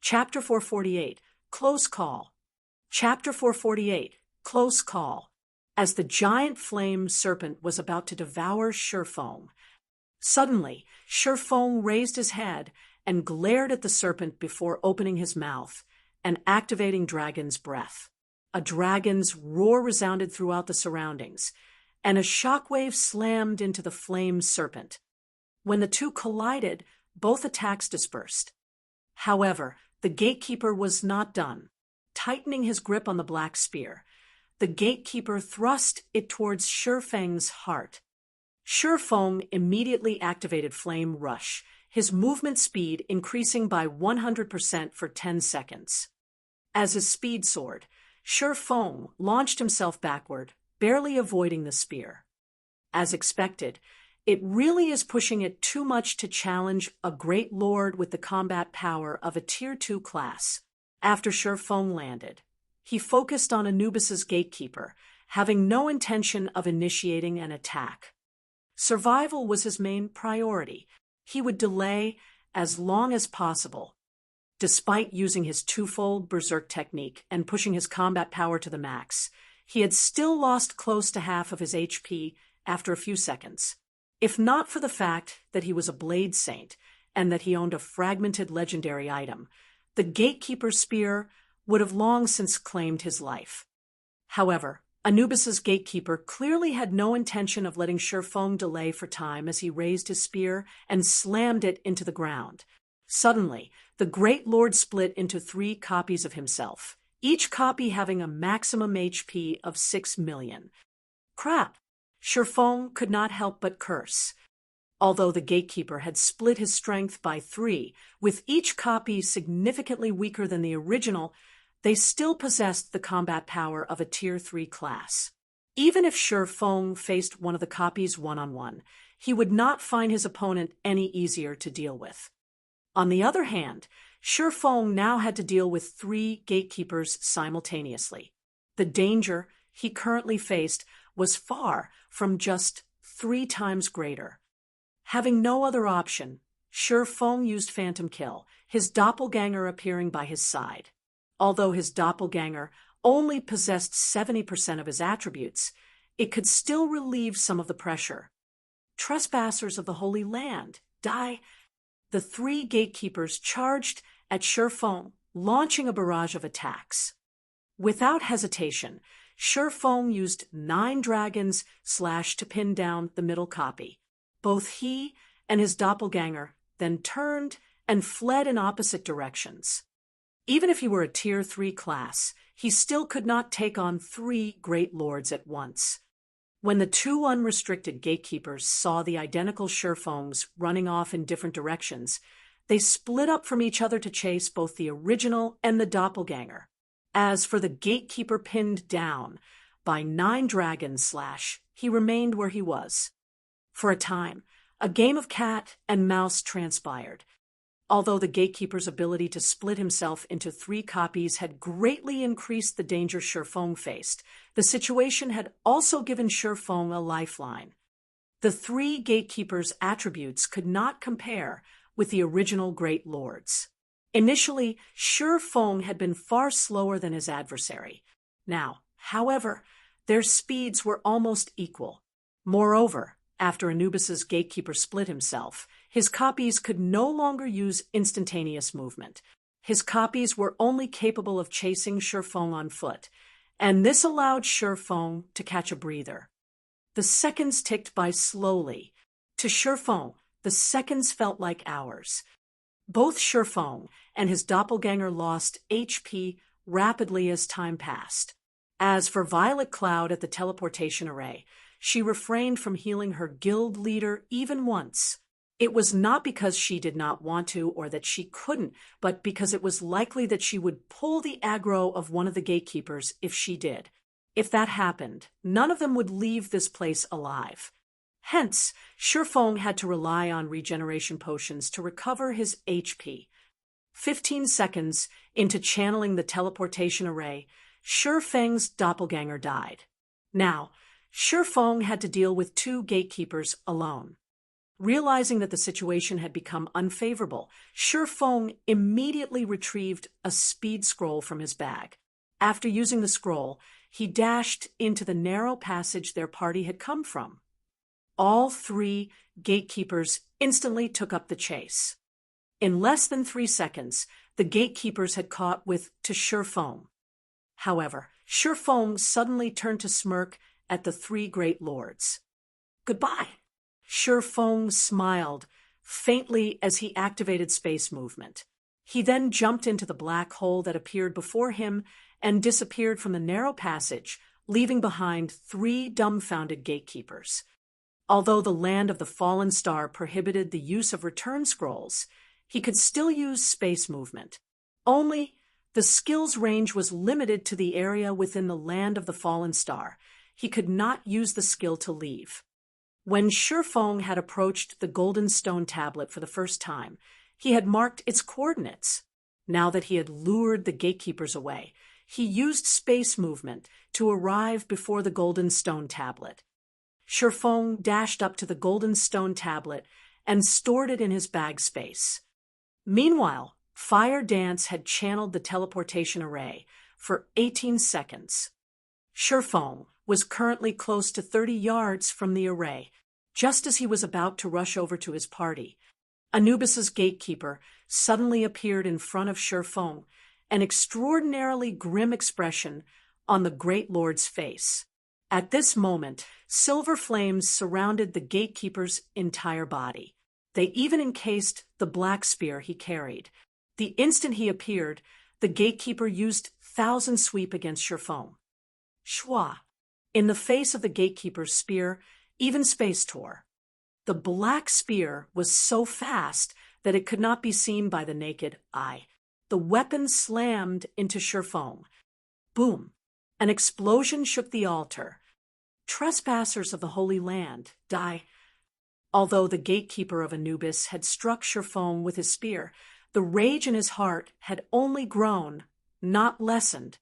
Chapter 448, Close Call. Chapter 448, Close Call. As the giant flame serpent was about to devour Shifeng, suddenly Shifeng raised his head and glared at the serpent before opening his mouth and activating Dragon's Breath. A dragon's roar resounded throughout the surroundings, and a shockwave slammed into the flame serpent. When the two collided, both attacks dispersed. However, the gatekeeper was not done. Tightening his grip on the black spear, the gatekeeper thrust it towards Shifeng's heart. Shifeng immediately activated Flame Rush, his movement speed increasing by 100% for 10 seconds. As his speed soared, Shifeng launched himself backward, barely avoiding the spear. As expected, it really is pushing it too much to challenge a great lord with the combat power of a Tier 2 class. After Shifeng landed, he focused on Anubis's gatekeeper, having no intention of initiating an attack. Survival was his main priority. He would delay as long as possible. Despite using his twofold berserk technique and pushing his combat power to the max, he had still lost close to half of his HP after a few seconds. If not for the fact that he was a blade saint and that he owned a fragmented legendary item, the gatekeeper's spear would have long since claimed his life. However, Anubis's gatekeeper clearly had no intention of letting Shifeng delay for time as he raised his spear and slammed it into the ground. Suddenly, the Great Lord split into 3 copies of himself, each copy having a maximum HP of 6 million. Crap! Shifeng could not help but curse. Although the gatekeeper had split his strength by 3, with each copy significantly weaker than the original, they still possessed the combat power of a Tier 3 class. Even if Shifeng faced one of the copies one-on-one, he would not find his opponent any easier to deal with. On the other hand, Shifeng now had to deal with 3 gatekeepers simultaneously. The danger he currently faced was far from just 3 times greater. Having no other option, Shifeng used Phantom Kill, his doppelganger appearing by his side. Although his doppelganger only possessed 70% of his attributes, it could still relieve some of the pressure. Trespassers of the Holy Land, die! The 3 gatekeepers charged at Shifeng, launching a barrage of attacks. Without hesitation, Shifeng used 9 dragons slash to pin down the middle copy. Both he and his doppelganger then turned and fled in opposite directions. Even if he were a Tier 3 class, he still could not take on 3 great lords at once. When the 2 unrestricted gatekeepers saw the identical Shifengs running off in different directions, they split up from each other to chase both the original and the doppelganger. As for the gatekeeper pinned down by 9 dragons slash, he remained where he was. For a time, a game of cat and mouse transpired. Although the gatekeeper's ability to split himself into 3 copies had greatly increased the danger Shifeng faced, the situation had also given Shifeng a lifeline. The 3 gatekeepers' attributes could not compare with the original Great Lords. Initially, Shifeng had been far slower than his adversary. Now, however, their speeds were almost equal. Moreover, after Anubis's gatekeeper split himself, his copies could no longer use instantaneous movement. His copies were only capable of chasing Shifeng on foot, and this allowed Shifeng to catch a breather. The seconds ticked by slowly. To Shifeng, the seconds felt like hours. Both Shifeng and his doppelganger lost HP rapidly as time passed. As for Violet Cloud at the teleportation array, she refrained from healing her guild leader even once. It was not because she did not want to or that she couldn't, but because it was likely that she would pull the aggro of one of the gatekeepers if she did. If that happened, none of them would leave this place alive. Hence, Shifeng had to rely on regeneration potions to recover his HP. 15 seconds into channeling the teleportation array, Shifeng's doppelganger died. Now, Shifeng had to deal with 2 gatekeepers alone. Realizing that the situation had become unfavorable, Shifeng immediately retrieved a speed scroll from his bag. After using the scroll, he dashed into the narrow passage their party had come from. All three gatekeepers instantly took up the chase. In less than 3 seconds, the gatekeepers had caught with to Shifeng. However, Shifeng suddenly turned to smirk at the three great lords. "Goodbye." Shifeng smiled faintly as he activated space movement. He then jumped into the black hole that appeared before him and disappeared from the narrow passage, leaving behind 3 dumbfounded gatekeepers. Although the land of the fallen star prohibited the use of return scrolls, he could still use space movement. Only, the skill's range was limited to the area within the land of the fallen star. He could not use the skill to leave. When Shifeng had approached the golden stone tablet for the first time, he had marked its coordinates. Now that he had lured the gatekeepers away, he used space movement to arrive before the golden stone tablet. Shifeng dashed up to the golden stone tablet and stored it in his bag space. Meanwhile, Fire Dance had channeled the teleportation array for 18 seconds. Shifeng was currently close to 30 yards from the array. Just as he was about to rush over to his party, Anubis's gatekeeper suddenly appeared in front of Shifeng, an extraordinarily grim expression on the great lord's face. At this moment, silver flames surrounded the gatekeeper's entire body. They even encased the black spear he carried. The instant he appeared, the gatekeeper used Thousand Sweep against Shifeng. Shwa! In the face of the gatekeeper's spear, even space tore. The black spear was so fast that it could not be seen by the naked eye. The weapon slammed into Shifeng. Boom! An explosion shook the altar. Trespassers of the Holy Land, die. Although the gatekeeper of Anubis had struck Shifeng with his spear, the rage in his heart had only grown, not lessened.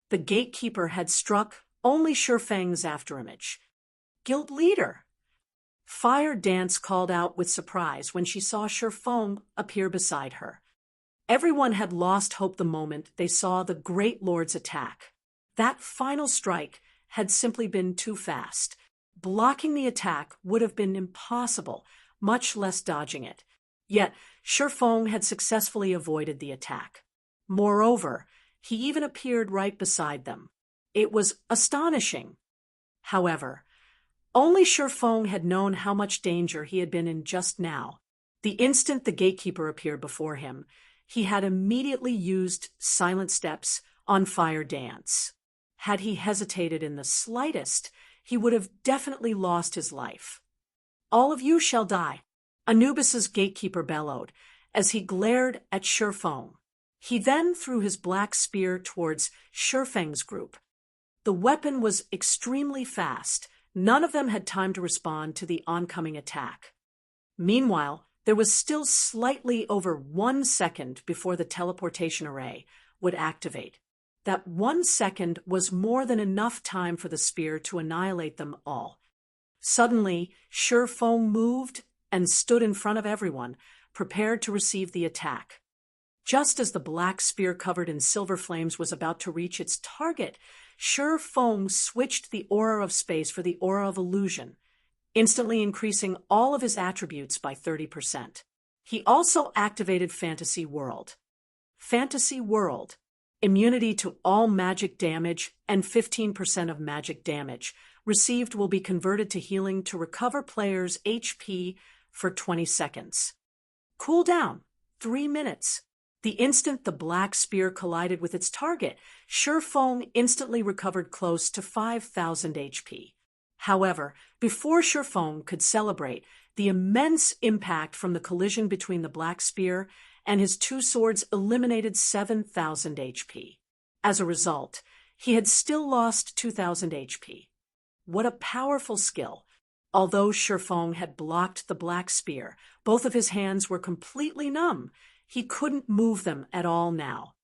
The gatekeeper had struck only Shifeng's afterimage. Guild leader! Fire Dance called out with surprise when she saw Shifeng appear beside her. Everyone had lost hope the moment they saw the great lord's attack. That final strike had simply been too fast. Blocking the attack would have been impossible, much less dodging it. Yet, Shifeng had successfully avoided the attack. Moreover, he even appeared right beside them. It was astonishing. However, only Shifeng had known how much danger he had been in just now. The instant the gatekeeper appeared before him, he had immediately used silent steps on Fire Dance. Had he hesitated in the slightest, he would have definitely lost his life. "All of you shall die," Anubis's gatekeeper bellowed as he glared at Shifeng. He then threw his black spear towards Shifeng's group. The weapon was extremely fast. None of them had time to respond to the oncoming attack. Meanwhile, there was still slightly over 1 second before the teleportation array would activate. That 1 second was more than enough time for the spear to annihilate them all. Suddenly, Shifeng moved and stood in front of everyone, prepared to receive the attack. Just as the black spear covered in silver flames was about to reach its target, Shifeng switched the aura of space for the aura of illusion, instantly increasing all of his attributes by 30%. He also activated Fantasy World. Fantasy World, immunity to all magic damage and 15% of magic damage received will be converted to healing to recover players' HP for 20 seconds. Cooldown, 3 minutes. The instant the black spear collided with its target, Shifeng instantly recovered close to 5,000 HP. However, before Shifeng could celebrate, the immense impact from the collision between the black spear and his 2 swords eliminated 7,000 HP. As a result, he had still lost 2,000 HP. What a powerful skill! Although Shifeng had blocked the black spear, both of his hands were completely numb. He couldn't move them at all now.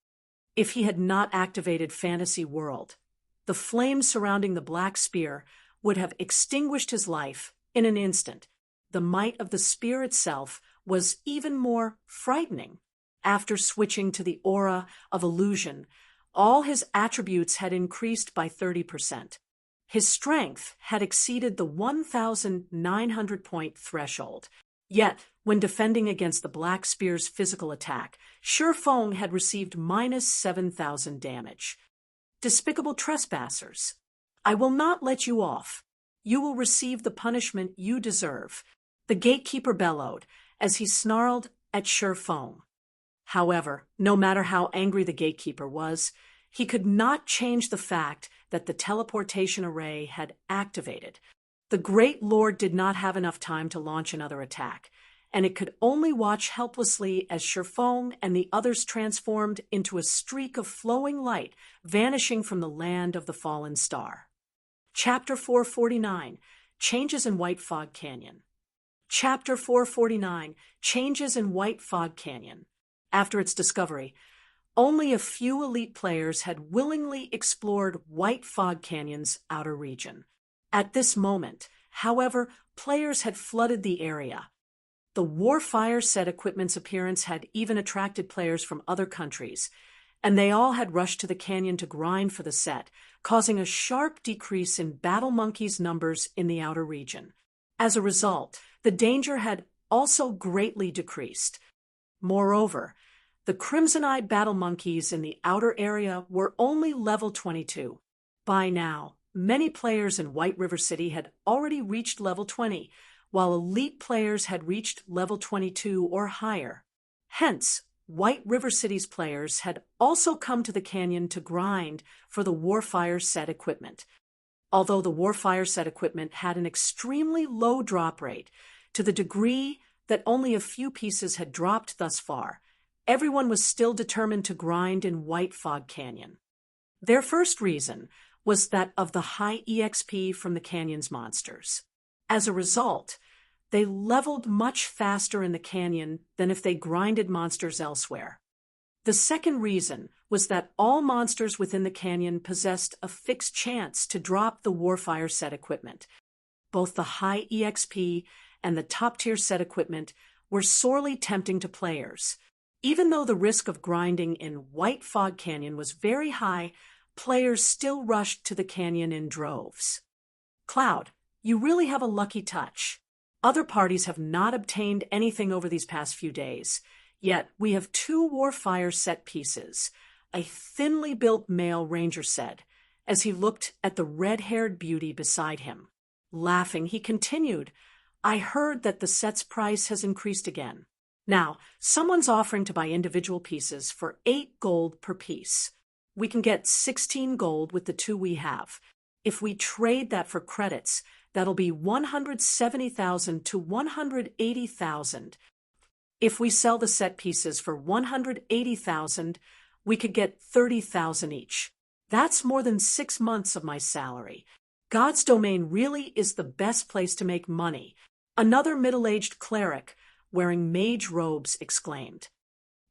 If he had not activated Fantasy World, the flames surrounding the black spear would have extinguished his life in an instant. the might of the spear itself was even more frightening. After switching to the aura of illusion, all his attributes had increased by 30%. His strength had exceeded the 1,900-point threshold. Yet, when defending against the Black Spear's physical attack, Shifeng had received -7,000 damage. Despicable trespassers! I will not let you off. You will receive the punishment you deserve, the gatekeeper bellowed as he snarled at Shifeng. However, no matter how angry the gatekeeper was, he could not change the fact that the teleportation array had activated. The Great Lord did not have enough time to launch another attack, and it could only watch helplessly as Shifeng and the others transformed into a streak of flowing light vanishing from the land of the fallen star. Chapter 449, Changes in White Fog Canyon. Chapter 449, Changes in White Fog Canyon. After its discovery, only a few elite players had willingly explored White Fog Canyon's outer region. At this moment, however, players had flooded the area. The Warfire set equipment's appearance had even attracted players from other countries, and they all had rushed to the canyon to grind for the set, causing a sharp decrease in Battle Monkey's numbers in the outer region. As a result, the danger had also greatly decreased. Moreover, the Crimson-Eyed Battle Monkeys in the outer area were only level 22. By now, many players in White River City had already reached level 20, while elite players had reached level 22 or higher. Hence, White River City's players had also come to the canyon to grind for the Warfire set equipment. Although the Warfire set equipment had an extremely low drop rate, to the degree that only a few pieces had dropped thus far, everyone was still determined to grind in White Fog Canyon. Their first reason was that of the high EXP from the canyon's monsters. As a result, they leveled much faster in the canyon than if they grinded monsters elsewhere. The second reason was that all monsters within the canyon possessed a fixed chance to drop the Warfire set equipment. Both the high EXP and the top-tier set equipment were sorely tempting to players. Even though the risk of grinding in White Fog Canyon was very high, players still rushed to the canyon in droves. Cloud, you really have a lucky touch. Other parties have not obtained anything over these past few days, yet we have 2 Warfire set pieces, a thinly built male ranger said, as he looked at the red-haired beauty beside him. Laughing, he continued, I heard that the set's price has increased again. Now, someone's offering to buy individual pieces for 8 gold per piece. We can get 16 gold with the 2 we have. If we trade that for credits, that'll be 170,000 to 180,000. If we sell the set pieces for 180,000, we could get 30,000 each. That's more than 6 months of my salary. God's domain really is the best place to make money. Another middle-aged cleric, wearing mage robes, exclaimed.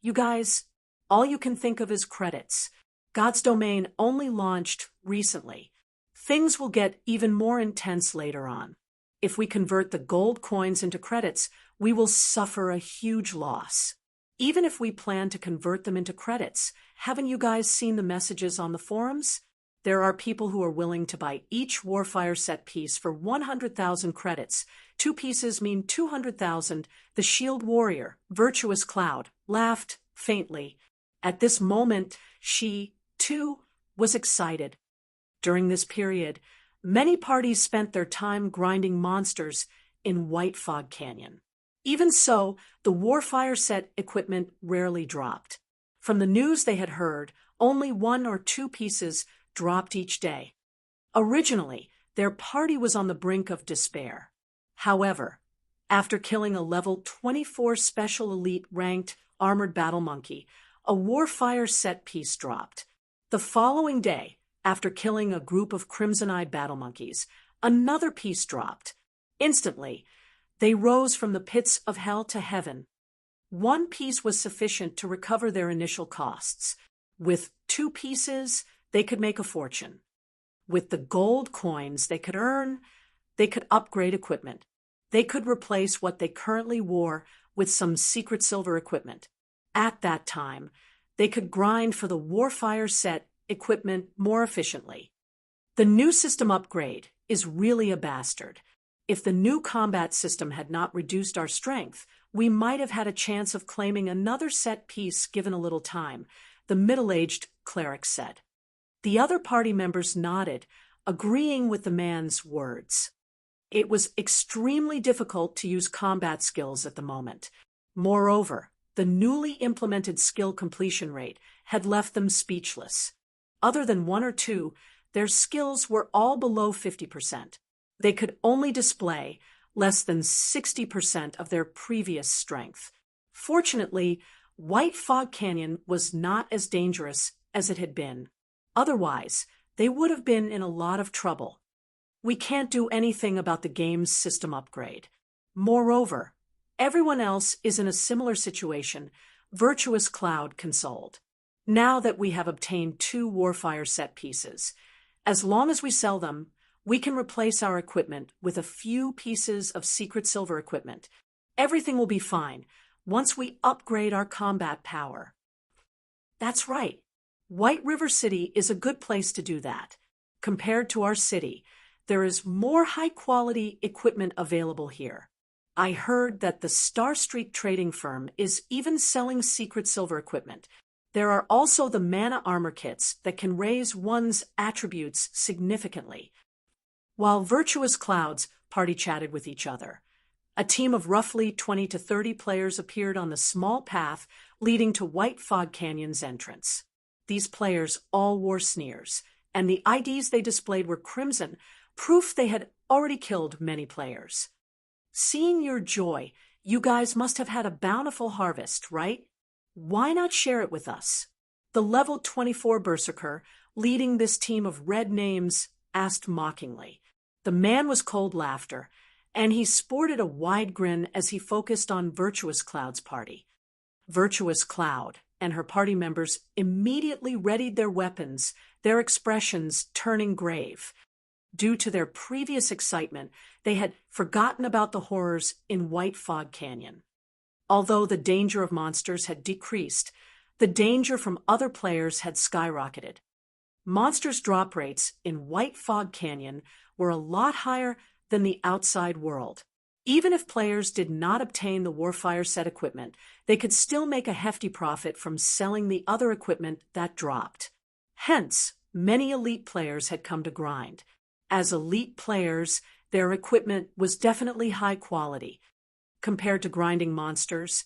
You guys, all you can think of is credits. God's domain only launched recently. Things will get even more intense later on. If we convert the gold coins into credits, we will suffer a huge loss. Even if we plan to convert them into credits, haven't you guys seen the messages on the forums? There are people who are willing to buy each Warfire set piece for 100,000 credits. 2 pieces mean 200,000. The Shield Warrior, Virtuous Cloud, laughed faintly. At this moment, she, too, was excited. During this period, many parties spent their time grinding monsters in White Fog Canyon. Even so, the Warfire set equipment rarely dropped. From the news they had heard, only 1 or 2 pieces dropped each day. Originally, their party was on the brink of despair. However, after killing a level 24 special elite ranked armored battle monkey, a Warfire set piece dropped. The following day, after killing a group of Crimson-Eyed battle monkeys, another piece dropped. Instantly, they rose from the pits of hell to heaven. 1 piece was sufficient to recover their initial costs. With 2 pieces, they could make a fortune. With the gold coins they could earn, they could upgrade equipment. they could replace what they currently wore with some secret silver equipment. At that time, they could grind for the Warfire set equipment more efficiently. The new system upgrade is really a bastard. If the new combat system had not reduced our strength, we might have had a chance of claiming another set piece given a little time, the middle-aged cleric said. The other party members nodded, agreeing with the man's words. It was extremely difficult to use combat skills at the moment. Moreover, the newly implemented skill completion rate had left them speechless. Other than one or two, their skills were all below 50%. They could only display less than 60% of their previous strength. Fortunately, White Fog Canyon was not as dangerous as it had been. Otherwise, they would have been in a lot of trouble. We can't do anything about the game's system upgrade. Moreover, everyone else is in a similar situation, Virtuous Cloud consoled. Now that we have obtained 2 Warfire set pieces, as long as we sell them, we can replace our equipment with a few pieces of secret silver equipment. Everything will be fine once we upgrade our combat power. That's right. White River City is a good place to do that. Compared to our city, there is more high-quality equipment available here. I heard that the Star Street trading firm is even selling secret silver equipment. There are also the mana armor kits that can raise one's attributes significantly. While Virtuous Clouds party-chatted with each other, a team of roughly 20 to 30 players appeared on the small path leading to White Fog Canyon's entrance. These players all wore sneers, and the IDs they displayed were crimson, proof they had already killed many players. Seeing your joy, you guys must have had a bountiful harvest, right? Why not share it with us? The level 24 berserker, leading this team of red names, asked mockingly. The man was Cold Laughter, and he sported a wide grin as he focused on Virtuous Cloud's party. Virtuous Cloud and her party members immediately readied their weapons, their expressions turning grave. Due to their previous excitement, they had forgotten about the horrors in White Fog Canyon. Although the danger of monsters had decreased, the danger from other players had skyrocketed. Monsters' drop rates in White Fog Canyon were a lot higher than the outside world. Even if players did not obtain the Warfire set equipment, they could still make a hefty profit from selling the other equipment that dropped. Hence, many elite players had come to grind. As elite players, their equipment was definitely high quality. Compared to grinding monsters,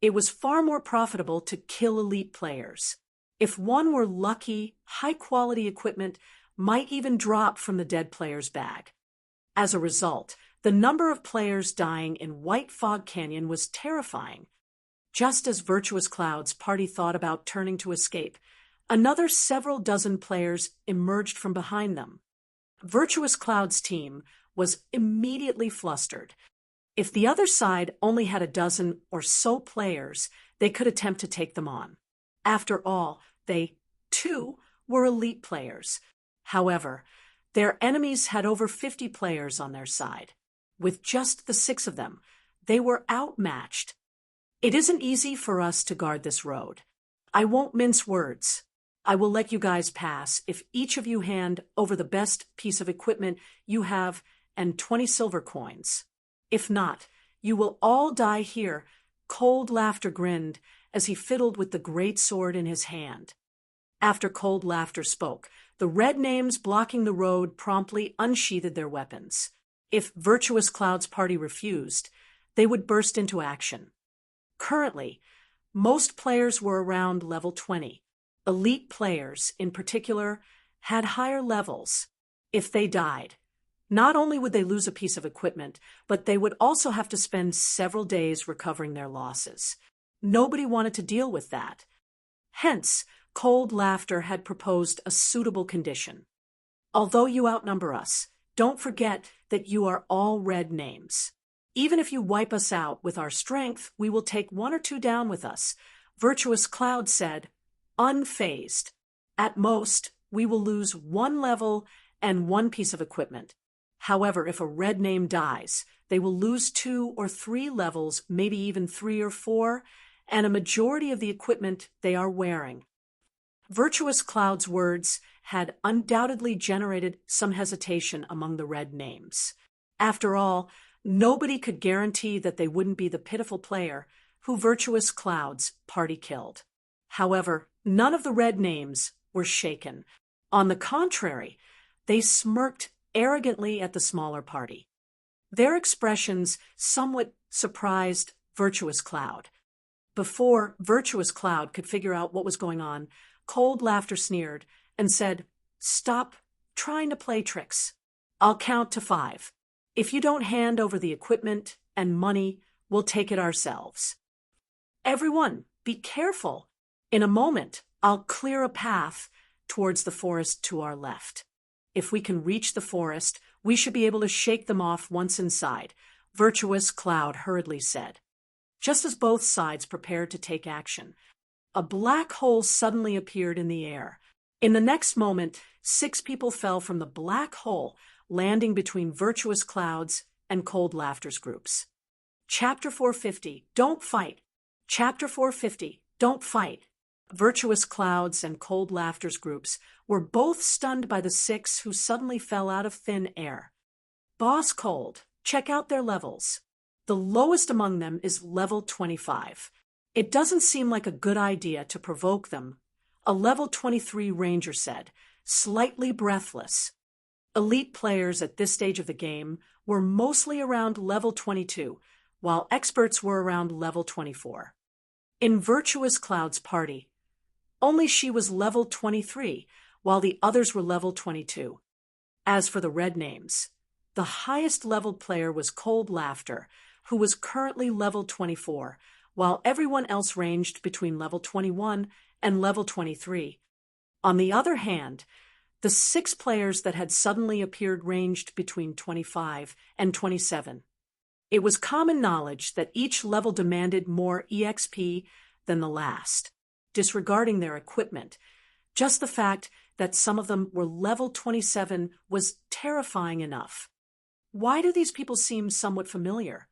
it was far more profitable to kill elite players. If one were lucky, high-quality equipment might even drop from the dead player's bag. As a result, the number of players dying in White Fog Canyon was terrifying. Just as Virtuous Cloud's party thought about turning to escape, another several dozen players emerged from behind them. Virtuous Cloud's team was immediately flustered. If the other side only had a dozen or so players, they could attempt to take them on. After all, they, too, were elite players. However, their enemies had over 50 players on their side. With just the 6 of them, they were outmatched. It isn't easy for us to guard this road. I won't mince words. I will let you guys pass if each of you hand over the best piece of equipment you have and 20 silver coins. If not, you will all die here. Cold Laughter grinned as he fiddled with the great sword in his hand. After Cold Laughter spoke, the red names blocking the road promptly unsheathed their weapons. If Virtuous Cloud's party refused, they would burst into action. Currently, most players were around level 20. Elite players, in particular, had higher levels. If they died, not only would they lose a piece of equipment, but they would also have to spend several days recovering their losses. Nobody wanted to deal with that. Hence, Cold Laughter had proposed a suitable condition. Although you outnumber us, don't forget that you are all red names. Even if you wipe us out with our strength, we will take 1 or 2 down with us, Virtuous Cloud said, unfazed. At most, we will lose 1 level and 1 piece of equipment. However, if a red name dies, they will lose 2 or 3 levels, maybe even 3 or 4, and a majority of the equipment they are wearing. Virtuous Cloud's words had undoubtedly generated some hesitation among the red names. After all, nobody could guarantee that they wouldn't be the pitiful player who Virtuous Cloud's party killed. However, none of the red names were shaken. On the contrary, they smirked arrogantly at the smaller party. Their expressions somewhat surprised Virtuous Cloud. Before Virtuous Cloud could figure out what was going on, Cold Laughter sneered and said, "Stop trying to play tricks. I'll count to 5. If you don't hand over the equipment and money, we'll take it ourselves. Everyone, be careful. In a moment, I'll clear a path towards the forest to our left. If we can reach the forest, we should be able to shake them off once inside," Virtuous Cloud hurriedly said. Just as both sides prepared to take action, a black hole suddenly appeared in the air. In the next moment, 6 people fell from the black hole, landing between Virtuous Cloud's and Cold Laughter's groups. Chapter 450, Don't Fight. Chapter 450, Don't Fight. Virtuous Cloud's and Cold Laughter's groups were both stunned by the 6 who suddenly fell out of thin air. Boss Cold, check out their levels. The lowest among them is level 25. It doesn't seem like a good idea to provoke them, a level 23 ranger said, slightly breathless. Elite players at this stage of the game were mostly around level 22, while experts were around level 24. In Virtuous Cloud's party, only she was level 23, while the others were level 22. As for the red names, the highest leveled player was Cold Laughter, who was currently level 24, while everyone else ranged between level 21 and level 23. On the other hand, the 6 players that had suddenly appeared ranged between 25 and 27. It was common knowledge that each level demanded more EXP than the last. Disregarding their equipment, just the fact that some of them were level 27 was terrifying enough. Why do these people seem somewhat familiar?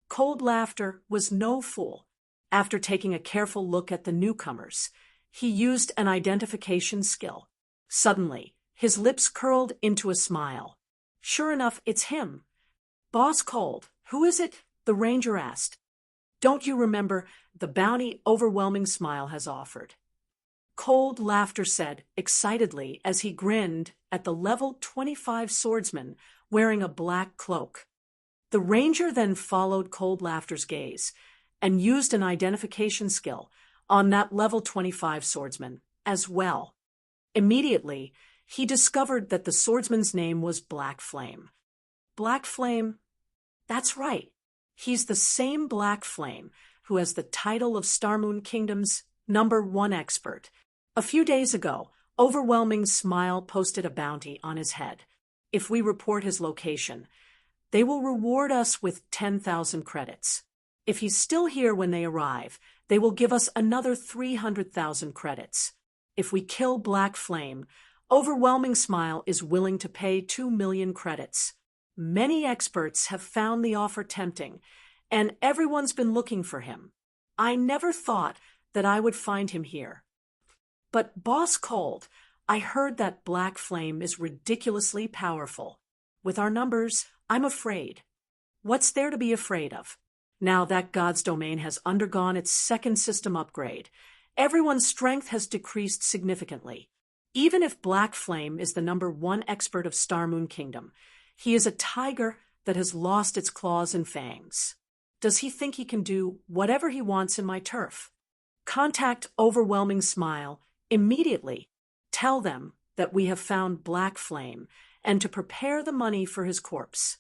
Cold Laughter was no fool. After taking a careful look at the newcomers, he used an identification skill. Suddenly, his lips curled into a smile. Sure enough, it's him. "Boss Cold, who is it?" the ranger asked. "Don't you remember the bounty Overwhelming Smile has offered?" Cold Laughter said excitedly as he grinned at the level 25 swordsman wearing a black cloak. The ranger then followed Cold Laughter's gaze and used an identification skill on that level 25 swordsman as well. Immediately, he discovered that the swordsman's name was Black Flame. Black Flame? That's right. He's the same Black Flame who has the title of Starmoon Kingdom's #1 expert. A few days ago, Overwhelming Smile posted a bounty on his head. If we report his location, they will reward us with 10,000 credits. If he's still here when they arrive, they will give us another 300,000 credits. If we kill Black Flame, Overwhelming Smile is willing to pay 2 million credits. Many experts have found the offer tempting, and everyone's been looking for him. I never thought that I would find him here. But Boss Cold, I heard that Black Flame is ridiculously powerful. With our numbers, I'm afraid. What's there to be afraid of? Now that God's domain has undergone its second system upgrade, everyone's strength has decreased significantly. Even if Black Flame is the #1 expert of Starmoon Kingdom, he is a tiger that has lost its claws and fangs. Does he think he can do whatever he wants in my turf? Contact Overwhelming Smile immediately. Tell them that we have found Black Flame and to prepare the money for his corpse.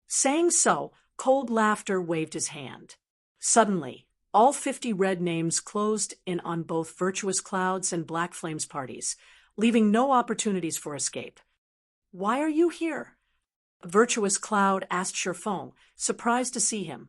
Saying so, Cold Laughter waved his hand. Suddenly, all 50 red names closed in on both Virtuous Cloud's and Black Flame's parties, leaving no opportunities for escape. "Why are you here?" Virtuous Cloud asked Sherfong, surprised to see him.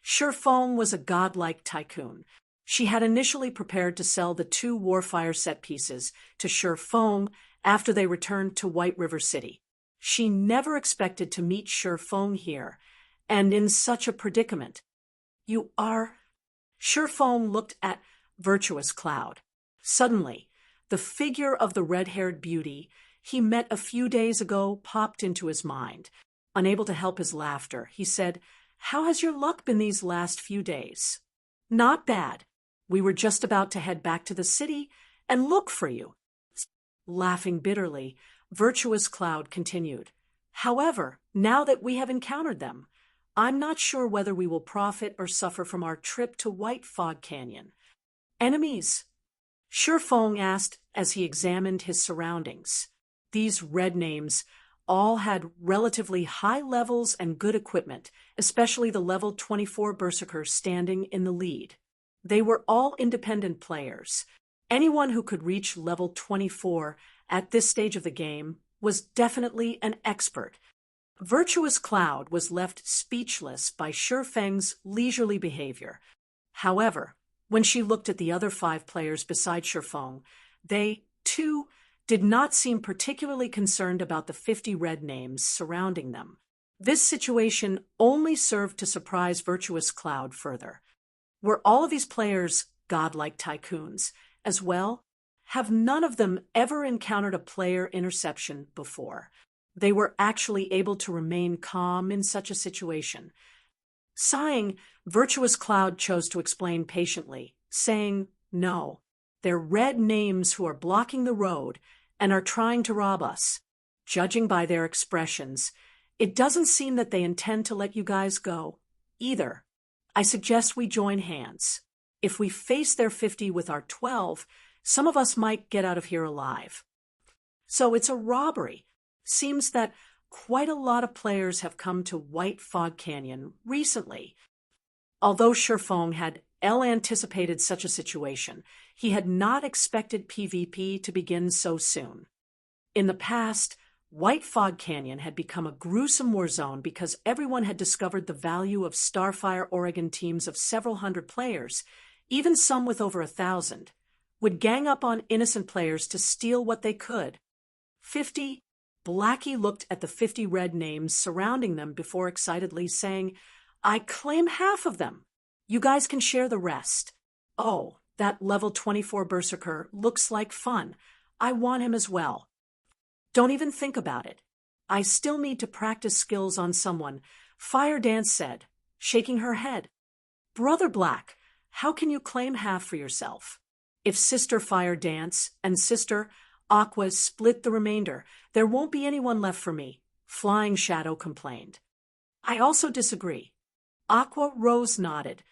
Sherfong was a godlike tycoon. She had initially prepared to sell the 2 Warfire set pieces to Sherfong after they returned to White River City. She never expected to meet Sherfong here, and in such a predicament. You are... Surefong looked at Virtuous Cloud. Suddenly, the figure of the red-haired beauty he met a few days ago popped into his mind. Unable to help his laughter, he said, "How has your luck been these last few days?" "Not bad. We were just about to head back to the city and look for you." Laughing bitterly, Virtuous Cloud continued, "However, now that we have encountered them, I'm not sure whether we will profit or suffer from our trip to White Fog Canyon." "Enemies?" Surefong asked as he examined his surroundings. These red names all had relatively high levels and good equipment, especially the level 24 Berserker standing in the lead. They were all independent players. Anyone who could reach level 24 at this stage of the game was definitely an expert. Virtuous Cloud was left speechless by Surefeng's leisurely behavior. However, when she looked at the other 5 players beside Surefeng, they, too, did not seem particularly concerned about the 50 red names surrounding them. This situation only served to surprise Virtuous Cloud further. Were all of these players godlike tycoons as well? Have none of them ever encountered a player interception before? They were actually able to remain calm in such a situation. Sighing, Virtuous Cloud chose to explain patiently, saying, "No, they're red names who are blocking the road and are trying to rob us. Judging by their expressions, it doesn't seem that they intend to let you guys go either. I suggest we join hands. If we face their 50 with our 12, some of us might get out of here alive." So it's a robbery. Seems that quite a lot of players have come to White Fog Canyon recently. Although Surefeng had anticipated such a situation, he had not expected PvP to begin so soon. In the past, White Fog Canyon had become a gruesome war zone because everyone had discovered the value of Starfire Oregon teams of several hundred players, even some with over 1,000, would gang up on innocent players to steal what they could. 50. Blackie looked at the 50 red names surrounding them before excitedly saying, "I claim half of them. You guys can share the rest. Oh, that level 24 Berserker looks like fun. I want him as well." "Don't even think about it. I still need to practice skills on someone," Fire Dance said, shaking her head. "Brother Black, how can you claim half for yourself? If Sister Fire Dance and Sister Aqua split the remainder, there won't be anyone left for me," Flying Shadow complained. "I also disagree." Aqua Rose nodded.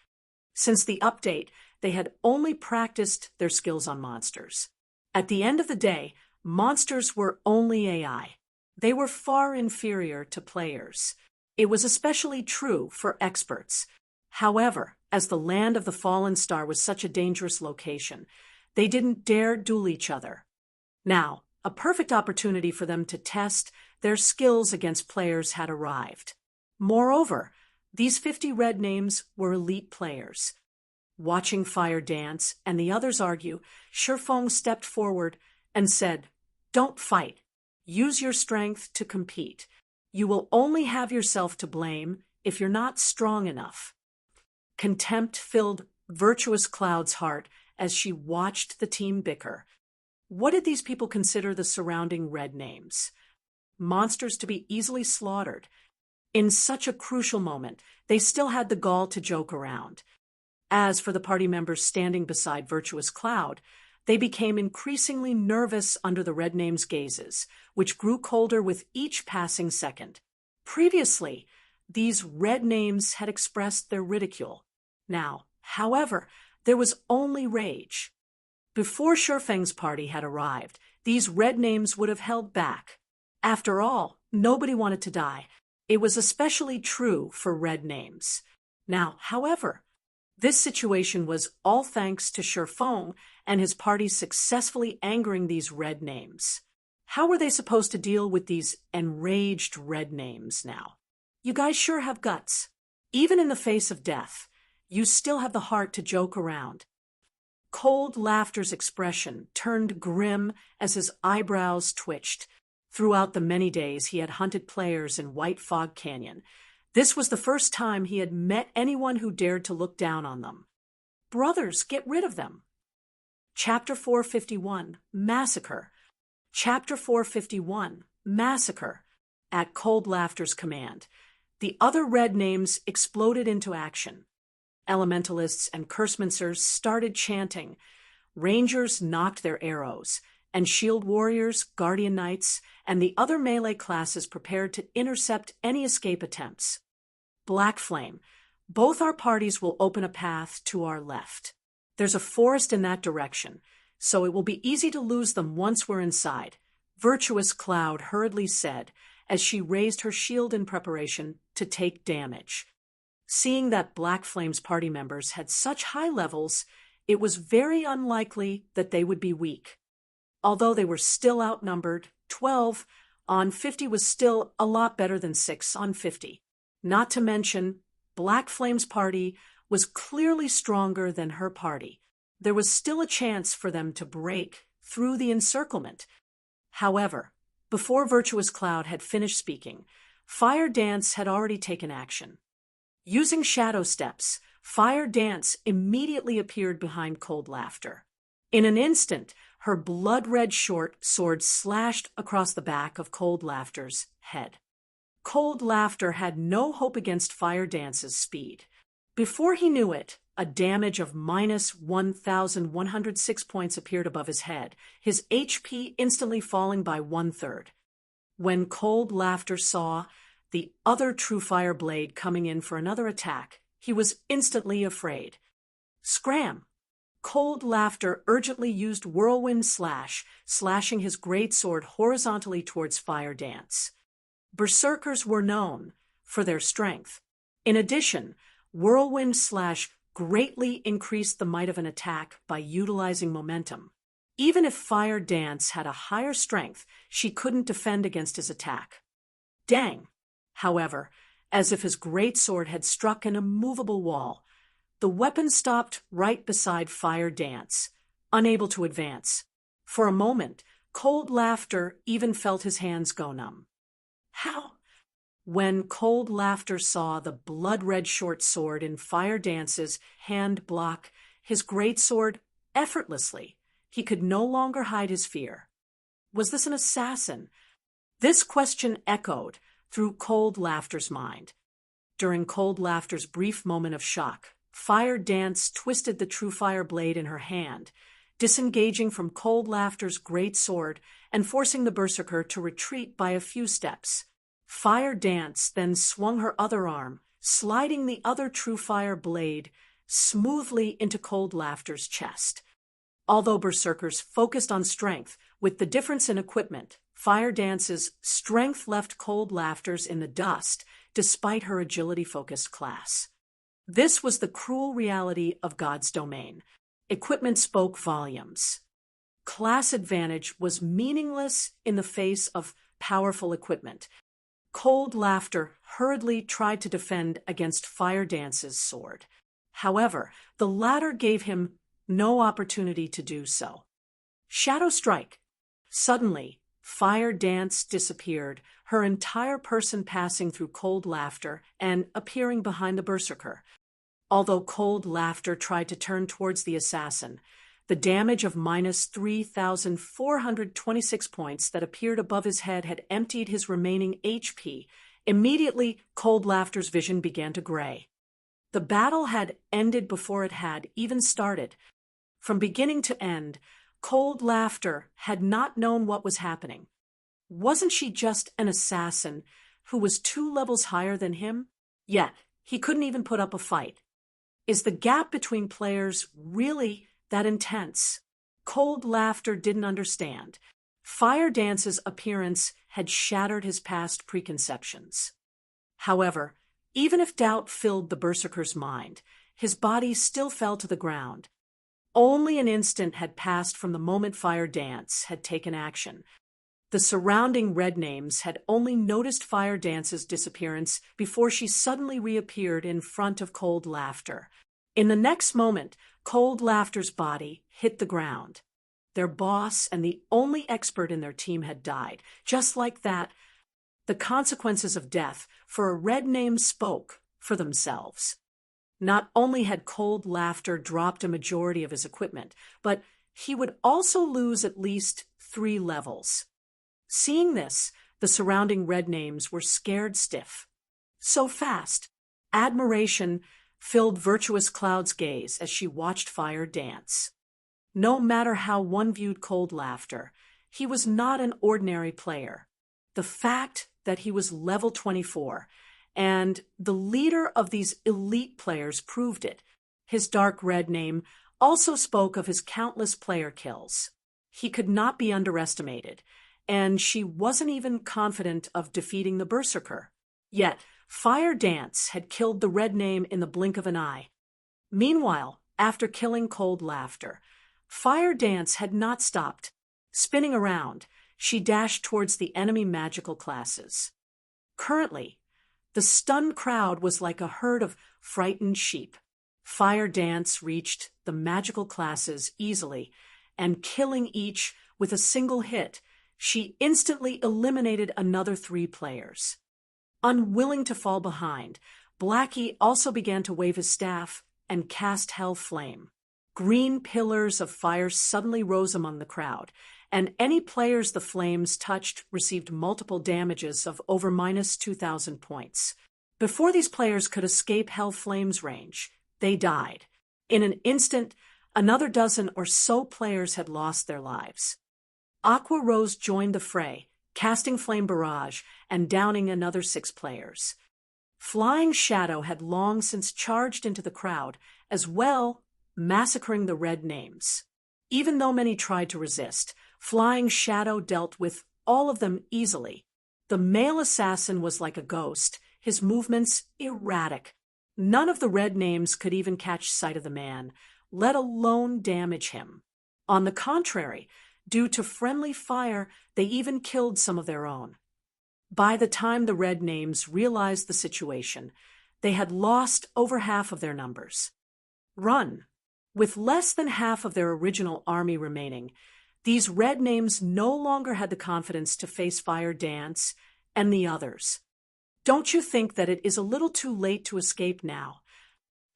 Since the update, they had only practiced their skills on monsters. At the end of the day, monsters were only AI. They were far inferior to players. It was especially true for experts. However, as the land of the fallen star was such a dangerous location, they didn't dare duel each other. Now, a perfect opportunity for them to test their skills against players had arrived. Moreover, these 50 red names were elite players. Watching Fire Dance and the others argue, Surefeng stepped forward and said, "Don't fight. Use your strength to compete. You will only have yourself to blame if you're not strong enough." Contempt filled Virtuous Cloud's heart as she watched the team bicker. What did these people consider the surrounding red names? Monsters to be easily slaughtered. In such a crucial moment, they still had the gall to joke around. As for the party members standing beside Virtuous Cloud, they became increasingly nervous under the red name's gazes, which grew colder with each passing second. Previously, these red names had expressed their ridicule. Now, however, there was only rage. Before Surefeng's party had arrived, these red names would have held back. After all, nobody wanted to die. It was especially true for red names. Now, however, this situation was all thanks to Surefeng and his party successfully angering these red names. How were they supposed to deal with these enraged red names now? You guys sure have guts. Even in the face of death, you still have the heart to joke around. Cold Laughter's expression turned grim as his eyebrows twitched. Throughout the many days he had hunted players in White Fog Canyon, This was the first time he had met anyone who dared to look down on them. Brothers, get rid of them. Chapter 451, Massacre. Chapter 451, Massacre. At Cold Laughter's command, the other red names exploded into action. Elementalists and Cursemancers started chanting. Rangers knocked their arrows, and Shield Warriors, Guardian Knights, and the other melee classes prepared to intercept any escape attempts. Black Flame, both our parties will open a path to our left. There's a forest in that direction, so it will be easy to lose them once we're inside, Virtuous Cloud hurriedly said as she raised her shield in preparation to take damage. Seeing that Black Flame's party members had such high levels, it was very unlikely that they would be weak. Although they were still outnumbered, 12 on 50 was still a lot better than 6 on 50. Not to mention, Black Flame's party was clearly stronger than her party. There was still a chance for them to break through the encirclement. However, before Virtuous Cloud had finished speaking, Fire Dance had already taken action. Using shadow steps, Fire Dance immediately appeared behind Cold Laughter. In an instant, her blood-red short sword slashed across the back of Cold Laughter's head. Cold Laughter had no hope against Fire Dance's speed. Before he knew it, a damage of minus 1,106 points appeared above his head, his HP instantly falling by 1/3. When Cold Laughter saw the other True Fire blade coming in for another attack, he was instantly afraid. Scram! Cold Laughter urgently used Whirlwind Slash, slashing his greatsword horizontally towards Fire Dance. Berserkers were known for their strength. In addition, Whirlwind Slash greatly increased the might of an attack by utilizing momentum. Even if Fire Dance had a higher strength, she couldn't defend against his attack. Dang! However, as if his greatsword had struck an immovable wall, the weapon stopped right beside Fire Dance, unable to advance. For a moment, Cold Laughter even felt his hands go numb. How? When Cold Laughter saw the blood-red short sword in Fire Dance's hand block his greatsword effortlessly, he could no longer hide his fear. Was this an assassin? This question echoed through Cold Laughter's mind. During Cold Laughter's brief moment of shock, Fire Dance twisted the True Fire blade in her hand, disengaging from Cold Laughter's great sword and forcing the Berserker to retreat by a few steps. Fire Dance then swung her other arm, sliding the other True Fire blade smoothly into Cold Laughter's chest. Although Berserkers focused on strength, with the difference in equipment, Fire Dance's strength left Cold Laughter's in the dust, despite her agility-focused class. This was the cruel reality of God's domain. Equipment spoke volumes. Class advantage was meaningless in the face of powerful equipment. Cold Laughter hurriedly tried to defend against Fire Dance's sword. However, the latter gave him no opportunity to do so. Shadow Strike. Suddenly, Fire Dance disappeared, her entire person passing through Cold Laughter and appearing behind the Berserker. Although Cold Laughter tried to turn towards the assassin, the damage of minus 3,426 points that appeared above his head had emptied his remaining HP. Immediately, Cold Laughter's vision began to gray. The battle had ended before it had even started. From beginning to end, Cold Laughter had not known what was happening. Wasn't she just an assassin who was 2 levels higher than him? Yet, he couldn't even put up a fight. Is the gap between players really that intense? Cold Laughter didn't understand. Fire Dance's appearance had shattered his past preconceptions. However, even if doubt filled the Berserker's mind, his body still fell to the ground. Only an instant had passed from the moment Fire Dance had taken action. The surrounding red names had only noticed Fire Dance's disappearance before she suddenly reappeared in front of Cold Laughter. In the next moment, Cold Laughter's body hit the ground. Their boss and the only expert in their team had died. Just like that, The consequences of death for a red name spoke for themselves. Not only had Cold Laughter dropped a majority of his equipment, but he would also lose at least 3 levels. Seeing this, the surrounding red names were scared stiff. So fast. Admiration filled Virtuous Cloud's gaze as she watched Fire dance. No matter how one viewed Cold Laughter, he was not an ordinary player. The fact that he was level 24 and the leader of these elite players proved it. His dark red name also spoke of his countless player kills. He could not be underestimated, and she wasn't even confident of defeating the Berserker. Yet, Fire Dance had killed the red name in the blink of an eye. Meanwhile, after killing Cold Laughter, Fire Dance had not stopped. Spinning around, she dashed towards the enemy magical classes. Currently, the stunned crowd was like a herd of frightened sheep. Fire Dance reached the magical classes easily, and killing each with a single hit, she instantly eliminated another 3 players. Unwilling to fall behind, Blackie also began to wave his staff and cast Hell Flame. Green pillars of fire suddenly rose among the crowd, and any players the flames touched received multiple damages of over -2,000 points. Before these players could escape Hell Flame's range, they died. In an instant, another dozen or so players had lost their lives. Aqua Rose joined the fray, casting Flame Barrage and downing another 6 players. Flying Shadow had long since charged into the crowd, as well, massacring the red names. Even though many tried to resist, Flying Shadow dealt with all of them easily. The male assassin was like a ghost, his movements erratic. None of the red names could even catch sight of the man, let alone damage him. On the contrary, due to friendly fire, they even killed some of their own. By the time the red names realized the situation, they had lost over half of their numbers. Run! With less than half of their original army remaining, these red names no longer had the confidence to face Fire Dance and the others. Don't you think that it is a little too late to escape now?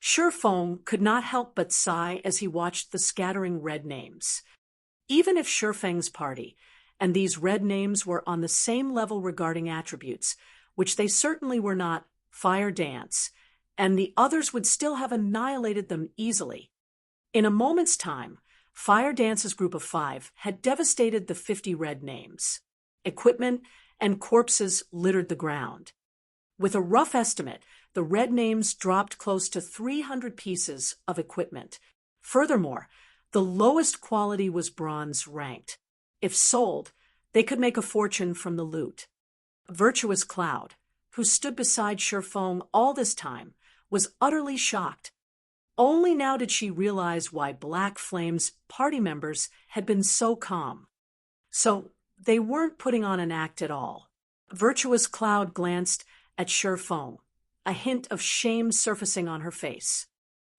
Shurfeng could not help but sigh as he watched the scattering red names. Even if Shurfeng's party and these red names were on the same level regarding attributes, which they certainly were not, Fire Dance, and the others would still have annihilated them easily. In a moment's time, Fire Dance's group of 5 had devastated the 50 red names. Equipment and corpses littered the ground. With a rough estimate, the red names dropped close to 300 pieces of equipment. Furthermore, the lowest quality was bronze ranked. If sold, they could make a fortune from the loot. Virtuous Cloud, who stood beside Shurfeng all this time, was utterly shocked. Only now did she realize why Black Flame's party members had been so calm. So they weren't putting on an act at all. Virtuous Cloud glanced at Shurfeng, a hint of shame surfacing on her face.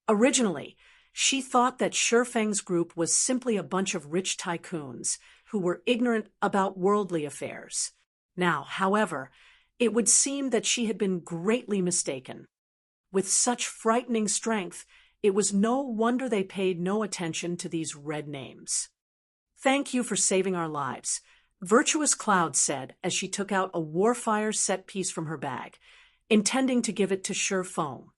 Originally, she thought that Shurfeng's group was simply a bunch of rich tycoons who were ignorant about worldly affairs. Now, however, it would seem that she had been greatly mistaken. With such frightening strength, it was no wonder they paid no attention to these red names. "Thank you for saving our lives," Virtuous Cloud said as she took out a Warfire set piece from her bag, intending to give it to Shurfeng.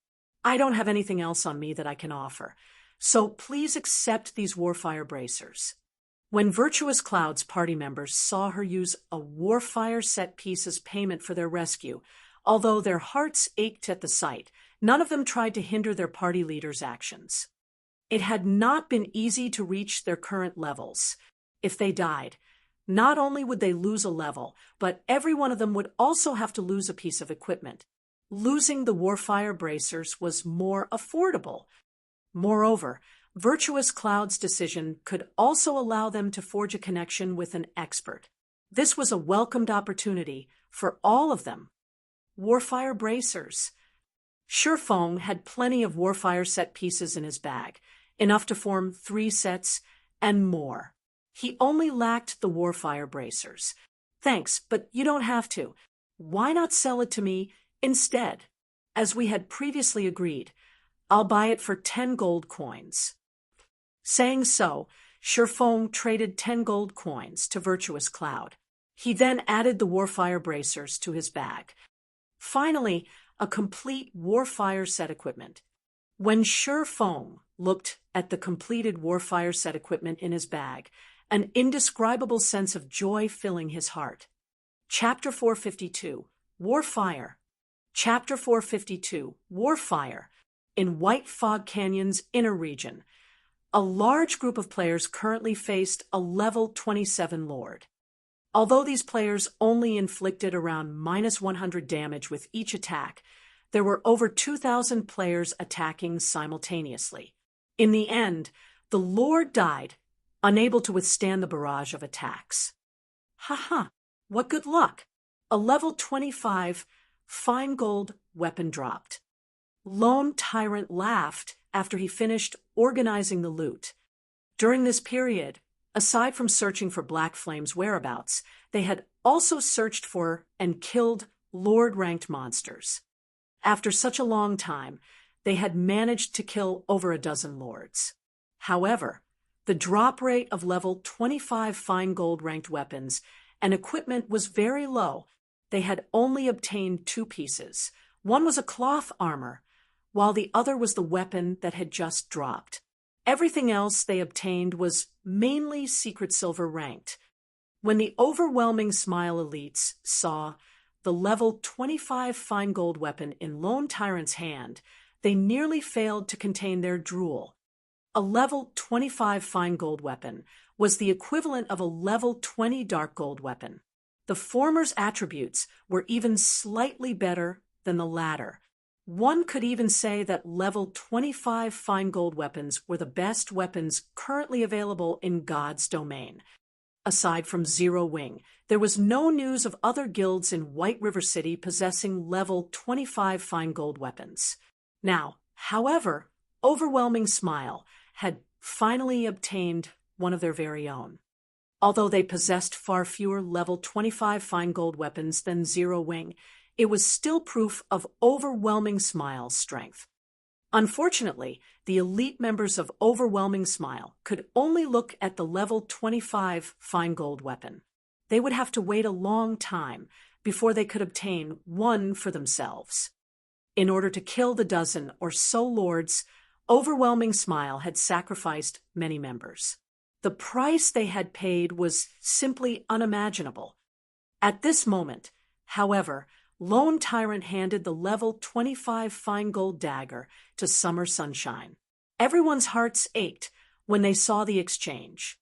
"I don't have anything else on me that I can offer, so please accept these Warfire bracers." When Virtuous Cloud's party members saw her use a Warfire set piece as payment for their rescue, although their hearts ached at the sight, none of them tried to hinder their party leader's actions. It had not been easy to reach their current levels. If they died, not only would they lose a level, but every one of them would also have to lose a piece of equipment. Losing the Warfire bracers was more affordable. Moreover, Virtuous Cloud's decision could also allow them to forge a connection with an expert. This was a welcomed opportunity for all of them. Warfire bracers. Shurfeng had plenty of Warfire set pieces in his bag, enough to form 3 sets and more. He only lacked the Warfire bracers. "Thanks, but you don't have to. Why not sell it to me instead? As we had previously agreed, I'll buy it for 10 gold coins. Saying so, Sherfong traded 10 gold coins to Virtuous Cloud. He then added the Warfire bracers to his bag. Finally, a complete Warfire set equipment. When Sherfong looked at the completed Warfire set equipment in his bag, an indescribable sense of joy filling his heart. Chapter 452, Warfire. Chapter 452, Warfire. In White Fog Canyon's inner region, a large group of players currently faced a level 27 Lord. Although these players only inflicted around -100 damage with each attack, there were over 2,000 players attacking simultaneously. In the end, the Lord died, unable to withstand the barrage of attacks. Haha, what good luck! A level 25 fine gold weapon dropped. Lone Tyrant laughed after he finished organizing the loot. During this period, aside from searching for Black Flame's whereabouts, they had also searched for and killed Lord-ranked monsters. After such a long time, they had managed to kill over a dozen Lords. However, the drop rate of level 25 fine gold-ranked weapons and equipment was very low. They had only obtained 2 pieces. One was a cloth armor, while the other was the weapon that had just dropped. Everything else they obtained was mainly secret silver ranked. When the overwhelming Smile elites saw the level 25 fine gold weapon in Lone Tyrant's hand, they nearly failed to contain their drool. A level 25 fine gold weapon was the equivalent of a level 20 dark gold weapon. The former's attributes were even slightly better than the latter. One could even say that level 25 fine gold weapons were the best weapons currently available in God's domain. Aside from Zero Wing, there was no news of other guilds in White River City possessing level 25 fine gold weapons. Now, however, Overwhelming Smile had finally obtained one of their very own. Although they possessed far fewer level 25 fine gold weapons than Zero Wing, it was still proof of Overwhelming Smile's strength. Unfortunately, the elite members of Overwhelming Smile could only look at the level 25 fine gold weapon. They would have to wait a long time before they could obtain one for themselves. In order to kill the dozen or so Lords, Overwhelming Smile had sacrificed many members. The price they had paid was simply unimaginable. At this moment, however, Lone Tyrant handed the level 25 fine gold dagger to Summer Sunshine. Everyone's hearts ached when they saw the exchange.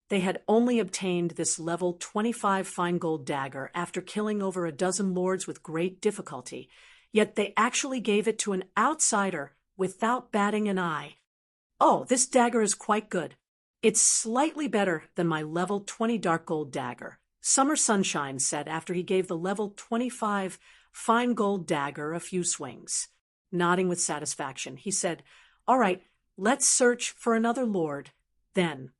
They had only obtained this level 25 fine gold dagger after killing over a dozen Lords with great difficulty, yet they actually gave it to an outsider without batting an eye. Oh, this dagger is quite good. It's slightly better than my level 20 dark gold dagger, Summer Sunshine said after he gave the level 25 fine gold dagger a few swings. Nodding with satisfaction, he said, "All right, let's search for another Lord, then."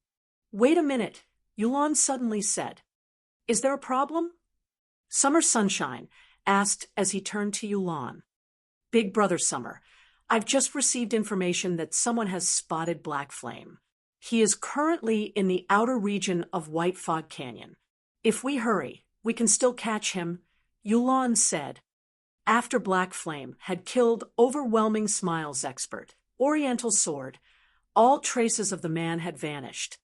"Wait a minute," Yulon suddenly said. "Is there a problem?" Summer Sunshine asked as he turned to Yulon. "Big Brother Summer, I've just received information that someone has spotted Black Flame. He is currently in the outer region of White Fog Canyon. If we hurry, we can still catch him," Yulon said. After Black Flame had killed Overwhelming Smile's expert, Oriental Sword, all traces of the man had vanished.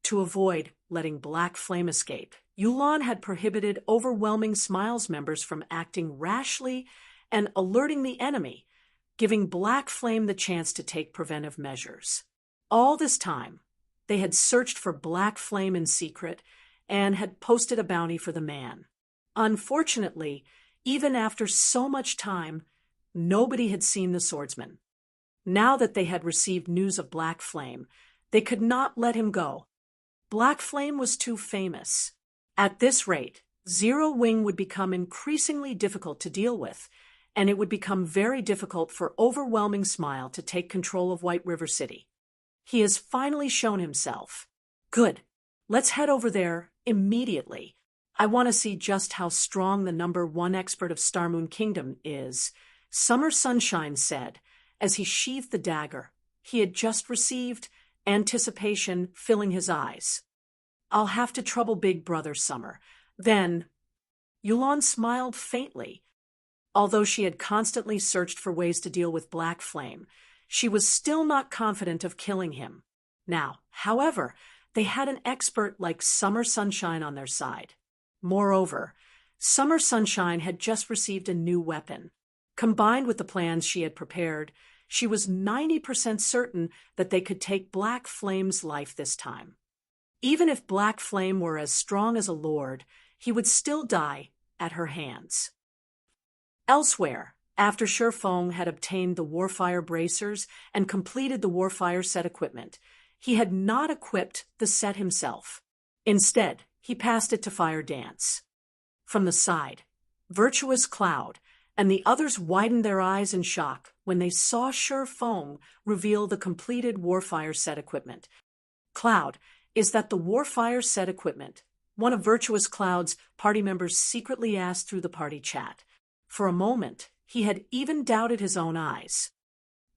To avoid letting Black Flame escape, Yulon had prohibited Overwhelming Smile's members from acting rashly and alerting the enemy, giving Black Flame the chance to take preventive measures. All this time, they had searched for Black Flame in secret and had posted a bounty for the man. Unfortunately, even after so much time, nobody had seen the swordsman. Now that they had received news of Black Flame, they could not let him go. Black Flame was too famous. At this rate, Zero Wing would become increasingly difficult to deal with, and it would become very difficult for Overwhelming Smile to take control of White River City. He has finally shown himself. Good. Let's head over there immediately. I want to see just how strong the #1 expert of Star Moon Kingdom is, Summer Sunshine said, as he sheathed the dagger he had just received, anticipation filling his eyes. I'll have to trouble Big Brother Summer. Then, Yulon smiled faintly. Although she had constantly searched for ways to deal with Black Flame, she was still not confident of killing him. Now, however, they had an expert like Summer Sunshine on their side. Moreover, Summer Sunshine had just received a new weapon. Combined with the plans she had prepared, she was 90% certain that they could take Black Flame's life this time. Even if Black Flame were as strong as a lord, he would still die at her hands. Elsewhere, after Shifeng had obtained the Warfire bracers and completed the Warfire set equipment, he had not equipped the set himself. Instead, he passed it to Fire Dance. From the side, Virtuous Cloud and the others widened their eyes in shock when they saw Shifeng reveal the completed Warfire set equipment. Cloud, is that the Warfire set equipment? One of Virtuous Cloud's party members secretly asked through the party chat. For a moment, he had even doubted his own eyes.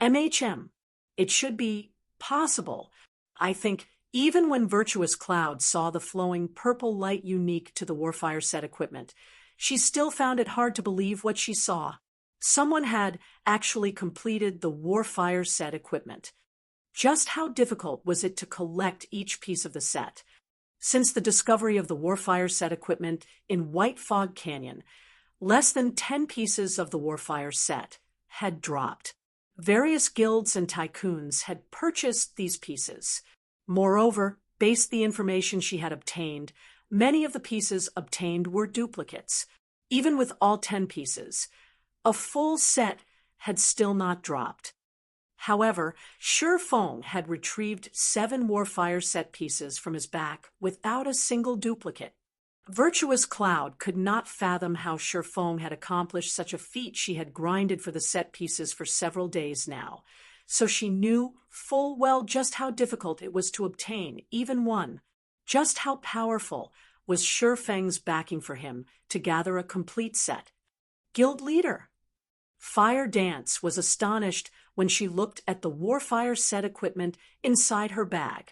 It should be possible. I think even when Virtuous Cloud saw the flowing purple light unique to the Warfire set equipment, she still found it hard to believe what she saw. Someone had actually completed the Warfire set equipment. Just how difficult was it to collect each piece of the set? Since the discovery of the Warfire set equipment in White Fog Canyon, less than 10 pieces of the Warfire set had dropped. Various guilds and tycoons had purchased these pieces. Moreover, based the information she had obtained, many of the pieces obtained were duplicates. Even with all 10 pieces, a full set had still not dropped. However, Shifeng had retrieved 7 Warfire set pieces from his back without a single duplicate. Virtuous Cloud could not fathom how Shifeng had accomplished such a feat. She had grinded for the set pieces for several days now, so she knew full well just how difficult it was to obtain even one. Just how powerful was Shifeng's backing for him to gather a complete set. Guild leader Fire Dance was astonished when she looked at the Warfire set equipment inside her bag.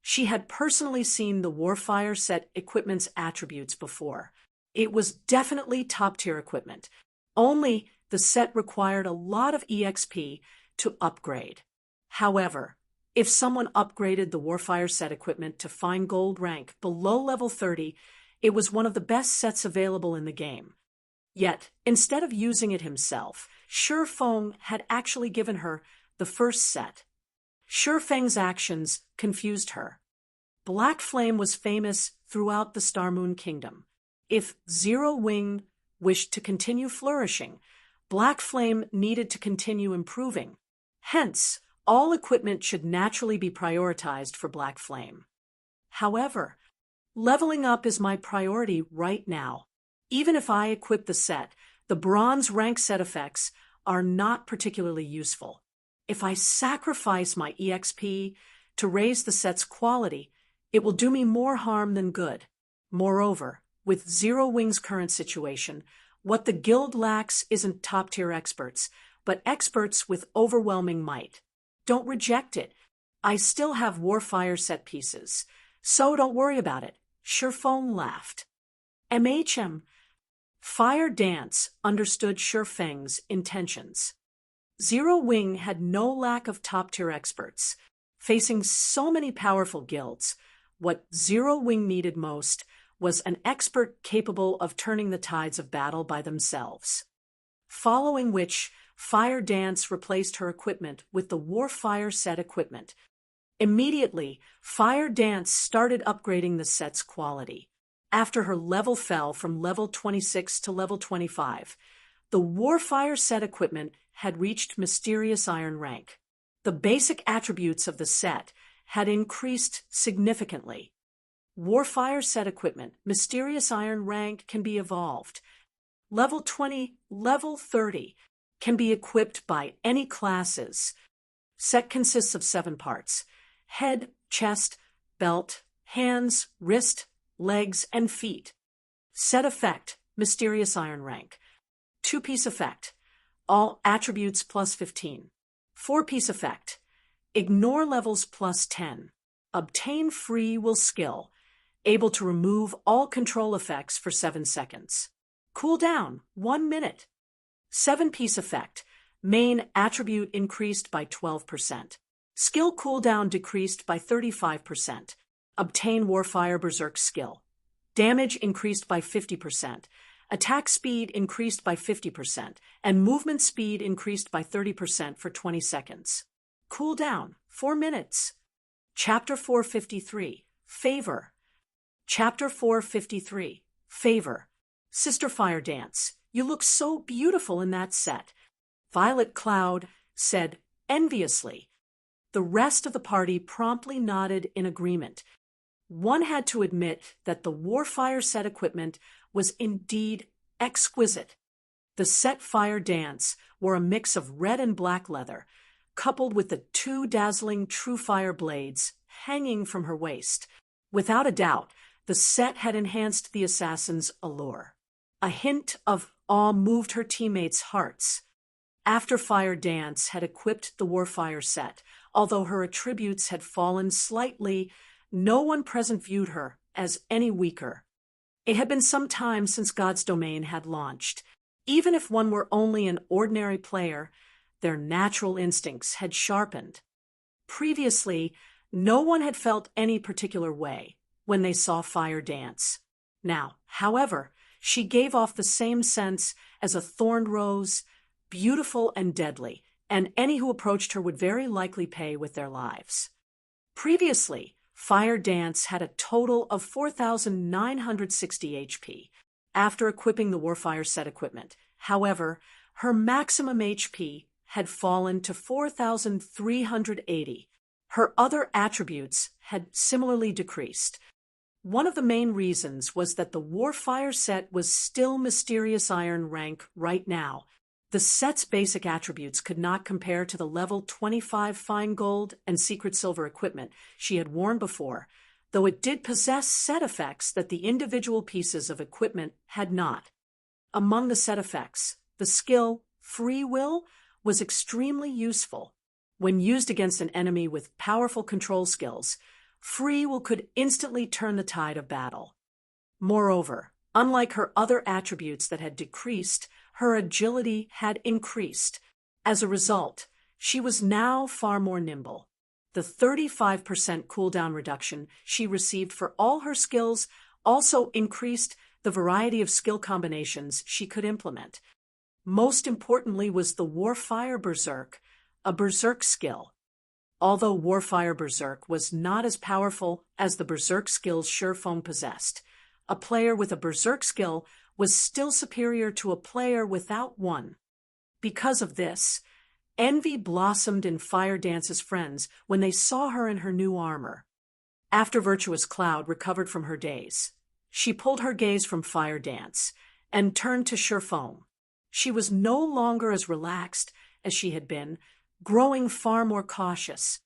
She had personally seen the Warfire set equipment's attributes before. It was definitely top-tier equipment. Only the set required a lot of EXP to upgrade. However, if someone upgraded the Warfire set equipment to fine gold rank below level 30, it was one of the best sets available in the game. Yet, instead of using it himself, Shifeng had actually given her the first set. Shifeng's actions confused her. Black Flame was famous throughout the Star Moon Kingdom. If Zero Wing wished to continue flourishing, Black Flame needed to continue improving. Hence, all equipment should naturally be prioritized for Black Flame. However, leveling up is my priority right now. Even if I equip the set, the bronze rank set effects are not particularly useful. If I sacrifice my EXP to raise the set's quality, it will do me more harm than good. Moreover, with Zero Wing's current situation, what the guild lacks isn't top-tier experts, but experts with overwhelming might. Don't reject it. I still have Warfire set pieces, so don't worry about it. Shifeng laughed. Fire Dance understood Shifeng's intentions. Zero Wing had no lack of top-tier experts. Facing so many powerful guilds, what Zero Wing needed most was an expert capable of turning the tides of battle by themselves. Following which, Fire Dance replaced her equipment with the Warfire set equipment. Immediately, Fire Dance started upgrading the set's quality. After her level fell from level 26 to level 25, the Warfire set equipment had reached Mysterious Iron rank. The basic attributes of the set had increased significantly. Warfire set equipment, Mysterious Iron rank can be evolved. Level 20, level 30 can be equipped by any classes. Set consists of 7 parts: head, chest, belt, hands, wrist, legs, and feet. Set effect, mysterious iron rank. 2-piece effect, all attributes plus 15. 4-piece effect, ignore levels plus 10. Obtain free will skill, able to remove all control effects for 7 seconds. Cooldown, 1 minute. 7-piece effect, main attribute increased by 12%. Skill cooldown decreased by 35%. Obtain Warfire Berserk skill. Damage increased by 50%. Attack speed increased by 50%, and movement speed increased by 30% for 20 seconds. Cooldown, 4 minutes. Chapter 453, Favor. Chapter 453, Favor. Sister Fire Dance, you look so beautiful in that set. Violet Cloud said enviously. The rest of the party promptly nodded in agreement. One had to admit that the Warfire set equipment was indeed exquisite. The set Fire Dance wore a mix of red and black leather, coupled with the 2 dazzling True Fire blades hanging from her waist. Without a doubt, the set had enhanced the assassin's allure. A hint of awe moved her teammates' hearts. After Fire Dance had equipped the Warfire set, although her attributes had fallen slightly, no one present viewed her as any weaker. It had been some time since God's Domain had launched. Even if one were only an ordinary player, their natural instincts had sharpened. Previously, no one had felt any particular way when they saw Fire Dance. Now, however, she gave off the same sense as a thorned rose, beautiful and deadly, and any who approached her would very likely pay with their lives. Previously, Fire Dance had a total of 4,960 HP after equipping the Warfire set equipment. However, her maximum HP had fallen to 4,380. Her other attributes had similarly decreased. One of the main reasons was that the Warfire set was still Mysterious Iron rank right now. The set's basic attributes could not compare to the level 25 Fine Gold and Secret Silver equipment she had worn before, though it did possess set effects that the individual pieces of equipment had not. Among the set effects, the skill Free Will was extremely useful. When used against an enemy with powerful control skills, Free Will could instantly turn the tide of battle. Moreover, unlike her other attributes that had decreased, her agility had increased. As a result, she was now far more nimble. The 35% cooldown reduction she received for all her skills also increased the variety of skill combinations she could implement. Most importantly was the Warfire Berserk, a Berserk skill. Although Warfire Berserk was not as powerful as the Berserk skills Surefoam possessed, a player with a Berserk skill was still superior to a player without one. Because of this, envy blossomed in Fire Dance's friends when they saw her in her new armor. After Virtuous Cloud recovered from her daze, she pulled her gaze from Fire Dance and turned to Surefoam. She was no longer as relaxed as she had been, growing far more cautious.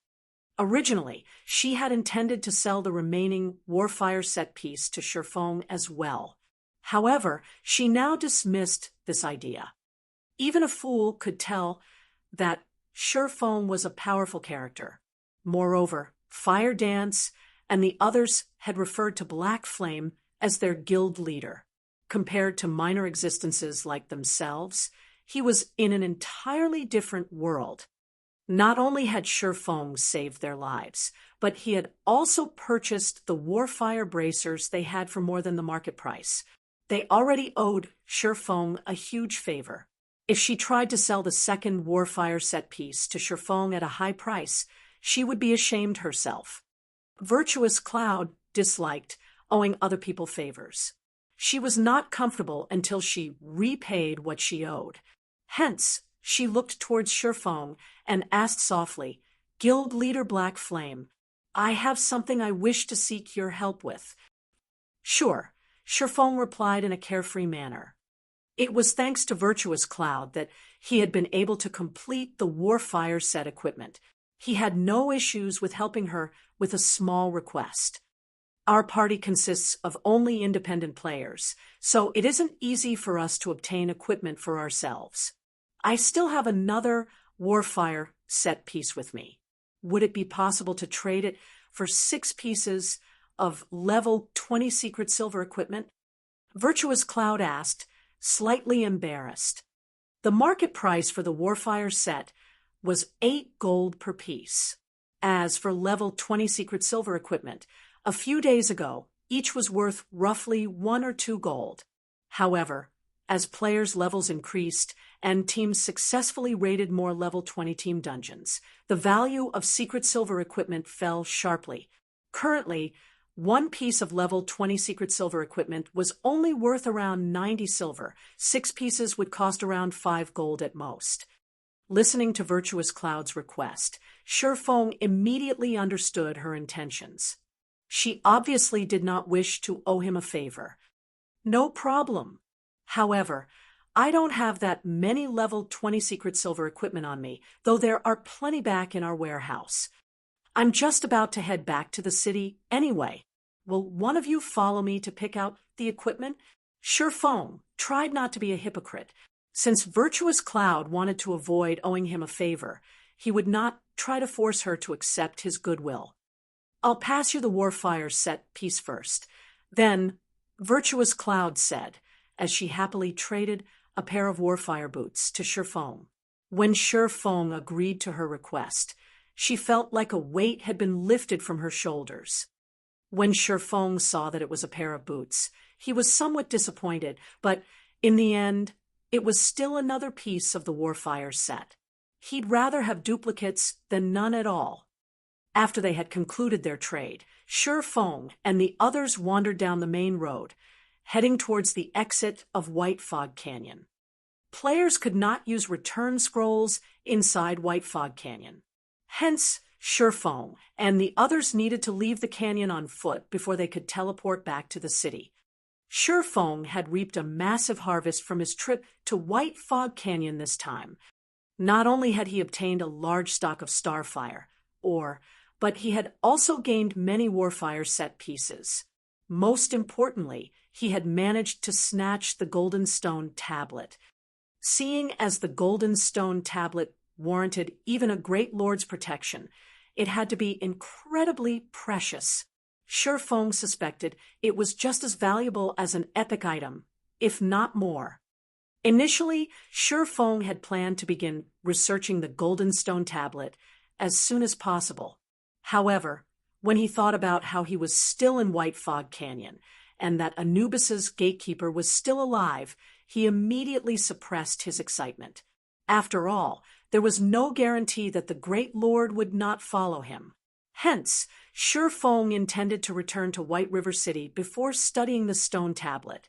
Originally, she had intended to sell the remaining Warfire set piece to Surefoam as well. However, she now dismissed this idea. Even a fool could tell that Surefoam was a powerful character. Moreover, Fire Dance and the others had referred to Black Flame as their guild leader. Compared to minor existences like themselves, he was in an entirely different world. Not only had Surefoam saved their lives, but he had also purchased the Warfire bracers they had for more than the market price. They already owed Surefoam a huge favor. If she tried to sell the second Warfire set piece to Surefoam at a high price, she would be ashamed herself. Virtuous Cloud disliked owing other people favors. She was not comfortable until she repaid what she owed. Hence, she looked towards Surefoam and asked softly, "Guild Leader Black Flame, I have something I wish to seek your help with." "Sure," Surefoam replied in a carefree manner. It was thanks to Virtuous Cloud that he had been able to complete the Warfire set equipment. He had no issues with helping her with a small request. Our party consists of only independent players, so it isn't easy for us to obtain equipment for ourselves. I still have another Warfire set piece with me. Would it be possible to trade it for 6 pieces of level 20 secret silver equipment? Virtuous Cloud asked, slightly embarrassed. The market price for the Warfire set was 8 gold per piece. As for level 20 secret silver equipment, a few days ago, each was worth roughly 1 or 2 gold. However, as players' levels increased and teams successfully raided more level 20 team dungeons, the value of secret silver equipment fell sharply. Currently, 1 piece of level 20 secret silver equipment was only worth around 90 silver. 6 pieces would cost around 5 gold at most. Listening to Virtuous Cloud's request, Shifeng immediately understood her intentions. She obviously did not wish to owe him a favor. No problem. However, I don't have that many level 20 secret silver equipment on me, though there are plenty back in our warehouse. I'm just about to head back to the city anyway. Will one of you follow me to pick out the equipment? Shifeng tried not to be a hypocrite. Since Virtuous Cloud wanted to avoid owing him a favor, he would not try to force her to accept his goodwill. I'll pass you the Warfire set piece first. Then, Virtuous Cloud said, as she happily traded a pair of Warfire boots to Shifeng. When Shifeng agreed to her request, she felt like a weight had been lifted from her shoulders. When Shifeng saw that it was a pair of boots, he was somewhat disappointed, but in the end, it was still another piece of the Warfire set. He'd rather have duplicates than none at all. After they had concluded their trade, Shifeng and the others wandered down the main road, heading towards the exit of White Fog Canyon. Players could not use return scrolls inside White Fog Canyon. Hence, Shifeng and the others needed to leave the canyon on foot before they could teleport back to the city. Shifeng had reaped a massive harvest from his trip to White Fog Canyon this time. Not only had he obtained a large stock of Starfire, but he had also gained many Warfire set pieces. Most importantly, he had managed to snatch the Golden Stone Tablet. Seeing as the Golden Stone Tablet warranted even a great lord's protection, it had to be incredibly precious. Shifeng suspected it was just as valuable as an epic item, if not more. Initially, Shifeng had planned to begin researching the Golden Stone Tablet as soon as possible. However, when he thought about how he was still in White Fog Canyon and that Anubis's gatekeeper was still alive, he immediately suppressed his excitement. After all, there was no guarantee that the Great Lord would not follow him. Hence, Shifeng intended to return to White River City before studying the stone tablet.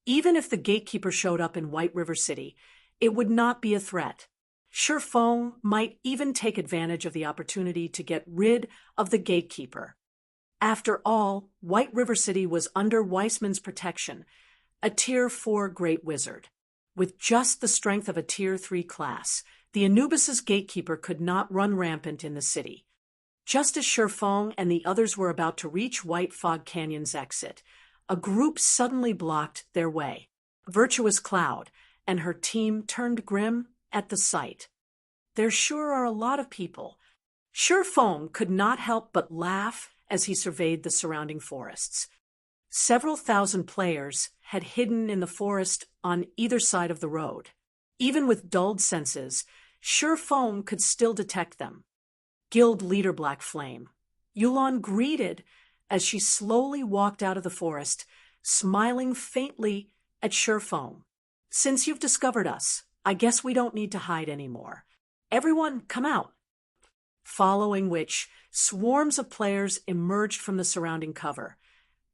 Even if the gatekeeper showed up in White River City, it would not be a threat. Shifeng might even take advantage of the opportunity to get rid of the gatekeeper. After all, White River City was under Weissman's protection, a Tier 4 great wizard. With just the strength of a Tier 3 class, the Anubis's gatekeeper could not run rampant in the city. Just as Shifeng and the others were about to reach White Fog Canyon's exit, a group suddenly blocked their way. Virtuous Cloud and her team turned grim at the sight. There sure are a lot of people. Shifeng could not help but laugh as he surveyed the surrounding forests. Several thousand players had hidden in the forest on either side of the road. Even with dulled senses, Shifeng could still detect them. Guild leader Black Flame, Yulon greeted as she slowly walked out of the forest, smiling faintly at Shifeng. Since you've discovered us, I guess we don't need to hide anymore. Everyone, come out. Following which, swarms of players emerged from the surrounding cover,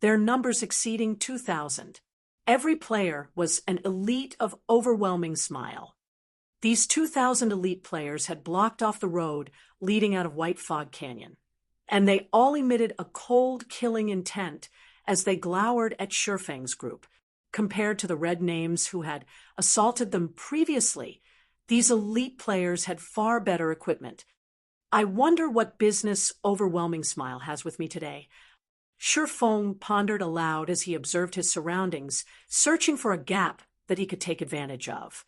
their numbers exceeding 2,000. Every player was an elite of overwhelming smile. These 2,000 elite players had blocked off the road leading out of White Fog Canyon, and they all emitted a cold, killing intent as they glowered at Shifeng's group. Compared to the red names who had assaulted them previously, these elite players had far better equipment. I wonder what business Overwhelming Smile has with me today. Feng pondered aloud as he observed his surroundings, searching for a gap that he could take advantage of.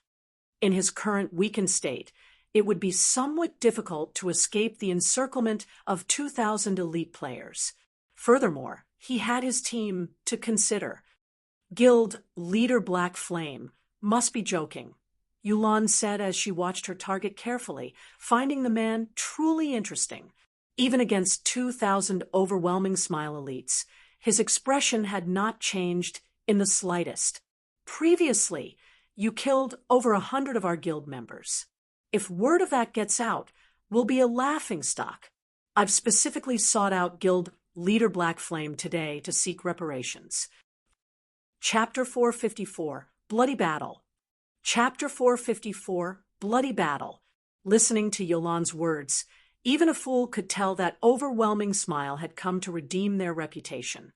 In his current weakened state, it would be somewhat difficult to escape the encirclement of 2,000 elite players. Furthermore, he had his team to consider. Guild leader Black Flame must be joking, Yulan said as she watched her target carefully, finding the man truly interesting. Even against 2,000 overwhelming smile elites, his expression had not changed in the slightest. Previously, you killed over 100 of our guild members. If word of that gets out, we'll be a laughingstock. I've specifically sought out Guild Leader Black Flame today to seek reparations. Chapter 454, Bloody Battle. Chapter 454, Bloody Battle. Listening to Yolan's words, even a fool could tell that overwhelming smile had come to redeem their reputation.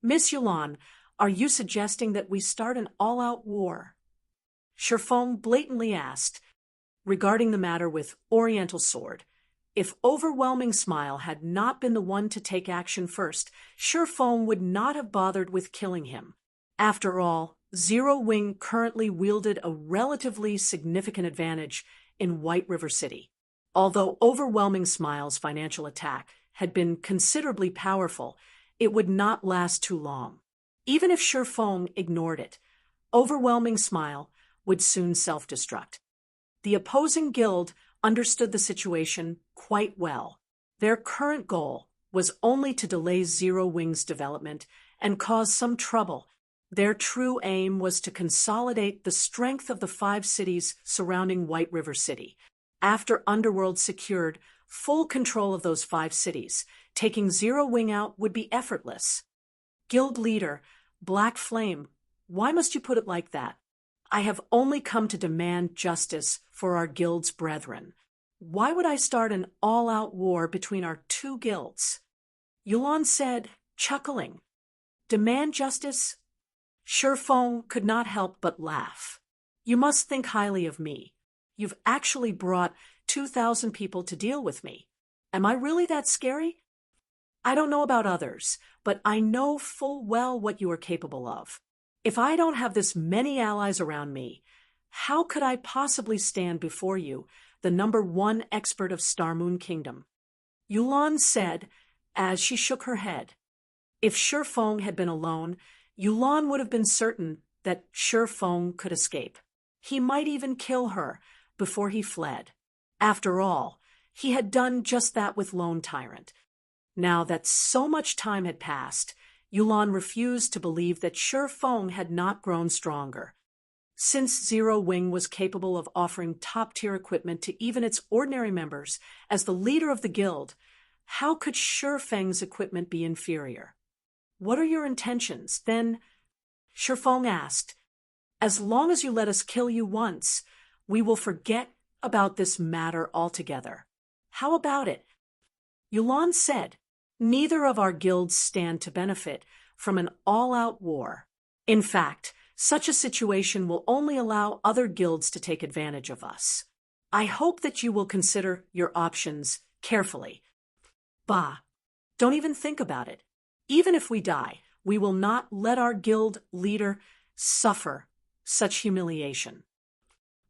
Miss Yolan, are you suggesting that we start an all-out war? Feng blatantly asked, regarding the matter with Oriental Sword. If Overwhelming Smile had not been the one to take action first, Feng would not have bothered with killing him. After all, Zero Wing currently wielded a relatively significant advantage in White River City. Although Overwhelming Smile's financial attack had been considerably powerful, it would not last too long. Even if Feng ignored it, Overwhelming Smile would soon self-destruct. The opposing guild understood the situation quite well. Their current goal was only to delay Zero Wing's development and cause some trouble. Their true aim was to consolidate the strength of the 5 cities surrounding White River City. After Underworld secured full control of those 5 cities, taking Zero Wing out would be effortless. Guild leader, Black Flame, why must you put it like that? I have only come to demand justice for our guild's brethren. Why would I start an all-out war between our 2 guilds? Yulan said, chuckling. Demand justice? Feng could not help but laugh. You must think highly of me. You've actually brought 2,000 people to deal with me. Am I really that scary? I don't know about others, but I know full well what you are capable of. If I don't have this many allies around me, how could I possibly stand before you, the #1 expert of Star Moon Kingdom? Yulan said as she shook her head. If Feng had been alone, Yulan would have been certain that Feng could escape. He might even kill her before he fled. After all, he had done just that with Lone Tyrant. Now that so much time had passed, Yulan refused to believe that Feng had not grown stronger. Since Zero Wing was capable of offering top-tier equipment to even its ordinary members, as the leader of the guild, how could Feng's equipment be inferior? What are your intentions, then? Feng asked. As long as you let us kill you once, we will forget about this matter altogether. How about it? Yulan said, neither of our guilds stand to benefit from an all-out war. In fact, such a situation will only allow other guilds to take advantage of us. I hope that you will consider your options carefully. Bah, don't even think about it. Even if we die, we will not let our guild leader suffer such humiliation.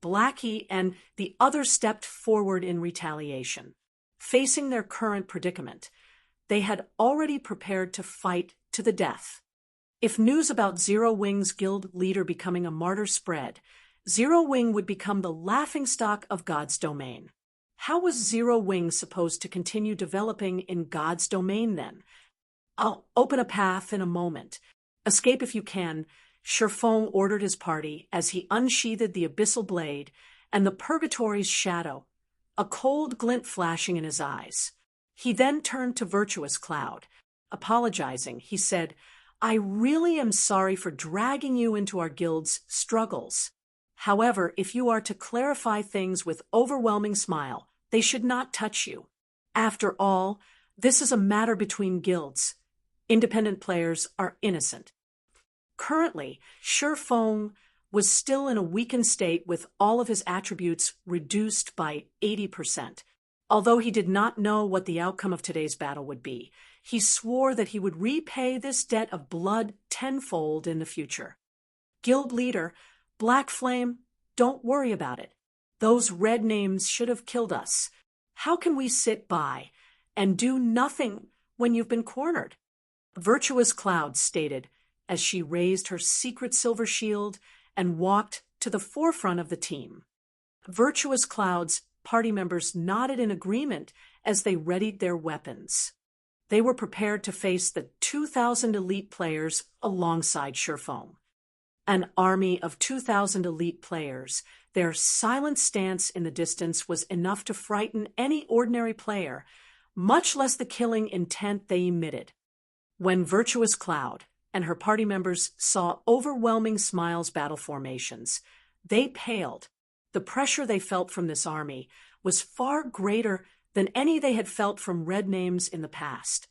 Blackie and the others stepped forward in retaliation. Facing their current predicament, they had already prepared to fight to the death. If news about Zero Wing's guild leader becoming a martyr spread, Zero Wing would become the laughingstock of God's domain. How was Zero Wing supposed to continue developing in God's domain then? I'll open a path in a moment. Escape if you can, Feng ordered his party as he unsheathed the abyssal blade and the purgatory's shadow, a cold glint flashing in his eyes. He then turned to Virtuous Cloud. Apologizing, he said, I really am sorry for dragging you into our guild's struggles. However, if you are to clarify things with Overwhelming Smile, they should not touch you. After all, this is a matter between guilds. Independent players are innocent. Currently, Feng was still in a weakened state with all of his attributes reduced by 80%. Although he did not know what the outcome of today's battle would be, He swore that he would repay this debt of blood tenfold in the future. Guild leader, Black Flame, don't worry about it. Those red names should have killed us. How can we sit by and do nothing when you've been cornered? Virtuous Cloud stated as she raised her secret silver shield and walked to the forefront of the team. Virtuous Cloud's party members nodded in agreement as they readied their weapons. They were prepared to face the 2,000 elite players alongside Surefoam. An army of 2,000 elite players, their silent stance in the distance was enough to frighten any ordinary player, much less the killing intent they emitted. When Virtuous Cloud and her party members saw overwhelming Smile's battle formations, they paled. The pressure they felt from this army was far greater than any they had felt from red names in the past.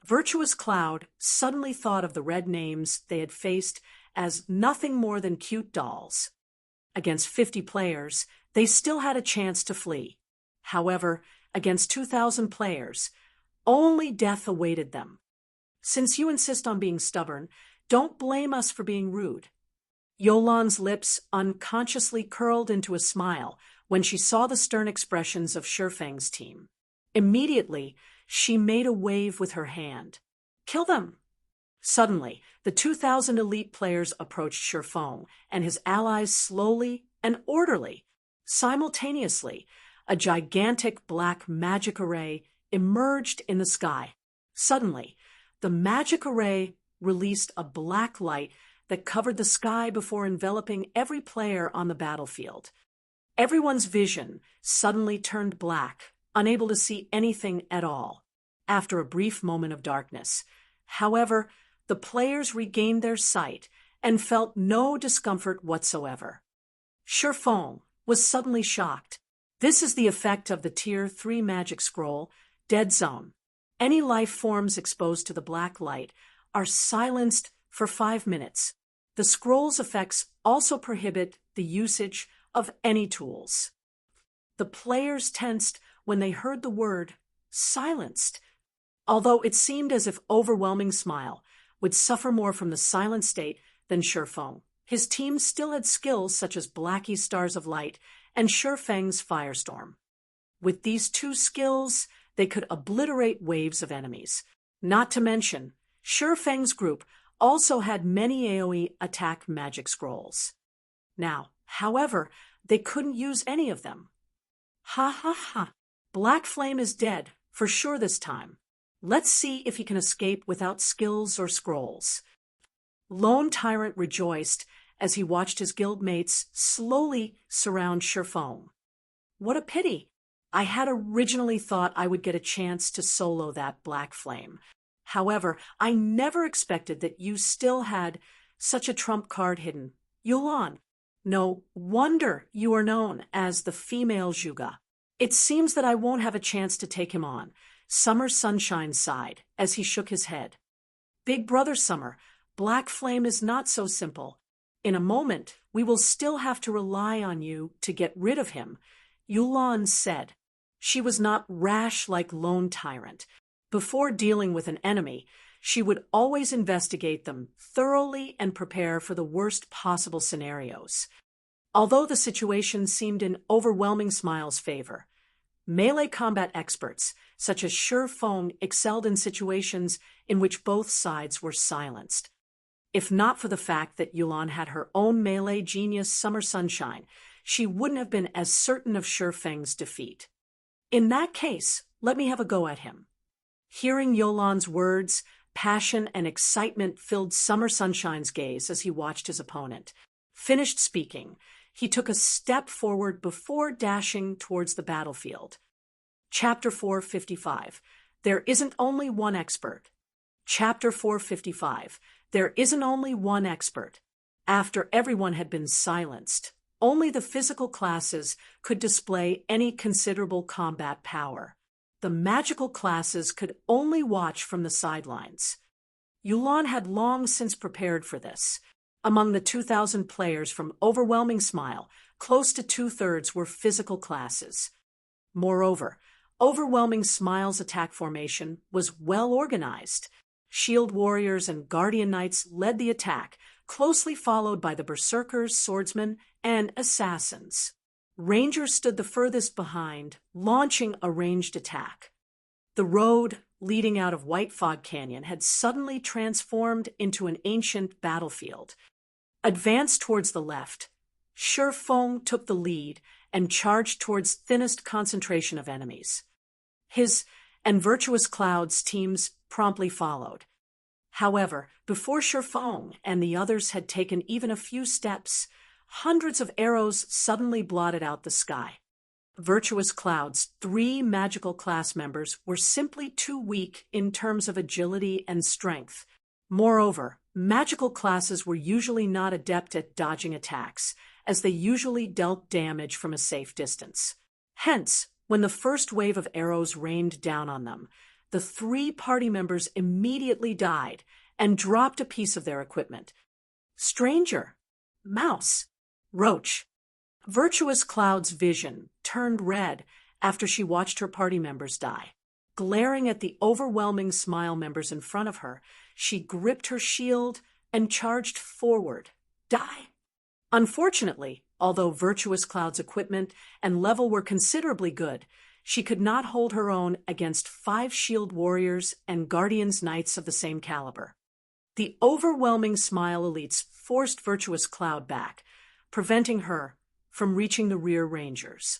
Virtuous Cloud suddenly thought of the red names they had faced as nothing more than cute dolls. Against 50 players, they still had a chance to flee. However, against 2,000 players, only death awaited them. Since you insist on being stubborn, don't blame us for being rude. Yolan's lips unconsciously curled into a smile when she saw the stern expressions of Shurfeng's team. Immediately, she made a wave with her hand. Kill them! Suddenly, the 2,000 elite players approached Surefoam and his allies slowly and orderly. Simultaneously, a gigantic black magic array emerged in the sky. Suddenly, the magic array released a black light that covered the sky before enveloping every player on the battlefield. Everyone's vision suddenly turned black, unable to see anything at all. After a brief moment of darkness, however, the players regained their sight and felt no discomfort whatsoever. Surefoam was suddenly shocked. This is the effect of the Tier 3 magic scroll, Dead Zone. Any life forms exposed to the black light are silenced for 5 minutes. The scroll's effects also prohibit the usage of any tools. The players tensed when they heard the word silenced. Although it seemed as if Overwhelming Smile would suffer more from the silent state than Surefoam, his team still had skills such as Blackie's Stars of Light and Shurfeng's Firestorm. With these two skills, they could obliterate waves of enemies. Not to mention, Shurfeng's group also had many AoE attack magic scrolls. Now, however, they couldn't use any of them. Ha ha ha! Black Flame is dead, for sure this time. Let's see if he can escape without skills or scrolls. Lone Tyrant rejoiced as he watched his guildmates slowly surround Surefoam. What a pity! I had originally thought I would get a chance to solo that Black Flame. However, I never expected that you still had such a trump card hidden. Yulan. No wonder you are known as the female Zhuge. It seems that I won't have a chance to take him on. Summer Sunshine sighed as he shook his head. Big brother Summer, Black Flame is not so simple. In a moment, we will still have to rely on you to get rid of him, Yulan said. She was not rash like Lone Tyrant. Before dealing with an enemy, she would always investigate them thoroughly and prepare for the worst possible scenarios. Although the situation seemed in Overwhelming Smile's favor, melee combat experts, such as Surefoam, excelled in situations in which both sides were silenced. If not for the fact that Yulan had her own melee genius Summer Sunshine, she wouldn't have been as certain of Shurfeng's defeat. In that case, let me have a go at him. Hearing Yolan's words, passion and excitement filled Summer Sunshine's gaze as he watched his opponent. Finished speaking, he took a step forward before dashing towards the battlefield. Chapter 455. There isn't only one expert. Chapter 455. There isn't only one expert. After everyone had been silenced, only the physical classes could display any considerable combat power. The magical classes could only watch from the sidelines. Yulan had long since prepared for this. Among the 2,000 players from Overwhelming Smile, close to 2/3 were physical classes. Moreover, Overwhelming Smile's attack formation was well organized. Shield warriors and guardian knights led the attack, closely followed by the berserkers, swordsmen, and assassins. Rangers stood the furthest behind, launching a ranged attack. The road leading out of White Fog Canyon had suddenly transformed into an ancient battlefield. Advanced towards the left, Shifeng took the lead and charged towards thinnest concentration of enemies. His and Virtuous Cloud's teams promptly followed. However, before Shifeng and the others had taken even a few steps, hundreds of arrows suddenly blotted out the sky. Virtuous Cloud's 3 magical class members were simply too weak in terms of agility and strength. Moreover, magical classes were usually not adept at dodging attacks, as they usually dealt damage from a safe distance. Hence, when the first wave of arrows rained down on them, the 3 party members immediately died and dropped a piece of their equipment. Stranger, mouse, roach. Virtuous Cloud's vision turned red after she watched her party members die. Glaring at the Overwhelming Smile members in front of her, she gripped her shield and charged forward. Die! Unfortunately, although Virtuous Cloud's equipment and level were considerably good, she could not hold her own against 5 shield warriors and guardians knights of the same caliber. The Overwhelming Smile elites forced Virtuous Cloud back, preventing her from reaching the rear rangers.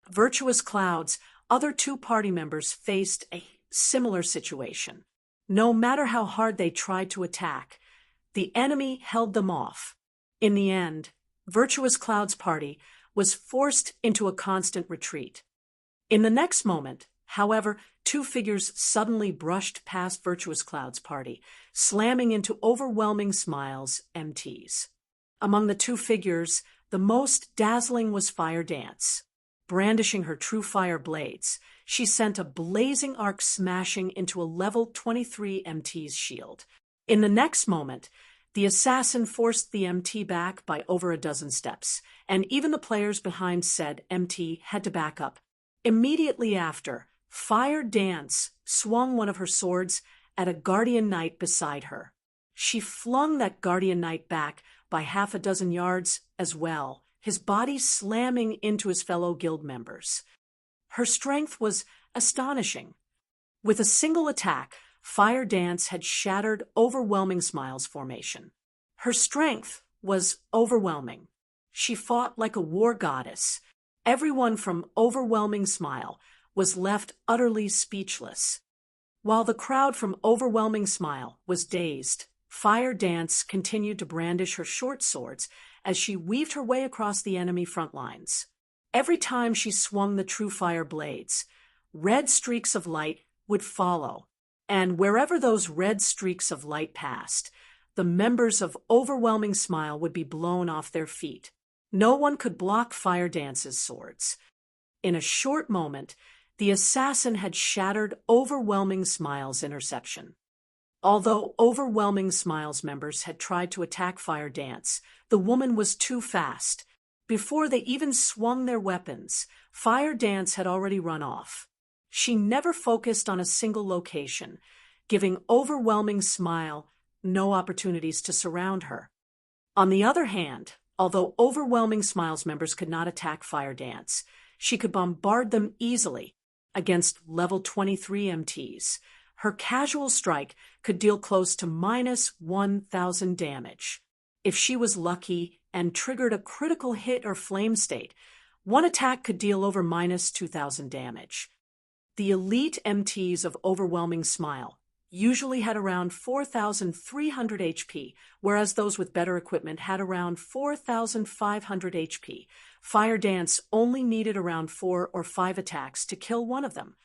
Virtuous Cloud's other 2 party members faced a similar situation. No matter how hard they tried to attack, the enemy held them off. In the end, Virtuous Cloud's party was forced into a constant retreat. In the next moment, however, 2 figures suddenly brushed past Virtuous Cloud's party, slamming into Overwhelming Smile's MTs. Among the 2 figures, the most dazzling was Fire Dance. Brandishing her true fire blades, she sent a blazing arc smashing into a level 23 MT's shield. In the next moment, the assassin forced the MT back by over a dozen steps, and even the players behind said MT had to back up. Immediately after, Fire Dance swung one of her swords at a guardian knight beside her. She flung that guardian knight back by half a dozen yards as well, his body slamming into his fellow guild members. Her strength was astonishing. With a single attack, Fire Dance had shattered Overwhelming Smile's formation. Her strength was overwhelming. She fought like a war goddess. Everyone from Overwhelming Smile was left utterly speechless. While the crowd from Overwhelming Smile was dazed, Fire Dance continued to brandish her short swords as she weaved her way across the enemy front lines. Every time she swung the true fire blades, red streaks of light would follow, and wherever those red streaks of light passed, the members of Overwhelming Smile would be blown off their feet. No one could block Fire Dance's swords. In a short moment, the assassin had shattered Overwhelming Smile's interception. Although Overwhelming Smile's members had tried to attack Fire Dance, the woman was too fast. Before they even swung their weapons, Fire Dance had already run off. She never focused on a single location, giving Overwhelming Smile no opportunities to surround her. On the other hand, although Overwhelming Smile's members could not attack Fire Dance, she could bombard them easily against level 23 MTs. Her casual strike could deal close to minus 1,000 damage. If she was lucky and triggered a critical hit or flame state, one attack could deal over minus 2,000 damage. The elite MTs of Overwhelming Smile usually had around 4,300 HP, whereas those with better equipment had around 4,500 HP. Fire Dance only needed around 4 or 5 attacks to kill one of them.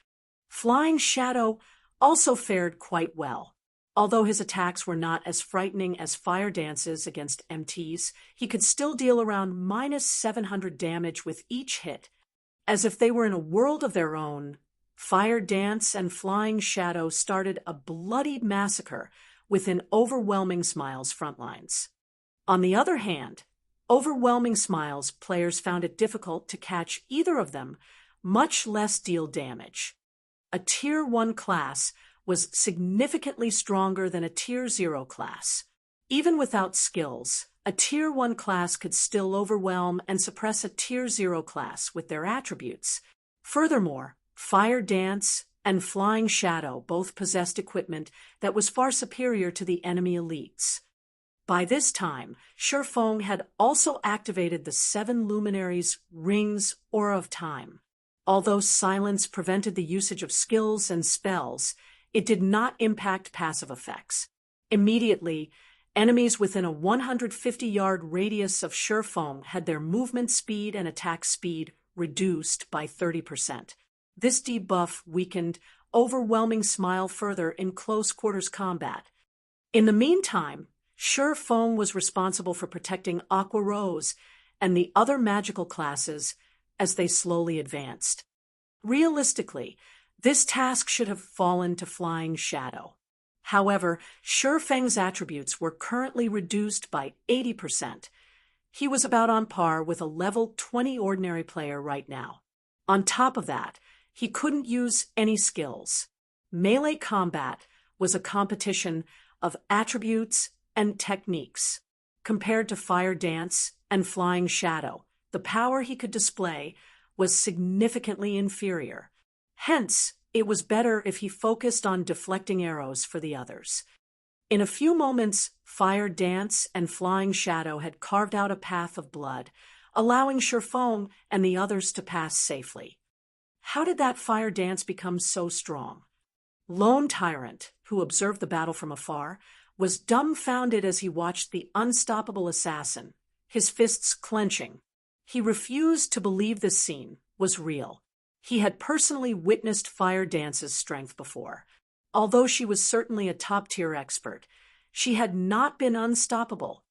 Flying Shadow also fared quite well. Although his attacks were not as frightening as Fire Dance's against MTs, he could still deal around minus 700 damage with each hit. As if they were in a world of their own, Fire Dance and Flying Shadow started a bloody massacre within Overwhelming Smile's front lines. On the other hand, Overwhelming Smile's players found it difficult to catch either of them much less deal damage. A Tier 1 class was significantly stronger than a Tier 0 class. Even without skills, a Tier 1 class could still overwhelm and suppress a Tier 0 class with their attributes. Furthermore, Fire Dance and Flying Shadow both possessed equipment that was far superior to the enemy elites. By this time, Shifeng had also activated the 7 Luminaries' Rings Aura of Time. Although silence prevented the usage of skills and spells, it did not impact passive effects. Immediately, enemies within a 150-yard radius of Shifeng had their movement speed and attack speed reduced by 30%. This debuff weakened Overwhelming Smile further in close-quarters combat. In the meantime, Shifeng was responsible for protecting Aqua Rose and the other magical classes as they slowly advanced. Realistically, this task should have fallen to Flying Shadow. However, Shifeng's attributes were currently reduced by 80%. He was about on par with a level 20 ordinary player right now. On top of that, he couldn't use any skills. Melee combat was a competition of attributes and techniques. Compared to Fire Dance and Flying Shadow, the power he could display was significantly inferior. Hence, it was better if he focused on deflecting arrows for the others. In a few moments, Fire Dance and Flying Shadow had carved out a path of blood, allowing Shifeng and the others to pass safely. How did that Fire Dance become so strong? Lone Tyrant, who observed the battle from afar, was dumbfounded as he watched the unstoppable assassin, his fists clenching. He refused to believe this scene was real. He had personally witnessed Fire Dance's strength before. Although she was certainly a top-tier expert, she had not been unstoppable.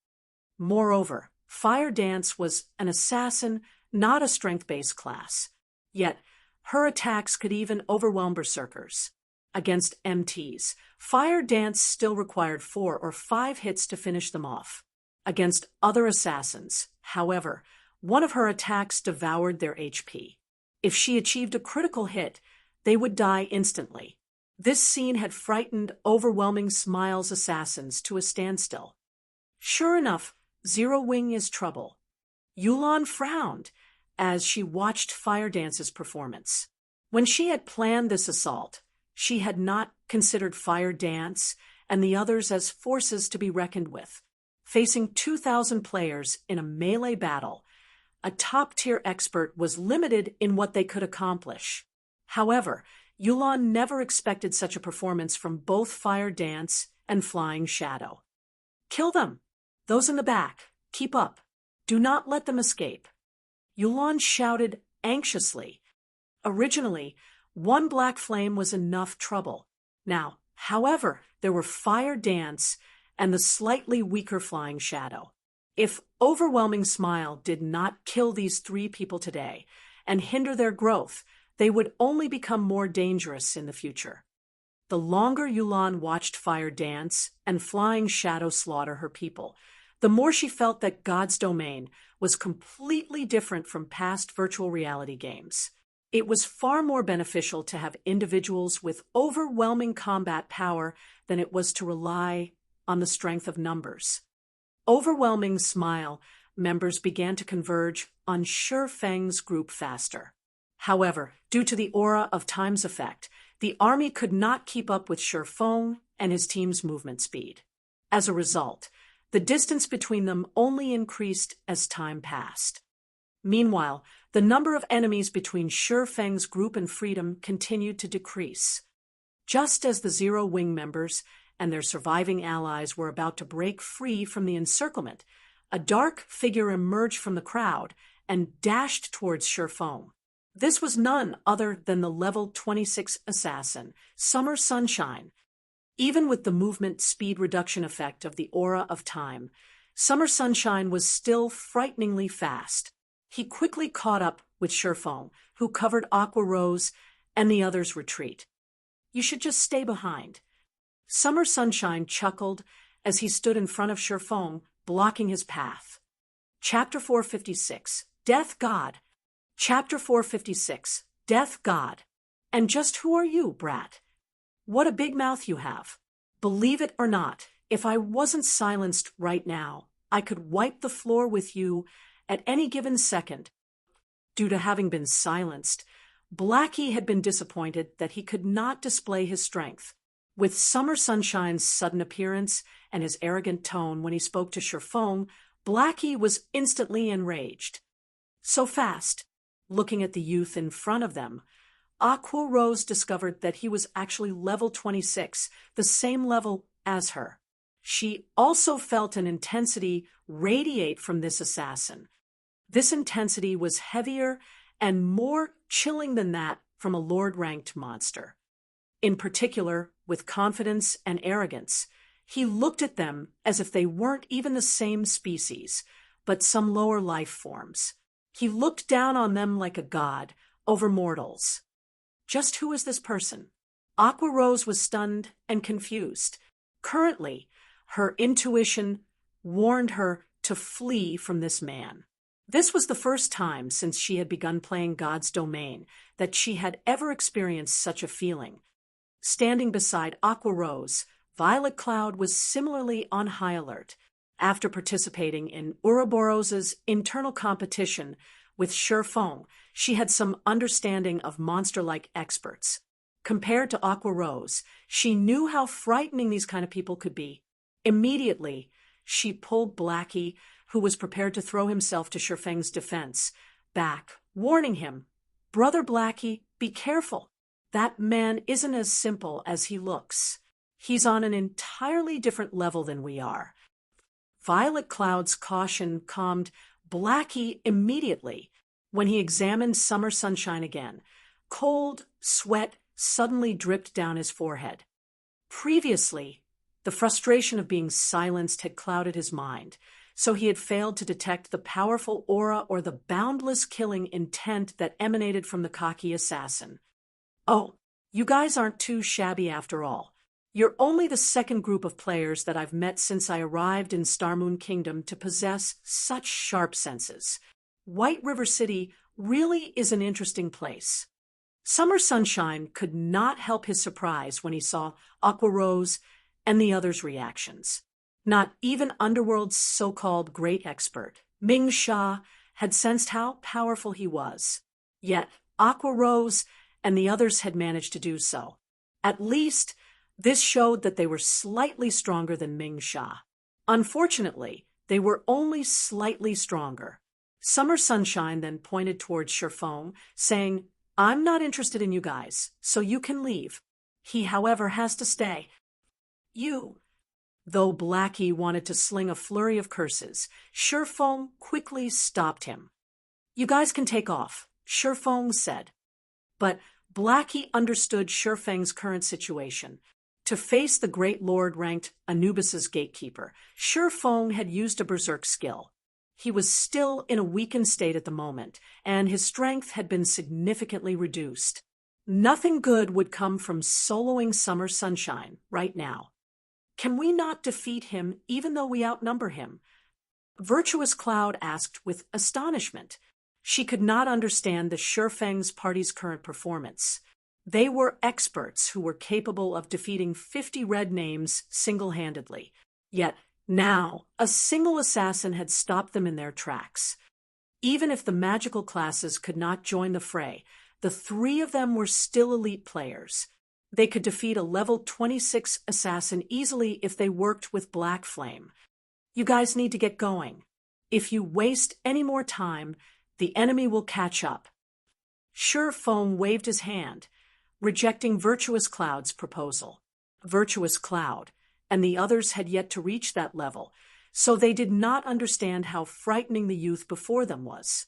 Moreover, Fire Dance was an assassin, not a strength-based class. Yet, her attacks could even overwhelm berserkers. Against MTs, Fire Dance still required 4 or 5 hits to finish them off. Against other assassins, however, one of her attacks devoured their HP. If she achieved a critical hit, they would die instantly. This scene had frightened Overwhelming Smile's assassins to a standstill. Sure enough, Zero Wing is trouble. Yulan frowned as she watched Fire Dance's performance. When she had planned this assault, she had not considered Fire Dance and the others as forces to be reckoned with. Facing 2,000 players in a melee battle, a top-tier expert was limited in what they could accomplish. However, Yulan never expected such a performance from both Fire Dance and Flying Shadow. Kill them! Those in the back, keep up. Do not let them escape. Yulan shouted anxiously. Originally, one black flame was enough trouble. Now, however, there were Fire Dance and the slightly weaker Flying Shadow. If Overwhelming Smile did not kill these 3 people today and hinder their growth, they would only become more dangerous in the future. The longer Yulan watched Fire Dance and Flying Shadow slaughter her people, the more she felt that God's domain was completely different from past virtual reality games. It was far more beneficial to have individuals with overwhelming combat power than it was to rely on the strength of numbers. Overwhelming Smile members began to converge on Shifeng's group faster. However, due to the Aura of Time's effect, the army could not keep up with Shifeng and his team's movement speed. As a result, the distance between them only increased as time passed. Meanwhile, the number of enemies between Shifeng's group and Freedom continued to decrease. Just as the Zero Wing members and their surviving allies were about to break free from the encirclement, a dark figure emerged from the crowd and dashed towards Shifeng. This was none other than the level 26 assassin, Summer Sunshine. Even with the movement speed reduction effect of the Aura of Time, Summer Sunshine was still frighteningly fast. He quickly caught up with Shifeng, who covered Aqua Rose and the others' retreat. You should just stay behind. Summer Sunshine chuckled as he stood in front of Shifeng, blocking his path. Chapter 456, Death God. Chapter 456, Death God. And just who are you, brat? What a big mouth you have. Believe it or not, if I wasn't silenced right now, I could wipe the floor with you at any given second. Due to having been silenced, Blackie had been disappointed that he could not display his strength. With Summer Sunshine's sudden appearance and his arrogant tone when he spoke to Sherfong, Blackie was instantly enraged. So fast, looking at the youth in front of them, Aqua Rose discovered that he was actually level 26, the same level as her. She also felt an intensity radiate from this assassin. This intensity was heavier and more chilling than that from a Lord-ranked monster. In particular, with confidence and arrogance, he looked at them as if they weren't even the same species, but some lower life forms. He looked down on them like a god over mortals. Just who is this person? Aqua Rose was stunned and confused. Currently, her intuition warned her to flee from this man. This was the first time since she had begun playing God's Domain that she had ever experienced such a feeling. Standing beside Aqua Rose, Violet Cloud was similarly on high alert. After participating in Ouroboros's internal competition with Sherfong, she had some understanding of monster-like experts. Compared to Aqua Rose, she knew how frightening these kind of people could be. Immediately, she pulled Blackie, who was prepared to throw himself to Sherfeng's defense, back, warning him, "Brother Blackie, be careful. That man isn't as simple as he looks. He's on an entirely different level than we are." Violet Cloud's caution calmed Blackie immediately. When he examined Summer Sunshine again, cold sweat suddenly dripped down his forehead. Previously, the frustration of being silenced had clouded his mind, so he had failed to detect the powerful aura or the boundless killing intent that emanated from the cocky assassin. "Oh, you guys aren't too shabby after all. You're only the second group of players that I've met since I arrived in Starmoon Kingdom to possess such sharp senses. White River City really is an interesting place." Summer Sunshine could not help his surprise when he saw Aqua Rose and the others' reactions. Not even Underworld's so-called great expert, Ming Sha, had sensed how powerful he was. Yet Aqua Rose and the others had managed to do so. At least, this showed that they were slightly stronger than Ming Sha. Unfortunately, they were only slightly stronger. Summer Sunshine then pointed towards Sherfong, saying, "I'm not interested in you guys, so you can leave. He, however, has to stay." "You." Though Blackie wanted to sling a flurry of curses, Sherfong quickly stopped him. "You guys can take off," Sherfong said. But Blackie understood Sherfeng's current situation. To face the Great Lord ranked Anubis's gatekeeper, Sherfong had used a berserk skill. He was still in a weakened state at the moment, and his strength had been significantly reduced. Nothing good would come from soloing Summer Sunshine right now. "Can we not defeat him even though we outnumber him?" Virtuous Cloud asked with astonishment. She could not understand the Sherfeng's party's current performance. They were experts who were capable of defeating 50 red names single-handedly. Yet now, a single assassin had stopped them in their tracks. Even if the magical classes could not join the fray, the three of them were still elite players. They could defeat a level 26 assassin easily if they worked with Black Flame. "You guys need to get going. If you waste any more time, the enemy will catch up." Sherfong waved his hand, rejecting Virtuous Cloud's proposal. Virtuous Cloud and the others had yet to reach that level, so they did not understand how frightening the youth before them was.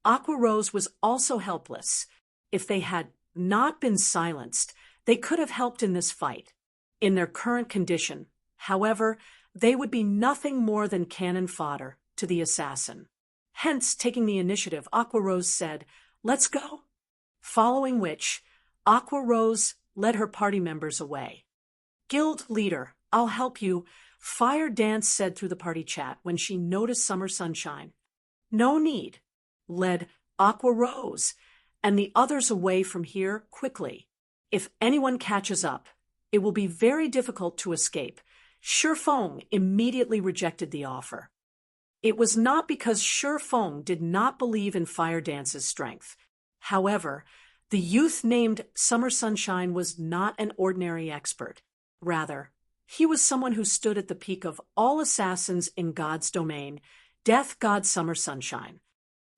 Aqua Rose was also helpless. If they had not been silenced, they could have helped in this fight. In their current condition, however, they would be nothing more than cannon fodder to the assassin. Hence, taking the initiative, Aqua Rose said, "Let's go." Following which, Aqua Rose led her party members away. "Guild leader, I'll help you," Fire Dance said through the party chat when she noticed Summer Sunshine. "No need," led Aqua Rose, and the others away from here quickly. If anyone catches up, it will be very difficult to escape. Shifeng immediately rejected the offer. It was not because Shifeng did not believe in Fire Dance's strength. However, the youth named Summer Sunshine was not an ordinary expert. Rather, he was someone who stood at the peak of all assassins in God's domain, Death God Summer Sunshine.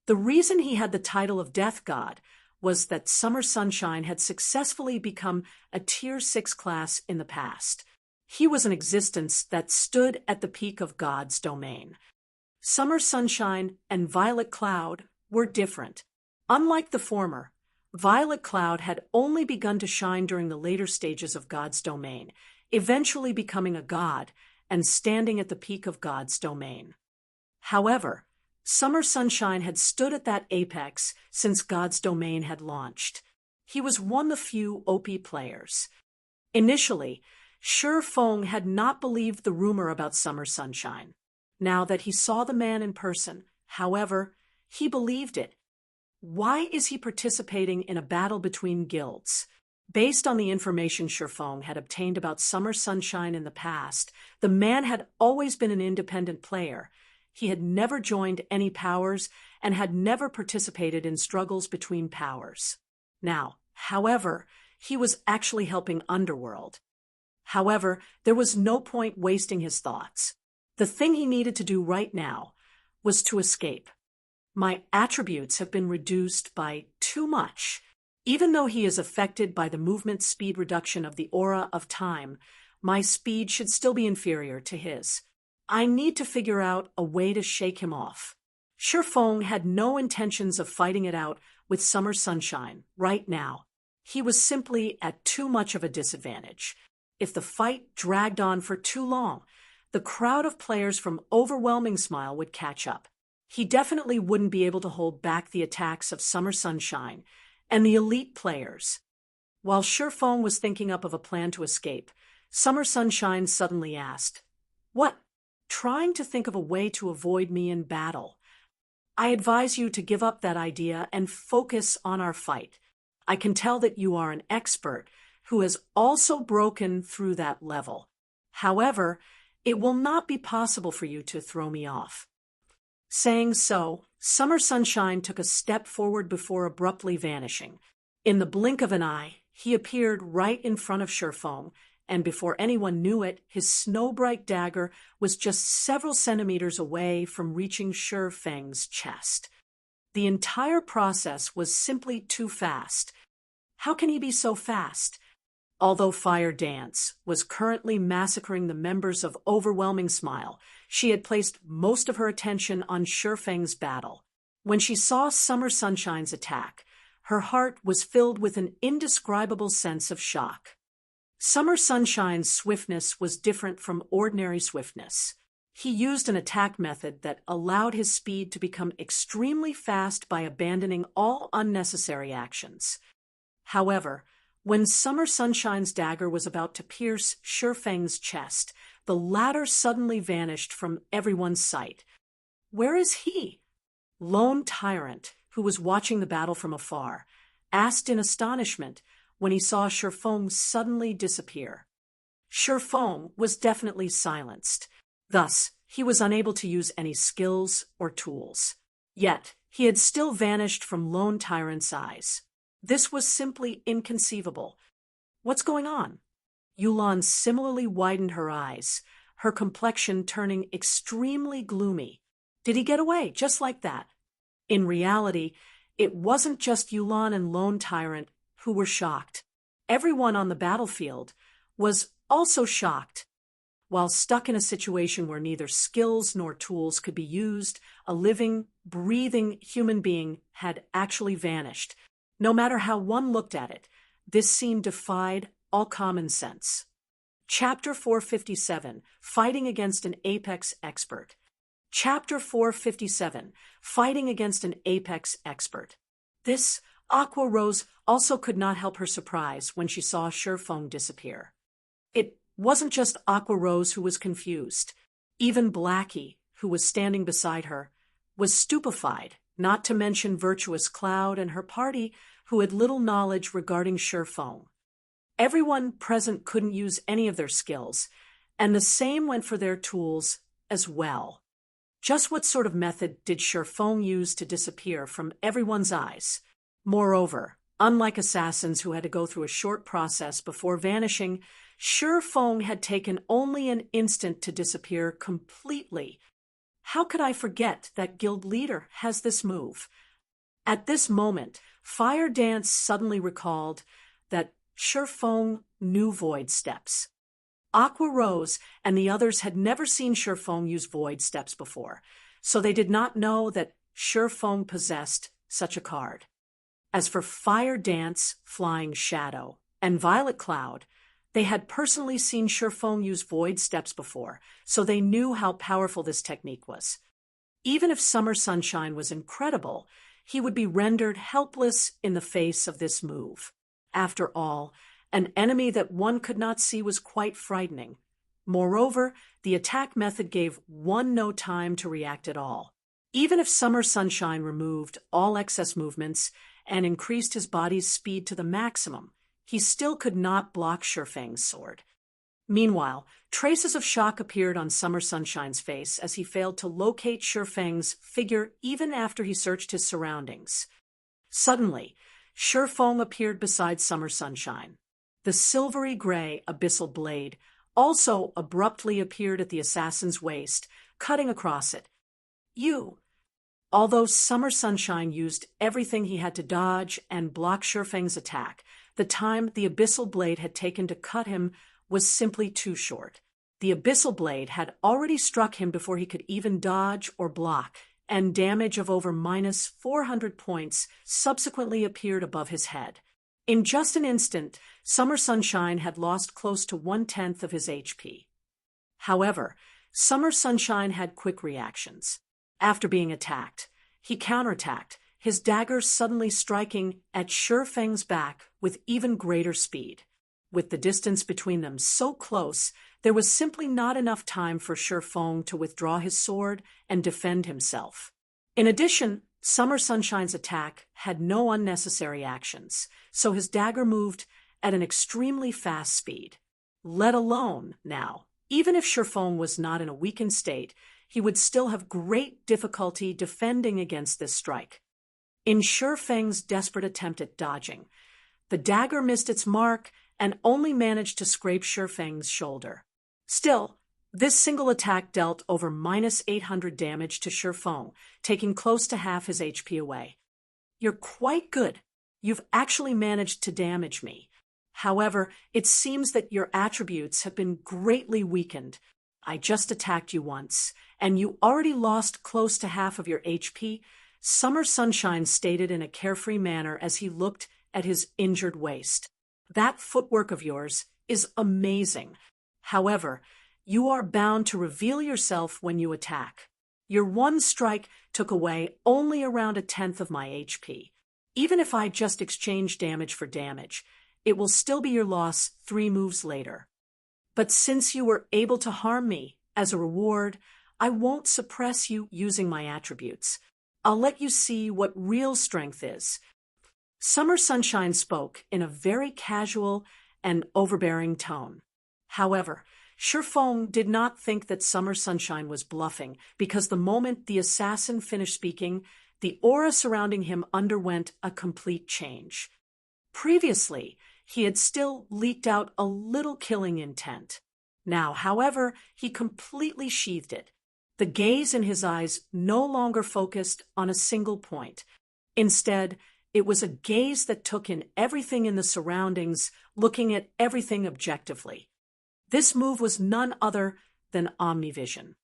The reason he had the title of Death God was that Summer Sunshine had successfully become a Tier 6 class in the past. He was an existence that stood at the peak of God's domain. Summer Sunshine and Violet Cloud were different. Unlike the former, Violet Cloud had only begun to shine during the later stages of God's domain, eventually becoming a god and standing at the peak of God's domain. However, Summer Sunshine had stood at that apex since God's domain had launched. He was one of the few OP players. Initially, Shifeng had not believed the rumor about Summer Sunshine. Now that he saw the man in person, however, he believed it. Why is he participating in a battle between guilds? Based on the information Shifeng had obtained about Summer Sunshine in the past, the man had always been an independent player. He had never joined any powers and had never participated in struggles between powers. Now, however, he was actually helping Underworld. However, there was no point wasting his thoughts. The thing he needed to do right now was to escape. My attributes have been reduced by too much. Even though he is affected by the movement speed reduction of the aura of time, my speed should still be inferior to his. I need to figure out a way to shake him off. Shifeng had no intentions of fighting it out with Summer Sunshine right now. He was simply at too much of a disadvantage. If the fight dragged on for too long, the crowd of players from Overwhelming Smile would catch up. He definitely wouldn't be able to hold back the attacks of Summer Sunshine and the elite players. While Shifeng was thinking up of a plan to escape, Summer Sunshine suddenly asked, "What? Trying to think of a way to avoid me in battle. I advise you to give up that idea and focus on our fight. I can tell that you are an expert who has also broken through that level. However, it will not be possible for you to throw me off." Saying so, Summer Sunshine took a step forward before abruptly vanishing. In the blink of an eye, he appeared right in front of Shifeng, and before anyone knew it, his snow-bright dagger was just several centimeters away from reaching Shifeng's chest. The entire process was simply too fast. How can he be so fast? Although Fire Dance was currently massacring the members of Overwhelming Smile, she had placed most of her attention on Shifeng's battle. When she saw Summer Sunshine's attack, her heart was filled with an indescribable sense of shock. Summer Sunshine's swiftness was different from ordinary swiftness. He used an attack method that allowed his speed to become extremely fast by abandoning all unnecessary actions. However, when Summer Sunshine's dagger was about to pierce Shifeng's chest, the latter suddenly vanished from everyone's sight. Where is he? Lone Tyrant, who was watching the battle from afar, asked in astonishment when he saw Shifeng suddenly disappear. Shifeng was definitely silenced. Thus, he was unable to use any skills or tools. Yet, he had still vanished from Lone Tyrant's eyes. This was simply inconceivable. What's going on? Yulan similarly widened her eyes, her complexion turning extremely gloomy. Did he get away just like that? In reality, it wasn't just Yulan and Lone Tyrant who were shocked. Everyone on the battlefield was also shocked. While stuck in a situation where neither skills nor tools could be used, a living, breathing human being had actually vanished. No matter how one looked at it, this scene defied all common sense. Chapter 457, Fighting Against an Apex Expert. Chapter 457, Fighting Against an Apex Expert. This Aqua Rose also could not help her surprise when she saw Shifeng disappear. It wasn't just Aqua Rose who was confused. Even Blackie, who was standing beside her, was stupefied not to mention Virtuous Cloud and her party, who had little knowledge regarding Shifeng. Everyone present couldn't use any of their skills, and the same went for their tools as well. Just what sort of method did Shifeng use to disappear from everyone's eyes? Moreover, unlike assassins who had to go through a short process before vanishing, Shifeng had taken only an instant to disappear completely. How could I forget that guild leader has this move? At this moment, Fire Dance suddenly recalled that Shifeng knew void steps. Aqua Rose and the others had never seen Shifeng use void steps before, so they did not know that Shifeng possessed such a card. As for Fire Dance, Flying Shadow, and Violet Cloud, they had personally seen Shifeng use void steps before, so they knew how powerful this technique was. Even if Summer Sunshine was incredible, he would be rendered helpless in the face of this move. After all, an enemy that one could not see was quite frightening. Moreover, the attack method gave one no time to react at all. Even if Summer Sunshine removed all excess movements and increased his body's speed to the maximum, he still could not block Shifeng's sword. Meanwhile, traces of shock appeared on Summer Sunshine's face as he failed to locate Shifeng's figure even after he searched his surroundings. Suddenly, Shifeng appeared beside Summer Sunshine. The silvery gray abyssal blade also abruptly appeared at the assassin's waist, cutting across it. You! Although Summer Sunshine used everything he had to dodge and block Shifeng's attack, the time the abyssal blade had taken to cut him was simply too short. The abyssal blade had already struck him before he could even dodge or block, and damage of over -400 points subsequently appeared above his head. In just an instant, Summer Sunshine had lost close to 1/10 of his HP. However, Summer Sunshine had quick reactions. After being attacked, he counterattacked, his dagger suddenly striking at Shifeng's back with even greater speed. With the distance between them so close, there was simply not enough time for Shifeng to withdraw his sword and defend himself. In addition, Summer Sunshine's attack had no unnecessary actions, so his dagger moved at an extremely fast speed. Let alone, now, even if Shifeng was not in a weakened state, he would still have great difficulty defending against this strike. In Shifeng's desperate attempt at dodging, the dagger missed its mark and only managed to scrape Shifeng's shoulder. Still, this single attack dealt over -800 damage to Shifeng, taking close to half his HP away. You're quite good. You've actually managed to damage me. However, it seems that your attributes have been greatly weakened. I just attacked you once, and you already lost close to half of your HP, Summer Sunshine stated in a carefree manner as he looked at his injured waist. That footwork of yours is amazing. However, you are bound to reveal yourself when you attack. Your one strike took away only around 1/10 of my HP. Even if I just exchange damage for damage, it will still be your loss 3 moves later. But since you were able to harm me, as a reward, I won't suppress you using my attributes. I'll let you see what real strength is. Summer Sunshine spoke in a very casual and overbearing tone. However, Shifeng did not think that Summer Sunshine was bluffing, because the moment the assassin finished speaking, the aura surrounding him underwent a complete change. Previously, he had still leaked out a little killing intent. Now, however, he completely sheathed it. The gaze in his eyes no longer focused on a single point. Instead, it was a gaze that took in everything in the surroundings, looking at everything objectively. This move was none other than Omnivision.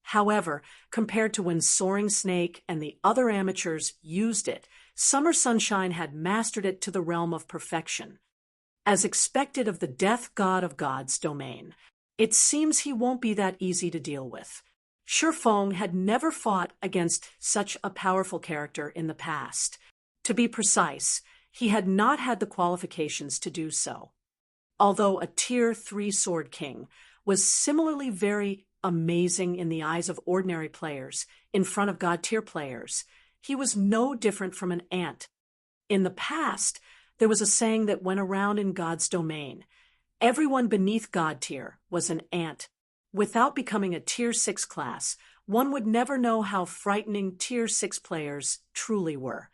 However, compared to when Soaring Snake and the other amateurs used it, Summer Sunshine had mastered it to the realm of perfection. As expected of the death god of gods domain, it seems he won't be that easy to deal with. Shifeng had never fought against such a powerful character in the past. To be precise, he had not had the qualifications to do so. Although a Tier 3 Sword King was similarly very amazing in the eyes of ordinary players, in front of God-tier players, He was no different from an ant. In the past, there was a saying that went around in God's domain. Everyone beneath God tier was an ant. Without becoming a Tier 6 class, one would never know how frightening Tier 6 players truly were.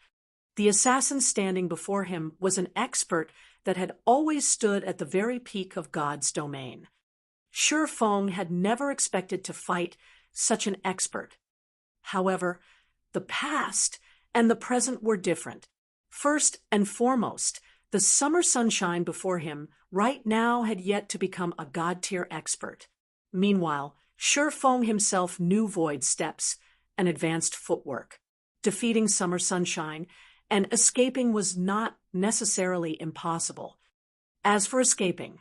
The assassin standing before him was an expert that had always stood at the very peak of God's domain. Shi Feng had never expected to fight such an expert. However, the past and the present were different. First and foremost, the summer sunshine before him right now had yet to become a God-tier expert. Meanwhile, Shi Feng himself knew void steps and advanced footwork. Defeating summer sunshine and escaping was not necessarily impossible. As for escaping,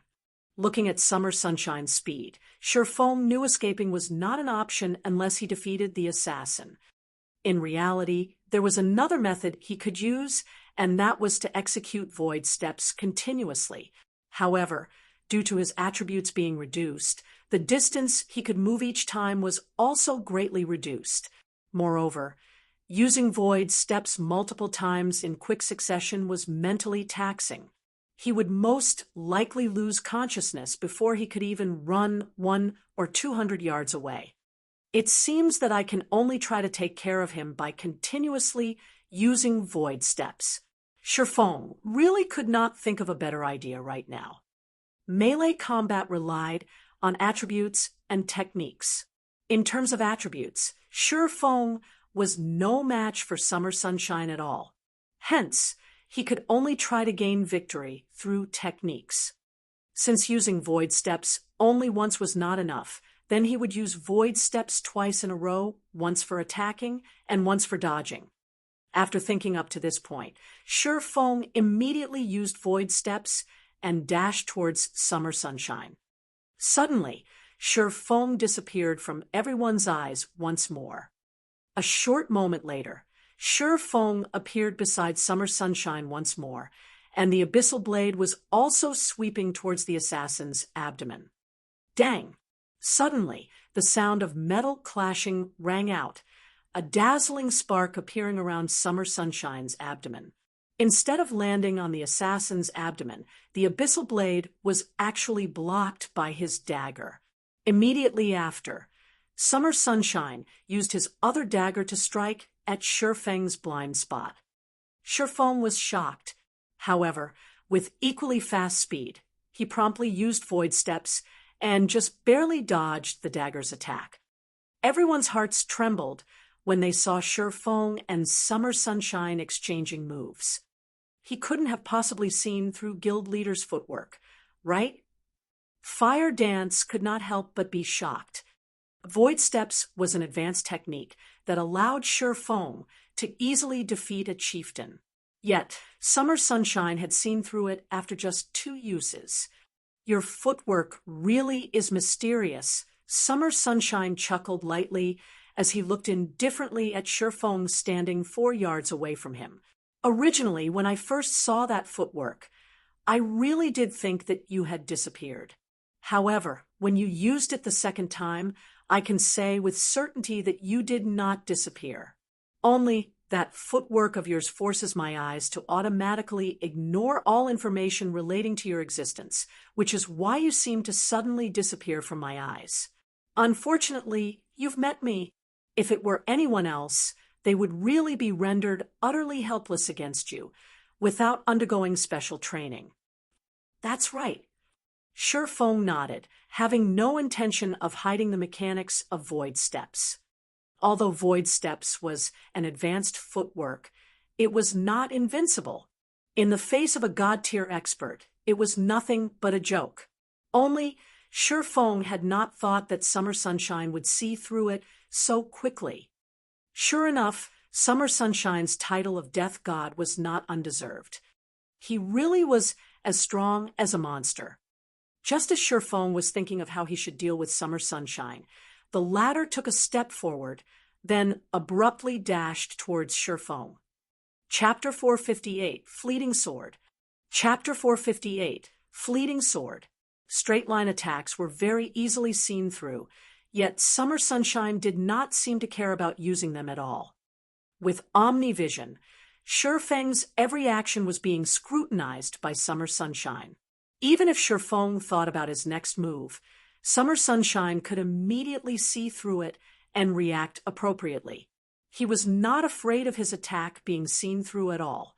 looking at summer sunshine's speed, Shi Feng knew escaping was not an option unless he defeated the assassin. In reality, there was another method he could use, and that was to execute void steps continuously. However, due to his attributes being reduced, the distance he could move each time was also greatly reduced. Moreover, using void steps multiple times in quick succession was mentally taxing. He would most likely lose consciousness before he could even run 100 or 200 yards away. It seems that I can only try to take care of him by continuously using void steps. Shi Feng really could not think of a better idea right now. Melee combat relied on attributes and techniques. In terms of attributes, Shi Feng was no match for summer sunshine at all. Hence, he could only try to gain victory through techniques. Since using void steps only once was not enough, then he would use void steps twice in a row, once for attacking and once for dodging. After thinking up to this point, Shi Feng immediately used void steps and dashed towards summer sunshine. Suddenly, Shi Feng disappeared from everyone's eyes once more. A short moment later, Shi Feng appeared beside summer sunshine once more, and the abyssal blade was also sweeping towards the assassin's abdomen. Dang! Suddenly, the sound of metal clashing rang out, a dazzling spark appearing around summer sunshine's abdomen. Instead of landing on the assassin's abdomen, the abyssal blade was actually blocked by his dagger. Immediately after, summer sunshine used his other dagger to strike at Shi Feng's blind spot. Shi Feng was shocked. However, with equally fast speed, he promptly used void steps and just barely dodged the dagger's attack. Everyone's hearts trembled when they saw Shi Feng and summer sunshine exchanging moves. He couldn't have possibly seen through guild leader's footwork, right? Fire Dance could not help but be shocked. Void steps was an advanced technique that allowed Shi Feng to easily defeat a chieftain. Yet, summer sunshine had seen through it after just 2 uses. Your footwork really is mysterious, summer sunshine chuckled lightly as he looked indifferently at Shi Feng standing 4 yards away from him. Originally, when I first saw that footwork, I really did think that you had disappeared. However, when you used it the second time, I can say with certainty that you did not disappear. Only that footwork of yours forces my eyes to automatically ignore all information relating to your existence, which is why you seem to suddenly disappear from my eyes. Unfortunately, you've met me. If it were anyone else, they would really be rendered utterly helpless against you, without undergoing special training. That's right. Shi Feng nodded, having no intention of hiding the mechanics of void steps. Although void steps was an advanced footwork, it was not invincible. In the face of a god-tier expert, it was nothing but a joke. Only, Shi Feng had not thought that summer sunshine would see through it so quickly. Sure enough, summer sunshine's title of death god was not undeserved. He really was as strong as a monster. Just as Shi Feng was thinking of how he should deal with summer sunshine, the latter took a step forward, then abruptly dashed towards Shi Feng. Chapter 458, Fleeting Sword. Chapter 458, Fleeting Sword. Straight-line attacks were very easily seen through, yet summer sunshine did not seem to care about using them at all. With omnivision, Shifeng's every action was being scrutinized by Summer Sunshine. Even if Shifeng thought about his next move, Summer Sunshine could immediately see through it and react appropriately. He was not afraid of his attack being seen through at all.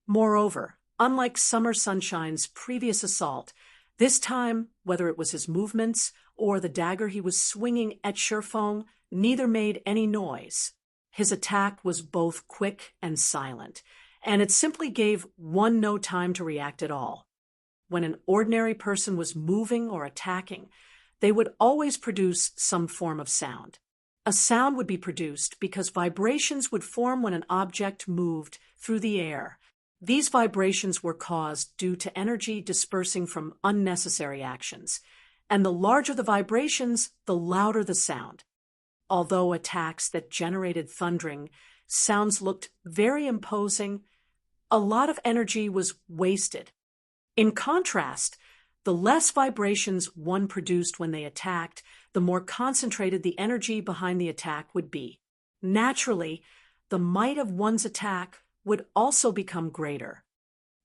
Moreover, unlike Summer Sunshine's previous assault, this time, whether it was his movements or the dagger he was swinging at Shifeng, neither made any noise. His attack was both quick and silent, and it simply gave one no time to react at all. When an ordinary person was moving or attacking, they would always produce some form of sound. A sound would be produced because vibrations would form when an object moved through the air. These vibrations were caused due to energy dispersing from unnecessary actions, and the larger the vibrations, the louder the sound. Although attacks that generated thundering sounds looked very imposing, a lot of energy was wasted. In contrast, the less vibrations one produced when they attacked, the more concentrated the energy behind the attack would be. Naturally, the might of one's attack would also become greater.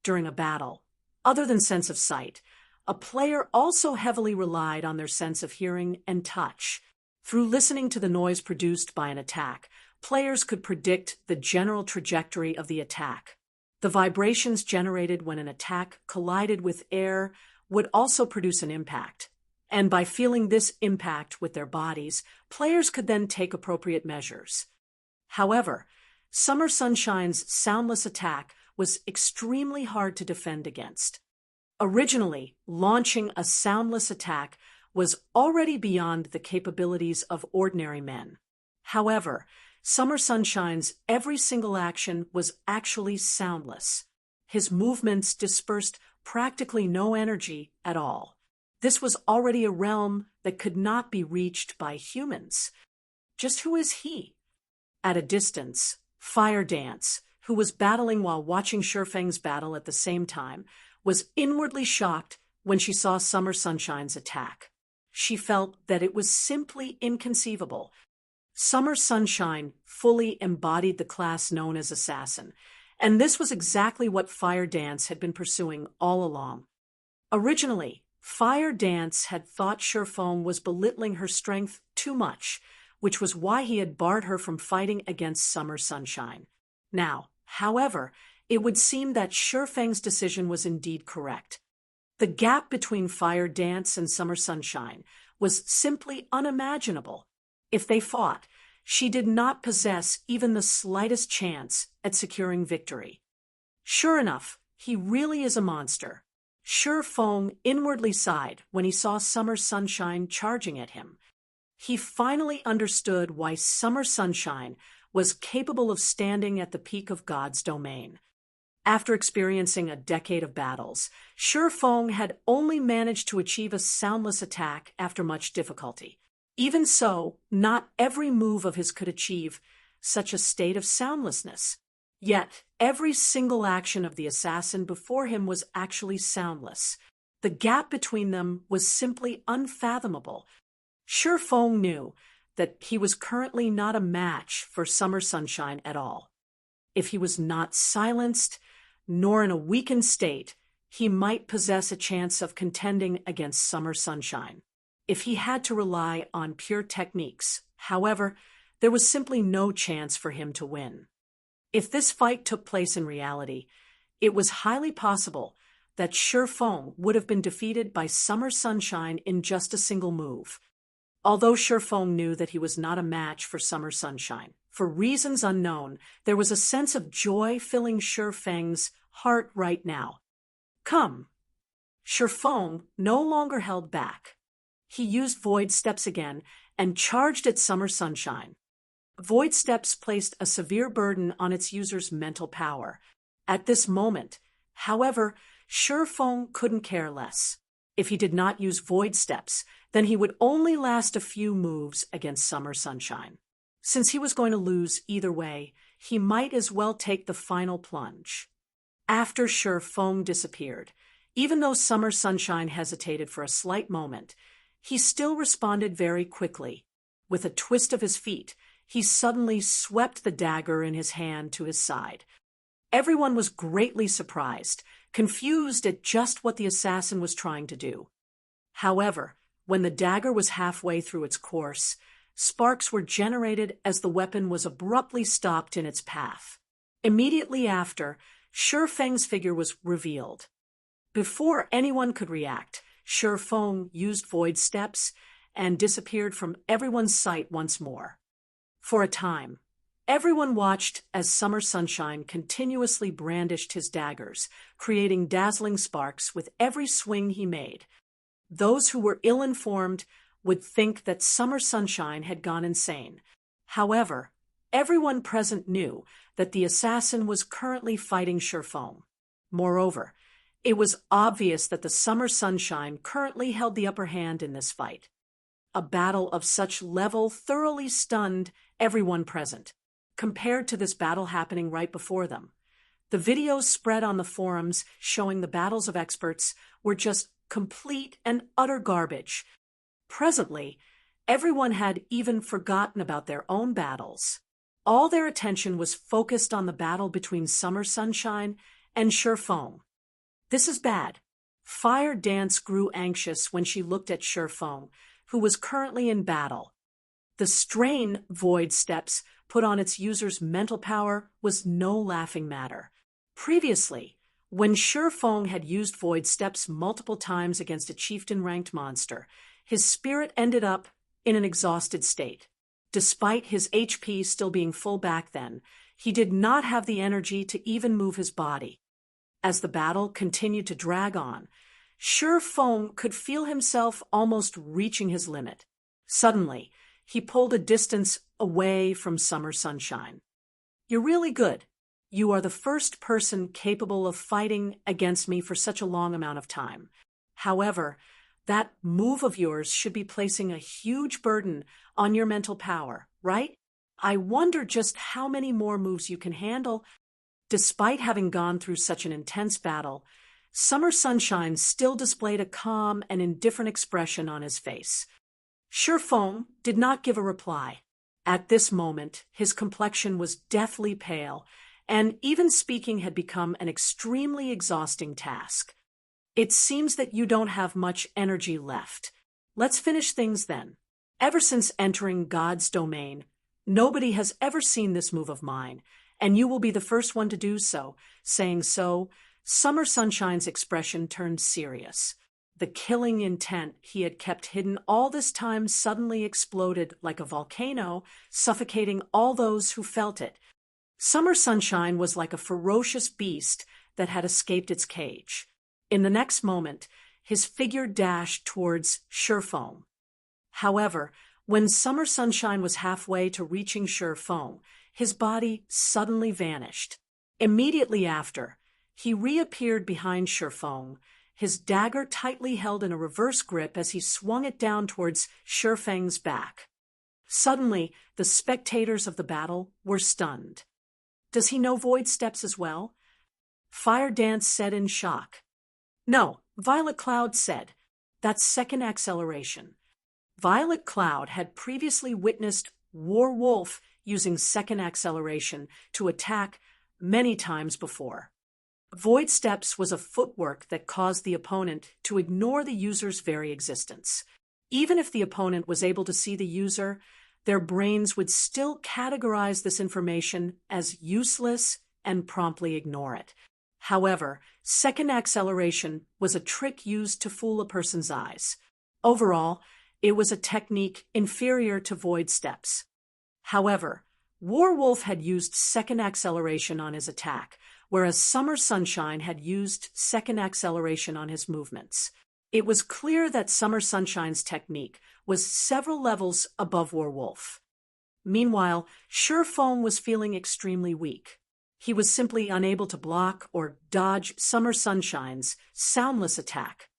During a battle, other than sense of sight, a player also heavily relied on their sense of hearing and touch. Through listening to the noise produced by an attack, players could predict the general trajectory of the attack. The vibrations generated when an attack collided with air would also produce an impact. And by feeling this impact with their bodies, players could then take appropriate measures. However, Summer Sunshine's soundless attack was extremely hard to defend against. Originally, launching a soundless attack was already beyond the capabilities of ordinary men. However, Summer Sunshine's every single action was actually soundless. His movements dispersed practically no energy at all. This was already a realm that could not be reached by humans. Just who is he? At a distance, Fire Dance, who was battling while watching Shifeng's battle at the same time, was inwardly shocked when she saw Summer Sunshine's attack. She felt that it was simply inconceivable. Summer Sunshine fully embodied the class known as assassin, and this was exactly what Fire Dance had been pursuing all along. Originally, Fire Dance had thought Shifeng was belittling her strength too much, which was why he had barred her from fighting against Summer Sunshine. Now, however, it would seem that Shifeng's decision was indeed correct. The gap between Fire Dance and Summer Sunshine was simply unimaginable. If they fought, she did not possess even the slightest chance at securing victory. Sure enough, he really is a monster. Shifeng inwardly sighed when he saw Summer Sunshine charging at him. He finally understood why Summer Sunshine was capable of standing at the peak of God's domain. After experiencing a decade of battles, Shifeng had only managed to achieve a soundless attack after much difficulty. Even so, not every move of his could achieve such a state of soundlessness. Yet, every single action of the assassin before him was actually soundless. The gap between them was simply unfathomable. Shifeng knew that he was currently not a match for Summer Sunshine at all. If he was not silenced, nor in a weakened state, he might possess a chance of contending against Summer Sunshine. If he had to rely on pure techniques, however, there was simply no chance for him to win. If this fight took place in reality, it was highly possible that Shifeng would have been defeated by Summer Sunshine in just a single move. Although Shifeng knew that he was not a match for Summer Sunshine, for reasons unknown, there was a sense of joy filling Shifeng's heart right now. Come! Shifeng no longer held back. He used Void Steps again and charged at Summer Sunshine. Void Steps placed a severe burden on its user's mental power. At this moment, however, Shifeng couldn't care less. If he did not use Void Steps, then he would only last a few moves against Summer Sunshine. Since he was going to lose either way, he might as well take the final plunge. After Shifeng disappeared, even though Summer Sunshine hesitated for a slight moment, he still responded very quickly. With a twist of his feet, he suddenly swept the dagger in his hand to his side. Everyone was greatly surprised, confused at just what the assassin was trying to do. However, when the dagger was halfway through its course, sparks were generated as the weapon was abruptly stopped in its path. Immediately after, Shi Feng's figure was revealed. Before anyone could react, Shi Feng used void steps and disappeared from everyone's sight once more. For a time, everyone watched as Summer Sunshine continuously brandished his daggers, creating dazzling sparks with every swing he made. Those who were ill-informed would think that Summer Sunshine had gone insane. However, everyone present knew that the assassin was currently fighting Shi Feng. Moreover, it was obvious that the Summer Sunshine currently held the upper hand in this fight. A battle of such level thoroughly stunned everyone present, compared to this battle happening right before them. The videos spread on the forums showing the battles of experts were just complete and utter garbage. Presently, everyone had even forgotten about their own battles. All their attention was focused on the battle between Summer Sunshine and Shi Feng. This is bad. Fire Dance grew anxious when she looked at Shi Feng, who was currently in battle. The strain void steps put on its user's mental power was no laughing matter. Previously, when Shi Feng had used void steps multiple times against a chieftain-ranked monster, his spirit ended up in an exhausted state. Despite his HP still being full back then, he did not have the energy to even move his body. As the battle continued to drag on, Shi Feng could feel himself almost reaching his limit. Suddenly, he pulled a distance away from Summer Sunshine. "You're really good. You are the first person capable of fighting against me for such a long amount of time. However, that move of yours should be placing a huge burden on your mental power, right? I wonder just how many more moves you can handle." Despite having gone through such an intense battle, Summer Sunshine still displayed a calm and indifferent expression on his face. Shi Feng did not give a reply. At this moment, his complexion was deathly pale, and even speaking had become an extremely exhausting task. "It seems that you don't have much energy left. Let's finish things then. Ever since entering God's domain, nobody has ever seen this move of mine, and you will be the first one to do so." Saying so, Summer Sunshine's expression turned serious. The killing intent he had kept hidden all this time suddenly exploded like a volcano, suffocating all those who felt it. Summer Sunshine was like a ferocious beast that had escaped its cage. In the next moment, his figure dashed towards Shi Feng. However, when Summer Sunshine was halfway to reaching Shi Feng, his body suddenly vanished. Immediately after, he reappeared behind Shi Feng, his dagger tightly held in a reverse grip as he swung it down towards Shi Feng's back. Suddenly, the spectators of the battle were stunned. "Does he know void steps as well?" Fire Dance said in shock. "No," Violet Cloud said. "That's second acceleration." Violet Cloud had previously witnessed War Wolf using second acceleration to attack many times before. Void steps was a footwork that caused the opponent to ignore the user's very existence. Even if the opponent was able to see the user, their brains would still categorize this information as useless and promptly ignore it. However, second acceleration was a trick used to fool a person's eyes. Overall, it was a technique inferior to void steps. However, Warwolf had used second acceleration on his attack, whereas Summer Sunshine had used second acceleration on his movements. It was clear that Summer Sunshine's technique was several levels above Warwolf. Meanwhile, Shi Feng was feeling extremely weak. He was simply unable to block or dodge Summer Sunshine's soundless attack.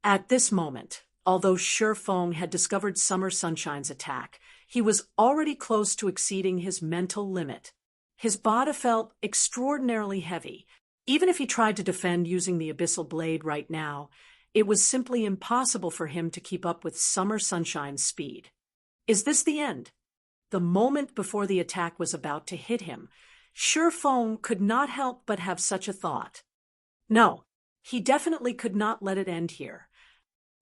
At this moment, although Shi Feng had discovered Summer Sunshine's attack, he was already close to exceeding his mental limit. His body felt extraordinarily heavy. Even if he tried to defend using the Abyssal Blade right now, it was simply impossible for him to keep up with Summer Sunshine's speed. Is this the end? The moment before the attack was about to hit him, Shifeng could not help but have such a thought. No, he definitely could not let it end here.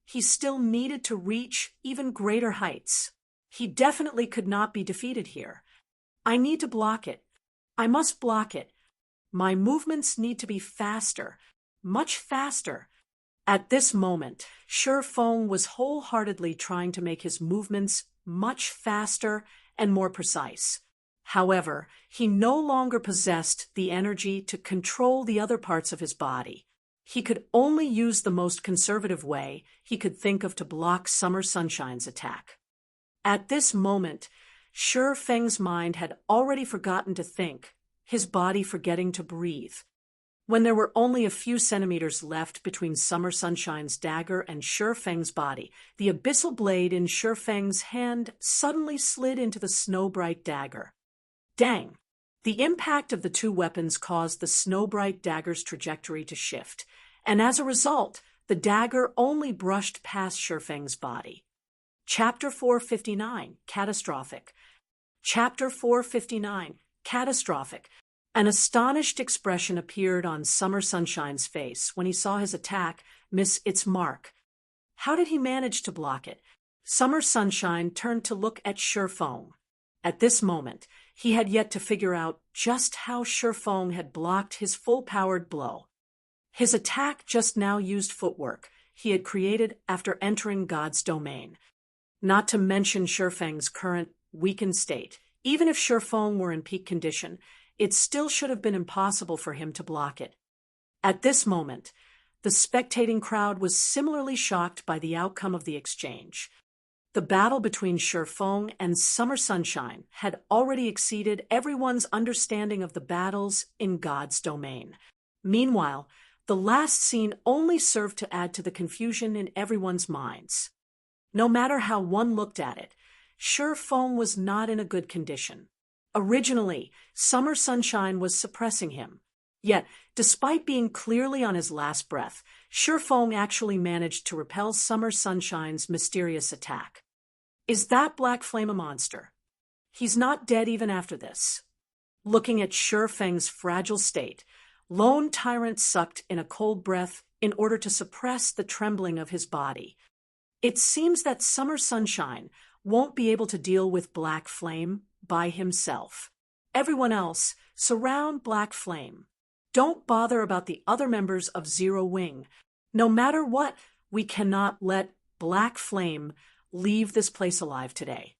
He still needed to reach even greater heights. He definitely could not be defeated here. I need to block it. I must block it. My movements need to be faster, much faster. At this moment, Shifeng was wholeheartedly trying to make his movements much faster and more precise. However, he no longer possessed the energy to control the other parts of his body. He could only use the most conservative way he could think of to block Summer Sunshine's attack. At this moment, Shifeng's mind had already forgotten to think, his body forgetting to breathe. When there were only a few centimeters left between Summer Sunshine's dagger and Shifeng's body, the abyssal blade in Shifeng's hand suddenly slid into the snow-bright dagger. Dang! The impact of the two weapons caused the snow-bright dagger's trajectory to shift, and as a result, the dagger only brushed past Shifeng's body. Chapter 459, Catastrophic. Chapter 459, Catastrophic. An astonished expression appeared on Summer Sunshine's face when he saw his attack miss its mark. How did he manage to block it? Summer Sunshine turned to look at Shifeng. At this moment, he had yet to figure out just how Shifeng had blocked his full-powered blow. His attack just now used footwork he had created after entering God's domain. Not to mention Shifeng's current weakened state. Even if Shifeng were in peak condition, it still should have been impossible for him to block it. At this moment, the spectating crowd was similarly shocked by the outcome of the exchange. The battle between Shifeng and Summer Sunshine had already exceeded everyone's understanding of the battles in God's domain. Meanwhile, the last scene only served to add to the confusion in everyone's minds. No matter how one looked at it, Shifeng was not in a good condition. Originally, Summer Sunshine was suppressing him. Yet, despite being clearly on his last breath, Shifeng actually managed to repel Summer Sunshine's mysterious attack. Is that Black Flame a monster? He's not dead even after this. Looking at Shifeng's fragile state, Lone Tyrant sucked in a cold breath in order to suppress the trembling of his body. It seems that Summer Sunshine won't be able to deal with Black Flame by himself. Everyone else, surround Black Flame. Don't bother about the other members of Zero Wing. No matter what, we cannot let Black Flame leave this place alive today.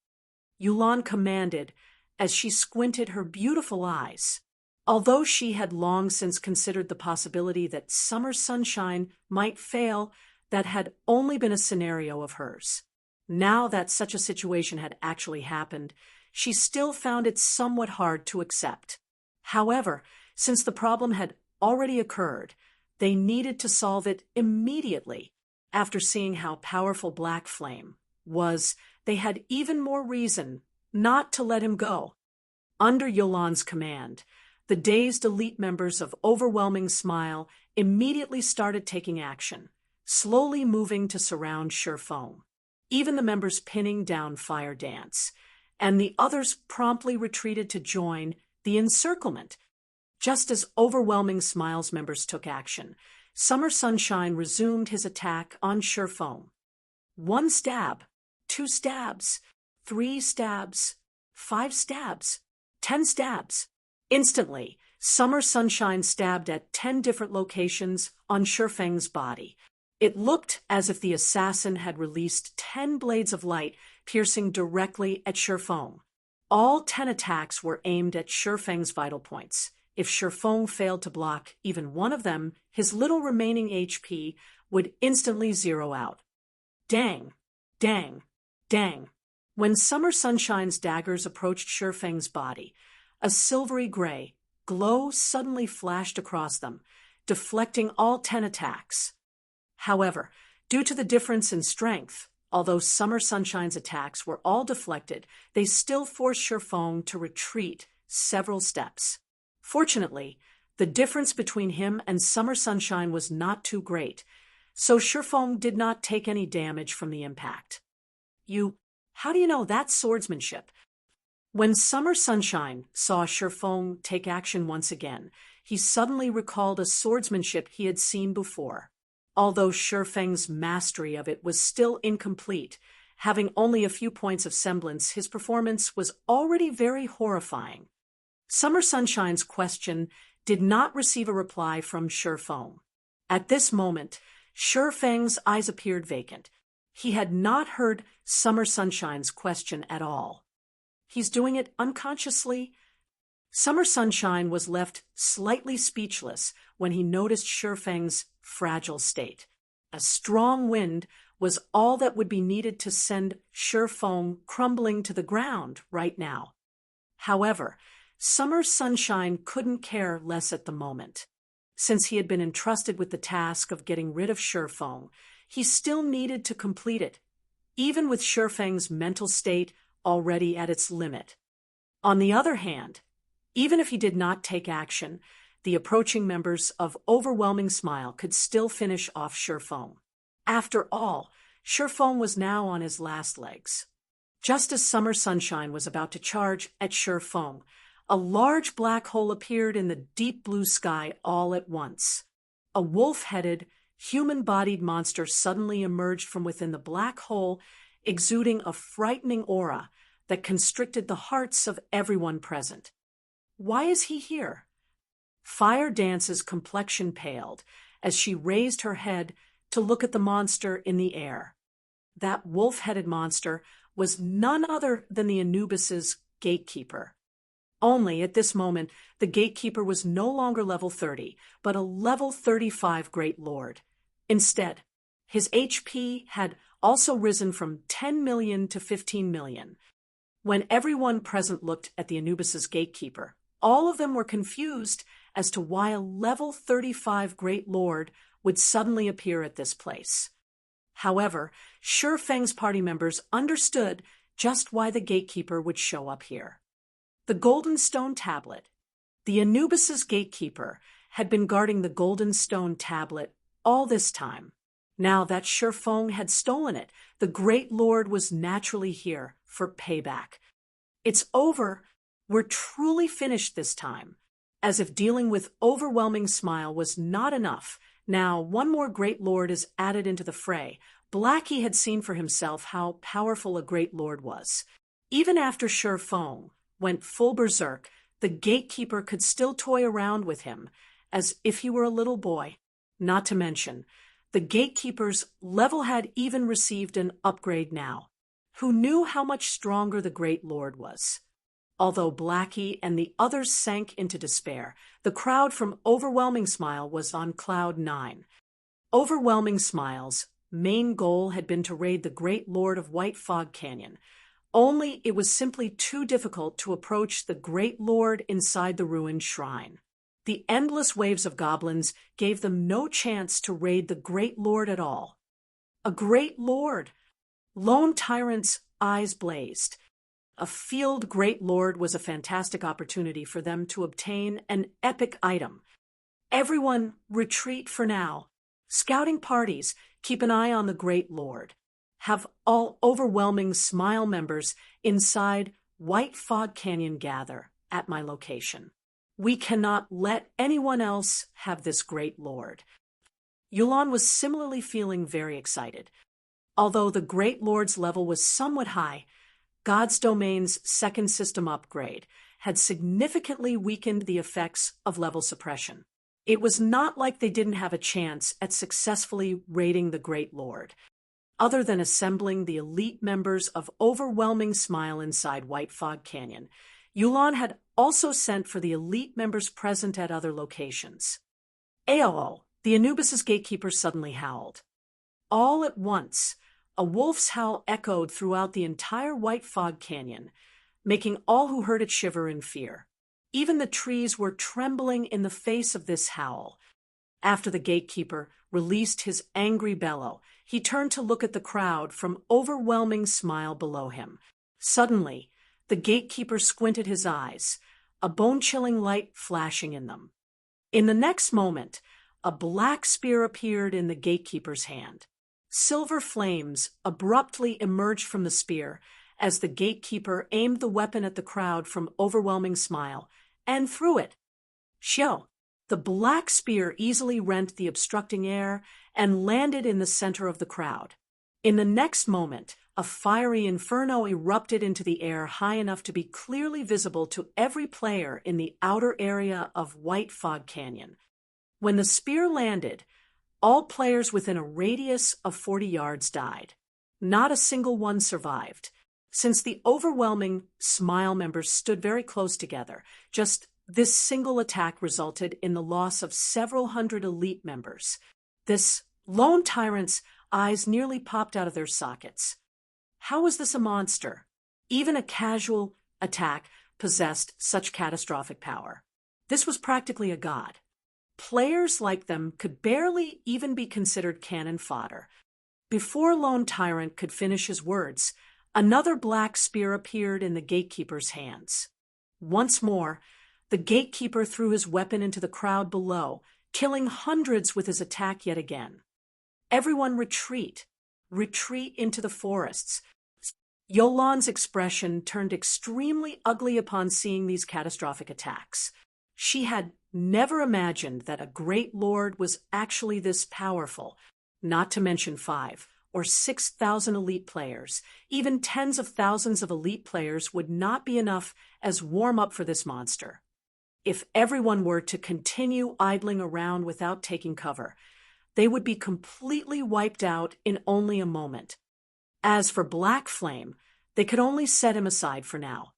Yulan commanded as she squinted her beautiful eyes. Although she had long since considered the possibility that Summer Sunshine might fail, that had only been a scenario of hers. Now that such a situation had actually happened, she still found it somewhat hard to accept. However, since the problem had already occurred, they needed to solve it immediately. After seeing how powerful Black Flame was, they had even more reason not to let him go. Under Yolan's command, the dazed elite members of Overwhelming Smile immediately started taking action, slowly moving to surround Shifeng. Even the members pinning down Fire Dance, and the others promptly retreated to join the encirclement. Just as Overwhelming Smile's members took action, Summer Sunshine resumed his attack on Shifeng. 1 stab, 2 stabs, 3 stabs, 5 stabs, 10 stabs. Instantly, Summer Sunshine stabbed at 10 different locations on Shifeng's body. It looked as if the assassin had released 10 blades of light piercing directly at Shifeng. All 10 attacks were aimed at Shifeng's vital points. If Shifeng failed to block even one of them, his little remaining HP would instantly zero out. Dang, dang, dang. When Summer Sunshine's daggers approached Shifeng's body, a silvery gray glow suddenly flashed across them, deflecting all 10 attacks. However, due to the difference in strength, although Summer Sunshine's attacks were all deflected, they still forced Shifeng to retreat several steps. Fortunately, the difference between him and Summer Sunshine was not too great, so Shifeng did not take any damage from the impact. How do you know that's swordsmanship? When Summer Sunshine saw Shifeng take action once again, he suddenly recalled a swordsmanship he had seen before. Although Shifeng's mastery of it was still incomplete, having only a few points of semblance, his performance was already very horrifying. Summer Sunshine's question did not receive a reply from Shifeng. At this moment, Shifeng's eyes appeared vacant. He had not heard Summer Sunshine's question at all. He's doing it unconsciously. Summer Sunshine was left slightly speechless when he noticed Shifeng's fragile state. A strong wind was all that would be needed to send Shifeng crumbling to the ground right now. However, Summer Sunshine couldn't care less at the moment. Since he had been entrusted with the task of getting rid of Shifeng, he still needed to complete it, even with Shifeng's mental state already at its limit. On the other hand, even if he did not take action, the approaching members of Overwhelming Smile could still finish off Shifeng. After all, Shifeng was now on his last legs. Just as Summer Sunshine was about to charge at Shifeng, a large black hole appeared in the deep blue sky all at once. A wolf-headed, human-bodied monster suddenly emerged from within the black hole, exuding a frightening aura that constricted the hearts of everyone present. Why is he here? Fire Dance's complexion paled as she raised her head to look at the monster in the air. That wolf-headed monster was none other than the Anubis's gatekeeper. Only at this moment, the gatekeeper was no longer level 30, but a level 35 Great Lord. Instead, his HP had also risen from 10 million to 15 million. When everyone present looked at the Anubis's gatekeeper, all of them were confused as to why a level 35 Great Lord would suddenly appear at this place. However, Shifeng's party members understood just why the gatekeeper would show up here. The Golden Stone Tablet. The Anubis's gatekeeper had been guarding the Golden Stone Tablet all this time. Now that Shifeng had stolen it, the Great Lord was naturally here for payback. It's over. We're truly finished this time. As if dealing with Overwhelming Smile was not enough, now one more Great Lord is added into the fray. Blackie had seen for himself how powerful a Great Lord was. Even after Shifeng went full berserk, the gatekeeper could still toy around with him, as if he were a little boy. Not to mention, the gatekeeper's level had even received an upgrade now. Who knew how much stronger the Great Lord was? Although Blackie and the others sank into despair, the crowd from Overwhelming Smile was on cloud 9. Overwhelming Smile's main goal had been to raid the Great Lord of White Fog Canyon. Only it was simply too difficult to approach the Great Lord inside the ruined shrine. The endless waves of goblins gave them no chance to raid the Great Lord at all. A Great Lord! Lone Tyrant's eyes blazed. A field Great Lord was a fantastic opportunity for them to obtain an epic item. Everyone, retreat for now. Scouting parties, keep an eye on the Great Lord. Have all Overwhelming Smile members inside White Fog Canyon gather at my location. We cannot let anyone else have this Great Lord. Yulan was similarly feeling very excited. Although the Great Lord's level was somewhat high, God's Domain's second system upgrade had significantly weakened the effects of level suppression. It was not like they didn't have a chance at successfully raiding the Great Lord. Other than assembling the elite members of Overwhelming Smile inside White Fog Canyon, Yulan had also sent for the elite members present at other locations. Aol, the Anubis's gatekeeper suddenly howled. All at once, a wolf's howl echoed throughout the entire White Fog Canyon, making all who heard it shiver in fear. Even the trees were trembling in the face of this howl. After the gatekeeper released his angry bellow, he turned to look at the crowd from Overwhelming Smile below him. Suddenly, the gatekeeper squinted his eyes, a bone-chilling light flashing in them. In the next moment, a black spear appeared in the gatekeeper's hand. Silver flames abruptly emerged from the spear as the gatekeeper aimed the weapon at the crowd from Overwhelming Smile and threw it. Shyo! The black spear easily rent the obstructing air and landed in the center of the crowd. In the next moment, a fiery inferno erupted into the air high enough to be clearly visible to every player in the outer area of White Fog Canyon. When the spear landed, all players within a radius of 40 yards died. Not a single one survived. Since the Overwhelming Smile members stood very close together, just this single attack resulted in the loss of several hundred elite members. This lone tyrant's eyes nearly popped out of their sockets. How was this a monster? Even a casual attack possessed such catastrophic power. This was practically a god. Players like them could barely even be considered cannon fodder. Before Lone Tyrant could finish his words, another black spear appeared in the gatekeeper's hands. Once more, the gatekeeper threw his weapon into the crowd below, killing hundreds with his attack yet again. Everyone retreat. Retreat into the forests. Yolan's expression turned extremely ugly upon seeing these catastrophic attacks. She had never imagined that a great lord was actually this powerful, not to mention 5,000 or 6,000 elite players. Even tens of thousands of elite players would not be enough as warm-up for this monster. If everyone were to continue idling around without taking cover, they would be completely wiped out in only a moment. As for Black Flame, they could only set him aside for now.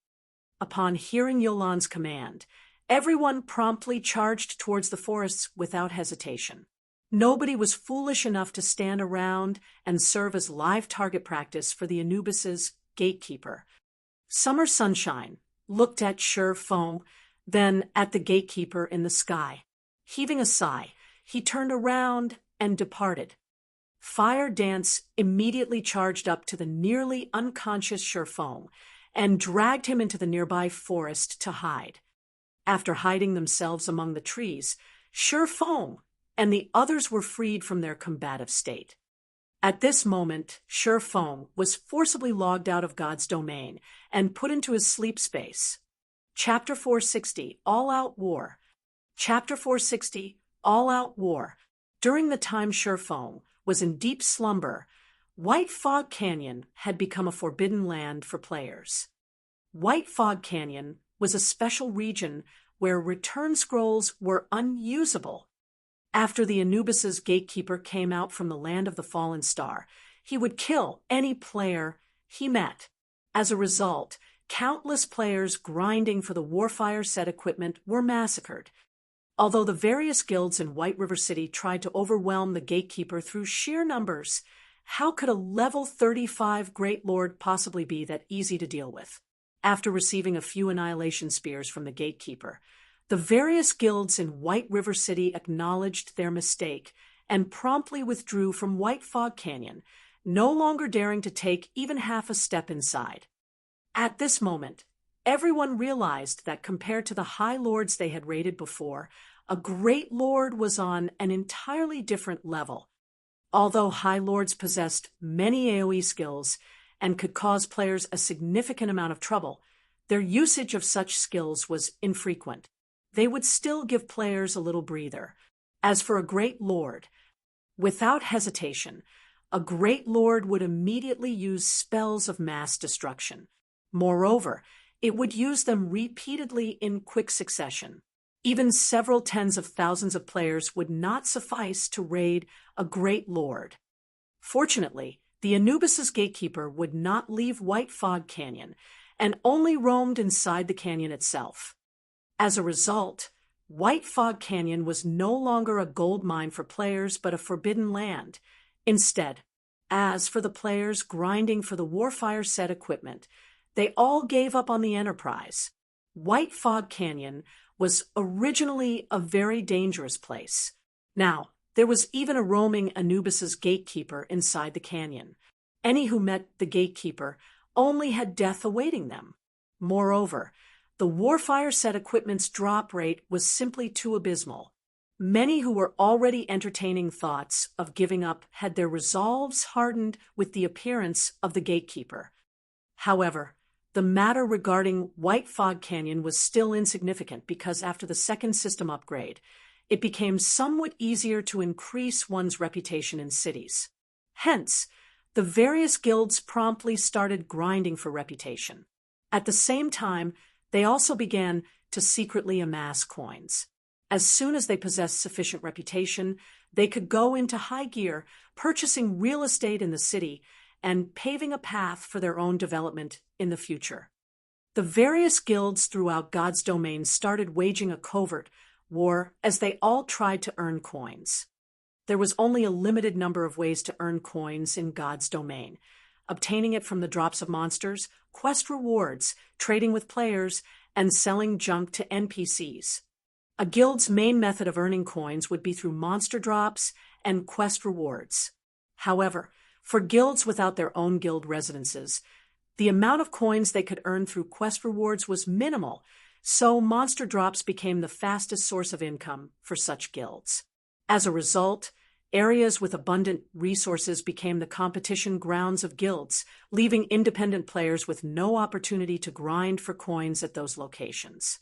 Upon hearing Yolan's command, everyone promptly charged towards the forests without hesitation. Nobody was foolish enough to stand around and serve as live target practice for the Anubis's gatekeeper. Summer Sunshine looked at Sure Foam, then at the gatekeeper in the sky. Heaving a sigh, he turned around and departed. Fire Dance immediately charged up to the nearly unconscious Sure Foam and dragged him into the nearby forest to hide. After hiding themselves among the trees, Sure Foam and the others were freed from their combative state. At this moment, Sure Foam was forcibly logged out of God's domain and put into his sleep space. Chapter 460, All-Out War. Chapter 460, All-Out War. During the time Sure Foam was in deep slumber, White Fog Canyon had become a forbidden land for players. White Fog Canyon was a special region where return scrolls were unusable. After the Anubis's gatekeeper came out from the land of the fallen star, he would kill any player he met. As a result, countless players grinding for the Warfire set equipment were massacred. Although the various guilds in White River City tried to overwhelm the gatekeeper through sheer numbers, how could a level 35 Great Lord possibly be that easy to deal with? After receiving a few annihilation spears from the gatekeeper, the various guilds in White River City acknowledged their mistake and promptly withdrew from White Fog Canyon, no longer daring to take even half a step inside. At this moment, everyone realized that compared to the high lords they had raided before, a great lord was on an entirely different level. Although high lords possessed many AoE skills and could cause players a significant amount of trouble, their usage of such skills was infrequent. They would still give players a little breather. As for a great lord, without hesitation, a great lord would immediately use spells of mass destruction. Moreover, it would use them repeatedly in quick succession. Even several tens of thousands of players would not suffice to raid a great lord. Fortunately, the Anubis's gatekeeper would not leave White Fog Canyon and only roamed inside the canyon itself. As a result, White Fog Canyon was no longer a gold mine for players but a forbidden land. Instead, as for the players grinding for the Warfire set equipment, they all gave up on the enterprise. White Fog Canyon was originally a very dangerous place. Now, there was even a roaming Anubis's gatekeeper inside the canyon. Any who met the gatekeeper only had death awaiting them. Moreover, the Warfire set equipment's drop rate was simply too abysmal. Many who were already entertaining thoughts of giving up had their resolves hardened with the appearance of the gatekeeper. However, the matter regarding White Fog Canyon was still insignificant because after the second system upgrade, it became somewhat easier to increase one's reputation in cities. Hence, the various guilds promptly started grinding for reputation. At the same time, they also began to secretly amass coins. As soon as they possessed sufficient reputation, they could go into high gear, purchasing real estate in the city and paving a path for their own development in the future. The various guilds throughout God's domain started waging a covert war as they all tried to earn coins. There was only a limited number of ways to earn coins in God's domain: obtaining it from the drops of monsters, quest rewards, trading with players, and selling junk to NPCs. A guild's main method of earning coins would be through monster drops and quest rewards. However, for guilds without their own guild residences, the amount of coins they could earn through quest rewards was minimal, so monster drops became the fastest source of income for such guilds. As a result, areas with abundant resources became the competition grounds of guilds, leaving independent players with no opportunity to grind for coins at those locations.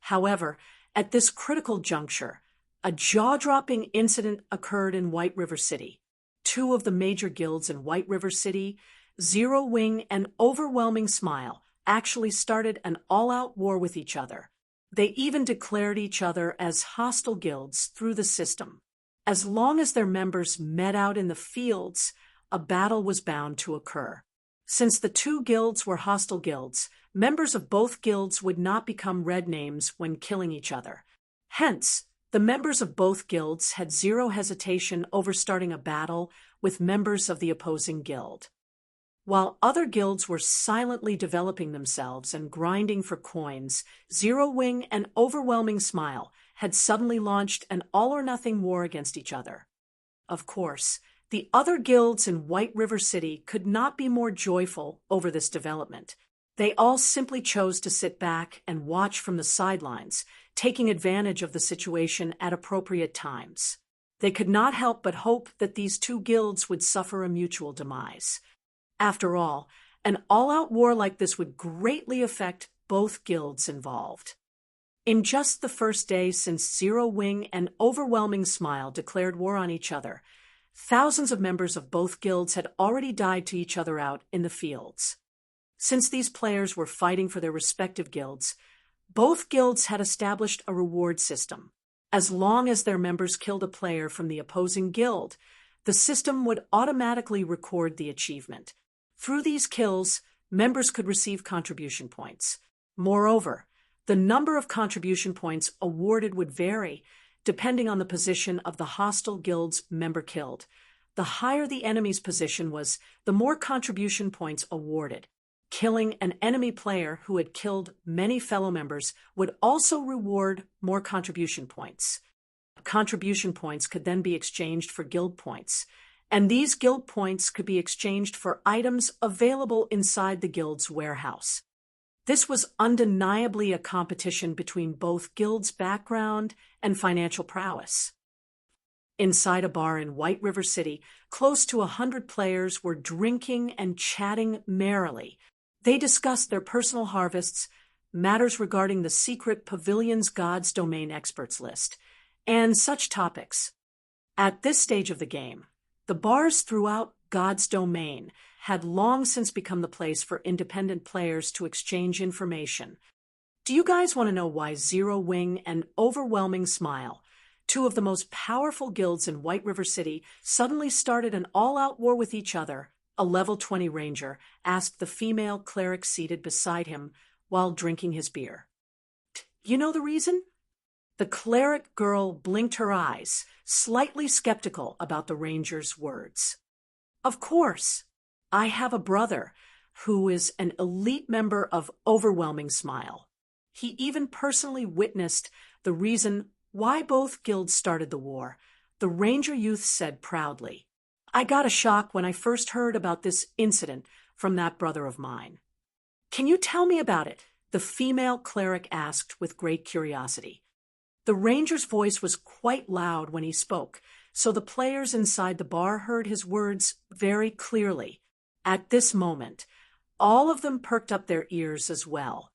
However, at this critical juncture, a jaw-dropping incident occurred in White River City. Two of the major guilds in White River City, Zero Wing and Overwhelming Smile, actually started an all-out war with each other. They even declared each other as hostile guilds through the system. As long as their members met out in the fields, a battle was bound to occur. Since the two guilds were hostile guilds, members of both guilds would not become red names when killing each other. Hence, the members of both guilds had zero hesitation over starting a battle with members of the opposing guild. While other guilds were silently developing themselves and grinding for coins, Zero Wing and Overwhelming Smile had suddenly launched an all-or-nothing war against each other. Of course, the other guilds in White River City could not be more joyful over this development. They all simply chose to sit back and watch from the sidelines, taking advantage of the situation at appropriate times. They could not help but hope that these two guilds would suffer a mutual demise. After all, an all-out war like this would greatly affect both guilds involved. In just the first day since Zero Wing and Overwhelming Smile declared war on each other, thousands of members of both guilds had already died to each other out in the fields. Since these players were fighting for their respective guilds, both guilds had established a reward system. As long as their members killed a player from the opposing guild, the system would automatically record the achievement. Through these kills, members could receive contribution points. Moreover, the number of contribution points awarded would vary depending on the position of the hostile guild's member killed. The higher the enemy's position was, the more contribution points awarded. Killing an enemy player who had killed many fellow members would also reward more contribution points. Contribution points could then be exchanged for guild points, and these guild points could be exchanged for items available inside the guild's warehouse. This was undeniably a competition between both guilds' background and financial prowess. Inside a bar in White River City, close to 100 players were drinking and chatting merrily. They discussed their personal harvests, matters regarding the secret Pavilion's God's Domain experts list, and such topics. At this stage of the game, the bars throughout God's Domain had long since become the place for independent players to exchange information. Do you guys want to know why Zero Wing and Overwhelming Smile, two of the most powerful guilds in White River City, suddenly started an all-out war with each other? A level 20 ranger asked the female cleric seated beside him while drinking his beer. You know the reason? The cleric girl blinked her eyes, slightly skeptical about the ranger's words. Of course, I have a brother who is an elite member of Overwhelming Smile. He even personally witnessed the reason why both guilds started the war, the ranger youth said proudly. I got a shock when I first heard about this incident from that brother of mine. Can you tell me about it? The female cleric asked with great curiosity. The ranger's voice was quite loud when he spoke, so the players inside the bar heard his words very clearly. At this moment, All of them perked up their ears as well.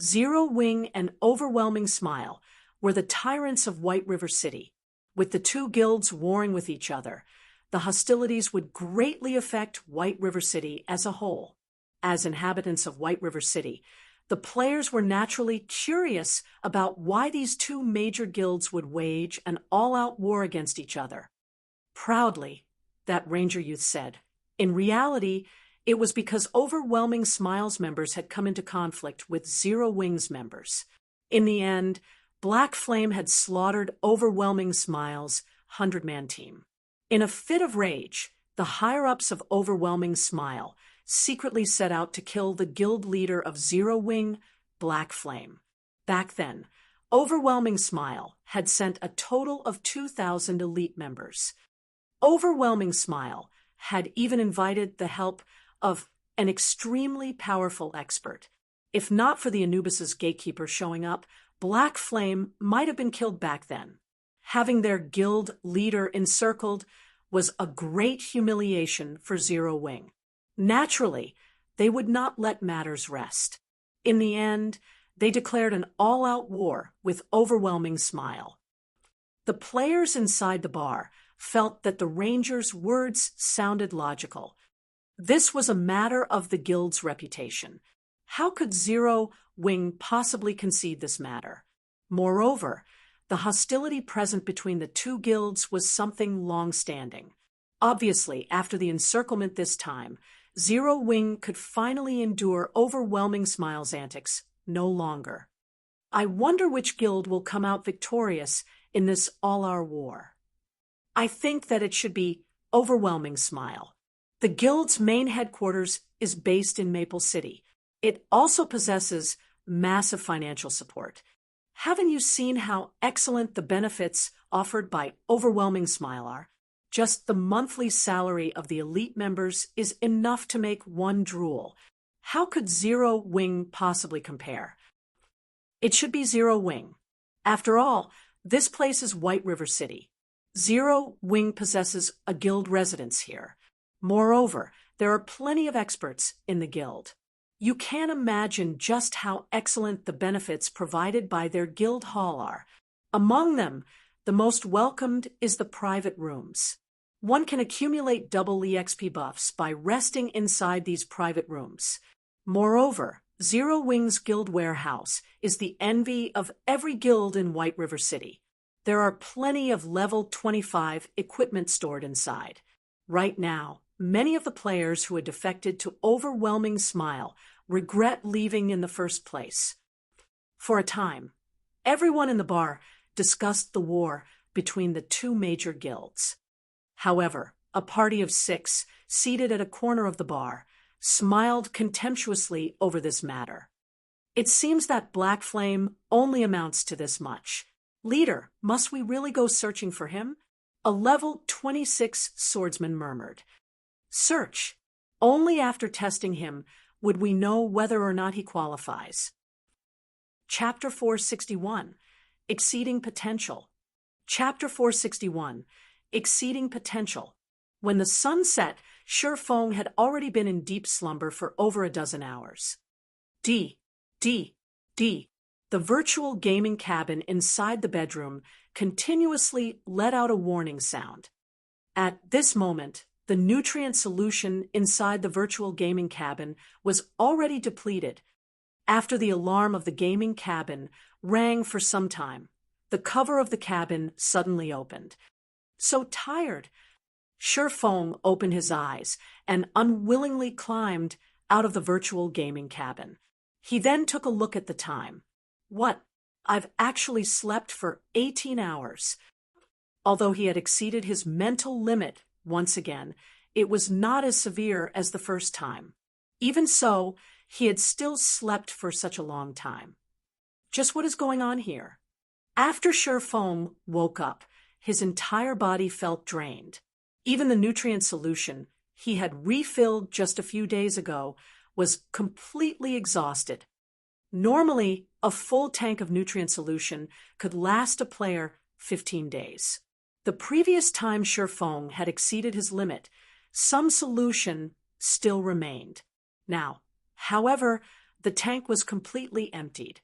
Zero Wing and Overwhelming Smile were the tyrants of White River City. With the two guilds warring with each other, the hostilities would greatly affect White River City as a whole. As inhabitants of White River City, the players were naturally curious about why these two major guilds would wage an all-out war against each other. Proudly, that Ranger youth said. In reality, it was because Overwhelming Smile's members had come into conflict with Zero Wing's members. In the end, Black Flame had slaughtered Overwhelming Smile's 100-man team. In a fit of rage, the higher-ups of Overwhelming Smile secretly set out to kill the guild leader of Zero Wing, Black Flame. Back then, Overwhelming Smile had sent a total of 2,000 elite members. Overwhelming Smile had even invited the help of an extremely powerful expert. If not for the Anubis's gatekeeper showing up, Black Flame might have been killed back then. Having their guild leader encircled was a great humiliation for Zero Wing. Naturally, they would not let matters rest. In the end, they declared an all-out war with Overwhelming Smile. The players inside the bar felt that the Ranger's words sounded logical. This was a matter of the guild's reputation. How could Zero Wing possibly concede this matter? Moreover, the hostility present between the two guilds was something long-standing. Obviously, after the encirclement this time, Zero Wing could finally endure Overwhelming Smile's antics no longer. I wonder which guild will come out victorious in this all-our war. I think that it should be Overwhelming Smile. The guild's main headquarters is based in Maple City. It also possesses massive financial support. Haven't you seen how excellent the benefits offered by Overwhelming Smile are? Just the monthly salary of the elite members is enough to make one drool. How could Zero Wing possibly compare? It should be Zero Wing. After all, this place is White River City. Zero Wing possesses a guild residence here. Moreover, there are plenty of experts in the guild. You can't imagine just how excellent the benefits provided by their guild hall are. Among them, the most welcomed is the private rooms. One can accumulate double EXP buffs by resting inside these private rooms. Moreover, Zero Wing's guild warehouse is the envy of every guild in White River City. There are plenty of level 25 equipment stored inside. Right now, many of the players who had defected to Overwhelming Smile regret leaving in the first place. For a time, everyone in the bar discussed the war between the two major guilds. However, a party of 6, seated at a corner of the bar, smiled contemptuously over this matter. It seems that Black Flame only amounts to this much. Leader, must we really go searching for him? A level 26 swordsman murmured. Search. Only after testing him would we know whether or not he qualifies. Chapter 461, Exceeding Potential. Chapter 461, Exceeding Potential. When the sun set, Shifeng had already been in deep slumber for over a dozen hours. D. The virtual gaming cabin inside the bedroom continuously let out a warning sound. At this moment, the nutrient solution inside the virtual gaming cabin was already depleted. After the alarm of the gaming cabin rang for some time, the cover of the cabin suddenly opened. So tired, Shifeng opened his eyes and unwillingly climbed out of the virtual gaming cabin. He then took a look at the time. What? I've actually slept for 18 hours. Although he had exceeded his mental limit once again, it was not as severe as the first time. Even so, he had still slept for such a long time. Just what is going on here? After Shifeng woke up, his entire body felt drained. Even the nutrient solution he had refilled just a few days ago was completely exhausted. Normally, a full tank of nutrient solution could last a player 15 days. The previous time Shifeng had exceeded his limit, some solution still remained. Now, However, the tank was completely emptied.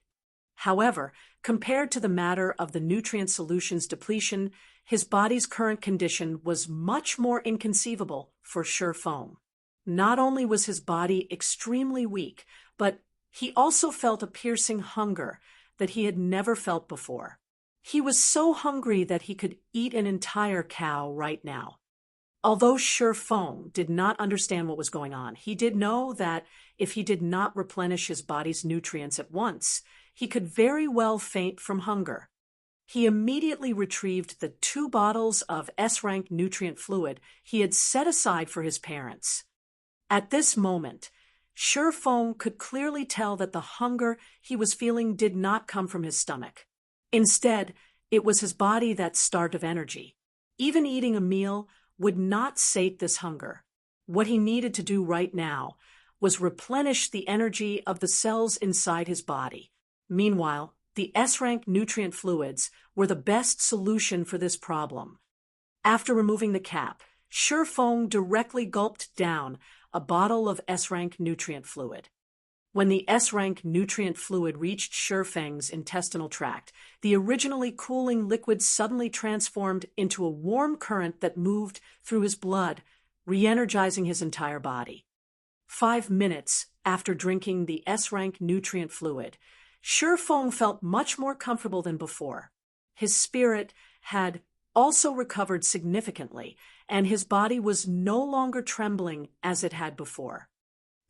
However, compared to the matter of the nutrient solution's depletion, his body's current condition was much more inconceivable for Feng. Not only was his body extremely weak, but he also felt a piercing hunger that he had never felt before. He was so hungry that he could eat an entire cow right now. Although Feng did not understand what was going on, he did know that if he did not replenish his body's nutrients at once, he could very well faint from hunger. He immediately retrieved the 2 bottles of S-rank nutrient fluid he had set aside for his parents. At this moment, Feng could clearly tell that the hunger he was feeling did not come from his stomach. Instead, it was his body that starved of energy. Even eating a meal would not sate this hunger. What he needed to do right now was replenish the energy of the cells inside his body. Meanwhile, the S-rank nutrient fluids were the best solution for this problem. After removing the cap, Feng directly gulped down a bottle of S-rank nutrient fluid. When the S-rank nutrient fluid reached Feng's intestinal tract, the originally cooling liquid suddenly transformed into a warm current that moved through his blood, re-energizing his entire body. 5 minutes after drinking the S-rank nutrient fluid, Feng felt much more comfortable than before. His spirit had also recovered significantly, and his body was no longer trembling as it had before.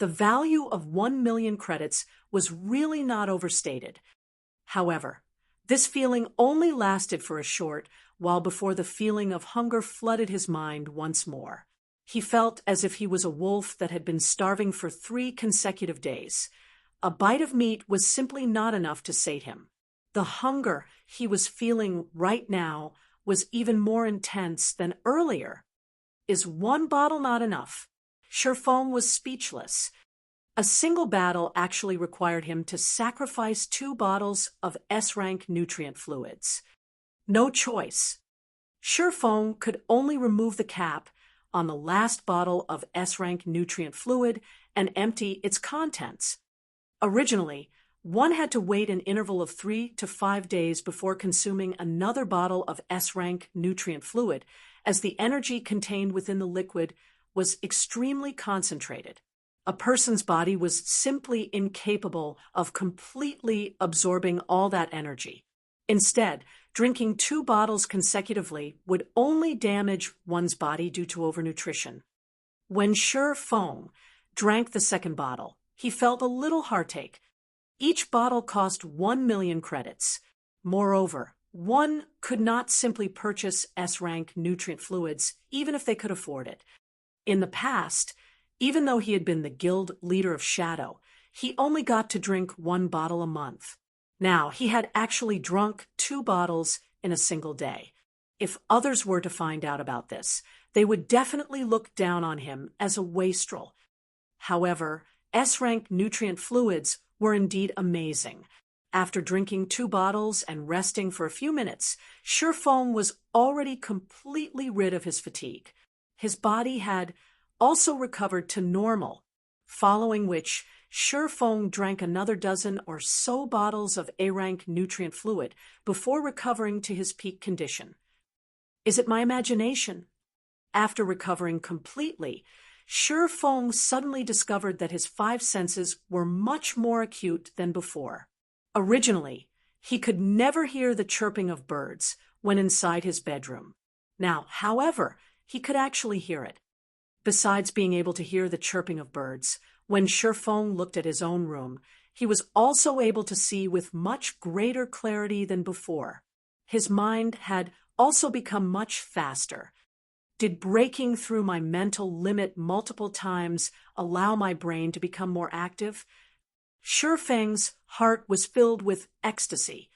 The value of 1 million credits was really not overstated. However, this feeling only lasted for a short while before the feeling of hunger flooded his mind once more. He felt as if he was a wolf that had been starving for 3 consecutive days. A bite of meat was simply not enough to sate him. The hunger he was feeling right now was even more intense than earlier. Is 1 bottle not enough? Feng was speechless. A single battle actually required him to sacrifice 2 bottles of S-rank nutrient fluids. No choice. Feng could only remove the cap on the last bottle of S-rank nutrient fluid and empty its contents. Originally, one had to wait an interval of 3 to 5 days before consuming another bottle of S-rank nutrient fluid, as the energy contained within the liquid was extremely concentrated. A person's body was simply incapable of completely absorbing all that energy. Instead, drinking 2 bottles consecutively would only damage one's body due to overnutrition. When Feng drank the second bottle, he felt a little heartache. Each bottle cost 1 million credits. Moreover, one could not simply purchase S-rank nutrient fluids, even if they could afford it. In the past, even though he had been the guild leader of Shadow, he only got to drink 1 bottle a month. Now, he had actually drunk 2 bottles in a single day. If others were to find out about this, they would definitely look down on him as a wastrel. However, S-rank nutrient fluids were indeed amazing. After drinking 2 bottles and resting for a few minutes, Feng was already completely rid of his fatigue. His body had also recovered to normal, following which Feng drank another dozen or so bottles of A-rank nutrient fluid before recovering to his peak condition. Is it my imagination? After recovering completely, Feng suddenly discovered that his 5 senses were much more acute than before. Originally, he could never hear the chirping of birds when inside his bedroom. Now, however, he could actually hear it. Besides being able to hear the chirping of birds, when Feng looked at his own room, he was also able to see with much greater clarity than before. His mind had also become much faster. Did breaking through my mental limit multiple times allow my brain to become more active? Feng's heart was filled with ecstasy.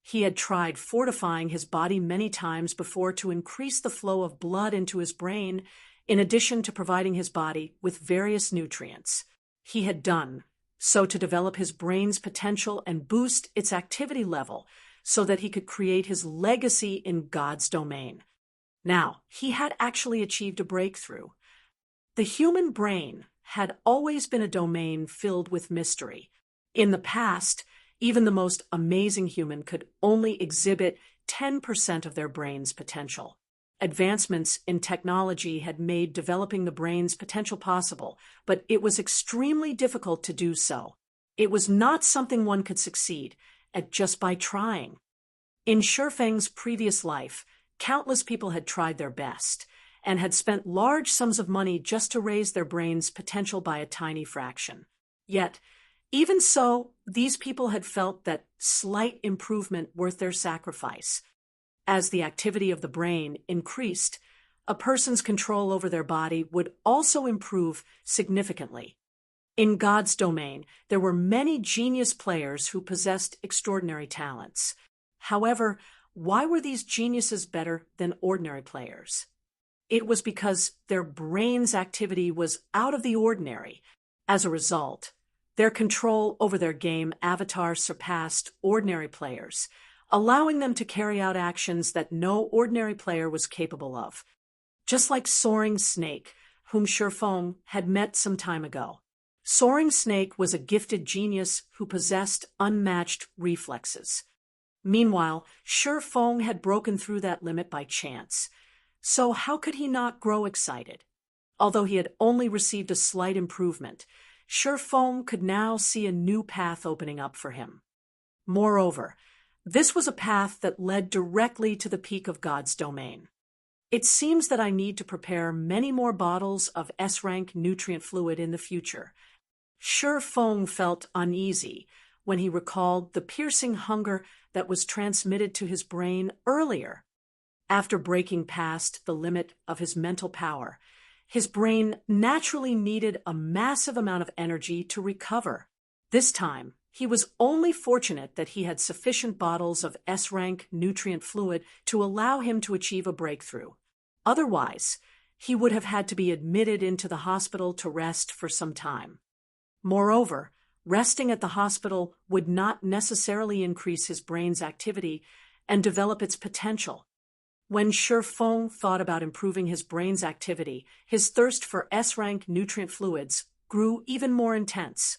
He had tried fortifying his body many times before to increase the flow of blood into his brain, in addition to providing his body with various nutrients. He had done so to develop his brain's potential and boost its activity level so that he could create his legacy in God's domain. Now, he had actually achieved a breakthrough. The human brain had always been a domain filled with mystery. In the past, even the most amazing human could only exhibit 10% of their brain's potential. Advancements in technology had made developing the brain's potential possible, but it was extremely difficult to do so. It was not something one could succeed at just by trying. In Shifeng's previous life, countless people had tried their best and had spent large sums of money just to raise their brain's potential by a tiny fraction. Yet, even so, these people had felt that slight improvement worth their sacrifice. As the activity of the brain increased, a person's control over their body would also improve significantly. In God's domain, there were many genius players who possessed extraordinary talents. However, why were these geniuses better than ordinary players? It was because their brain's activity was out of the ordinary. As a result, their control over their game avatar surpassed ordinary players, allowing them to carry out actions that no ordinary player was capable of. Just like Soaring Snake, whom Shifeng had met some time ago. Soaring Snake was a gifted genius who possessed unmatched reflexes. Meanwhile, Shifeng had broken through that limit by chance. So how could he not grow excited? Although he had only received a slight improvement, Shifeng could now see a new path opening up for him. Moreover, this was a path that led directly to the peak of God's domain. It seems that I need to prepare many more bottles of S-rank nutrient fluid in the future. Shifeng felt uneasy when he recalled the piercing hunger that was transmitted to his brain earlier. After breaking past the limit of his mental power, his brain naturally needed a massive amount of energy to recover. This time, he was only fortunate that he had sufficient bottles of S-rank nutrient fluid to allow him to achieve a breakthrough. Otherwise, he would have had to be admitted into the hospital to rest for some time. Moreover, resting at the hospital would not necessarily increase his brain's activity and develop its potential. When Shifeng thought about improving his brain's activity, his thirst for S-rank nutrient fluids grew even more intense.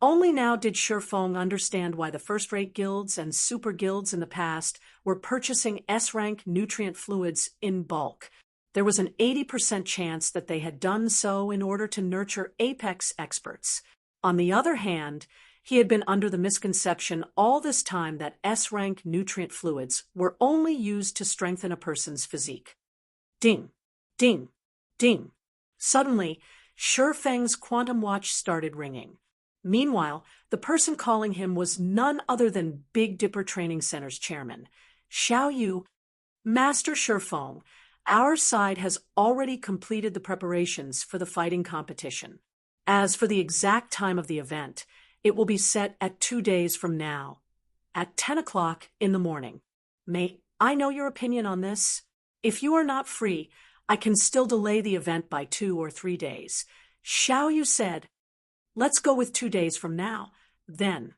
Only now did Shifeng understand why the first-rate guilds and super guilds in the past were purchasing S-rank nutrient fluids in bulk. There was an 80% chance that they had done so in order to nurture apex experts. On the other hand, he had been under the misconception all this time that S-rank nutrient fluids were only used to strengthen a person's physique. Ding, ding, ding. Suddenly, Shifeng's quantum watch started ringing. Meanwhile, the person calling him was none other than Big Dipper Training Center's chairman, Xiao Yu. Master Shifeng, our side has already completed the preparations for the fighting competition. As for the exact time of the event, it will be set at 2 days from now, at 10 o'clock in the morning. May I know your opinion on this? If you are not free, I can still delay the event by 2 or 3 days. Xiao Yu said, "Let's go with 2 days from now, then."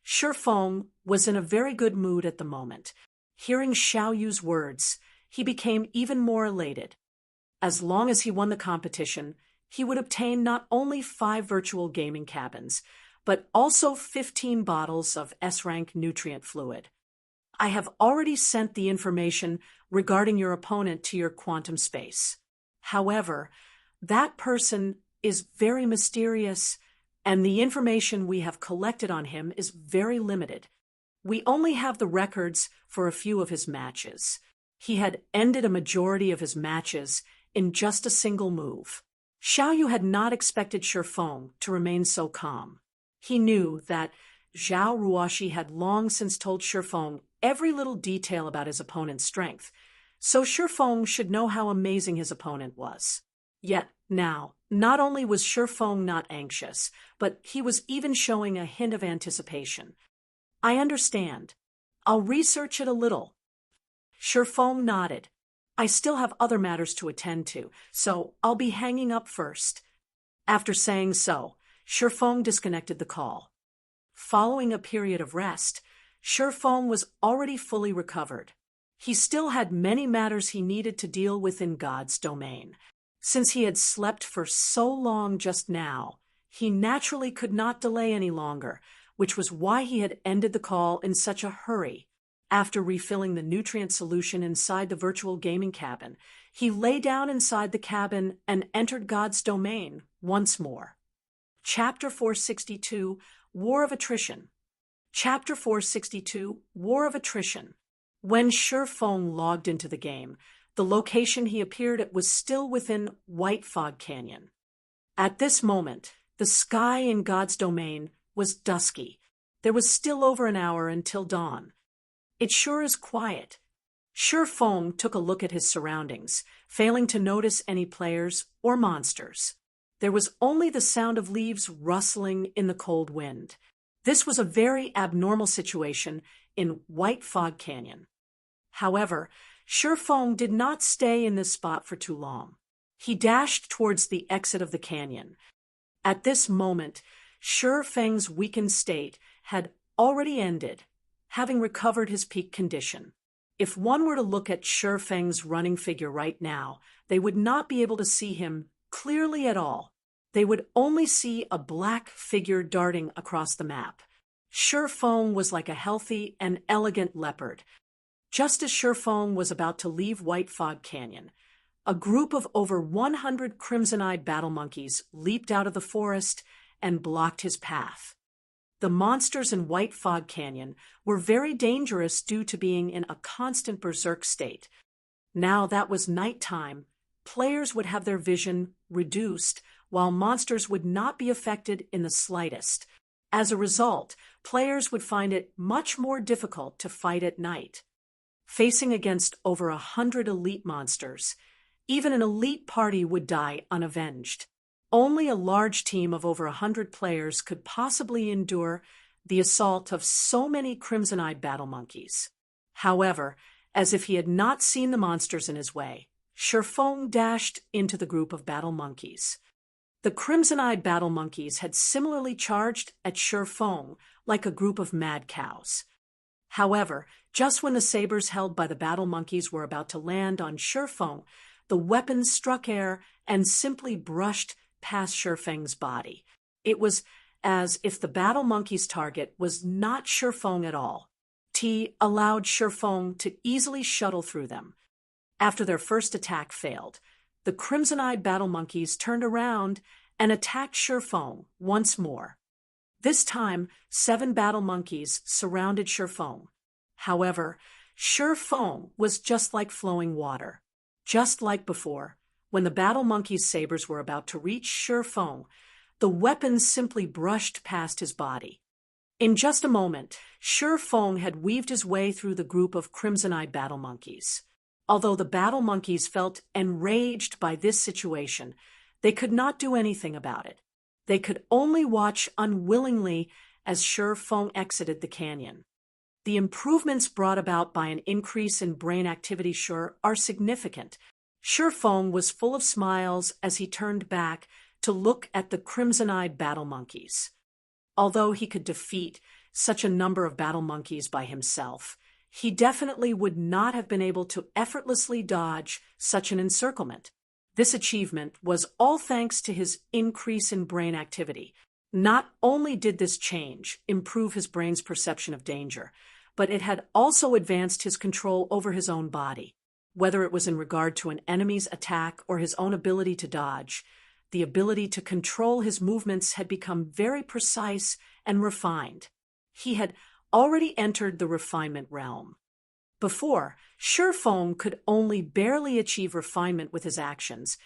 Shifeng was in a very good mood at the moment. Hearing Xiao Yu's words, he became even more elated. As long as he won the competition, he would obtain not only 5 virtual gaming cabins, but also 15 bottles of S-rank nutrient fluid. I have already sent the information regarding your opponent to your quantum space. However, that person is very mysterious, and the information we have collected on him is very limited. We only have the records for a few of his matches. He had ended a majority of his matches in just a single move. Xiao Yu had not expected Shifeng to remain so calm. He knew that Zhao Ruoshi had long since told Shifeng every little detail about his opponent's strength, so Shifeng should know how amazing his opponent was. Yet now, not only was Shifeng not anxious, but he was even showing a hint of anticipation. "I understand. I'll research it a little." Shifeng nodded. "I still have other matters to attend to, so I'll be hanging up first." After saying so, Shifeng disconnected the call. Following a period of rest, Shifeng was already fully recovered. He still had many matters he needed to deal with in God's domain. Since he had slept for so long just now, he naturally could not delay any longer, which was why he had ended the call in such a hurry. After refilling the nutrient solution inside the virtual gaming cabin, he lay down inside the cabin and entered God's domain once more. Chapter 462, War of Attrition. Chapter 462, War of Attrition. When Shifeng logged into the game, the location he appeared at was still within White Fog Canyon. At this moment, the sky in God's domain was dusky. There was still over an hour until dawn. It sure is quiet. Shifeng took a look at his surroundings, failing to notice any players or monsters. There was only the sound of leaves rustling in the cold wind. This was a very abnormal situation in White Fog Canyon. However, Shifeng did not stay in this spot for too long. He dashed towards the exit of the canyon. At this moment, Shifeng's weakened state had already ended, having recovered his peak condition. If one were to look at Shifeng's running figure right now, they would not be able to see him clearly at all. They would only see a black figure darting across the map. Shifeng was like a healthy and elegant leopard. Just as Shifeng was about to leave White Fog Canyon, a group of over 100 crimson-eyed battle monkeys leaped out of the forest and blocked his path. The monsters in White Fog Canyon were very dangerous due to being in a constant berserk state. Now that was nighttime, players would have their vision reduced, while monsters would not be affected in the slightest. As a result, players would find it much more difficult to fight at night. Facing against over 100 elite monsters, even an elite party would die unavenged. Only a large team of over 100 players could possibly endure the assault of so many crimson-eyed battle monkeys. However, as if he had not seen the monsters in his way, Shifeng dashed into the group of battle monkeys. The crimson-eyed battle monkeys had similarly charged at Shifeng like a group of mad cows. However, just when the sabers held by the battle monkeys were about to land on Shifeng, the weapons struck air and simply brushed past Shifeng's body. It was as if the battle monkey's target was not Shifeng at all. T allowed Shifeng to easily shuttle through them. After their first attack failed, the crimson-eyed battle monkeys turned around and attacked Shifeng once more. This time, 7 battle monkeys surrounded Shifeng. However, Shifeng was just like flowing water. Just like before, when the battle monkey's sabers were about to reach Shifeng, the weapons simply brushed past his body. In just a moment, Shifeng had weaved his way through the group of crimson-eyed battle monkeys. Although the battle monkeys felt enraged by this situation, they could not do anything about it. They could only watch unwillingly as Shifeng exited the canyon. The improvements brought about by an increase in brain activity are significant. Shifeng was full of smiles as he turned back to look at the crimson-eyed battle monkeys. Although he could defeat such a number of battle monkeys by himself, he definitely would not have been able to effortlessly dodge such an encirclement. This achievement was all thanks to his increase in brain activity. Not only did this change improve his brain's perception of danger, but it had also advanced his control over his own body. Whether it was in regard to an enemy's attack or his own ability to dodge, the ability to control his movements had become very precise and refined. He had already entered the refinement realm. Before, Shifeng could only barely achieve refinement with his actions,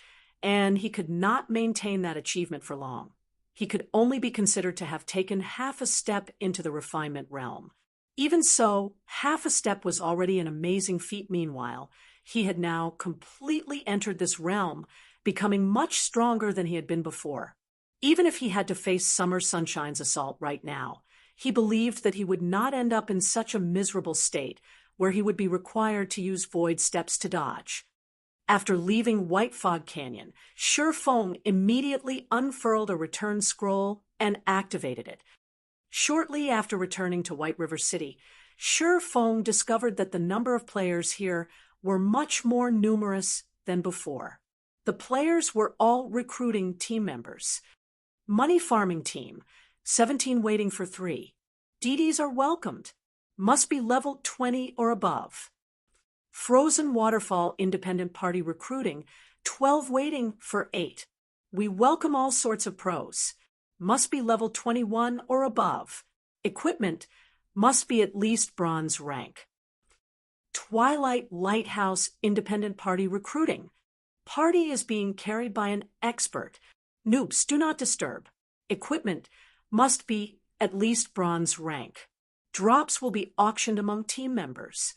and he could not maintain that achievement for long. He could only be considered to have taken half a step into the refinement realm. Even so, half a step was already an amazing feat. Meanwhile, he had now completely entered this realm, becoming much stronger than he had been before. Even if he had to face Summer Sunshine's assault right now, he believed that he would not end up in such a miserable state where he would be required to use void steps to dodge. After leaving White Fog Canyon, Shifeng immediately unfurled a return scroll and activated it. Shortly after returning to White River City, Shifeng discovered that the number of players here were much more numerous than before. The players were all recruiting team members. Money farming team, 17 waiting for 3. DDs are welcomed. Must be level 20 or above. Frozen Waterfall Independent Party recruiting, 12 waiting for 8. We welcome all sorts of pros. Must be level 21 or above. Equipment must be at least bronze rank. Twilight Lighthouse Independent Party recruiting. Party is being carried by an expert. Noobs do not disturb. Equipment must be at least bronze rank. Drops will be auctioned among team members.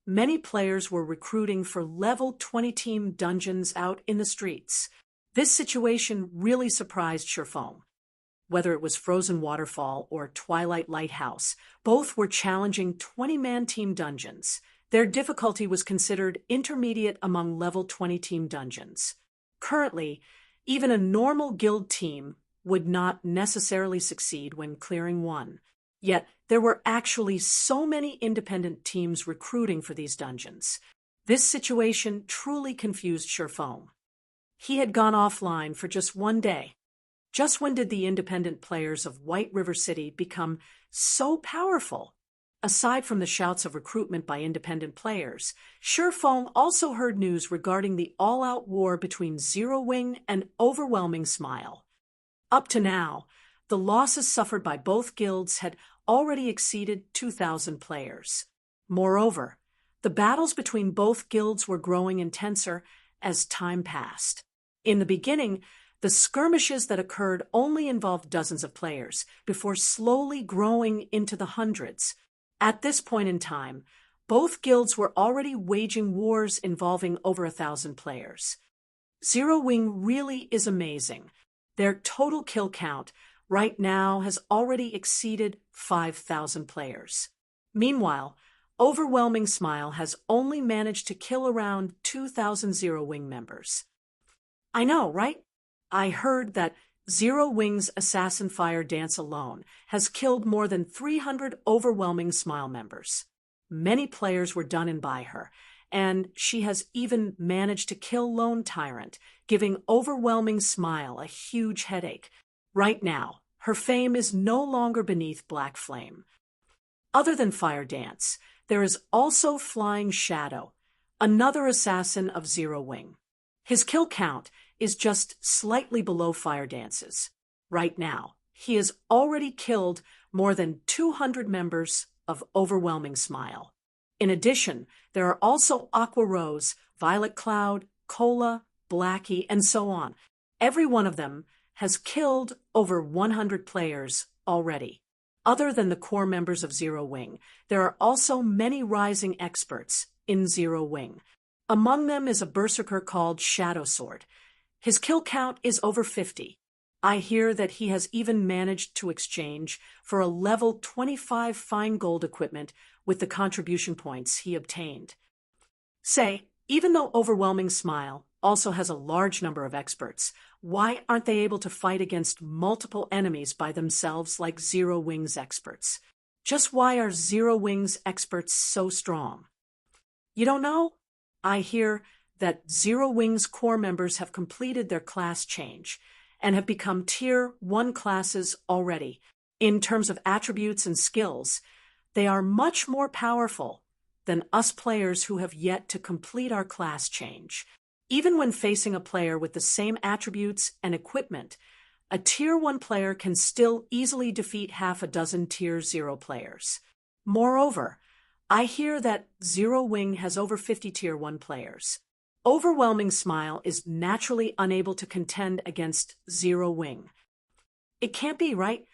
Many players were recruiting for level 20 team dungeons out in the streets. This situation really surprised Sherfong. Whether it was Frozen Waterfall or Twilight Lighthouse, both were challenging 20-man team dungeons. Their difficulty was considered intermediate among level 20 team dungeons. Currently, even a normal guild team would not necessarily succeed when clearing one. Yet, there were actually so many independent teams recruiting for these dungeons. This situation truly confused Sherfong. He had gone offline for just one day. Just when did the independent players of White River City become so powerful? Aside from the shouts of recruitment by independent players, Sherfong also heard news regarding the all-out war between Zero Wing and Overwhelming Smile. Up to now, the losses suffered by both guilds had already exceeded 2,000 players. Moreover, the battles between both guilds were growing intenser as time passed. In the beginning, the skirmishes that occurred only involved dozens of players, before slowly growing into the hundreds. At this point in time, both guilds were already waging wars involving over 1,000 players. Zero Wing really is amazing. Their total kill count right now has already exceeded 5,000 players. Meanwhile, Overwhelming Smile has only managed to kill around 2,000 Zero Wing members. I know, right? I heard that Zero Wing's Assassin Fire Dance alone has killed more than 300 Overwhelming Smile members. Many players were done in by her, and she has even managed to kill Lone Tyrant, giving Overwhelming Smile a huge headache. Right now, her fame is no longer beneath Black Flame. Other than Fire Dance, there is also Flying Shadow, another assassin of Zero Wing. His kill count is just slightly below Fire Dance's. Right now, he has already killed more than 200 members of Overwhelming Smile. In addition, there are also Aqua Rose, Violet Cloud, Cola, Blackie, and so on. Every one of them has killed over 100 players already. Other than the core members of Zero Wing, there are also many rising experts in Zero Wing. Among them is a berserker called Shadow Sword. His kill count is over 50. I hear that he has even managed to exchange for a level 25 fine gold equipment with the contribution points he obtained. Even though Overwhelming Smile also has a large number of experts, why aren't they able to fight against multiple enemies by themselves like Zero Wing's experts? Just why are Zero Wing's experts so strong? You don't know? I hear that Zero Wing's core members have completed their class change and have become Tier 1 classes already. In terms of attributes and skills, they are much more powerful than us players who have yet to complete our class change. Even when facing a player with the same attributes and equipment, a Tier 1 player can still easily defeat half a dozen Tier 0 players. Moreover, I hear that Zero Wing has over 50 Tier 1 players. Overwhelming Smile is naturally unable to contend against Zero Wing. It can't be, right?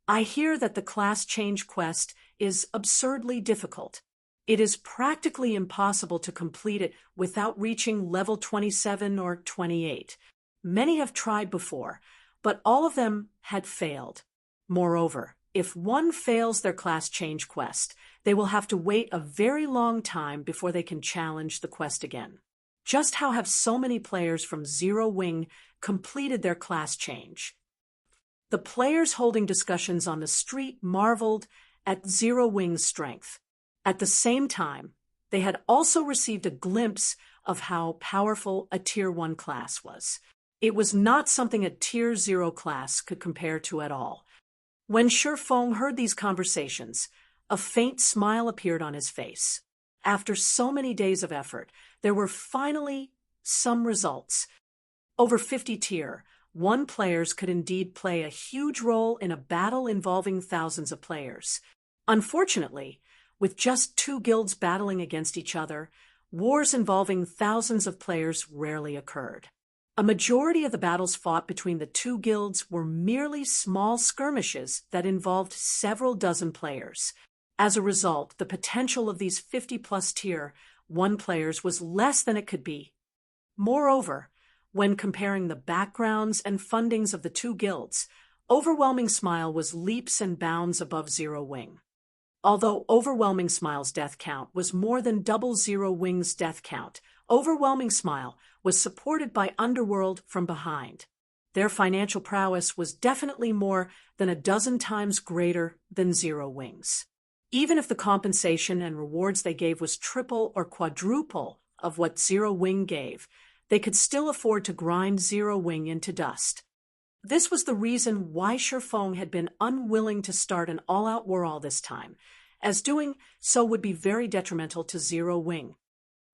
I hear that the class change quest is absurdly difficult. It is practically impossible to complete it without reaching level 27 or 28. Many have tried before, but all of them had failed. Moreover, if one fails their class change quest, they will have to wait a very long time before they can challenge the quest again. Just how have so many players from Zero Wing completed their class change? The players holding discussions on the street marveled at Zero Wing's strength. At the same time, they had also received a glimpse of how powerful a Tier 1 class was. It was not something a Tier 0 class could compare to at all. When Shifeng heard these conversations, a faint smile appeared on his face. After so many days of effort, there were finally some results. Over 50 Tier 1 players could indeed play a huge role in a battle involving thousands of players. Unfortunately, with just 2 guilds battling against each other, wars involving thousands of players rarely occurred. A majority of the battles fought between the 2 guilds were merely small skirmishes that involved several dozen players. As a result, the potential of these 50-plus Tier 1 players was less than it could be. Moreover, when comparing the backgrounds and fundings of the 2 guilds, Overwhelming Smile was leaps and bounds above Zero Wing. Although Overwhelming Smile's death count was more than double Zero Wing's death count, Overwhelming Smile was supported by Underworld from behind. Their financial prowess was definitely more than a dozen times greater than Zero Wing's. Even if the compensation and rewards they gave was triple or quadruple of what Zero Wing gave, they could still afford to grind Zero Wing into dust. This was the reason why Shifeng had been unwilling to start an all-out war all this time, as doing so would be very detrimental to Zero Wing.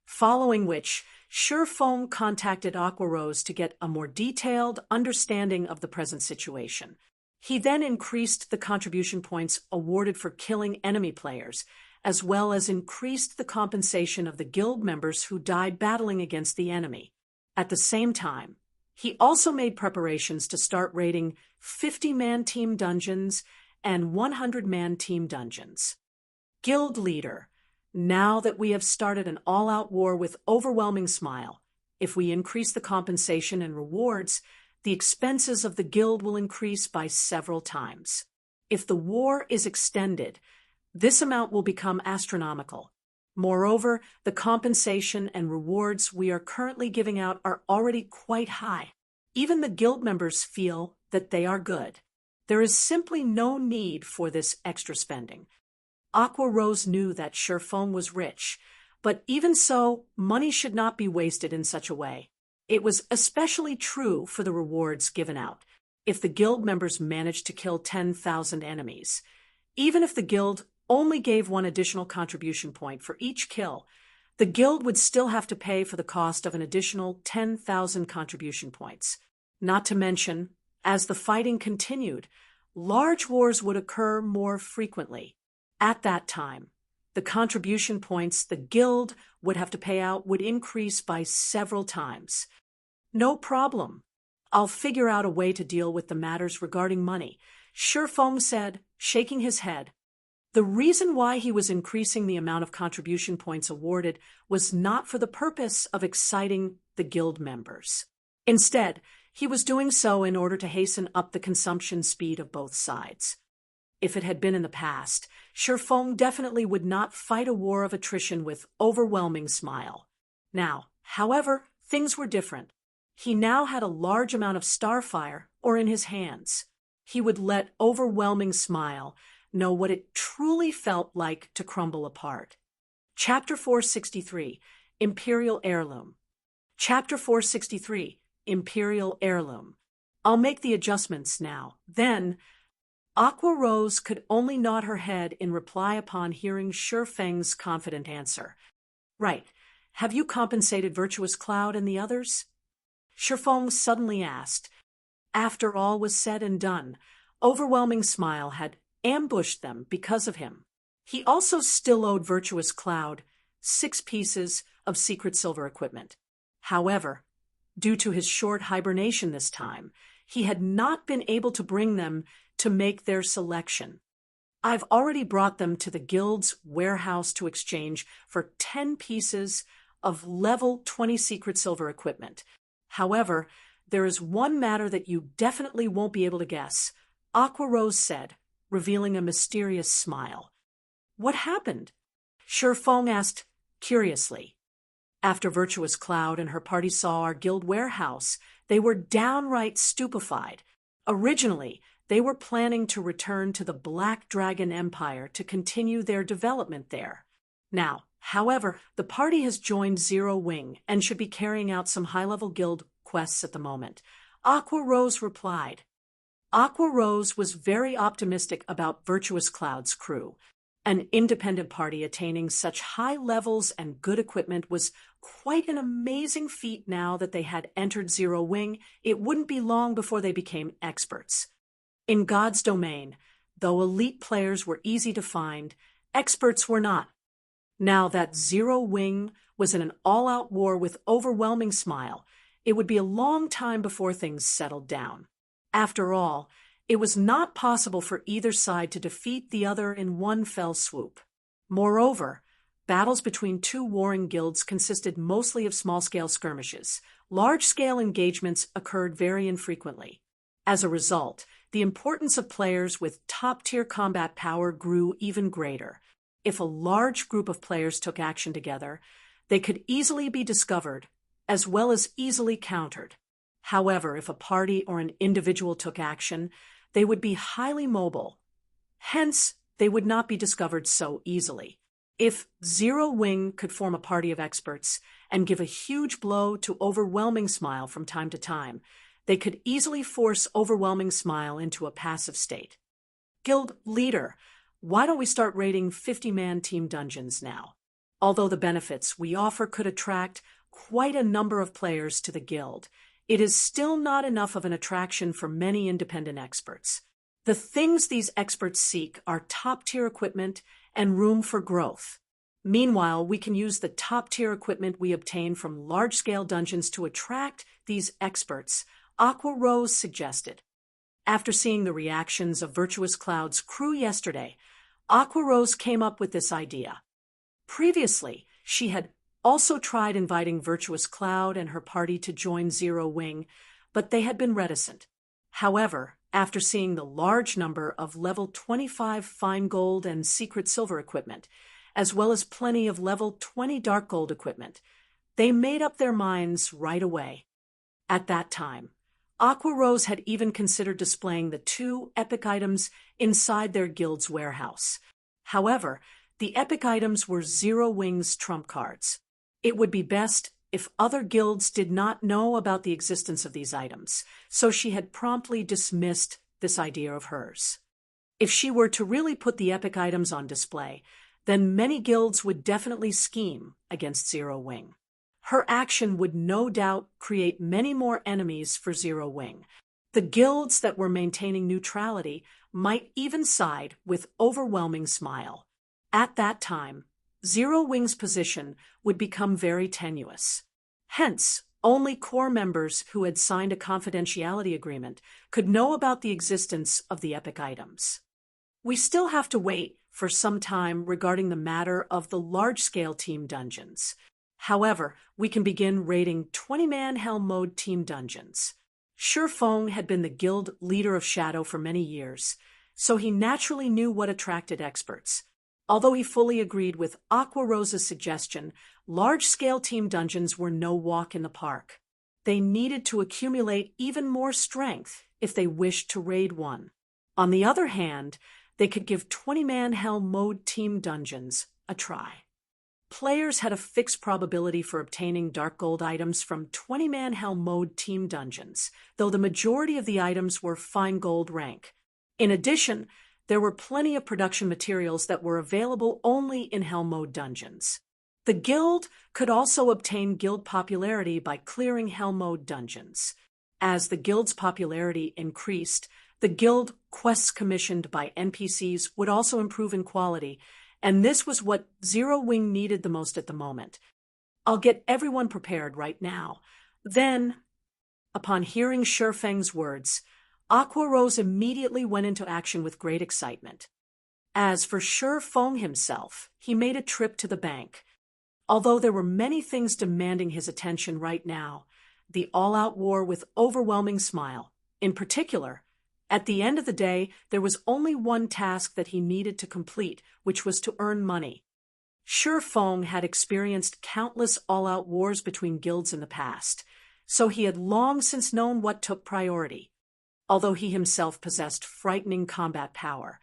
Following which, Shifeng contacted Aqua Rose to get a more detailed understanding of the present situation. He then increased the contribution points awarded for killing enemy players, as well as increased the compensation of the guild members who died battling against the enemy. At the same time, he also made preparations to start raiding 50-man team dungeons and 100-man team dungeons. Guild leader, now that we have started an all-out war with Overwhelming Smile, if we increase the compensation and rewards, the expenses of the guild will increase by several times. If the war is extended, this amount will become astronomical. Moreover, the compensation and rewards we are currently giving out are already quite high. Even the guild members feel that they are good. There is simply no need for this extra spending. Aqua Rose knew that Shifeng was rich, but even so, money should not be wasted in such a way. It was especially true for the rewards given out. If the guild members managed to kill 10,000 enemies, even if the guild only gave 1 additional contribution point for each kill, the guild would still have to pay for the cost of an additional 10,000 contribution points. Not to mention, as the fighting continued, large wars would occur more frequently. At that time, the contribution points the guild would have to pay out would increase by several times. No problem. I'll figure out a way to deal with the matters regarding money, Shifeng said, shaking his head. The reason why he was increasing the amount of contribution points awarded was not for the purpose of exciting the guild members. Instead, he was doing so in order to hasten up the consumption speed of both sides. If it had been in the past, Shifeng definitely would not fight a war of attrition with Overwhelming Smile. Now, however, things were different. He now had a large amount of starfire in his hands. He would let Overwhelming Smile know what it truly felt like to crumble apart. Chapter 463, Imperial Heirloom. Chapter 463, Imperial Heirloom. I'll make the adjustments now. Then, Aqua Rose could only nod her head in reply upon hearing Shifeng's confident answer. Right. Have you compensated Virtuous Cloud and the others? Shifeng suddenly asked. After all was said and done, Overwhelming Smile had ambushed them because of him. He also still owed Virtuous Cloud 6 pieces of secret silver equipment. However, due to his short hibernation this time, he had not been able to bring them to make their selection. I've already brought them to the guild's warehouse to exchange for 10 pieces of level 20 secret silver equipment. However, there is one matter that you definitely won't be able to guess, Aqua Rose said, revealing a mysterious smile. What happened? Shifeng asked curiously. After Virtuous Cloud and her party saw our guild warehouse, they were downright stupefied. Originally, they were planning to return to the Black Dragon Empire to continue their development there. Now, However, the party has joined Zero Wing and should be carrying out some high-level guild quests at the moment. Aqua Rose replied. Aqua Rose was very optimistic about Virtuous Cloud's crew. An independent party attaining such high levels and good equipment was quite an amazing feat. Now that they had entered Zero Wing, it wouldn't be long before they became experts. In God's domain, though elite players were easy to find, experts were not. Now that Zero Wing was in an all-out war with overwhelming Smile, it would be a long time before things settled down. After all, it was not possible for either side to defeat the other in one fell swoop. Moreover, battles between two warring guilds consisted mostly of small-scale skirmishes. Large-scale engagements occurred very infrequently. As a result, the importance of players with top-tier combat power grew even greater. If a large group of players took action together, they could easily be discovered, as well as easily countered. However, if a party or an individual took action, they would be highly mobile. Hence, they would not be discovered so easily. If Zero Wing could form a party of experts and give a huge blow to Overwhelming Smile from time to time, they could easily force Overwhelming Smile into a passive state. Guild leader, why don't we start raiding 50-man team dungeons now? Although the benefits we offer could attract quite a number of players to the guild, it is still not enough of an attraction for many independent experts. The things these experts seek are top-tier equipment and room for growth. Meanwhile, we can use the top-tier equipment we obtain from large-scale dungeons to attract these experts, Aqua Rose suggested. After seeing the reactions of Virtuous Cloud's crew yesterday, Aqua Rose came up with this idea. Previously, she had also tried inviting Virtuous Cloud and her party to join Zero Wing, but they had been reticent. However, after seeing the large number of level 25 fine gold and secret silver equipment, as well as plenty of level 20 dark gold equipment, they made up their minds right away. At that time, Aqua Rose had even considered displaying the 2 epic items inside their guild's warehouse. However, the epic items were Zero Wing's trump cards. It would be best if other guilds did not know about the existence of these items, so she had promptly dismissed this idea of hers. If she were to really put the epic items on display, then many guilds would definitely scheme against Zero Wing. Her action would no doubt create many more enemies for Zero Wing. The guilds that were maintaining neutrality might even side with Overwhelming Smile. At that time, Zero Wing's position would become very tenuous. Hence, only core members who had signed a confidentiality agreement could know about the existence of the epic items. We still have to wait for some time regarding the matter of the large-scale team dungeons. However, we can begin raiding 20-man Hell Mode team dungeons. Shifeng had been the guild leader of Shadow for many years, so he naturally knew what attracted experts. Although he fully agreed with Aqua Rose's suggestion, large-scale team dungeons were no walk in the park. They needed to accumulate even more strength if they wished to raid one. On the other hand, they could give 20-man Hell Mode team dungeons a try. Players had a fixed probability for obtaining dark gold items from 20-man Hell Mode team dungeons, though the majority of the items were fine gold rank. In addition, there were plenty of production materials that were available only in Hell Mode dungeons. The guild could also obtain guild popularity by clearing Hell Mode dungeons. As the guild's popularity increased, the guild quests commissioned by NPCs would also improve in quality, and this was what Zero Wing needed the most at the moment. I'll get everyone prepared right now. Then, upon hearing Shifeng's words, Aqua Rose immediately went into action with great excitement. As for Shifeng himself, he made a trip to the bank. Although there were many things demanding his attention right now, the all-out war with Overwhelming Smile, in particular, at the end of the day, there was only one task that he needed to complete, which was to earn money. Shifeng had experienced countless all-out wars between guilds in the past, so he had long since known what took priority. Although he himself possessed frightening combat power,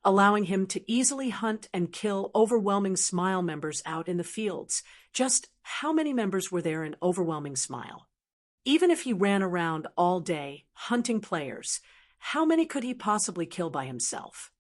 allowing him to easily hunt and kill Overwhelming Smile members out in the fields. Just how many members were there in Overwhelming Smile? Even if he ran around all day, hunting players, how many could he possibly kill by himself?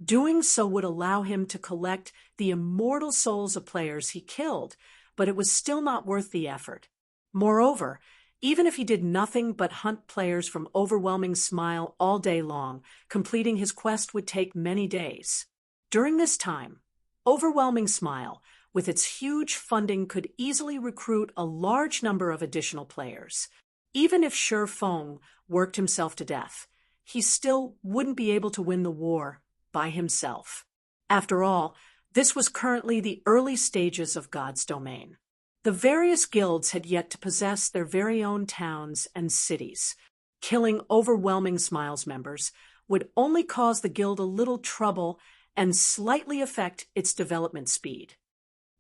Doing so would allow him to collect the immortal souls of players he killed, but it was still not worth the effort. Moreover, even if he did nothing but hunt players from Overwhelming Smile all day long, completing his quest would take many days. During this time, Overwhelming Smile, with its huge funding, could easily recruit a large number of additional players. Even if Shi Feng worked himself to death, he still wouldn't be able to win the war by himself. After all, this was currently the early stages of God's domain. The various guilds had yet to possess their very own towns and cities. Killing Overwhelming Smile's members would only cause the guild a little trouble and slightly affect its development speed.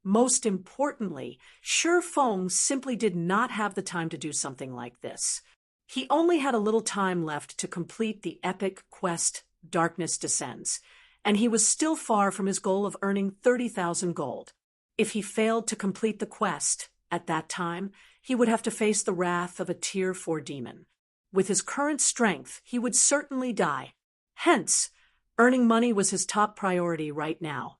Most importantly, Shi Feng simply did not have the time to do something like this. He only had a little time left to complete the epic quest Darkness Descends, and he was still far from his goal of earning 30,000 gold. If he failed to complete the quest at that time, he would have to face the wrath of a Tier 4 demon. With his current strength, he would certainly die. Hence, earning money was his top priority right now.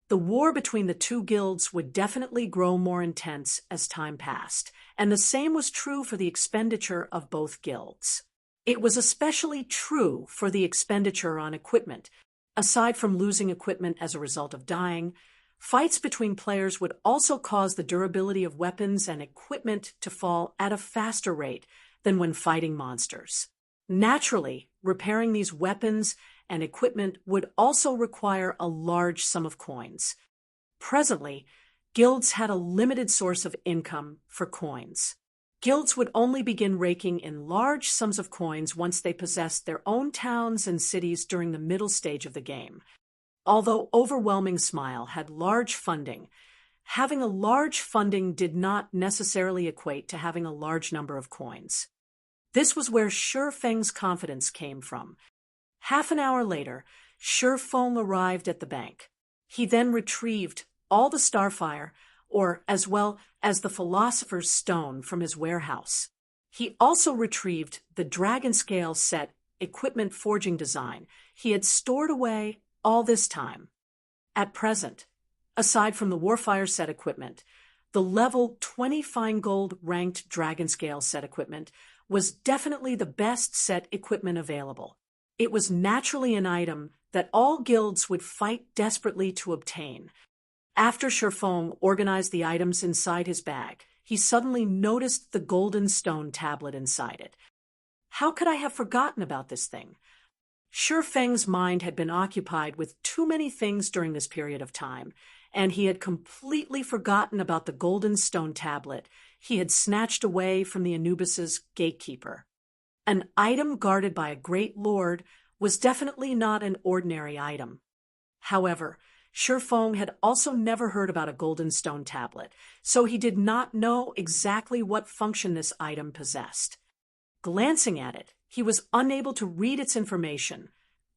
The war between the two guilds would definitely grow more intense as time passed, and the same was true for the expenditure of both guilds. It was especially true for the expenditure on equipment. Aside from losing equipment as a result of dying, fights between players would also cause the durability of weapons and equipment to fall at a faster rate than when fighting monsters. Naturally, repairing these weapons and equipment would also require a large sum of coins. Presently, guilds had a limited source of income for coins. Guilds would only begin raking in large sums of coins once they possessed their own towns and cities during the middle stage of the game. Although Overwhelming Smile had large funding, having a large funding did not necessarily equate to having a large number of coins. This was where Shi Feng's confidence came from. Half an hour later, Shi Feng arrived at the bank. He then retrieved all the Starfire, as well as the Philosopher's Stone, from his warehouse. He also retrieved the Dragon Scale set equipment forging design he had stored away all this time. At present, aside from the Warfire set equipment, the level 20 fine gold ranked Dragon Scale set equipment was definitely the best set equipment available. It was naturally an item that all guilds would fight desperately to obtain. After Shi Feng organized the items inside his bag, he suddenly noticed the golden stone tablet inside it. How could I have forgotten about this thing? Shi Feng's mind had been occupied with too many things during this period of time, and he had completely forgotten about the golden stone tablet he had snatched away from the Anubis's gatekeeper. An item guarded by a great lord was definitely not an ordinary item. However, Shi Feng had also never heard about a golden stone tablet, so he did not know exactly what function this item possessed. Glancing at it, he was unable to read its information.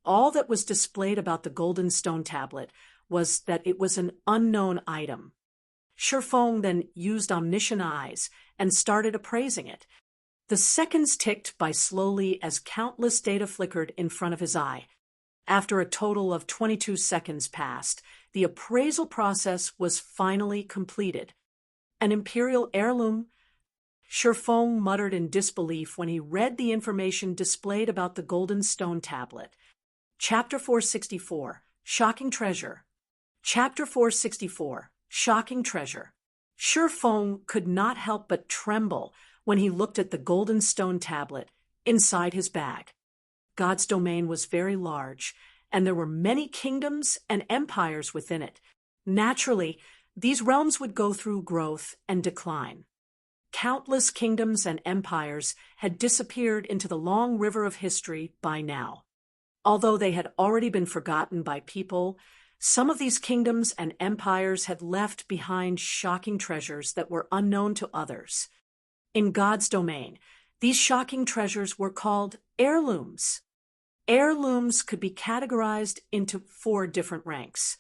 All that was displayed about the golden stone tablet was that it was an unknown item. Shi Feng then used omniscient eyes and started appraising it. The seconds ticked by slowly as countless data flickered in front of his eye. After a total of 22 seconds passed, the appraisal process was finally completed. An imperial heirloom? Shi Feng muttered in disbelief when he read the information displayed about the golden stone tablet. Chapter 464, Shocking Treasure. Chapter 464, Shocking Treasure. Shi Feng could not help but tremble when he looked at the golden stone tablet inside his bag. God's domain was very large, and there were many kingdoms and empires within it. Naturally, these realms would go through growth and decline. Countless kingdoms and empires had disappeared into the long river of history by now. Although they had already been forgotten by people, some of these kingdoms and empires had left behind shocking treasures that were unknown to others. In God's domain, these shocking treasures were called heirlooms. Heirlooms could be categorized into 4 different ranks.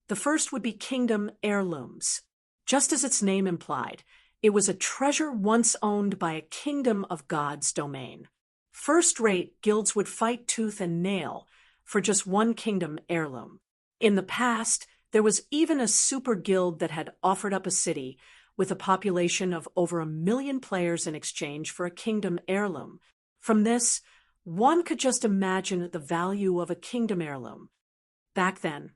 The first would be kingdom heirlooms. Just as its name implied, it was a treasure once owned by a kingdom of God's domain. First-rate guilds would fight tooth and nail for just one kingdom heirloom. In the past, there was even a super guild that had offered up a city with a population of over 1 million players in exchange for a kingdom heirloom. From this, one could just imagine the value of a kingdom heirloom. Back then,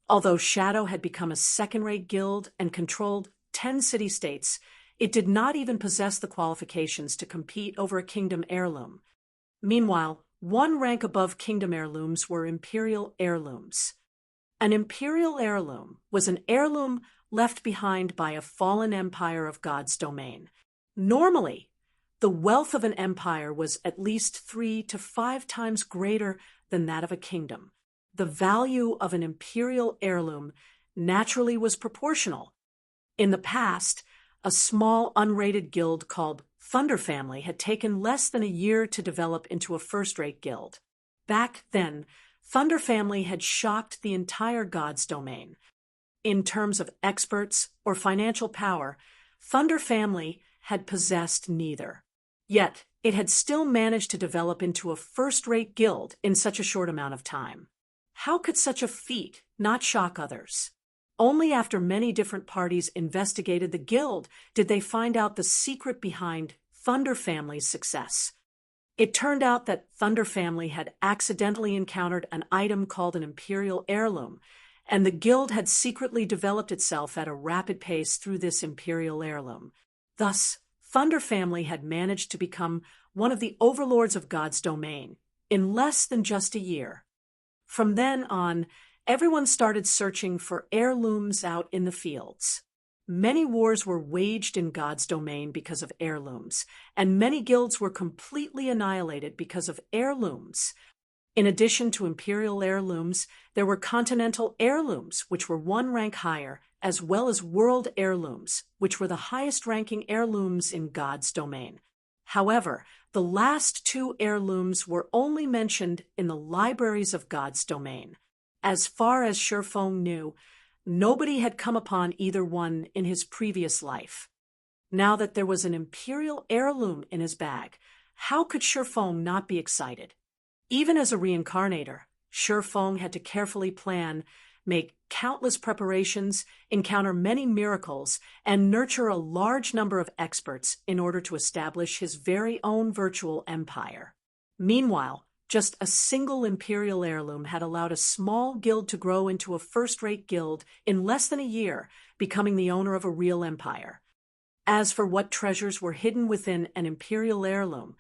although Shadow had become a second-rate guild and controlled 10 city-states, it did not even possess the qualifications to compete over a kingdom heirloom. Meanwhile, one rank above kingdom heirlooms were imperial heirlooms. An imperial heirloom was an heirloom left behind by a fallen empire of God's domain. Normally, the wealth of an empire was at least 3 to 5 times greater than that of a kingdom. The value of an imperial heirloom naturally was proportional. In the past, a small unrated guild called Thunder Family had taken less than a year to develop into a first-rate guild. Back then, Thunder Family had shocked the entire God's domain. In terms of experts or financial power, Thunder Family had possessed neither. Yet, it had still managed to develop into a first-rate guild in such a short amount of time. How could such a feat not shock others? Only after many different parties investigated the guild did they find out the secret behind Thunder Family's success. It turned out that Thunder Family had accidentally encountered an item called an imperial heirloom, and the guild had secretly developed itself at a rapid pace through this imperial heirloom. Thus, Thunder Family had managed to become one of the overlords of God's domain in less than just a year. From then on, everyone started searching for heirlooms out in the fields. Many wars were waged in God's domain because of heirlooms, and many guilds were completely annihilated because of heirlooms. In addition to imperial heirlooms, there were continental heirlooms, which were 1 rank higher, as well as world heirlooms, which were the highest-ranking heirlooms in God's domain. However, the last 2 heirlooms were only mentioned in the libraries of God's domain. As far as Shifeng knew, nobody had come upon either one in his previous life. Now that there was an imperial heirloom in his bag, how could Shifeng not be excited? Even as a reincarnator, Shifeng had to carefully plan, make countless preparations, encounter many miracles, and nurture a large number of experts in order to establish his very own virtual empire. Meanwhile, just a single imperial heirloom had allowed a small guild to grow into a first-rate guild in less than a year, becoming the owner of a real empire. As for what treasures were hidden within an imperial heirloom,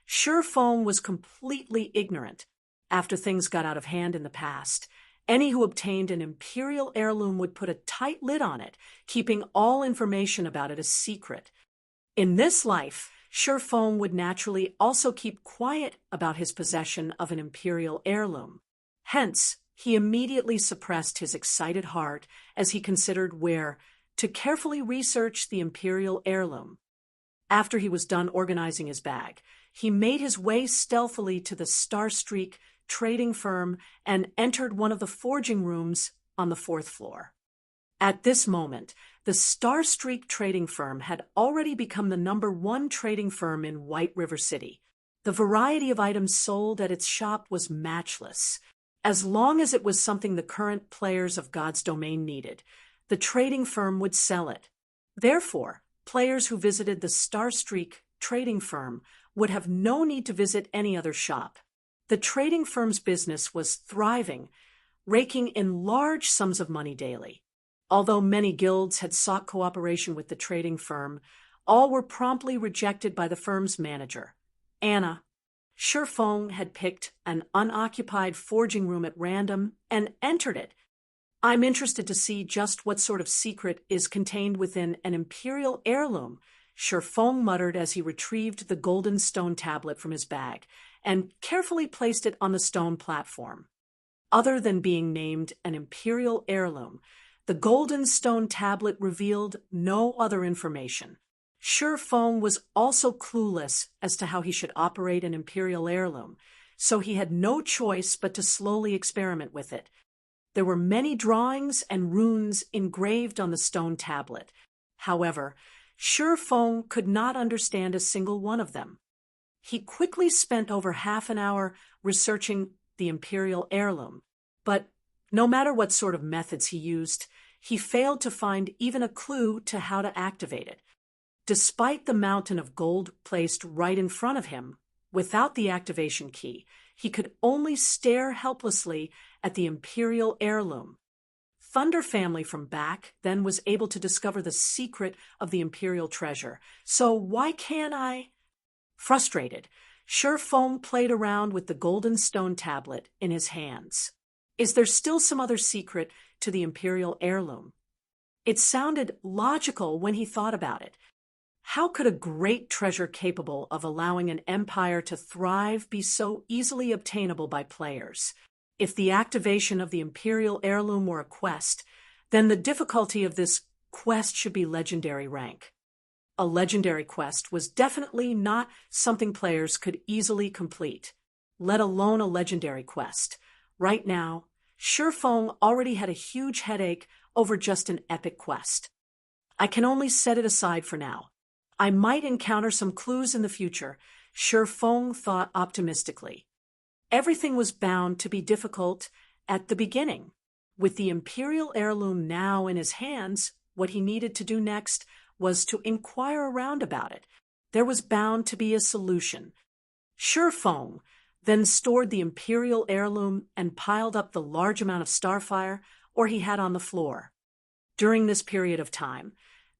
Shifeng was completely ignorant. After things got out of hand in the past, any who obtained an imperial heirloom would put a tight lid on it, keeping all information about it a secret. In this life, Shifeng would naturally also keep quiet about his possession of an imperial heirloom. Hence, he immediately suppressed his excited heart as he considered where to carefully research the imperial heirloom. After he was done organizing his bag, he made his way stealthily to the Starstreak trading firm and entered one of the forging rooms on the 4th floor. At this moment, the Starstreak trading firm had already become the #1 trading firm in White River City. The variety of items sold at its shop was matchless. As long as it was something the current players of God's domain needed, the trading firm would sell it. Therefore, players who visited the Starstreak trading firm would have no need to visit any other shop. The trading firm's business was thriving, raking in large sums of money daily. Although many guilds had sought cooperation with the trading firm, all were promptly rejected by the firm's manager, Anna. Shifeng had picked an unoccupied forging room at random and entered it. "I'm interested to see just what sort of secret is contained within an imperial heirloom," Shifeng muttered as he retrieved the golden stone tablet from his bag and carefully placed it on the stone platform. Other than being named an imperial heirloom, the golden stone tablet revealed no other information. Shifeng was also clueless as to how he should operate an imperial heirloom. so he had no choice but to slowly experiment with it. There were many drawings and runes engraved on the stone tablet. However, Shi Feng could not understand a single one of them. He quickly spent over half an hour researching the imperial heirloom, but no matter what sort of methods he used, he failed to find even a clue to how to activate it. Despite the mountain of gold placed right in front of him, without the activation key, he could only stare helplessly at the imperial heirloom. Thunder family from back then was able to discover the secret of the imperial treasure. So why can't I? Frustrated, Shi Feng played around with the golden stone tablet in his hands. Is there still some other secret to the imperial heirloom? It sounded logical when he thought about it. How could a great treasure capable of allowing an empire to thrive be so easily obtainable by players? If the activation of the imperial heirloom were a quest, then the difficulty of this quest should be legendary rank. A legendary quest was definitely not something players could easily complete, let alone a legendary quest. Right now, Shi Feng already had a huge headache over just an epic quest. I can only set it aside for now. I might encounter some clues in the future, Shi Feng thought optimistically. Everything was bound to be difficult at the beginning. With the imperial heirloom now in his hands, what he needed to do next was to inquire around about it. There was bound to be a solution. Shi Feng then stored the imperial heirloom and piled up the large amount of starfire he had on the floor. During this period of time,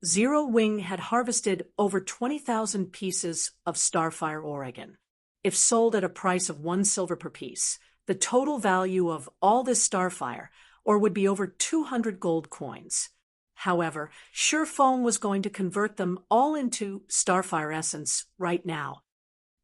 Zero Wing had harvested over 20,000 pieces of starfire Oregon. If sold at a price of 1 silver per piece, the total value of all this starfire would be over 200 gold coins. However, Shi Feng was going to convert them all into starfire essence right now.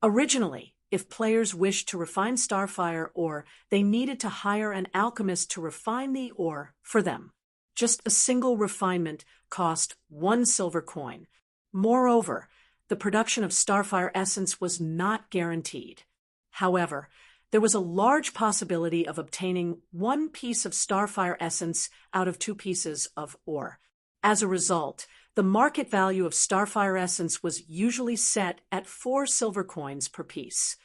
Originally, if players wished to refine starfire ore, they needed to hire an alchemist to refine the ore for them. Just a single refinement cost 1 silver coin. Moreover, the production of starfire essence was not guaranteed. However, there was a large possibility of obtaining 1 piece of starfire essence out of 2 pieces of ore. As a result, the market value of starfire essence was usually set at 4 silver coins per piece.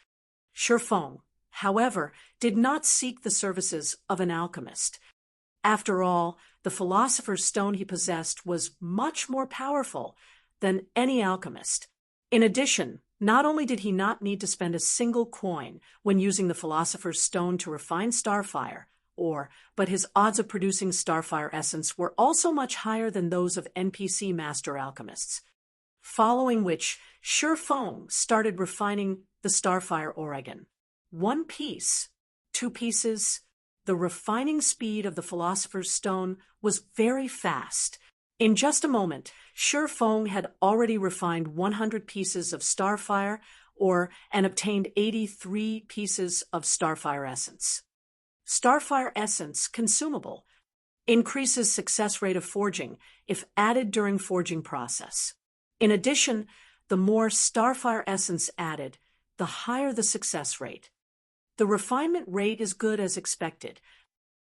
Shi Feng, however, did not seek the services of an alchemist. After all, the philosopher's stone he possessed was much more powerful than any alchemist. In addition, not only did he not need to spend a single coin when using the philosopher's stone to refine starfire, but his odds of producing starfire essence were also much higher than those of NPC master alchemists. Following which, Shi Feng started refining the starfire Oregon. 1 piece, 2 pieces. The refining speed of the philosopher's stone was very fast. In just a moment, Shi Feng had already refined 100 pieces of starfire and obtained 83 pieces of starfire essence. Starfire essence, consumable, increases success rate of forging if added during forging process. In addition, the more starfire essence added, the higher the success rate. The refinement rate is good as expected.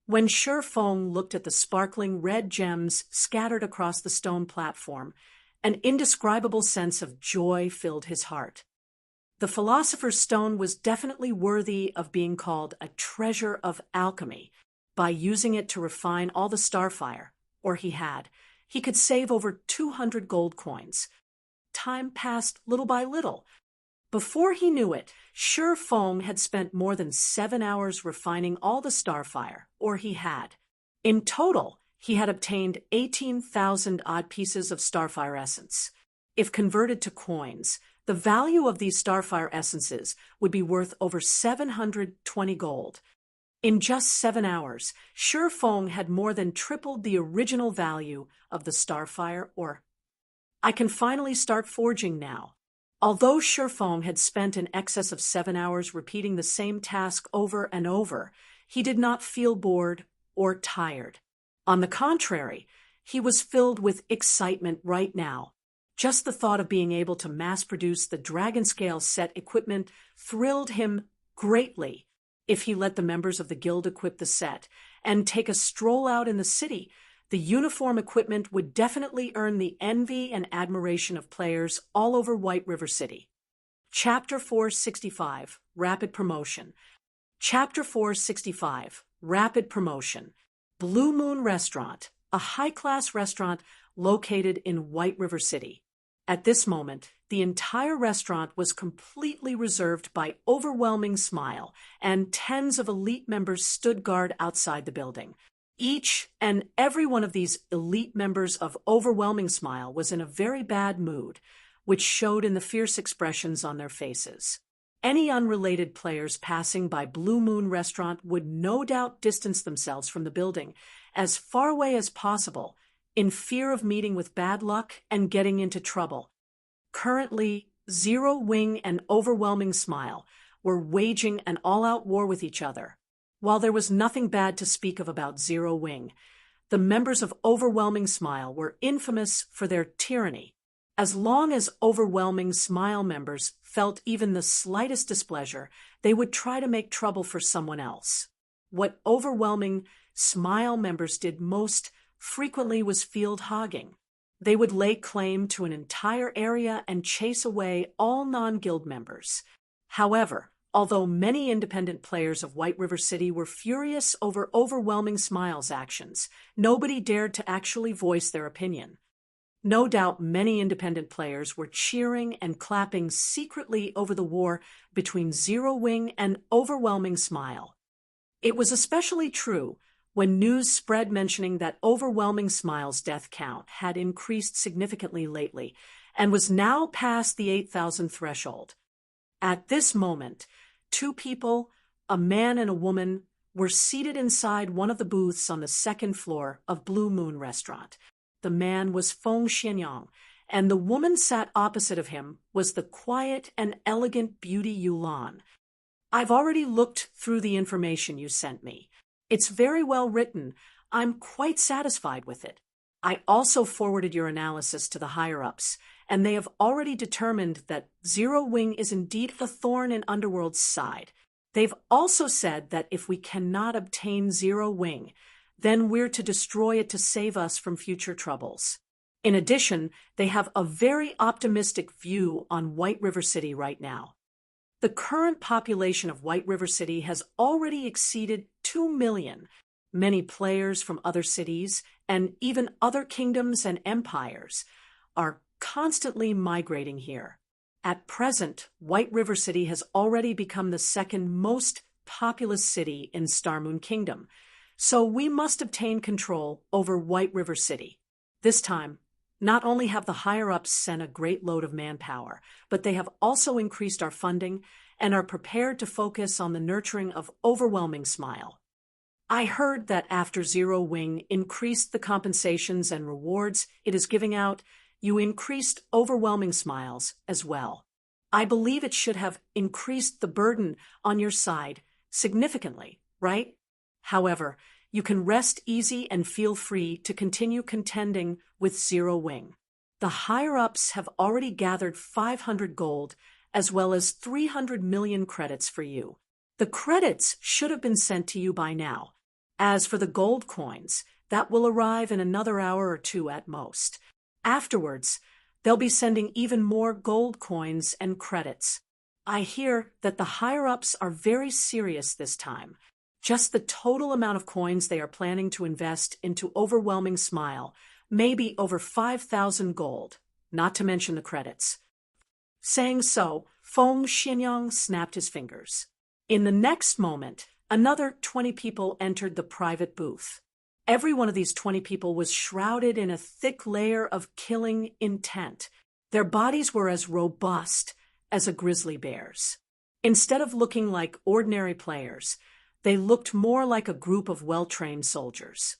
When Shi Feng looked at the sparkling red gems scattered across the stone platform, an indescribable sense of joy filled his heart. The philosopher's stone was definitely worthy of being called a treasure of alchemy. By using it to refine all the starfire he could save over 200 gold coins. Time passed little by little. Before he knew it, Shi Feng had spent more than 7 hours refining all the starfire he had. In total, he had obtained 18,000 odd pieces of starfire essence. If converted to coins, the value of these starfire essences would be worth over 720 gold. In just 7 hours, Shi Feng had more than tripled the original value of the starfire I can finally start forging now. Although Shi Feng had spent in excess of 7 hours repeating the same task over and over, he did not feel bored or tired. On the contrary, he was filled with excitement right now. Just the thought of being able to mass-produce the dragon-scale set equipment thrilled him greatly if he let the members of the guild equip the set and take a stroll out in the city. The uniform equipment would definitely earn the envy and admiration of players all over White River City. Chapter 465, Rapid Promotion. Chapter 465, Rapid Promotion. Blue Moon Restaurant, a high-class restaurant located in White River City. At this moment, the entire restaurant was completely reserved by Overwhelming Smile, and tens of elite members stood guard outside the building. Each and every one of these elite members of Overwhelming Smile was in a very bad mood, which showed in the fierce expressions on their faces. Any unrelated players passing by Blue Moon Restaurant would no doubt distance themselves from the building as far away as possible, in fear of meeting with bad luck and getting into trouble. Currently, Zero Wing and Overwhelming Smile were waging an all-out war with each other. While there was nothing bad to speak of about Zero Wing, the members of Overwhelming Smile were infamous for their tyranny. As long as Overwhelming Smile members felt even the slightest displeasure, they would try to make trouble for someone else. What Overwhelming Smile members did most frequently was field hogging. They would lay claim to an entire area and chase away all non-guild members. However, although many independent players of White River City were furious over Overwhelming Smile's actions, nobody dared to actually voice their opinion. No doubt many independent players were cheering and clapping secretly over the war between Zero Wing and Overwhelming Smile. It was especially true when news spread mentioning that Overwhelming Smile's death count had increased significantly lately and was now past the 8,000 threshold. At this moment, two people, a man and a woman, were seated inside one of the booths on the second floor of Blue Moon Restaurant. The man was Feng Xianyang, and the woman sat opposite of him was the quiet and elegant beauty Yulan. I've already looked through the information you sent me. It's very well written. I'm quite satisfied with it. I also forwarded your analysis to the higher-ups, and they have already determined that Zero Wing is indeed a thorn in Underworld's side. They've also said that if we cannot obtain Zero Wing, then we're to destroy it to save us from future troubles. In addition, they have a very optimistic view on White River City right now. The current population of White River City has already exceeded 2 million. Many players from other cities and even other kingdoms and empires are constantly migrating here. At present, White River City has already become the second most populous city in Starmoon Kingdom, so we must obtain control over White River City. This time, not only have the higher-ups sent a great load of manpower, but they have also increased our funding and are prepared to focus on the nurturing of Overwhelming Smile. I heard that after Zero Wing increased the compensations and rewards it is giving out, you increased Overwhelming Smiles as well. I believe it should have increased the burden on your side significantly, right? However, you can rest easy and feel free to continue contending with Zero Wing. The higher-ups have already gathered 500 gold as well as 300 million credits for you. The credits should have been sent to you by now. As for the gold coins, that will arrive in another hour or two at most. Afterwards, they'll be sending even more gold coins and credits. I hear that the higher-ups are very serious this time. Just the total amount of coins they are planning to invest into Overwhelming Smile may be over 5,000 gold, not to mention the credits. Saying so, Feng Xianyang snapped his fingers. In the next moment, another 20 people entered the private booth. Every one of these 20 people was shrouded in a thick layer of killing intent. Their bodies were as robust as a grizzly bear's. Instead of looking like ordinary players, they looked more like a group of well-trained soldiers.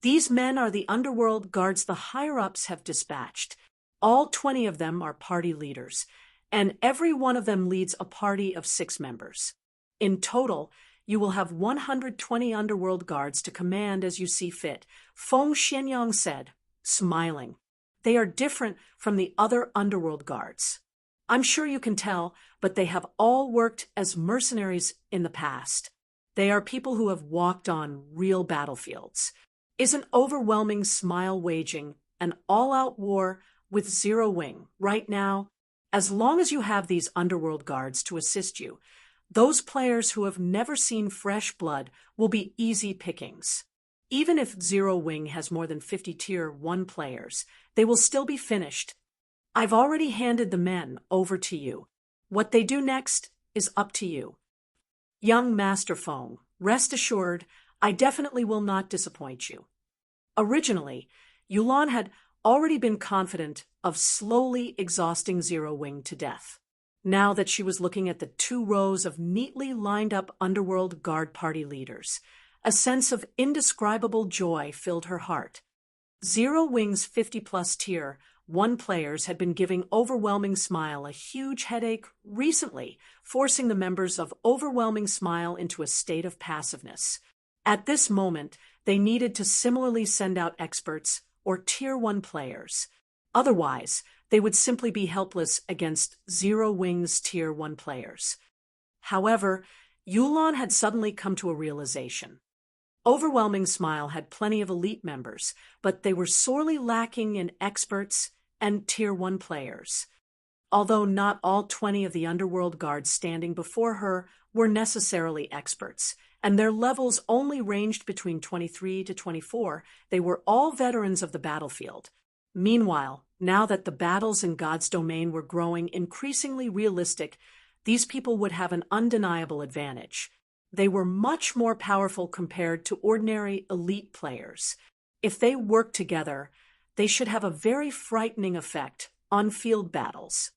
These men are the underworld guards the higher-ups have dispatched. All 20 of them are party leaders, and every one of them leads a party of 6 members. In total, you will have 120 underworld guards to command as you see fit, Feng Xianyang said, smiling. They are different from the other underworld guards. I'm sure you can tell, but they have all worked as mercenaries in the past. They are people who have walked on real battlefields. Is an overwhelming smile waging an all-out war with Zero Wing right now? As long as you have these underworld guards to assist you, those players who have never seen fresh blood will be easy pickings. Even if Zero Wing has more than 50 Tier 1 players, they will still be finished. I've already handed the men over to you. What they do next is up to you. Young Master Feng, rest assured, I definitely will not disappoint you. Originally, Yulan had already been confident of slowly exhausting Zero Wing to death. Now that she was looking at the 2 rows of neatly lined up underworld guard party leaders, a sense of indescribable joy filled her heart. Zero Wing's 50-plus Tier 1 players had been giving Overwhelming Smile a huge headache recently, forcing the members of Overwhelming Smile into a state of passiveness. At this moment, they needed to similarly send out experts or Tier 1 players. Otherwise, they would simply be helpless against Zero Wing's Tier 1 players. However, Yulan had suddenly come to a realization. Overwhelming Smile had plenty of elite members, but they were sorely lacking in experts and Tier 1 players. Although not all 20 of the underworld guards standing before her were necessarily experts, and their levels only ranged between 23 to 24, they were all veterans of the battlefield. Meanwhile, now that the battles in God's domain were growing increasingly realistic, these people would have an undeniable advantage. They were much more powerful compared to ordinary elite players. If they worked together, they should have a very frightening effect on field battles.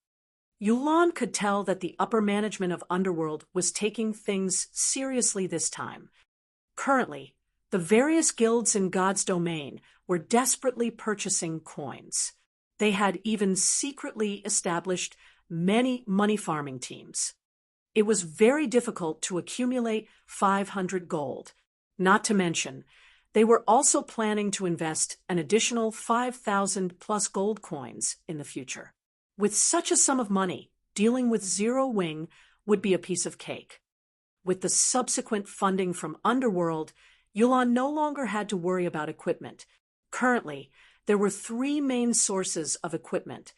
Yulan could tell that the upper management of Underworld was taking things seriously this time. Currently, the various guilds in God's domain were desperately purchasing coins. They had even secretly established many money farming teams. It was very difficult to accumulate 500 gold. Not to mention, they were also planning to invest an additional 5,000 plus gold coins in the future. With such a sum of money, dealing with Zero Wing would be a piece of cake. With the subsequent funding from Underworld, Yulan no longer had to worry about equipment. Currently, there were 3 main sources of equipment: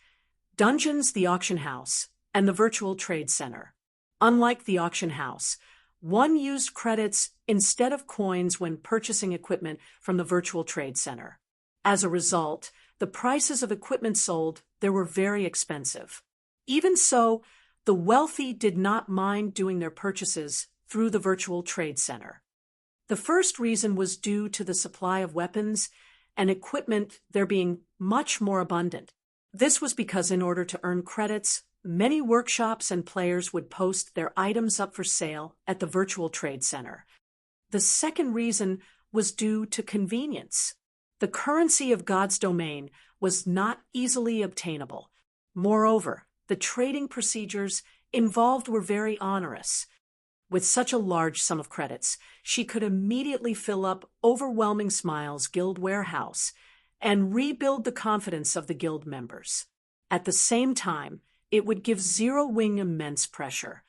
Dungeons, the auction house, and the virtual trade center. Unlike the auction house, one used credits instead of coins when purchasing equipment from the virtual trade center. As a result, the prices of equipment sold there were very expensive. Even so, the wealthy did not mind doing their purchases through the virtual trade center. The first reason was due to the supply of weapons and equipment there being much more abundant. This was because in order to earn credits, many workshops and players would post their items up for sale at the virtual trade center. The second reason was due to convenience. The currency of God's domain was not easily obtainable. Moreover, the trading procedures involved were very onerous. With such a large sum of credits, she could immediately fill up Overwhelming Smile's guild warehouse and rebuild the confidence of the guild members. At the same time, it would give Zero Wing immense pressure.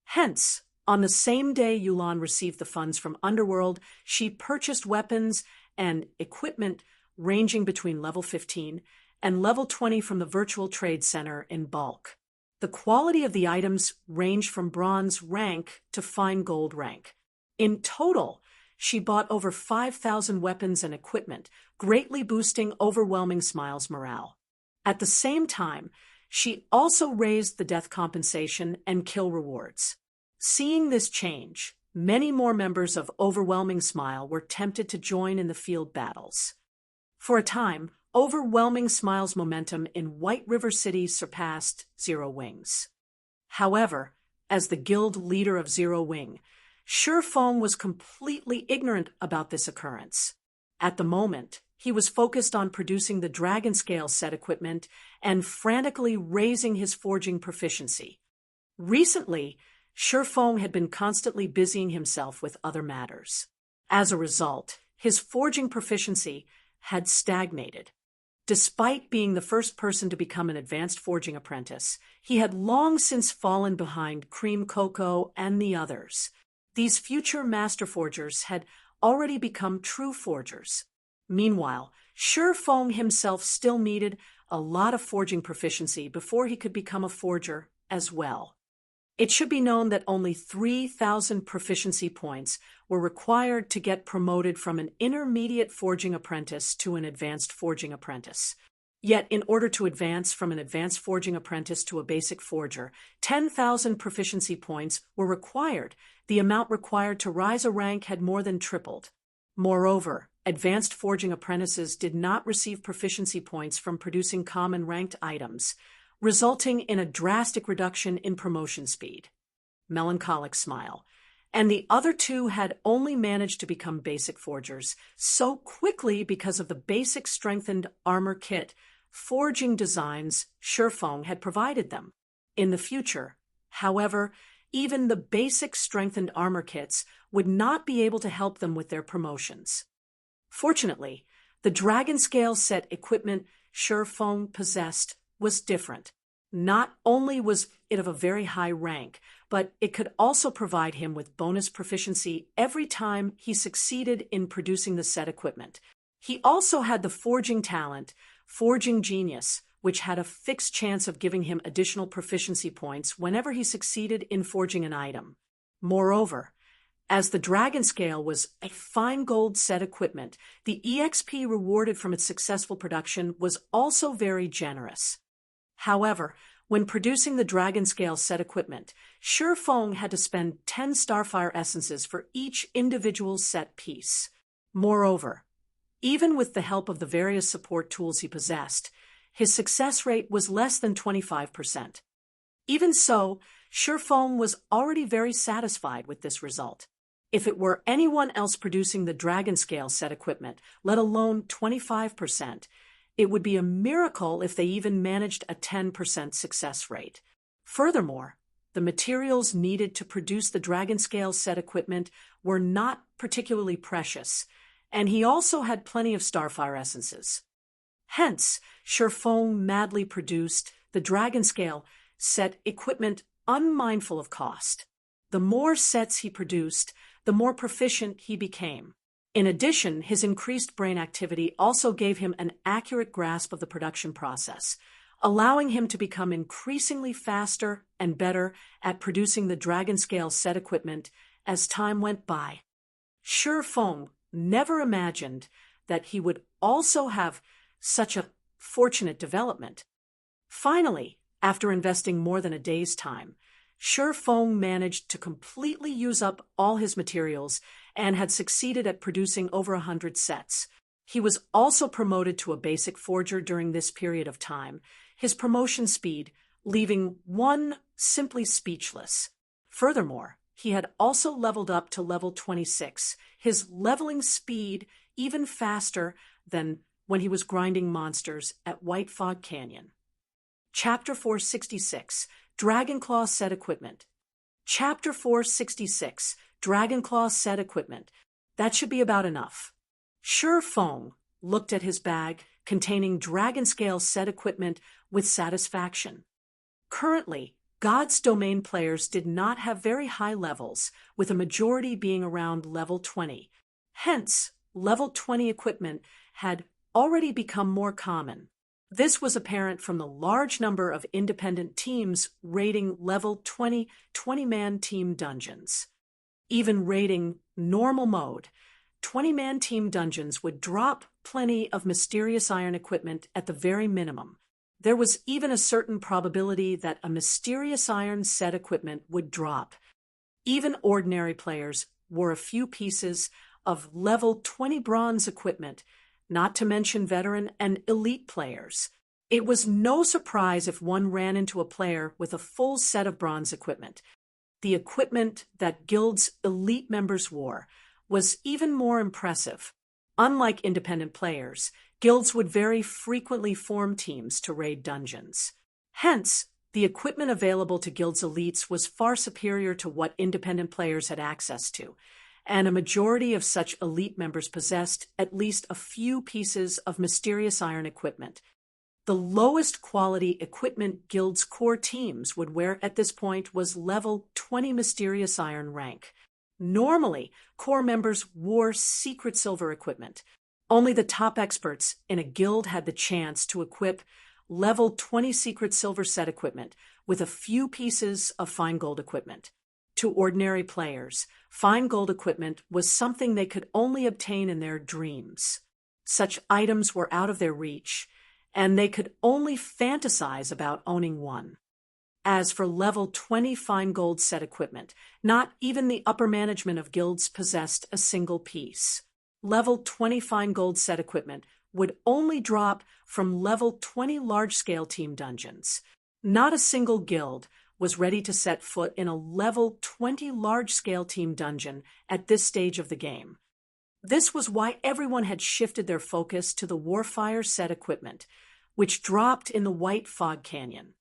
Hence, on the same day Yulan received the funds from Underworld, she purchased weapons and equipment ranging between level 15 and level 20 from the virtual trade center in bulk. The quality of the items ranged from bronze rank to fine gold rank. In total, she bought over 5,000 weapons and equipment, greatly boosting Overwhelming Smile's morale. At the same time, she also raised the death compensation and kill rewards. Seeing this change, many more members of Overwhelming Smile were tempted to join in the field battles. For a time, Overwhelming Smile's momentum in White River City surpassed Zero Wing's. However, as the guild leader of Zero Wing, Feng was completely ignorant about this occurrence. At the moment, he was focused on producing the Dragon Scale set equipment and frantically raising his forging proficiency. Recently, Feng had been constantly busying himself with other matters. As a result, his forging proficiency had stagnated. Despite being the first person to become an advanced forging apprentice, he had long since fallen behind Cream Coco and the others. These future master forgers had already become true forgers. Meanwhile, Shi Feng himself still needed a lot of forging proficiency before he could become a forger as well. It should be known that only 3,000 proficiency points were required to get promoted from an intermediate forging apprentice to an advanced forging apprentice. Yet, in order to advance from an advanced forging apprentice to a basic forger, 10,000 proficiency points were required. The amount required to rise a rank had more than tripled. Moreover, advanced forging apprentices did not receive proficiency points from producing common ranked items, resulting in a drastic reduction in promotion speed. Melancholic smile. And the other two had only managed to become basic forgers so quickly because of the basic strengthened armor kit forging designs Shi Feng had provided them. In the future, however, even the basic strengthened armor kits would not be able to help them with their promotions. Fortunately, the dragon scale set equipment Shi Feng possessed was different. Not only was it of a very high rank, but it could also provide him with bonus proficiency every time he succeeded in producing the set equipment. He also had the forging talent, forging genius, which had a fixed chance of giving him additional proficiency points whenever he succeeded in forging an item. Moreover, as the dragon scale was a fine gold set equipment, the EXP rewarded from its successful production was also very generous. However, when producing the dragon scale set equipment, Shi Feng had to spend 10 starfire essences for each individual set piece. Moreover, even with the help of the various support tools he possessed, his success rate was less than 25%. Even so, Shi Feng was already very satisfied with this result. If it were anyone else producing the dragon scale set equipment, let alone 25%, it would be a miracle if they even managed a 10% success rate. Furthermore, the materials needed to produce the dragon scale set equipment were not particularly precious, and he also had plenty of starfire essences. Hence, Shi Feng madly produced the dragon scale set equipment unmindful of cost. The more sets he produced, the more proficient he became. In addition, his increased brain activity also gave him an accurate grasp of the production process, allowing him to become increasingly faster and better at producing the dragon scale set equipment as time went by. Shi Feng never imagined that he would also have such a fortunate development. Finally, after investing more than a day's time, Shi Feng managed to completely use up all his materials and had succeeded at producing over 100 sets. He was also promoted to a basic forger during this period of time, his promotion speed leaving one simply speechless. Furthermore, he had also leveled up to level 26, his leveling speed even faster than when he was grinding monsters at White Fog Canyon. Chapter 466, Dragonclaw Set Equipment. Chapter 466, Dragonclaw Set Equipment. That should be about enough. Shi Feng looked at his bag containing dragon scale set equipment with satisfaction. Currently, God's Domain players did not have very high levels, with a majority being around level 20. Hence, level 20 equipment had already become more common. This was apparent from the large number of independent teams raiding level 20 20-man team dungeons. Even raiding normal mode, 20-man team dungeons would drop plenty of mysterious iron equipment at the very minimum. There was even a certain probability that a mysterious iron set equipment would drop. Even ordinary players wore a few pieces of level 20 bronze equipment, not to mention veteran and elite players. It was no surprise if one ran into a player with a full set of bronze equipment. The equipment that Guild's elite members wore was even more impressive. Unlike independent players, guilds would very frequently form teams to raid dungeons. Hence, the equipment available to Guild's elites was far superior to what independent players had access to, and a majority of such elite members possessed at least a few pieces of mysterious iron equipment. The lowest quality equipment Guild's core teams would wear at this point was level 20 mysterious iron rank. Normally, core members wore secret silver equipment. Only the top experts in a guild had the chance to equip level 20 secret silver set equipment with a few pieces of fine gold equipment. To ordinary players, fine gold equipment was something they could only obtain in their dreams. Such items were out of their reach, and they could only fantasize about owning one. As for level 20 fine gold set equipment, not even the upper management of guilds possessed a single piece. Level 20 fine gold set equipment would only drop from level 20 large-scale team dungeons. Not a single guild was ready to set foot in a level 20 large-scale team dungeon at this stage of the game. This was why everyone had shifted their focus to the Warfire set equipment, which dropped in the White Fog Canyon.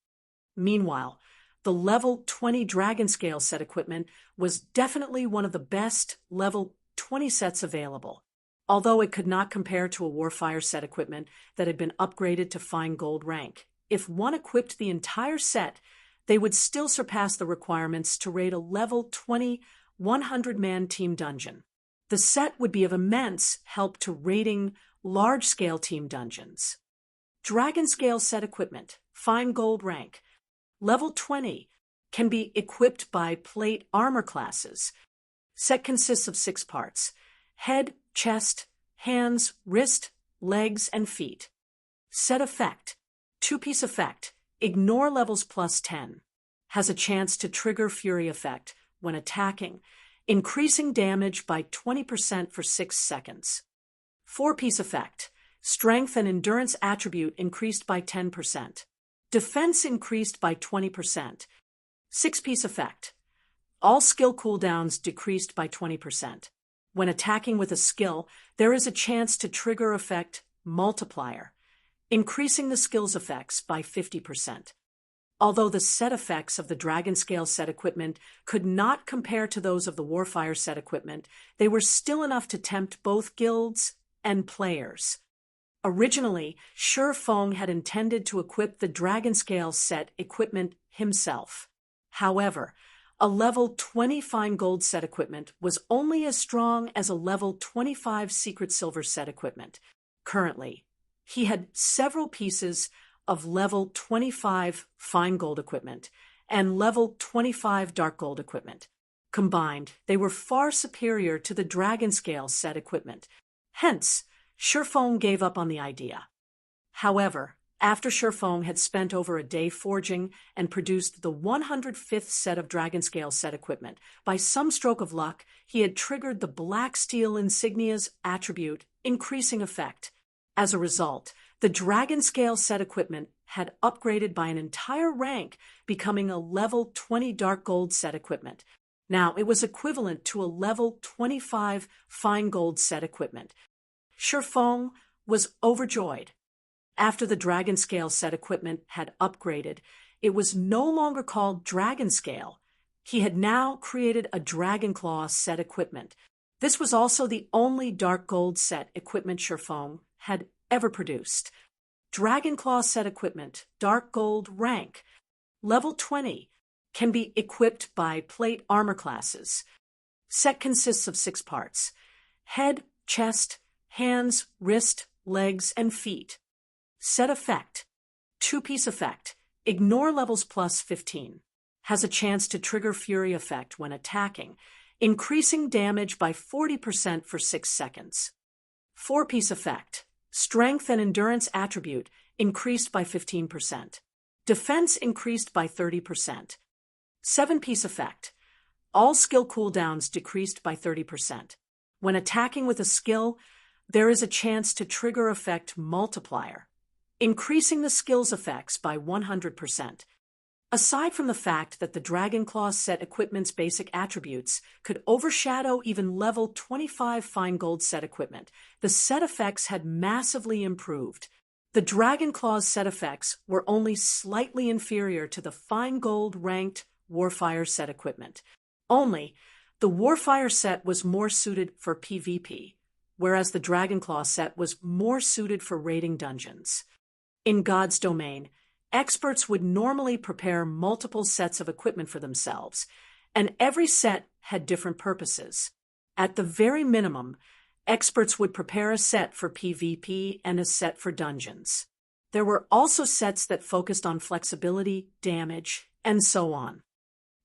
Meanwhile, the level 20 Dragon Scale set equipment was definitely one of the best level 20 sets available, although it could not compare to a Warfire set equipment that had been upgraded to fine gold rank. If one equipped the entire set, they would still surpass the requirements to raid a level 20 100-man team dungeon. The set would be of immense help to raiding large-scale team dungeons. Dragon Scale set equipment, fine gold rank, level 20, can be equipped by plate armor classes. Set consists of 6 parts: head, chest, hands, wrist, legs, and feet. Set effect, 2-piece effect, ignore levels plus 10. Has a chance to trigger fury effect when attacking, increasing damage by 20% for 6 seconds. 4-piece effect, strength and endurance attribute increased by 10%. Defense increased by 20%. 6-piece effect, all skill cooldowns decreased by 20%. When attacking with a skill, there is a chance to trigger effect multiplier, increasing the skill's effects by 50%. Although the set effects of the Dragon Scale set equipment could not compare to those of the Warfire set equipment, they were still enough to tempt both guilds and players. Originally, Shi Feng had intended to equip the Dragon Scale set equipment himself. However, a level 20 fine gold set equipment was only as strong as a level 25 secret silver set equipment. Currently, he had several pieces of level 25 fine gold equipment and level 25 dark gold equipment. Combined, they were far superior to the Dragon Scale set equipment. Hence, Shi Feng gave up on the idea. However, after Shi Feng had spent over a day forging and produced the 105th set of Dragon Scale set equipment, by some stroke of luck, he had triggered the Black Steel Insignia's attribute, increasing effect. As a result, the Dragon Scale set equipment had upgraded by an entire rank, becoming a level 20 dark gold set equipment. Now it was equivalent to a level 25 fine gold set equipment. Shi Feng was overjoyed. After the Dragon Scale set equipment had upgraded, it was no longer called Dragon Scale. He had now created a Dragon Claw set equipment. This was also the only dark gold set equipment Shi Feng had ever produced. Dragon Claw set equipment, dark gold rank, level 20, can be equipped by plate armor classes. Set consists of 6 parts: head, chest, hands, wrist, legs, and feet. Set effect, 2-piece effect, ignore levels plus 15. Has a chance to trigger fury effect when attacking, increasing damage by 40% for 6 seconds. 4-piece effect, strength and endurance attribute increased by 15%. Defense increased by 30%. 7-piece effect, all skill cooldowns decreased by 30%. When attacking with a skill, there is a chance to trigger effect multiplier, increasing the skill's effects by 100%. Aside from the fact that the Dragon Claw set equipment's basic attributes could overshadow even level 25 fine gold set equipment, the set effects had massively improved. The Dragon Claw's set effects were only slightly inferior to the fine gold ranked Warfire set equipment. Only, The Warfire set was more suited for PvP, whereas the Dragonclaw set was more suited for raiding dungeons. In God's Domain, experts would normally prepare multiple sets of equipment for themselves, and every set had different purposes. At the very minimum, experts would prepare a set for PvP and a set for dungeons. There were also sets that focused on flexibility, damage, and so on.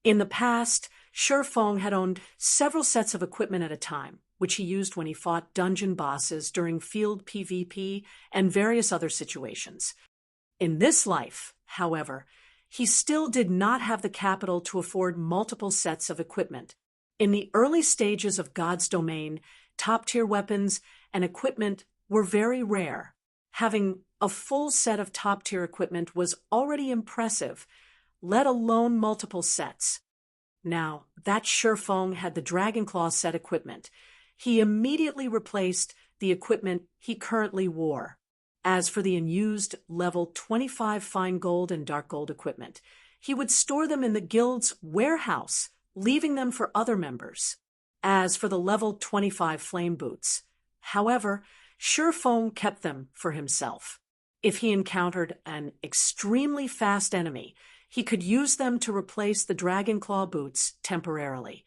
In the past, Shifeng had owned several sets of equipment at a time, which he used when he fought dungeon bosses during field PvP and various other situations. In this life, however, he still did not have the capital to afford multiple sets of equipment. In the early stages of God's Domain, top-tier weapons and equipment were very rare. Having a full set of top-tier equipment was already impressive, let alone multiple sets. Now that Shifeng had the Dragonclaw set equipment, he immediately replaced the equipment he currently wore. As for the unused level 25 fine gold and dark gold equipment, he would store them in the guild's warehouse, leaving them for other members. As for the level 25 flame boots, however, Shifeng kept them for himself. If he encountered an extremely fast enemy, he could use them to replace the Dragonclaw boots temporarily.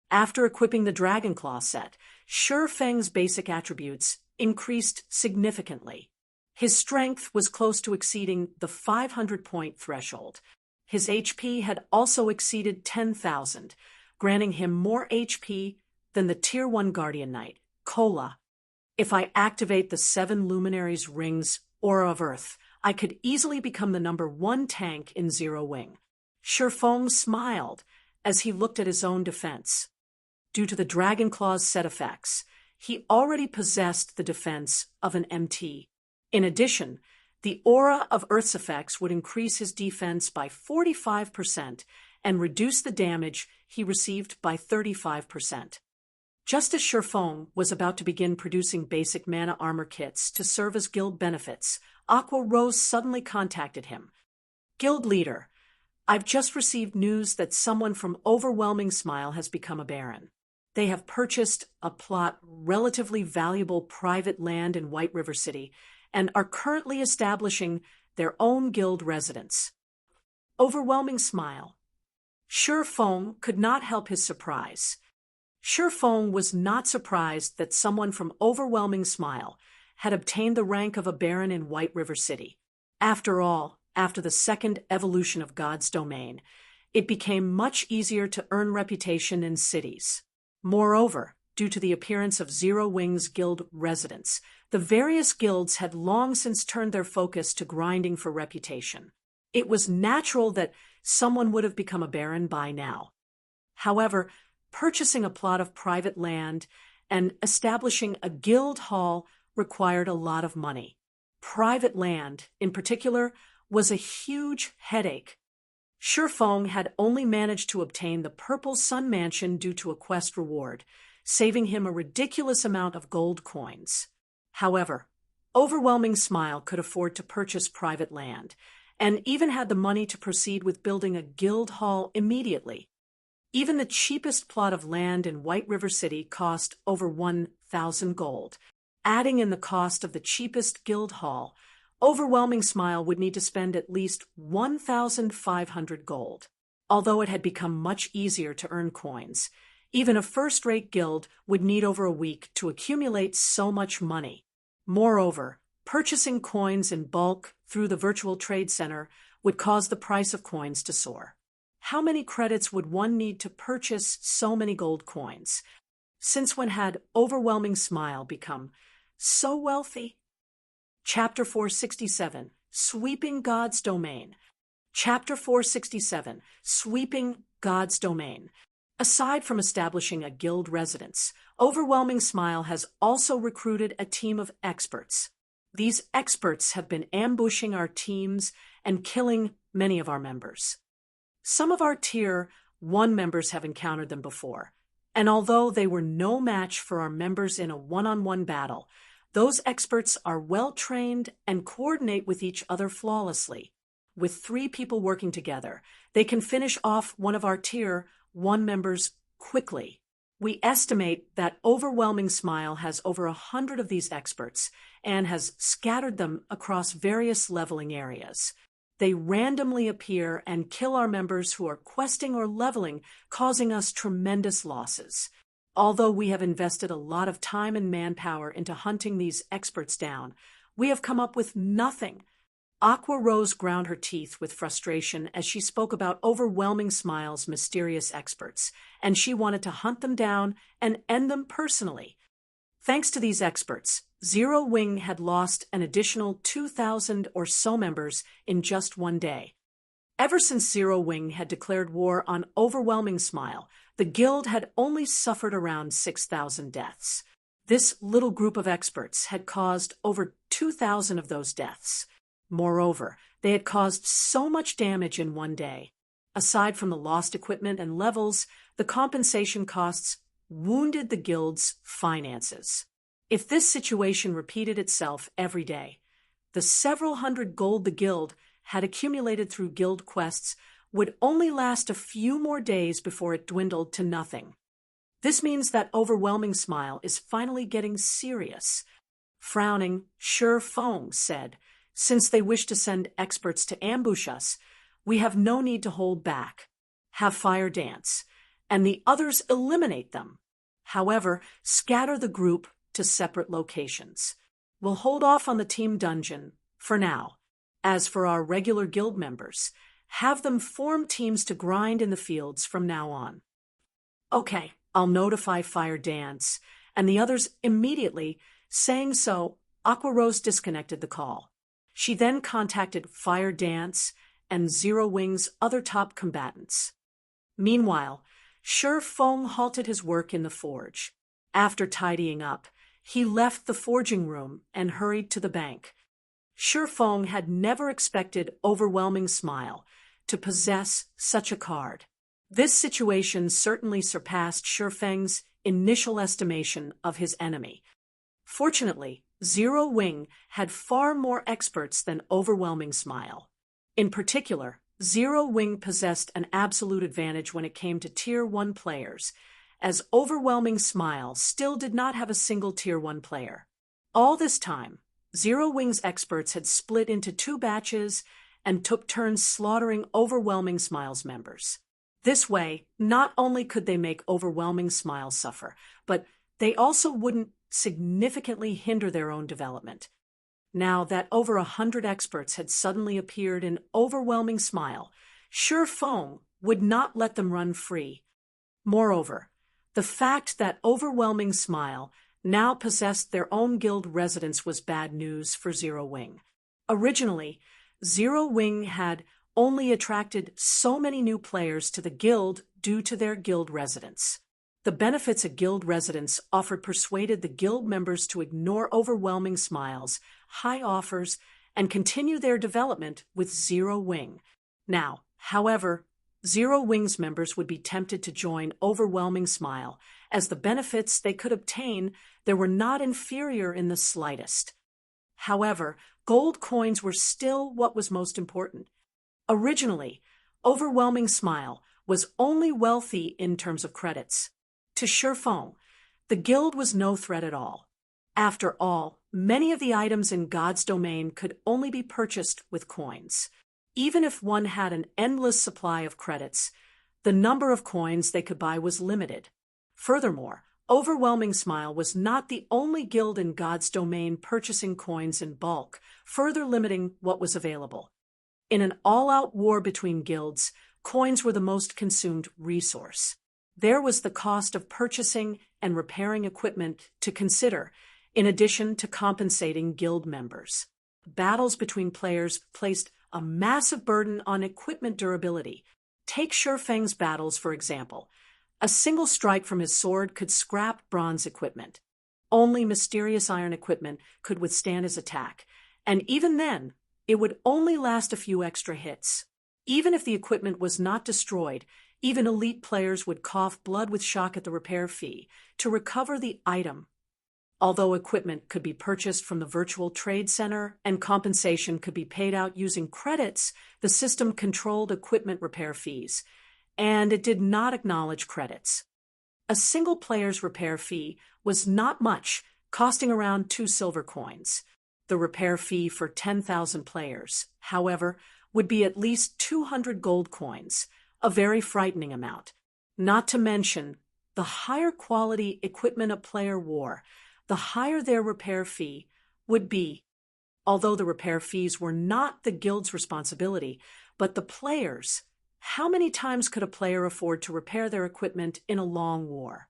After equipping the Dragonclaw set, Shifeng's basic attributes increased significantly. His strength was close to exceeding the 500-point threshold. His HP had also exceeded 10,000, granting him more HP than the Tier 1 Guardian Knight, Kola. If I activate the 7 Luminaries Rings Aura of Earth, I could easily become the #1 tank in Zero Wing. Shifeng smiled as he looked at his own defense. Due to the Dragonclaw's set effects, he already possessed the defense of an MT. In addition, the Aura of Earth's effects would increase his defense by 45% and reduce the damage he received by 35%. Just as Shifeng was about to begin producing basic mana armor kits to serve as guild benefits, Aqua Rose suddenly contacted him. "Guild leader, I've just received news that someone from Overwhelming Smile has become a baron. They have purchased a plot relatively valuable private land in White River City and are currently establishing their own guild residence." Overwhelming Smile. Shifeng could not help his surprise. Shifeng was not surprised that someone from Overwhelming Smile had obtained the rank of a baron in White River City. After all, after the second evolution of God's Domain, it became much easier to earn reputation in cities. Moreover, due to the appearance of Zero Wing's guild residents, the various guilds had long since turned their focus to grinding for reputation. It was natural that someone would have become a baron by now. However, purchasing a plot of private land and establishing a guild hall required a lot of money. Private land, in particular, was a huge headache. Shifeng had only managed to obtain the Purple Sun Mansion due to a quest reward, saving him a ridiculous amount of gold coins. However, Overwhelming Smile could afford to purchase private land, and even had the money to proceed with building a guild hall immediately. Even the cheapest plot of land in White River City cost over 1,000 gold. Adding in the cost of the cheapest guild hall, Overwhelming Smile would need to spend at least 1,500 gold. Although it had become much easier to earn coins, even a first-rate guild would need over a week to accumulate so much money. Moreover, purchasing coins in bulk through the virtual trade center would cause the price of coins to soar. How many credits would one need to purchase so many gold coins? Since when had Overwhelming Smile become so wealthy? Chapter 467, Sweeping God's Domain. Chapter 467, Sweeping God's Domain. Aside from establishing a guild residence, Overwhelming Smile has also recruited a team of experts. These experts have been ambushing our teams and killing many of our members. Some of our Tier 1 members have encountered them before, and although they were no match for our members in a one-on-one battle, those experts are well-trained and coordinate with each other flawlessly. With 3 people working together, they can finish off one of our Tier 1 members quickly. We estimate that Overwhelming Smile has over 100 of these experts and has scattered them across various leveling areas. They randomly appear and kill our members who are questing or leveling, causing us tremendous losses. Although we have invested a lot of time and manpower into hunting these experts down, we have come up with nothing. Aqua Rose ground her teeth with frustration as she spoke about Overwhelming Smile's mysterious experts, and she wanted to hunt them down and end them personally. Thanks to these experts, Zero Wing had lost an additional 2,000 or so members in just one day. Ever since Zero Wing had declared war on Overwhelming Smile, the guild had only suffered around 6,000 deaths. This little group of experts had caused over 2,000 of those deaths. Moreover, they had caused so much damage in one day. Aside from the lost equipment and levels, the compensation costs wounded the guild's finances. If this situation repeated itself every day, the several hundred gold the guild had accumulated through guild quests would only last a few more days before it dwindled to nothing. This means that Overwhelming Smile is finally getting serious. Frowning, Sure Fong said, "Since they wish to send experts to ambush us, we have no need to hold back. Have fire dance, and the others eliminate them. However, scatter the group to separate locations. We'll hold off on the team dungeon for now. As for our regular guild members, have them form teams to grind in the fields from now on." "Okay, I'll notify Fire Dance," and the others immediately. Saying so, Aqua Rose disconnected the call. She then contacted Fire Dance and Zero Wing's other top combatants. Meanwhile, Sure Fong halted his work in the forge. After tidying up, he left the forging room and hurried to the bank. Sure Fong had never expected Overwhelming Smile to possess such a card. This situation certainly surpassed Sure Feng's initial estimation of his enemy. Fortunately, Zero Wing had far more experts than Overwhelming Smile. In particular, Zero Wing possessed an absolute advantage when it came to Tier 1 players, as Overwhelming Smile still did not have a single Tier 1 player. All this time, Zero Wing's experts had split into 2 batches and took turns slaughtering Overwhelming Smile's members. This way, not only could they make Overwhelming Smile suffer, but they also wouldn't significantly hinder their own development. Now that over 100 experts had suddenly appeared in Overwhelming Smile, Sure Fong would not let them run free. Moreover, the fact that Overwhelming Smile now possessed their own guild residents was bad news for Zero Wing. Originally, Zero Wing had only attracted so many new players to the guild due to their guild residents. The benefits a guild residence offered persuaded the guild members to ignore Overwhelming Smile's high offers and continue their development with Zero Wing. Now, however, Zero Wing's members would be tempted to join Overwhelming Smile, as the benefits they could obtain there were not inferior in the slightest. However, gold coins were still what was most important. Originally, Overwhelming Smile was only wealthy in terms of credits. To Sure Fong, the guild was no threat at all. After all, many of the items in God's domain could only be purchased with coins. Even if one had an endless supply of credits, the number of coins they could buy was limited. Furthermore, Overwhelming Smile was not the only guild in God's domain purchasing coins in bulk, further limiting what was available. In an all-out war between guilds, coins were the most consumed resource. There was the cost of purchasing and repairing equipment to consider, in addition to compensating guild members. Battles between players placed a massive burden on equipment durability. Take Sure Feng's battles, for example. A single strike from his sword could scrap bronze equipment. Only mysterious iron equipment could withstand his attack, and even then, it would only last a few extra hits. Even if the equipment was not destroyed, even elite players would cough blood with shock at the repair fee to recover the item. Although equipment could be purchased from the virtual trade center and compensation could be paid out using credits, the system controlled equipment repair fees, and it did not acknowledge credits. A single player's repair fee was not much, costing around 2 silver coins. The repair fee for 10,000 players, however, would be at least 200 gold coins, a very frightening amount. Not to mention, the higher quality equipment a player wore, the higher their repair fee would be. Although the repair fees were not the guild's responsibility, but the players'. How many times could a player afford to repair their equipment in a long war?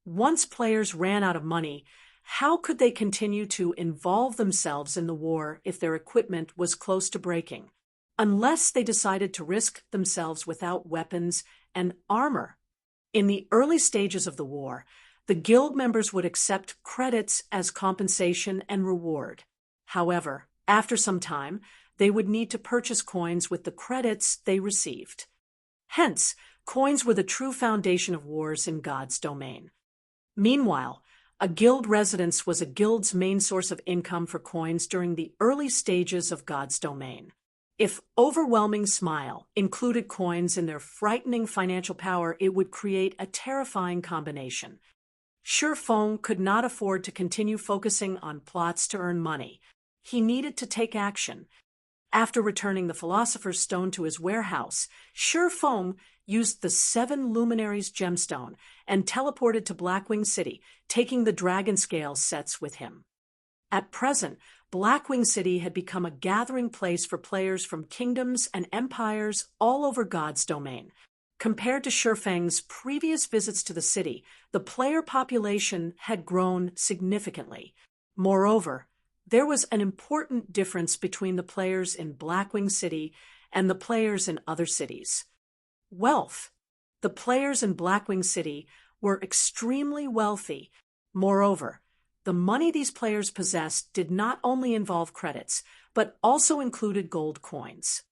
Once players ran out of money, how could they continue to involve themselves in the war if their equipment was close to breaking? Unless they decided to risk themselves without weapons and armor. In the early stages of the war, the guild members would accept credits as compensation and reward. However, after some time, they would need to purchase coins with the credits they received. Hence, coins were the true foundation of wars in God's domain. Meanwhile, a guild residence was a guild's main source of income for coins during the early stages of God's domain. If Overwhelming Smile included coins in their frightening financial power, it would create a terrifying combination. Shurfeng could not afford to continue focusing on plots to earn money. He needed to take action. After returning the Philosopher's Stone to his warehouse, Shurfeng used the 7 Luminaries gemstone and teleported to Blackwing City, taking the dragon scale sets with him. At present, Blackwing City had become a gathering place for players from kingdoms and empires all over God's domain. Compared to Shurfeng's previous visits to the city, the player population had grown significantly. Moreover, there was an important difference between the players in Blackwing City and the players in other cities. Wealth. The players in Blackwing City were extremely wealthy. Moreover, the money these players possessed did not only involve credits, but also included gold coins.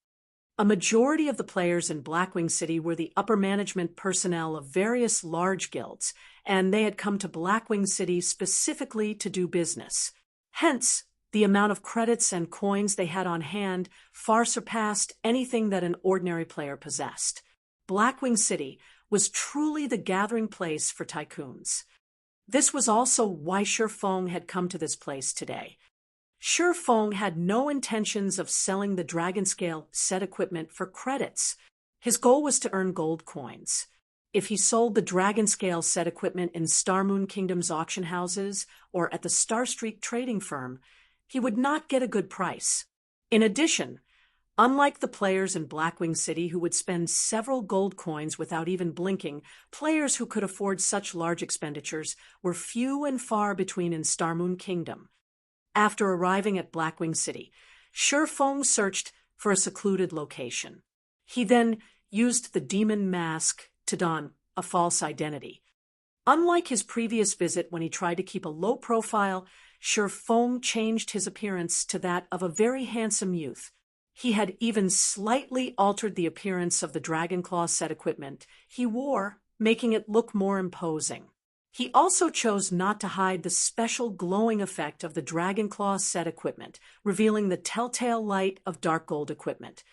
A majority of the players in Blackwing City were the upper management personnel of various large guilds, and they had come to Blackwing City specifically to do business. Hence, the amount of credits and coins they had on hand far surpassed anything that an ordinary player possessed. Blackwing City was truly the gathering place for tycoons. This was also why Shurfeng had come to this place today. Shurfeng had no intentions of selling the dragon scale set equipment for credits. His goal was to earn gold coins. If he sold the dragon scale set equipment in Starmoon Kingdom's auction houses or at the Starstreak trading firm, he would not get a good price. In addition, unlike the players in Blackwing City who would spend several gold coins without even blinking, players who could afford such large expenditures were few and far between in Starmoon Kingdom. After arriving at Blackwing City, Shurfeng searched for a secluded location. He then used the demon mask to don a false identity. Unlike his previous visit when he tried to keep a low profile, Shurfeng changed his appearance to that of a very handsome youth. He had even slightly altered the appearance of the Dragonclaw set equipment he wore, making it look more imposing. He also chose not to hide the special glowing effect of the Dragonclaw set equipment, revealing the telltale light of dark gold equipment.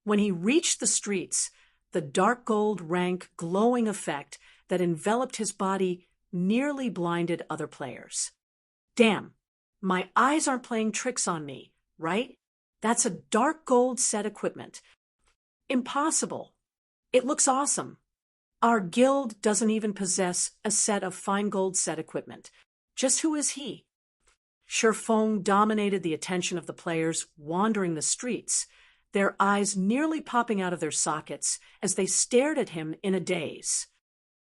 When he reached the streets, the dark gold rank glowing effect that enveloped his body nearly blinded other players. Damn, my eyes aren't playing tricks on me, right? That's a dark gold set equipment. Impossible. It looks awesome. Our guild doesn't even possess a set of fine gold set equipment. Just who is he? Shurfeng dominated the attention of the players wandering the streets, their eyes nearly popping out of their sockets as they stared at him in a daze.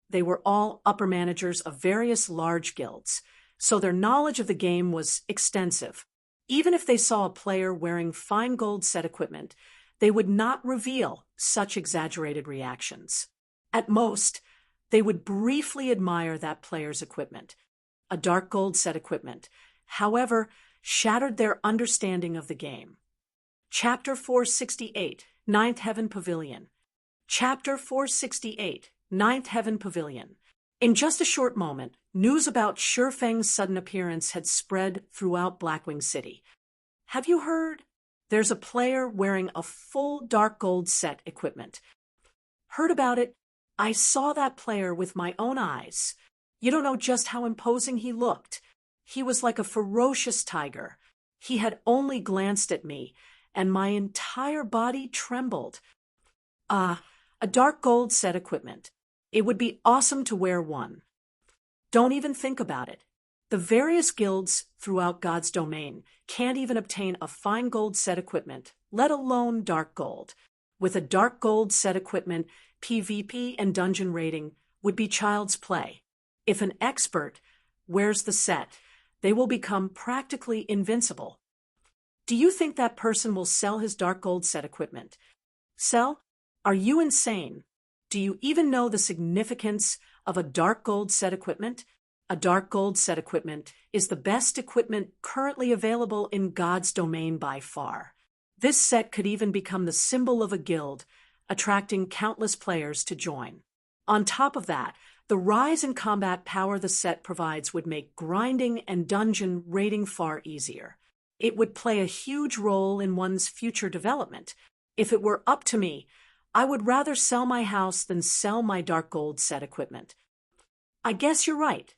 They were all upper managers of various large guilds, so their knowledge of the game was extensive. Even if they saw a player wearing fine gold set equipment, they would not reveal such exaggerated reactions. At most, they would briefly admire that player's equipment. A dark gold set equipment, however, shattered their understanding of the game. Chapter 468, Ninth Heaven Pavilion. Chapter 468, Ninth Heaven Pavilion. In just a short moment, news about Shurfeng's sudden appearance had spread throughout Blackwing City. Have you heard? There's a player wearing a full dark gold set equipment. Heard about it? I saw that player with my own eyes. You don't know just how imposing he looked. He was like a ferocious tiger. He had only glanced at me, and my entire body trembled. Ah, a dark gold set equipment. It would be awesome to wear one. Don't even think about it. The various guilds throughout God's domain can't even obtain a fine gold set equipment, let alone dark gold. With a dark gold set equipment, PvP and dungeon raiding would be child's play. If an expert wears the set, they will become practically invincible. Do you think that person will sell his dark gold set equipment? Sell? Are you insane? Do you even know the significance of a dark gold set equipment? A dark gold set equipment is the best equipment currently available in God's domain by far. This set could even become the symbol of a guild, attracting countless players to join. On top of that, the rise in combat power the set provides would make grinding and dungeon raiding far easier. It would play a huge role in one's future development. If it were up to me, I would rather sell my house than sell my dark gold set equipment. I guess you're right.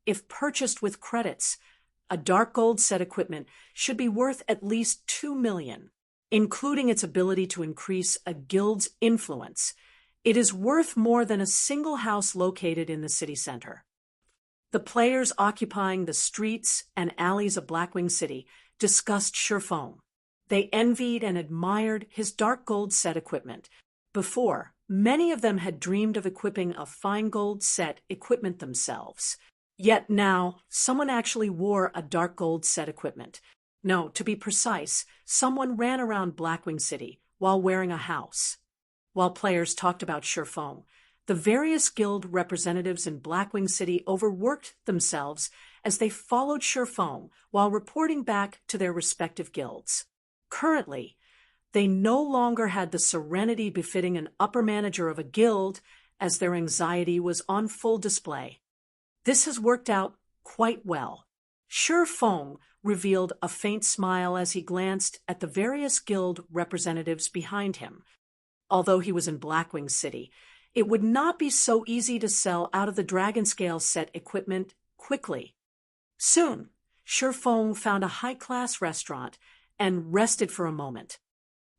If purchased with credits, a dark gold set equipment should be worth at least 2 million, including its ability to increase a guild's influence. It is worth more than a single house located in the city center. The players occupying the streets and alleys of Blackwing City discussed Shurfong. They envied and admired his dark gold set equipment. Before, many of them had dreamed of equipping a fine gold set equipment themselves. Yet now, someone actually wore a dark gold set equipment. No, to be precise, someone ran around Blackwing City while wearing a house. While players talked about Shurfong, the various guild representatives in Blackwing City overworked themselves as they followed Shurfong while reporting back to their respective guilds. Currently, they no longer had the serenity befitting an upper manager of a guild, as their anxiety was on full display. This has worked out quite well. Shurfong revealed a faint smile as he glanced at the various guild representatives behind him. Although he was in Blackwing City, it would not be so easy to sell out of the Dragon Scale set equipment quickly. Soon, Shurfong found a high-class restaurant and rested for a moment.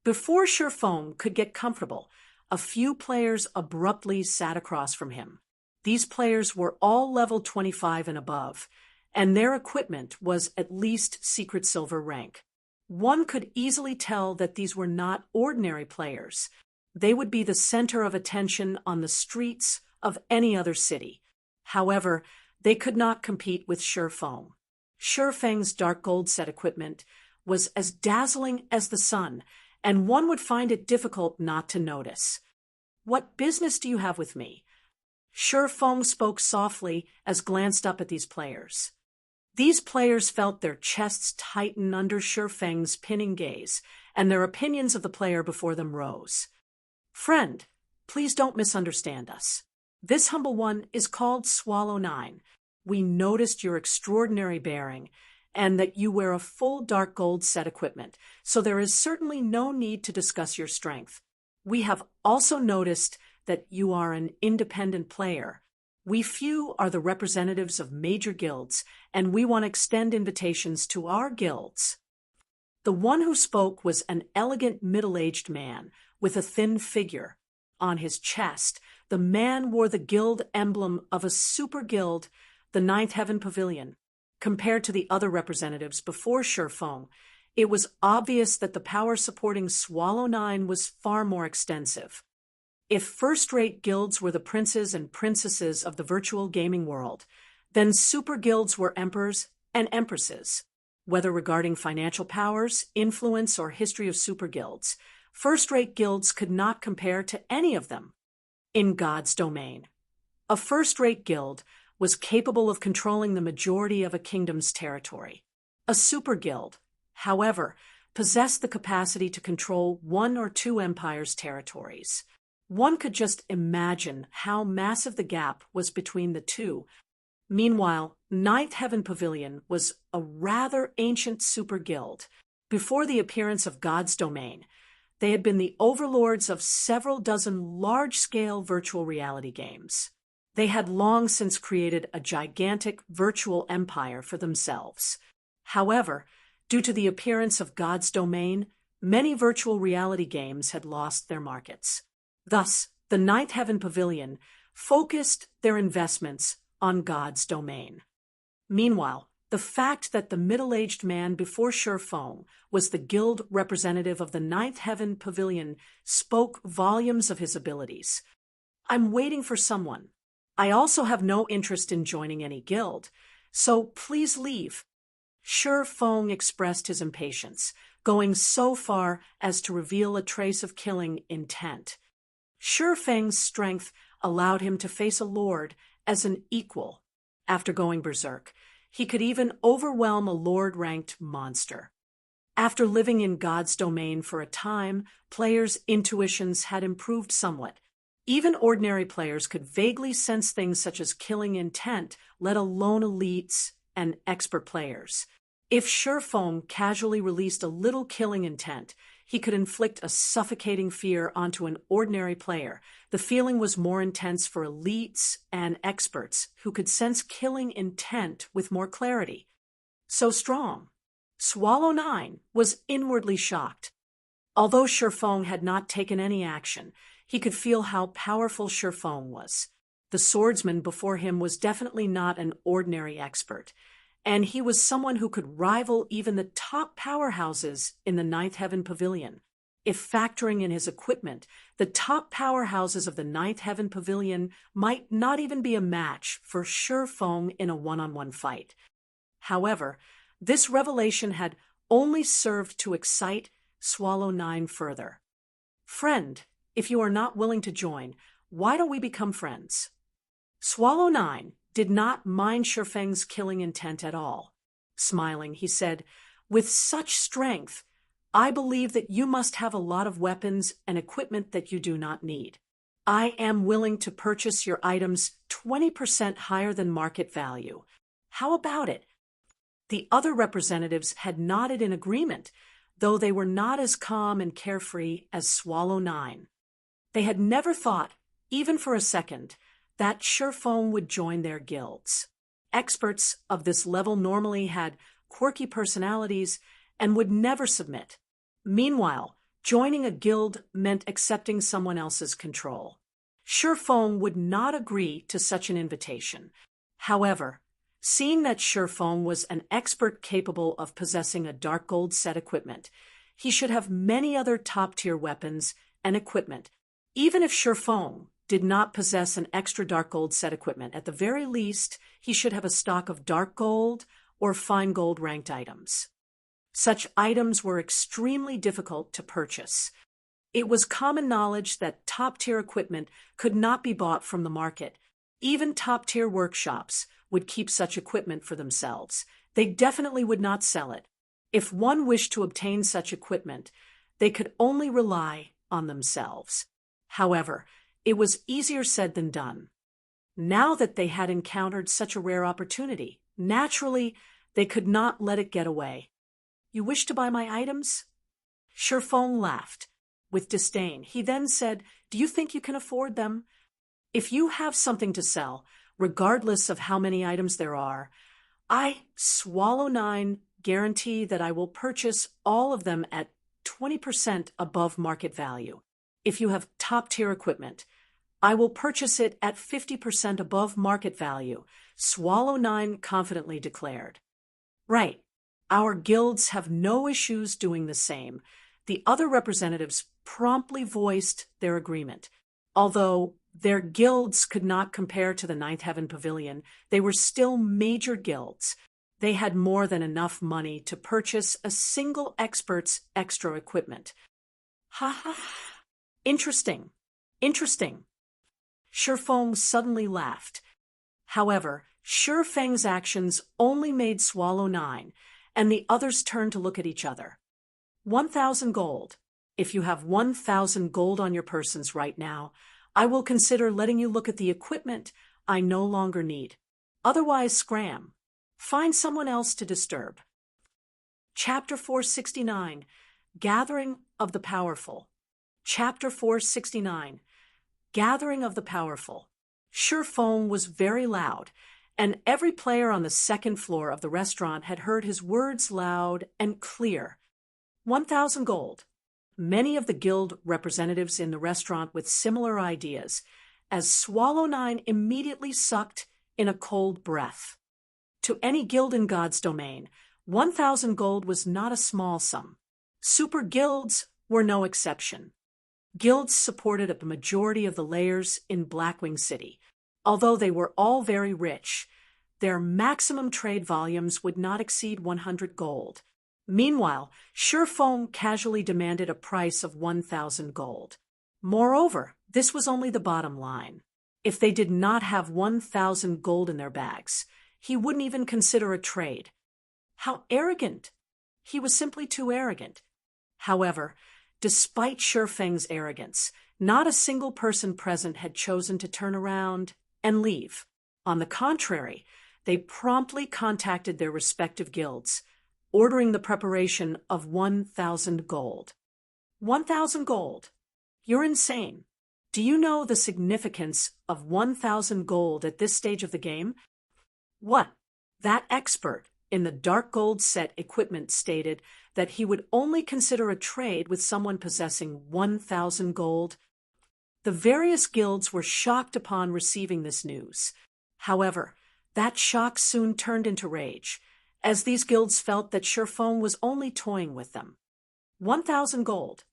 Before Shurfong could get comfortable, a few players abruptly sat across from him. These players were all level 25 and above, and their equipment was at least secret silver rank. One could easily tell that these were not ordinary players. They would be the center of attention on the streets of any other city. However, they could not compete with Shurfong. Shurfeng's dark gold set equipment was as dazzling as the sun, and one would find it difficult not to notice. "What business do you have with me?" Shurfong spoke softly as glanced up at these players. These players felt their chests tighten under Shurfeng's pinning gaze, and their opinions of the player before them rose. "Friend, please don't misunderstand us. This humble one is called Swallow 9. We noticed your extraordinary bearing, and that you wear a full dark gold set equipment, so there is certainly no need to discuss your strength. We have also noticed that you are an independent player. We few are the representatives of major guilds, and we want to extend invitations to our guilds." The one who spoke was an elegant middle-aged man with a thin figure. On his chest, the man wore the guild emblem of a super guild, the Ninth Heaven Pavilion. Compared to the other representatives before Shurfong, it was obvious that the power supporting Swallow 9 was far more extensive. If first-rate guilds were the princes and princesses of the virtual gaming world, then super guilds were emperors and empresses. Whether regarding financial powers, influence, or history of super guilds, first-rate guilds could not compare to any of them. In God's domain, a first-rate guild was capable of controlling the majority of a kingdom's territory. A super guild, however, possessed the capacity to control one or two empires' territories. One could just imagine how massive the gap was between the two. Meanwhile, Ninth Heaven Pavilion was a rather ancient super guild. Before the appearance of God's domain, They had been the overlords of several dozen large-scale virtual reality games. They had long since created a gigantic virtual empire for themselves. However, due to the appearance of God's domain, many virtual reality games had lost their markets. Thus, the Ninth Heaven Pavilion focused their investments on God's domain. Meanwhile, the fact that the middle-aged man before Shifeng was the guild representative of the Ninth Heaven Pavilion spoke volumes of his abilities. "I'm waiting for someone. I also have no interest in joining any guild, so please leave." Shifeng expressed his impatience, going so far as to reveal a trace of killing intent. Shifeng's strength allowed him to face a lord as an equal. After going berserk, he could even overwhelm a lord-ranked monster. After living in God's domain for a time, players' intuitions had improved somewhat. Even ordinary players could vaguely sense things such as killing intent, let alone elites and expert players. If Shifeng casually released a little killing intent, he could inflict a suffocating fear onto an ordinary player. The feeling was more intense for elites and experts who could sense killing intent with more clarity. So strong. Swallow 9 was inwardly shocked. Although Shifeng had not taken any action, he could feel how powerful Shifeng was. The swordsman before him was definitely not an ordinary expert, and he was someone who could rival even the top powerhouses in the Ninth Heaven Pavilion. If factoring in his equipment, the top powerhouses of the Ninth Heaven Pavilion might not even be a match for Shifeng in a one-on-one fight. However, this revelation had only served to excite Swallow 9 further. "Friend, if you are not willing to join, why don't we become friends?" Swallow 9 did not mind Shifeng's killing intent at all. Smiling, he said, "With such strength, I believe that you must have a lot of weapons and equipment that you do not need. I am willing to purchase your items 20% higher than market value. How about it?" The other representatives had nodded in agreement, though they were not as calm and carefree as Swallow 9. They had never thought, even for a second, that Shifeng would join their guilds. Experts of this level normally had quirky personalities and would never submit. Meanwhile, joining a guild meant accepting someone else's control. Shifeng would not agree to such an invitation. However, seeing that Shifeng was an expert capable of possessing a dark gold set equipment, he should have many other top-tier weapons and equipment. Even if Shifeng did not possess an extra dark gold set equipment, at the very least, he should have a stock of dark gold or fine gold ranked items. Such items were extremely difficult to purchase. It was common knowledge that top-tier equipment could not be bought from the market. Even top-tier workshops would keep such equipment for themselves. They definitely would not sell it. If one wished to obtain such equipment, they could only rely on themselves. However, it was easier said than done. Now that they had encountered such a rare opportunity, naturally, they could not let it get away. "You wish to buy my items?" Shifeng laughed with disdain. He then said, "Do you think you can afford them? If you have something to sell, regardless of how many items there are, I, Swallow 9, guarantee that I will purchase all of them at 20% above market value. If you have top-tier equipment, I will purchase it at 50% above market value," Swallow 9 confidently declared. "Right. Our guilds have no issues doing the same." The other representatives promptly voiced their agreement. Although their guilds could not compare to the Ninth Heaven Pavilion, they were still major guilds. They had more than enough money to purchase a single expert's extra equipment. "Ha ha! Interesting. Interesting." Shifeng suddenly laughed. However, Shifeng's actions only made Swallow 9, and the others turned to look at each other. 1,000 gold. If you have 1,000 gold on your persons right now, I will consider letting you look at the equipment I no longer need. Otherwise, scram. Find someone else to disturb. Chapter 469. Gathering of the Powerful. Chapter 469. Gathering of the Powerful. Feng was very loud, and every player on the second floor of the restaurant had heard his words loud and clear. 1,000 gold. Many of the guild representatives in the restaurant with similar ideas, as Swallow Nine immediately sucked in a cold breath. To any guild in God's domain, 1,000 gold was not a small sum. Super guilds were no exception. Guilds supported a majority of the layers in Blackwing City. Although they were all very rich, their maximum trade volumes would not exceed 100 gold. Meanwhile, Feng casually demanded a price of 1,000 gold. Moreover, this was only the bottom line. If they did not have 1,000 gold in their bags, he wouldn't even consider a trade. How arrogant! He was simply too arrogant. However, despite Feng's arrogance, not a single person present had chosen to turn around and leave. On the contrary, they promptly contacted their respective guilds, ordering the preparation of 1,000 gold. 1,000 gold? You're insane. Do you know the significance of 1,000 gold at this stage of the game? What? That expert in the dark gold set equipment stated that he would only consider a trade with someone possessing 1,000 gold. The various guilds were shocked upon receiving this news. However, that shock soon turned into rage, as these guilds felt that Feng was only toying with them. 1,000 gold.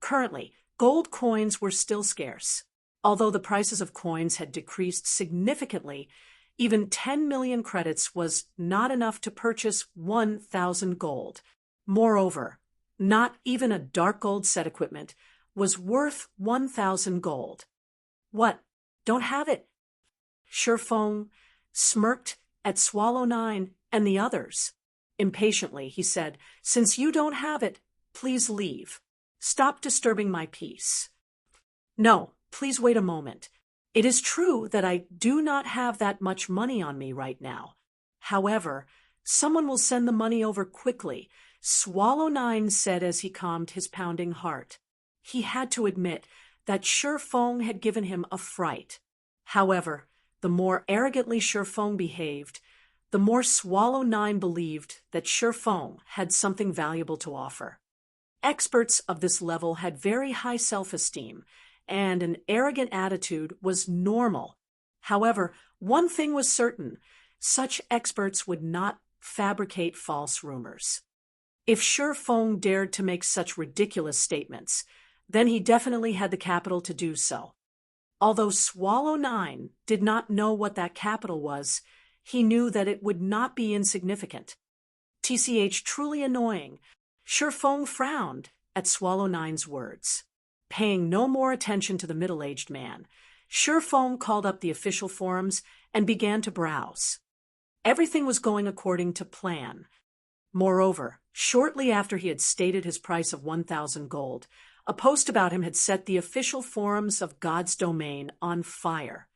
Currently, gold coins were still scarce. Although the prices of coins had decreased significantly, even 10 million credits was not enough to purchase 1,000 gold. Moreover, not even a dark gold set equipment was worth 1,000 gold. What? Don't have it? Feng smirked at Swallow Nine and the others. Impatiently, he said, "Since you don't have it, please leave. Stop disturbing my peace." "No, please wait a moment. It is true that I do not have that much money on me right now. However, someone will send the money over quickly," Swallow Nine said as he calmed his pounding heart. He had to admit that Feng had given him a fright. However, the more arrogantly Feng behaved, the more Swallow Nine believed that Feng had something valuable to offer. Experts of this level had very high self-esteem, and an arrogant attitude was normal. However, one thing was certain: such experts would not fabricate false rumors. If Feng dared to make such ridiculous statements, then he definitely had the capital to do so. Although Swallow Nine did not know what that capital was, he knew that it would not be insignificant. TCH truly annoying. Feng frowned at Swallow Nine's words. Paying no more attention to the middle-aged man, Feng called up the official forums and began to browse. Everything was going according to plan. Moreover, shortly after he had stated his price of 1,000 gold, a post about him had set the official forums of God's domain on fire.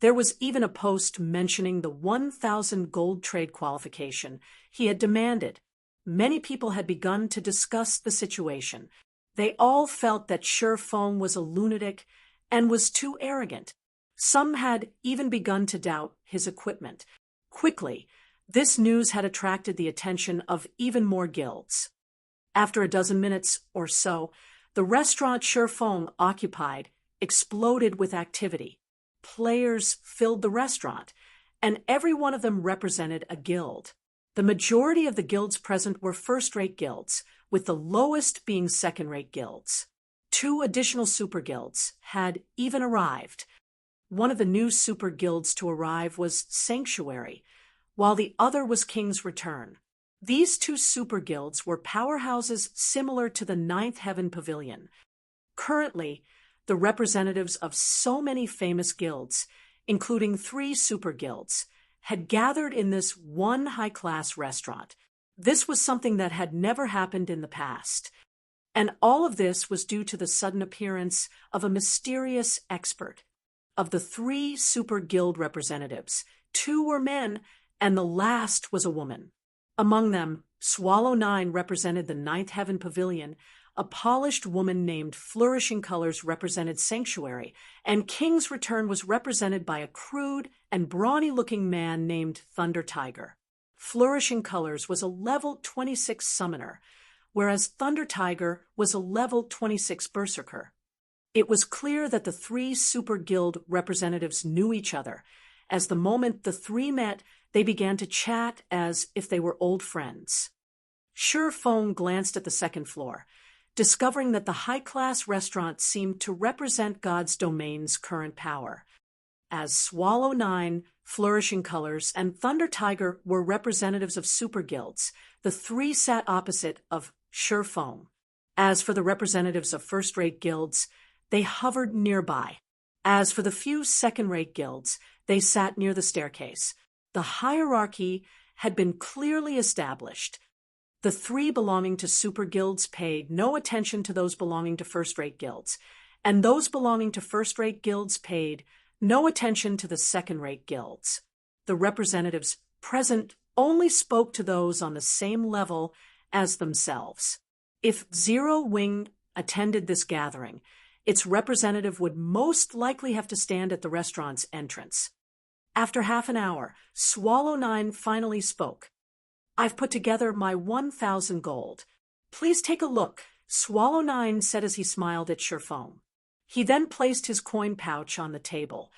There was even a post mentioning the 1,000 gold trade qualification he had demanded. Many people had begun to discuss the situation. They all felt that Feng was a lunatic and was too arrogant. Some had even begun to doubt his equipment. Quickly, this news had attracted the attention of even more guilds. After a dozen minutes or so, the restaurant Feng occupied exploded with activity. Players filled the restaurant, and every one of them represented a guild. The majority of the guilds present were first-rate guilds, with the lowest being second-rate guilds. 2 additional super guilds had even arrived. One of the new super guilds to arrive was Sanctuary, while the other was King's Return. These 2 super guilds were powerhouses similar to the Ninth Heaven Pavilion. Currently, the representatives of so many famous guilds, including 3 super guilds, had gathered in this one high-class restaurant. This was something that had never happened in the past. And all of this was due to the sudden appearance of a mysterious expert. Of the 3 super guild representatives, 2 were men, and the last was a woman. Among them, Swallow Nine represented the Ninth Heaven Pavilion, a polished woman named Flourishing Colors represented Sanctuary, and King's Return was represented by a crude and brawny-looking man named Thunder Tiger. Flourishing Colors was a level 26 summoner, whereas Thunder Tiger was a level 26 berserker. It was clear that the three Super Guild representatives knew each other. As the moment the three met, they began to chat as if they were old friends. Sure Feng glanced at the second floor, discovering that the high-class restaurant seemed to represent God's domain's current power. As Swallow 9, Flourishing Colors, and Thunder Tiger were representatives of super guilds, the three sat opposite of Sure Feng. As for the representatives of first-rate guilds, they hovered nearby. As for the few second-rate guilds, they sat near the staircase. The hierarchy had been clearly established. The three belonging to super guilds paid no attention to those belonging to first-rate guilds, and those belonging to first-rate guilds paid no attention to the second-rate guilds. The representatives present only spoke to those on the same level as themselves. If Zero Wing attended this gathering, its representative would most likely have to stand at the restaurant's entrance. After half an hour, Swallow 9 finally spoke. "I've put together my 1,000 gold. Please take a look," Swallow 9 said as he smiled at Sure Feng. He then placed his coin pouch on the table.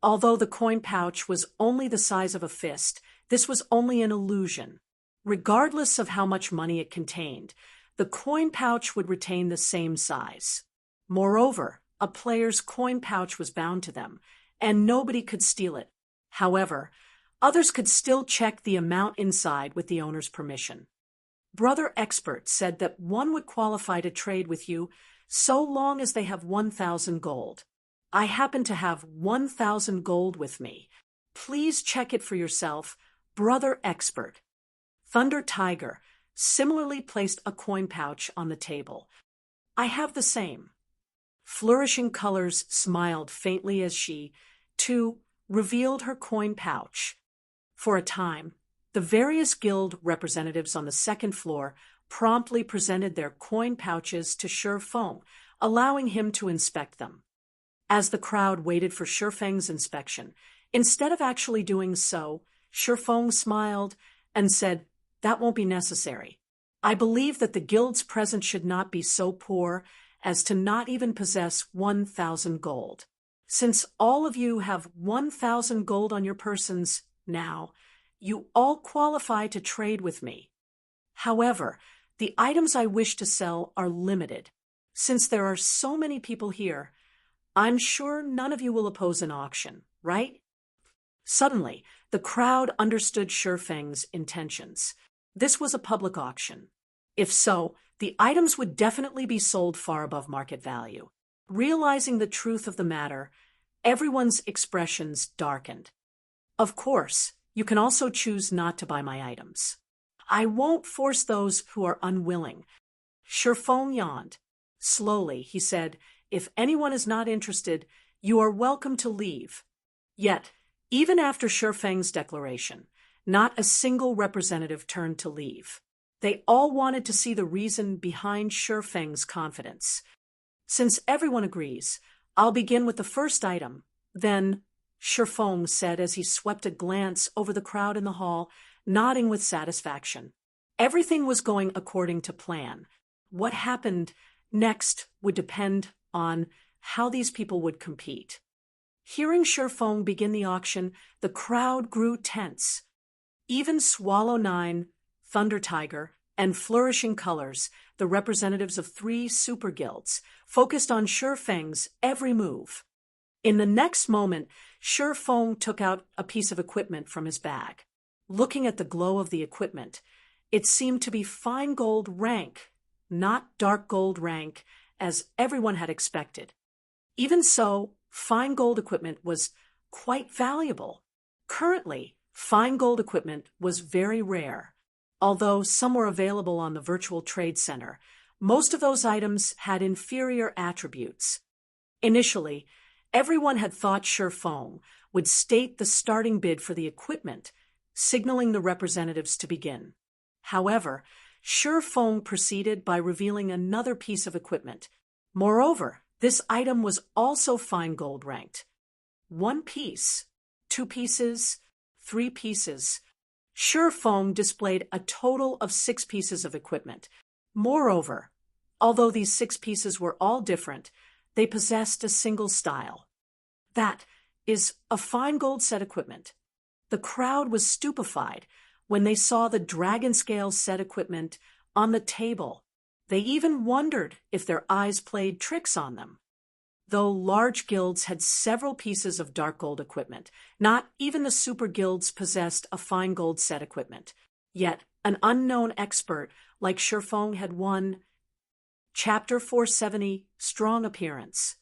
Although the coin pouch was only the size of a fist, this was only an illusion. Regardless of how much money it contained, the coin pouch would retain the same size. Moreover, a player's coin pouch was bound to them, and nobody could steal it. However, others could still check the amount inside with the owner's permission. Brother Expert said that one would qualify to trade with you so long as they have 1,000 gold. I happen to have 1,000 gold with me. Please check it for yourself, Brother Expert. Thunder Tiger similarly placed a coin pouch on the table. I have the same. Flourishing Colors smiled faintly as she, too, revealed her coin pouch. For a time, the various guild representatives on the second floor promptly presented their coin pouches to Sure Feng, allowing him to inspect them. As the crowd waited for Sure Feng's inspection, instead of actually doing so, Sure Feng smiled and said, "That won't be necessary. I believe that the guilds present should not be so poor as to not even possess 1,000 gold. Since all of you have 1,000 gold on your persons now, you all qualify to trade with me. However, the items I wish to sell are limited. Since there are so many people here, I'm sure none of you will oppose an auction, right?" Suddenly, the crowd understood Sure Feng's intentions. This was a public auction. If so, the items would definitely be sold far above market value. Realizing the truth of the matter, everyone's expressions darkened. "Of course, you can also choose not to buy my items. I won't force those who are unwilling." Sure Feng yawned. Slowly, he said, "If anyone is not interested, you are welcome to leave." Yet, even after Sure Feng's declaration, not a single representative turned to leave. They all wanted to see the reason behind Sure Feng's confidence. "Since everyone agrees, I'll begin with the first item. Then," Sure Feng said as he swept a glance over the crowd in the hall, nodding with satisfaction. Everything was going according to plan. What happened next would depend on how these people would compete. Hearing Sure Feng begin the auction, the crowd grew tense. Even Swallow 9, Thunder Tiger, and Flourishing Colors, the representatives of three super guilds, focused on Sure Feng's every move. In the next moment, Sure Feng took out a piece of equipment from his bag. Looking at the glow of the equipment, it seemed to be fine gold rank, not dark gold rank, as everyone had expected. Even so, fine gold equipment was quite valuable. Currently, fine gold equipment was very rare. Although some were available on the virtual trade center, most of those items had inferior attributes. Initially, everyone had thought Sure Feng would state the starting bid for the equipment, signaling the representatives to begin. However, Feng proceeded by revealing another piece of equipment. Moreover, this item was also fine gold ranked. 1 piece, 2 pieces, 3 pieces. Feng displayed a total of 6 pieces of equipment. Moreover, although these 6 pieces were all different, they possessed a single style. That is a fine gold set equipment. The crowd was stupefied when they saw the dragon scale set equipment on the table. They even wondered if their eyes played tricks on them. Though large guilds had several pieces of dark gold equipment, not even the super guilds possessed a fine gold set equipment. Yet, an unknown expert like Feng had won. Chapter 470, Strong Appearance.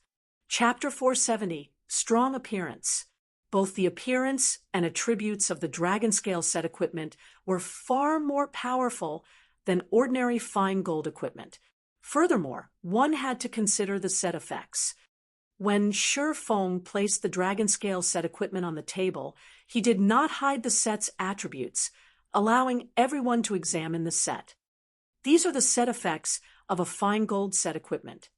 Chapter 470, Strong Appearance. Both the appearance and attributes of the dragon scale set equipment were far more powerful than ordinary fine gold equipment. Furthermore, one had to consider the set effects. When Feng placed the dragon scale set equipment on the table, he did not hide the set's attributes, allowing everyone to examine the set. These are the set effects of a fine gold set equipment.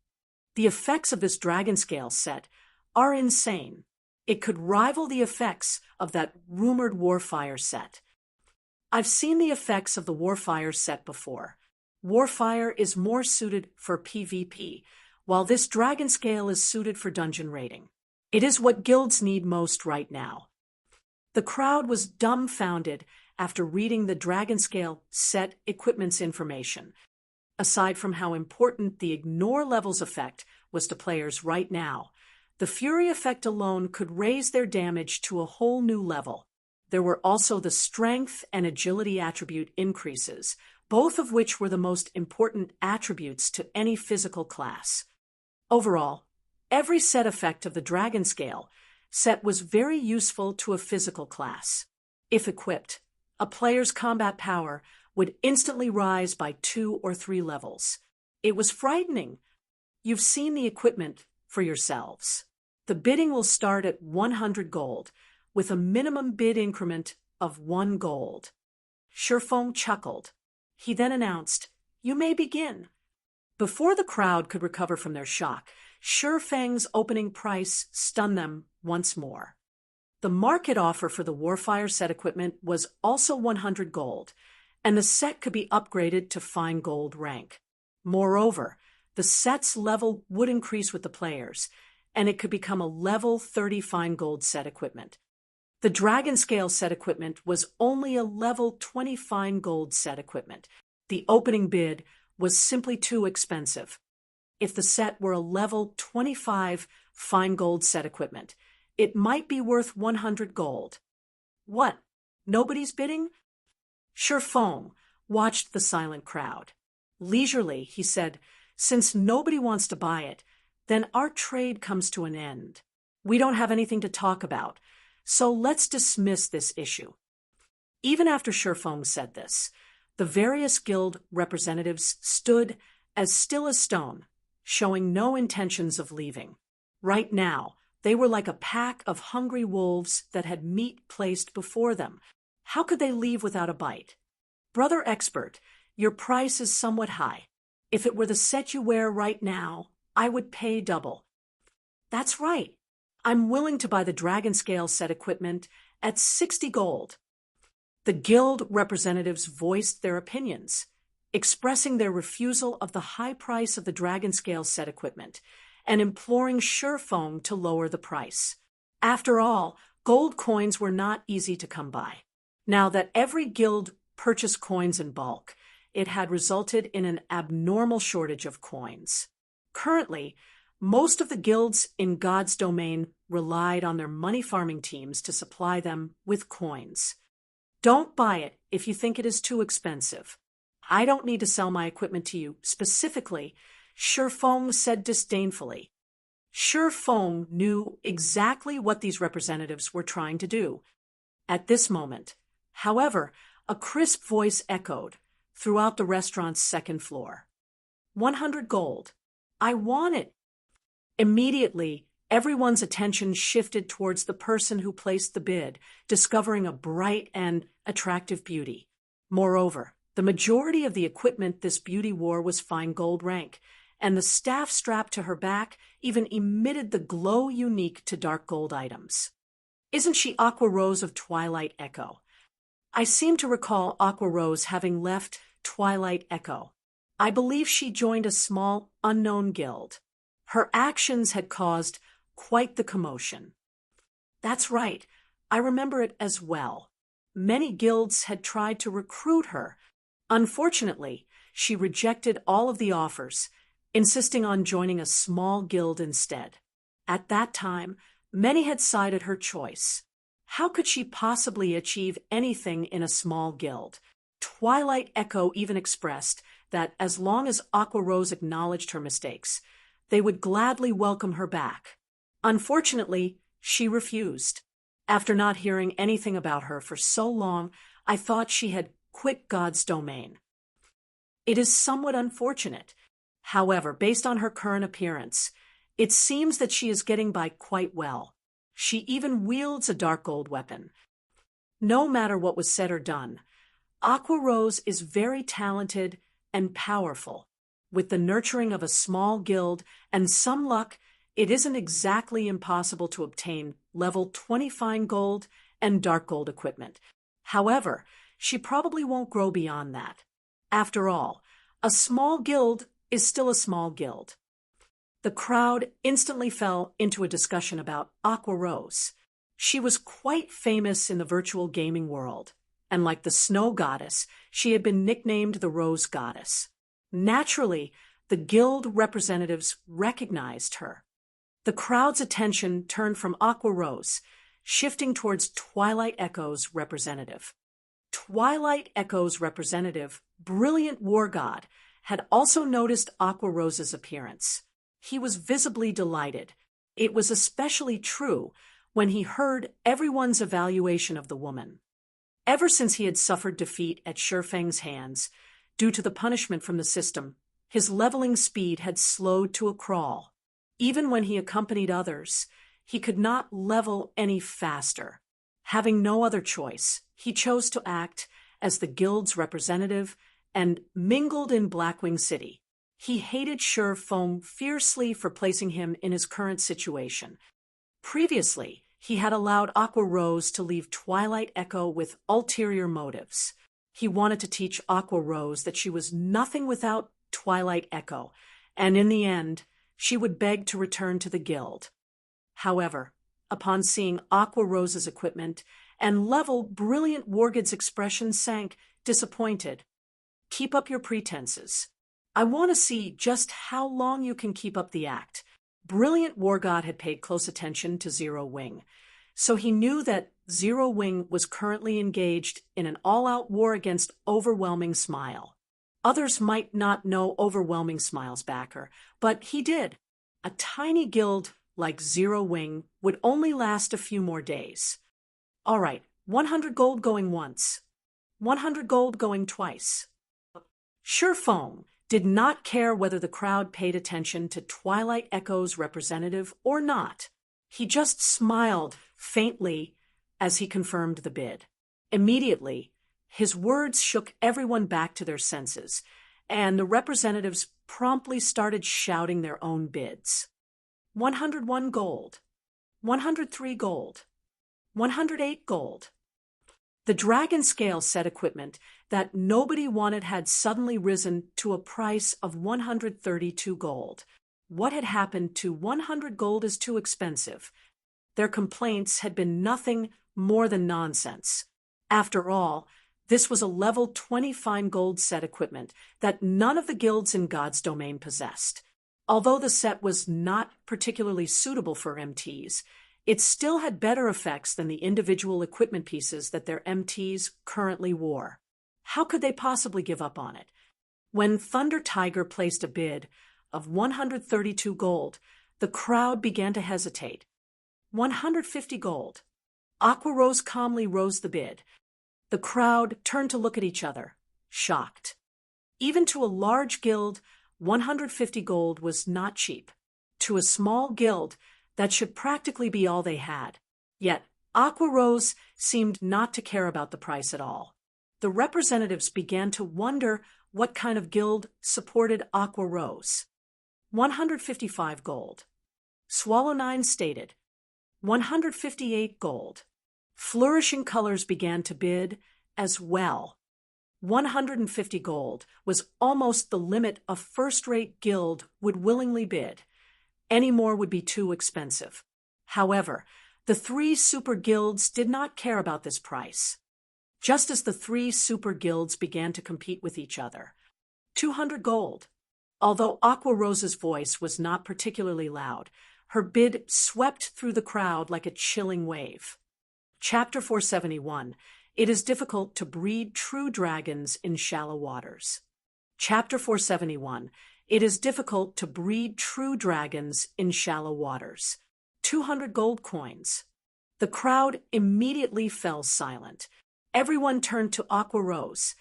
The effects of this dragon scale set are insane. It could rival the effects of that rumored Warfire set. I've seen the effects of the Warfire set before. Warfire is more suited for PvP, while this dragon scale is suited for dungeon raiding. It is what guilds need most right now. The crowd was dumbfounded after reading the dragon scale set equipment's information. Aside from how important the ignore levels effect was to players right now, the Fury effect alone could raise their damage to a whole new level. There were also the strength and agility attribute increases, both of which were the most important attributes to any physical class. Overall, every set effect of the dragon scale set was very useful to a physical class. If equipped, a player's combat power would instantly rise by 2 or 3 levels. It was frightening. You've seen the equipment for yourselves. The bidding will start at 100 gold, with a minimum bid increment of 1 gold. Feng chuckled. He then announced, "You may begin." Before the crowd could recover from their shock, Feng's opening price stunned them once more. The market offer for the Warfire set equipment was also 100 gold, and the set could be upgraded to fine gold rank. Moreover, the set's level would increase with the players, and it could become a level 30 fine gold set equipment. The dragon scale set equipment was only a level 20 fine gold set equipment. The opening bid was simply too expensive. If the set were a level 25 fine gold set equipment, it might be worth 100 gold. What? Nobody's bidding? Feng watched the silent crowd. Leisurely, he said, "Since nobody wants to buy it, then our trade comes to an end. We don't have anything to talk about, so let's dismiss this issue." Even after Feng said this, the various guild representatives stood as still as stone, showing no intentions of leaving. Right now, they were like a pack of hungry wolves that had meat placed before them. How could they leave without a bite? "Brother expert, your price is somewhat high. If it were the set you wear right now, I would pay double." "That's right. I'm willing to buy the dragon scale set equipment at 60 gold. The guild representatives voiced their opinions, expressing their refusal of the high price of the dragon scale set equipment and imploring Feng to lower the price. After all, gold coins were not easy to come by. Now that every guild purchased coins in bulk, it had resulted in an abnormal shortage of coins. Currently, most of the guilds in God's domain relied on their money farming teams to supply them with coins. "Don't buy it if you think it is too expensive. I don't need to sell my equipment to you specifically," Feng said disdainfully. Feng knew exactly what these representatives were trying to do. At this moment, however, a crisp voice echoed throughout the restaurant's second floor. 100 gold. I want it." Immediately, everyone's attention shifted towards the person who placed the bid, discovering a bright and attractive beauty. Moreover, The majority of the equipment this beauty wore was fine gold rank, and the staff strapped to her back even emitted the glow unique to dark gold items. Isn't she Aqua Rose of Twilight Echo? I seem to recall Aqua Rose having left Twilight Echo. I believe she joined a small, unknown guild. Her actions had caused quite the commotion. That's right, I remember it as well. Many guilds had tried to recruit her. Unfortunately, she rejected all of the offers, insisting on joining a small guild instead. At that time, many had sided her choice. How could she possibly achieve anything in a small guild? Twilight Echo even expressed that as long as Aqua Rose acknowledged her mistakes, they would gladly welcome her back. Unfortunately, she refused. After not hearing anything about her for so long, I thought she had quit God's domain. It is somewhat unfortunate. However, based on her current appearance, it seems that she is getting by quite well. She even wields a dark gold weapon. No matter what was said or done, Aqua Rose is very talented and powerful. With the nurturing of a small guild and some luck, it isn't exactly impossible to obtain level 20 fine gold and dark gold equipment. However, she probably won't grow beyond that. After all, a small guild is still a small guild. The crowd instantly fell into a discussion about Aqua Rose. She was quite famous in the virtual gaming world, and like the snow goddess, she had been nicknamed the Rose Goddess. Naturally, the guild representatives recognized her. The crowd's attention turned from Aqua Rose, shifting towards Twilight Echo's representative. Twilight Echo's representative, Brilliant War God, had also noticed Aqua Rose's appearance. He was visibly delighted. It was especially true when he heard everyone's evaluation of the woman. Ever since he had suffered defeat at Shifeng's hands, due to the punishment from the system, his leveling speed had slowed to a crawl. Even when he accompanied others, he could not level any faster. Having no other choice, he chose to act as the guild's representative and mingled in Blackwing City. He hated Shifeng fiercely for placing him in his current situation. Previously, he had allowed Aqua Rose to leave Twilight Echo with ulterior motives. He wanted to teach Aqua Rose that she was nothing without Twilight Echo, and in the end, she would beg to return to the guild. However, upon seeing Aqua Rose's equipment and level, Brilliant Wargod's expression sank, disappointed. Keep up your pretenses. I want to see just how long you can keep up the act. Brilliant Wargod had paid close attention to Zero Wing, so he knew that Zero Wing was currently engaged in an all-out war against Overwhelming Smile. Others might not know Overwhelming Smile's backer, but he did. A tiny guild like Zero Wing would only last a few more days. All right, 100 gold going once. 100 gold going twice. Shifeng did not care whether the crowd paid attention to Twilight Echo's representative or not. He just smiled faintly as he confirmed the bid. Immediately, his words shook everyone back to their senses, and the representatives promptly started shouting their own bids. 101 gold. 103 gold. 108 gold. The dragon scale set equipment that nobody wanted had suddenly risen to a price of 132 gold. What had happened to 100 gold is too expensive. Their complaints had been nothing more than nonsense. After all, this was a level 20 fine gold set equipment that none of the guilds in God's domain possessed. Although the set was not particularly suitable for MTs, it still had better effects than the individual equipment pieces that their MTs currently wore. How could they possibly give up on it? When Thunder Tiger placed a bid of 132 gold, the crowd began to hesitate. 150 gold. Aqua Rose calmly rose the bid. The crowd turned to look at each other, shocked. Even to a large guild, 150 gold was not cheap. To a small guild, that should practically be all they had. Yet, Aqua Rose seemed not to care about the price at all. The representatives began to wonder what kind of guild supported Aqua Rose. 155 gold. Swallow 9 stated, 158 gold. Flourishing colors began to bid as well. 150 gold was almost the limit a first-rate guild would willingly bid. Any more would be too expensive. However, the 3 super guilds did not care about this price. Just as the 3 super guilds began to compete with each other. 200 gold. Although Aqua Rose's voice was not particularly loud, her bid swept through the crowd like a chilling wave. Chapter 471. It is difficult to breed true dragons in shallow waters. Chapter 471. It is difficult to breed true dragons in shallow waters. 200 gold coins. The crowd immediately fell silent. Everyone turned to Aqua Rose,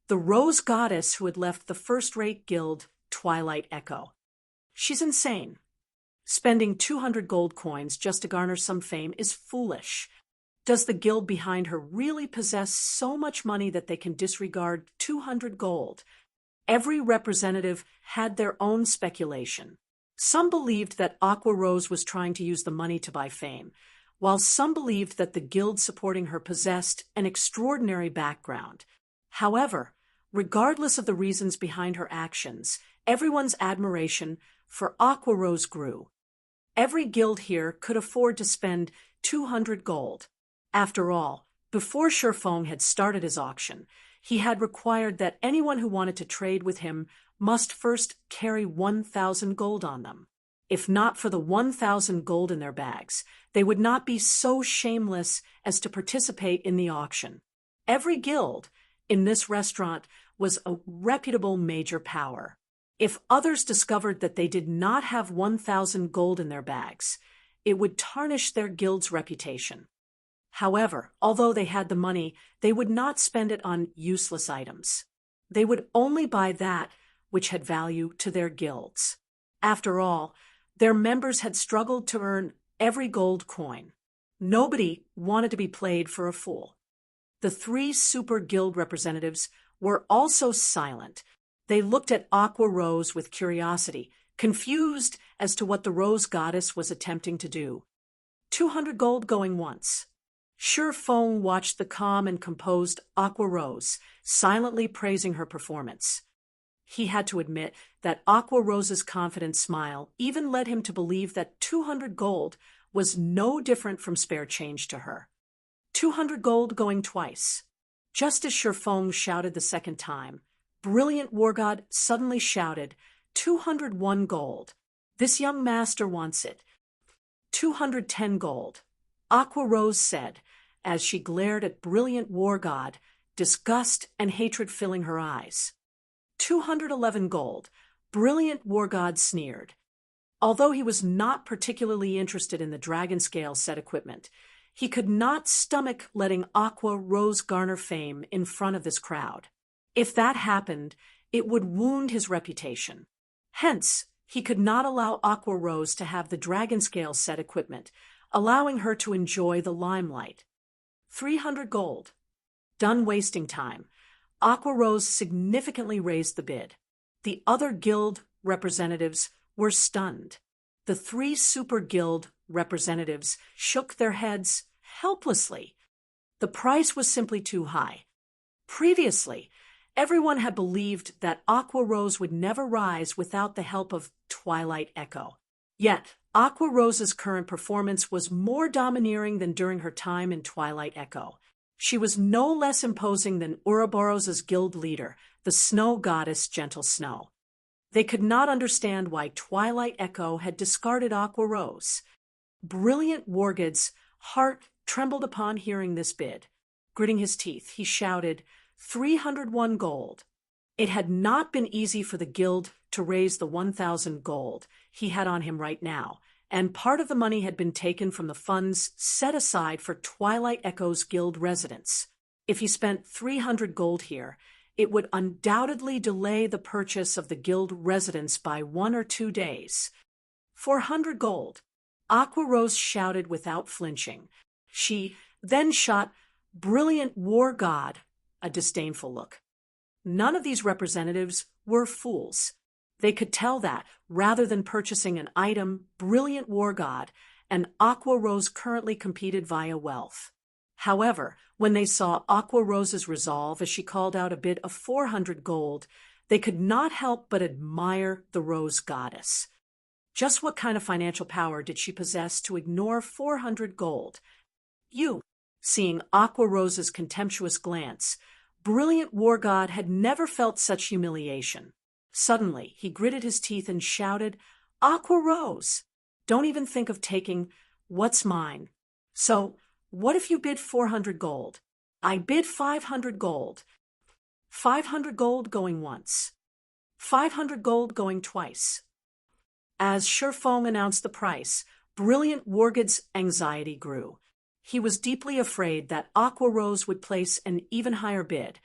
the rose goddess who had left the first-rate guild, Twilight Echo. She's insane. Spending 200 gold coins just to garner some fame is foolish. Does the guild behind her really possess so much money that they can disregard 200 gold? Every representative had their own speculation. Some believed that Aqua Rose was trying to use the money to buy fame, while some believed that the guild supporting her possessed an extraordinary background. However, regardless of the reasons behind her actions, everyone's admiration for Aqua Rose grew. Every guild here could afford to spend 200 gold. After all, before Shurfeng had started his auction, he had required that anyone who wanted to trade with him must first carry 1,000 gold on them. If not for the 1,000 gold in their bags, they would not be so shameless as to participate in the auction. Every guild in this restaurant was a reputable major power. If others discovered that they did not have 1,000 gold in their bags, it would tarnish their guild's reputation. However, although they had the money, they would not spend it on useless items. They would only buy that which had value to their guilds. After all, their members had struggled to earn every gold coin. Nobody wanted to be played for a fool. The 3 super guild representatives were also silent. They looked at Aqua Rose with curiosity, confused as to what the rose goddess was attempting to do. 200 gold going once. Shurfeng watched the calm and composed Aqua Rose, silently praising her performance. He had to admit that Aqua Rose's confident smile even led him to believe that 200 gold was no different from spare change to her. 200 gold going twice. Just as Shurfeng shouted the second time, Brilliant War God suddenly shouted, 201 gold. This young master wants it. 210 gold. Aqua Rose said, as she glared at Brilliant War God, disgust and hatred filling her eyes. 211 gold. Brilliant War God sneered. Although he was not particularly interested in the dragon scale set equipment, he could not stomach letting Aqua Rose garner fame in front of this crowd. If that happened, it would wound his reputation. Hence, he could not allow Aqua Rose to have the dragon scale set equipment, allowing her to enjoy the limelight. 300 gold. Done wasting time. Aqua Rose significantly raised the bid. The other guild representatives were stunned. The 3 super guild representatives shook their heads helplessly. The price was simply too high. Previously, everyone had believed that Aqua Rose would never rise without the help of Twilight Echo. Yet, Aqua Rose's current performance was more domineering than during her time in Twilight Echo. She was no less imposing than Ouroboros's guild leader, the snow goddess Gentle Snow. They could not understand why Twilight Echo had discarded Aqua Rose. Brilliant Wargod's heart trembled upon hearing this bid. Gritting his teeth, he shouted, 301 gold. It had not been easy for the guild to raise the 1,000 gold he had on him right now, and part of the money had been taken from the funds set aside for Twilight Echo's guild residents. If he spent 300 gold here, it would undoubtedly delay the purchase of the guild residents by 1 or 2 days. 400 gold. Aqua Rose shouted without flinching. She then shot Brilliant War God a disdainful look. None of these representatives were fools. They could tell that, rather than purchasing an item, Brilliant War God and Aqua Rose currently competed via wealth. However, when they saw Aqua Rose's resolve as she called out a bid of 400 gold, they could not help but admire the Rose Goddess. Just what kind of financial power did she possess to ignore 400 gold? Seeing Aqua Rose's contemptuous glance, Brilliant War God had never felt such humiliation. Suddenly, he gritted his teeth and shouted, "Aqua Rose! Don't even think of taking what's mine. So, what if you bid 400 gold? I bid 500 gold. 500 gold going once. 500 gold going twice." As Shifeng announced the price, Brilliant Wargod's anxiety grew. He was deeply afraid that Aqua Rose would place an even higher bid.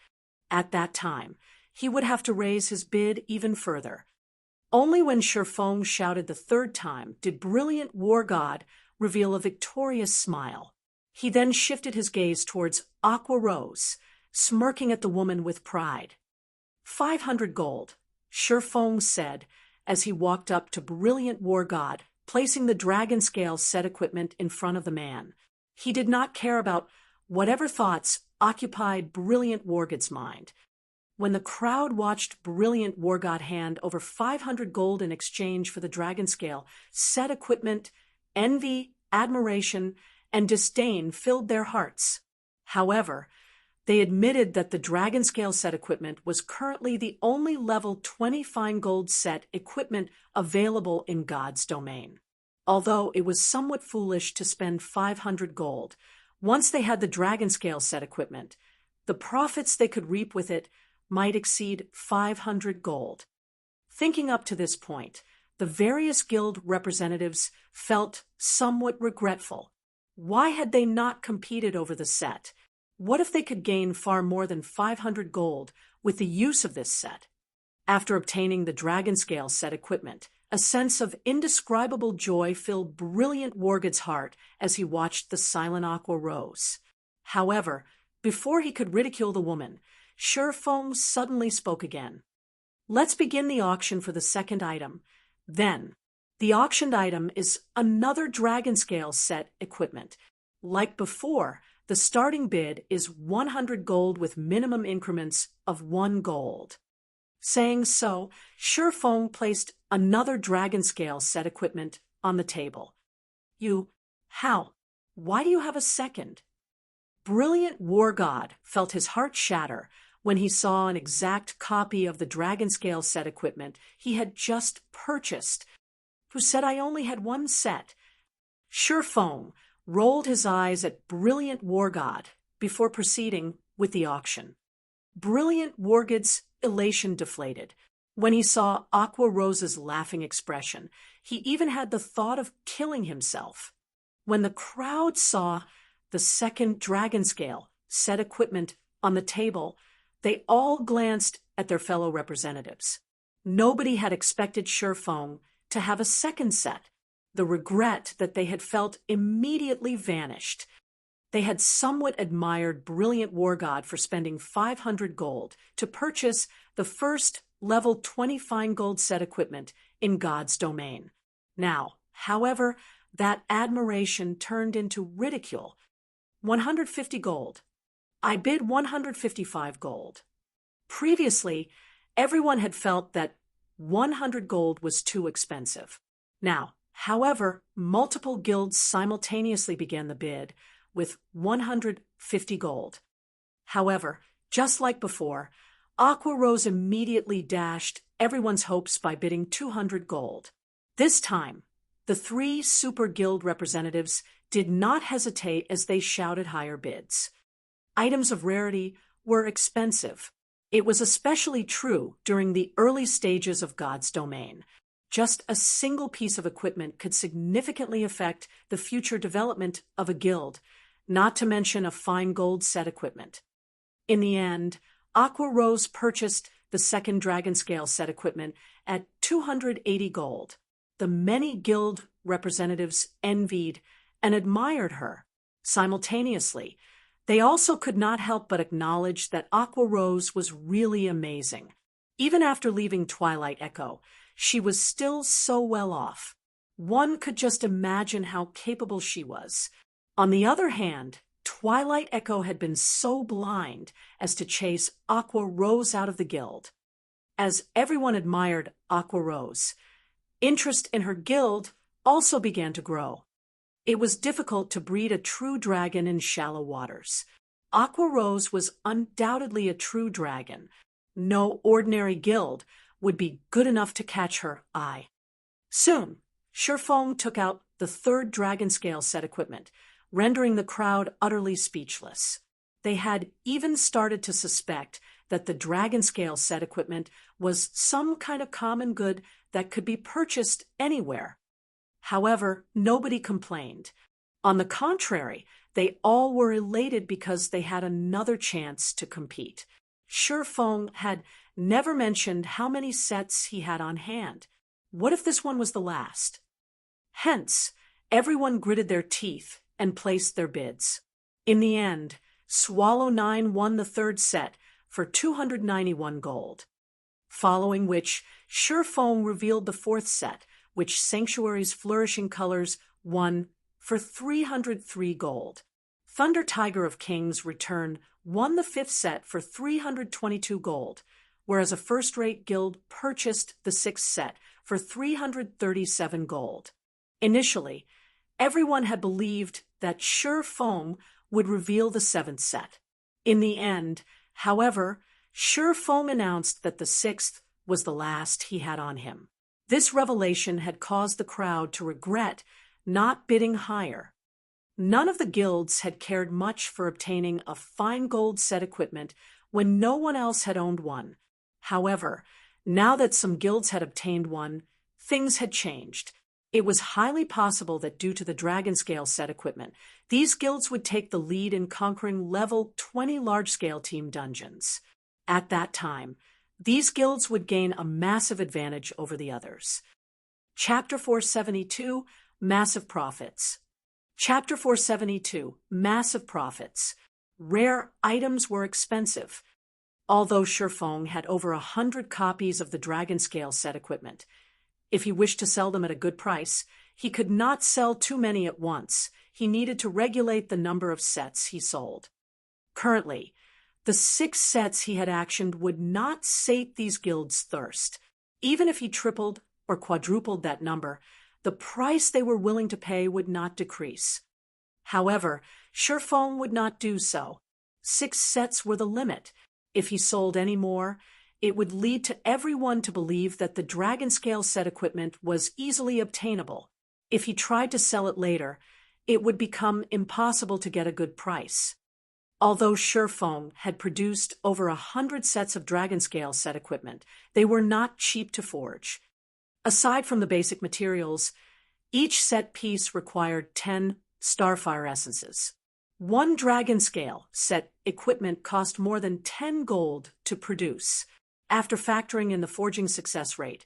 At that time, he would have to raise his bid even further. Only when Shifeng shouted the third time did Brilliant War God reveal a victorious smile. He then shifted his gaze towards Aqua Rose, smirking at the woman with pride. 500 gold, Shifeng said as he walked up to Brilliant War God, placing the dragon scale set equipment in front of the man. He did not care about whatever thoughts occupied Brilliant War God's mind. When the crowd watched Brilliant War God hand over 500 gold in exchange for the dragon scale set equipment, envy, admiration, and disdain filled their hearts. However, they admitted that the dragon scale set equipment was currently the only level 20 fine gold set equipment available in God's domain. Although it was somewhat foolish to spend 500 gold, once they had the dragon scale set equipment, the profits they could reap with it might exceed 500 gold. Thinking up to this point, the various guild representatives felt somewhat regretful. Why had they not competed over the set? What if they could gain far more than 500 gold with the use of this set? After obtaining the dragon scale set equipment, a sense of indescribable joy filled Brilliant Wargod's heart as he watched the silent Aqua Rose. However, before he could ridicule the woman, Shifeng suddenly spoke again. "Let's begin the auction for the second item. Then, the auctioned item is another dragon scale set equipment. Like before, the starting bid is 100 gold with minimum increments of 1 gold. Saying so, Shifeng placed another dragon scale set equipment on the table. How? Why do you have a second?" Brilliant War God felt his heart shatter when he saw an exact copy of the dragon scale set equipment he had just purchased. "Who said I only had one set?" Shifeng rolled his eyes at Brilliant War God before proceeding with the auction. Brilliant Wargod's elation deflated. When he saw Aqua Rose's laughing expression, he even had the thought of killing himself. When the crowd saw the second dragon scale set equipment on the table, they all glanced at their fellow representatives. Nobody had expected Shifeng to have a second set. The regret that they had felt immediately vanished. They had somewhat admired Brilliant War God for spending 500 gold to purchase the first level 20 fine gold set equipment in God's domain. Now, however, that admiration turned into ridicule. 150 gold. I bid 155 gold. Previously, everyone had felt that 100 gold was too expensive. Now, however, multiple guilds simultaneously began the bid with 150 gold. However, just like before, Aqua Rose immediately dashed everyone's hopes by bidding 200 gold. This time, the 3 super guild representatives did not hesitate as they shouted higher bids. Items of rarity were expensive. It was especially true during the early stages of God's domain. Just a single piece of equipment could significantly affect the future development of a guild, not to mention a fine gold set equipment. In the end, Aqua Rose purchased the second dragon scale set equipment at 280 gold. The many guild representatives envied and admired her. Simultaneously, They also could not help but acknowledge that Aqua Rose was really amazing. Even after leaving Twilight Echo, she was still so well off. One could just imagine how capable she was. On the other hand, Twilight Echo had been so blind as to chase Aqua Rose out of the guild. As everyone admired Aqua Rose, interest in her guild also began to grow. It was difficult to breed a true dragon in shallow waters. Aqua Rose was undoubtedly a true dragon. No ordinary guild would be good enough to catch her eye. Soon, Shifeng took out the third dragon scale set equipment, rendering the crowd utterly speechless. They had even started to suspect that the dragon scale set equipment was some kind of common good that could be purchased anywhere. However, nobody complained. On the contrary, they all were elated because they had another chance to compete. Shifeng had never mentioned how many sets he had on hand. What if this one was the last? Hence, everyone gritted their teeth and placed their bids. In the end, Swallow 9 won the third set for 291 gold. Following which, Shifeng revealed the fourth set, which Sanctuary's Flourishing Colors won for 303 gold. Thunder Tiger of Kings Return won the fifth set for 322 gold, whereas a first-rate guild purchased the sixth set for 337 gold. Initially, everyone had believed that Shifeng would reveal the seventh set. In the end, however, Shifeng announced that the sixth was the last he had on him. This revelation had caused the crowd to regret not bidding higher. None of the guilds had cared much for obtaining a fine gold set equipment when no one else had owned one. However, now that some guilds had obtained one, things had changed. It was highly possible that due to the dragon scale set equipment, these guilds would take the lead in conquering level 20 large-scale team dungeons. At that time, these guilds would gain a massive advantage over the others. Chapter 472, Massive Profits. Chapter 472, Massive Profits. Rare items were expensive. Although Shifeng had over 100 copies of the dragon scale set equipment, if he wished to sell them at a good price, he could not sell too many at once. He needed to regulate the number of sets he sold. Currently, the 6 sets he had actioned would not sate these guilds' thirst. Even if he tripled or quadrupled that number, the price they were willing to pay would not decrease. However, Shifeng would not do so. 6 sets were the limit. If he sold any more, it would lead to everyone to believe that the dragon scale set equipment was easily obtainable. If he tried to sell it later, it would become impossible to get a good price. Although Shifeng had produced over 100 sets of dragon scale set equipment, they were not cheap to forge. Aside from the basic materials, each set piece required 10 starfire essences. One dragon scale set equipment cost more than 10 gold to produce. After factoring in the forging success rate,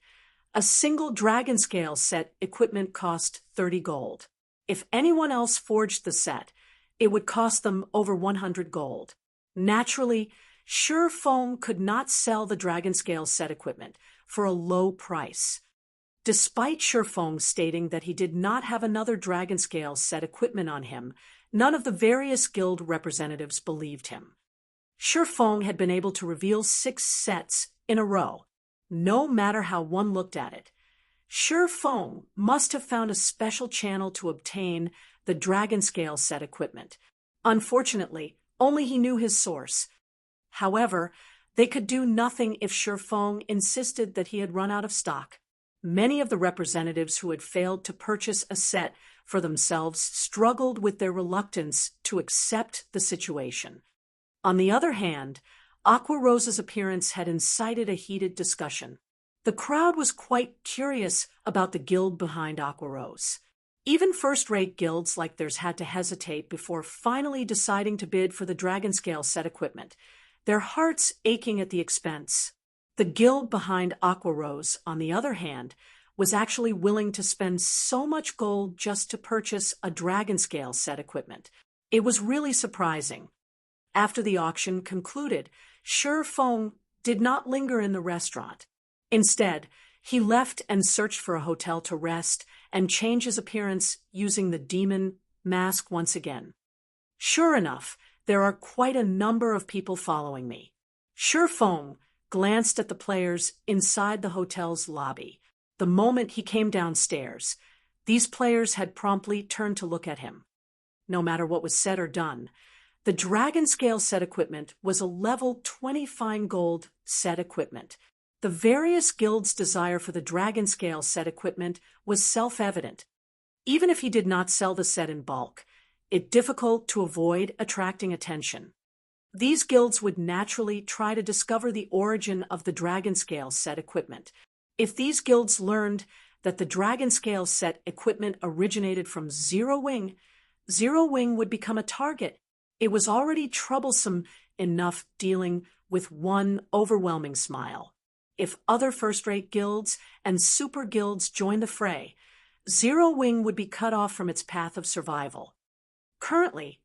a single dragon scale set equipment cost 30 gold. If anyone else forged the set, it would cost them over 100 gold. Naturally, Shifeng could not sell the dragon scale set equipment for a low price. Despite Shifeng stating that he did not have another dragon scale set equipment on him, none of the various guild representatives believed him. Shifeng had been able to reveal 6 sets in a row, no matter how one looked at it. Shifeng must have found a special channel to obtain the dragon scale set equipment. Unfortunately, only he knew his source. However, they could do nothing if Shifeng insisted that he had run out of stock. Many of the representatives who had failed to purchase a set for themselves struggled with their reluctance to accept the situation. On the other hand, Aqua Rose's appearance had incited a heated discussion. The crowd was quite curious about the guild behind Aqua Rose. Even first-rate guilds like theirs had to hesitate before finally deciding to bid for the dragon scale set equipment, their hearts aching at the expense. The guild behind Aqua Rose, on the other hand, was actually willing to spend so much gold just to purchase a dragon scale set equipment. It was really surprising. After the auction concluded, Shi Feng did not linger in the restaurant. Instead, he left and searched for a hotel to rest and change his appearance using the demon mask once again. Sure enough, there are quite a number of people following me. Shi Feng glanced at the players inside the hotel's lobby. The moment he came downstairs, these players had promptly turned to look at him. No matter what was said or done, the Dragon Scale set equipment was a level 20 fine gold set equipment. The various guilds' desire for the Dragon Scale set equipment was self-evident. Even if he did not sell the set in bulk, it's difficult to avoid attracting attention. These guilds would naturally try to discover the origin of the Dragon Scale set equipment. If these guilds learned that the Dragon Scale set equipment originated from Zero Wing would become a target. It was already troublesome enough dealing with one overwhelming smile. If other first-rate guilds and super guilds joined the fray, Zero Wing would be cut off from its path of survival. Currently,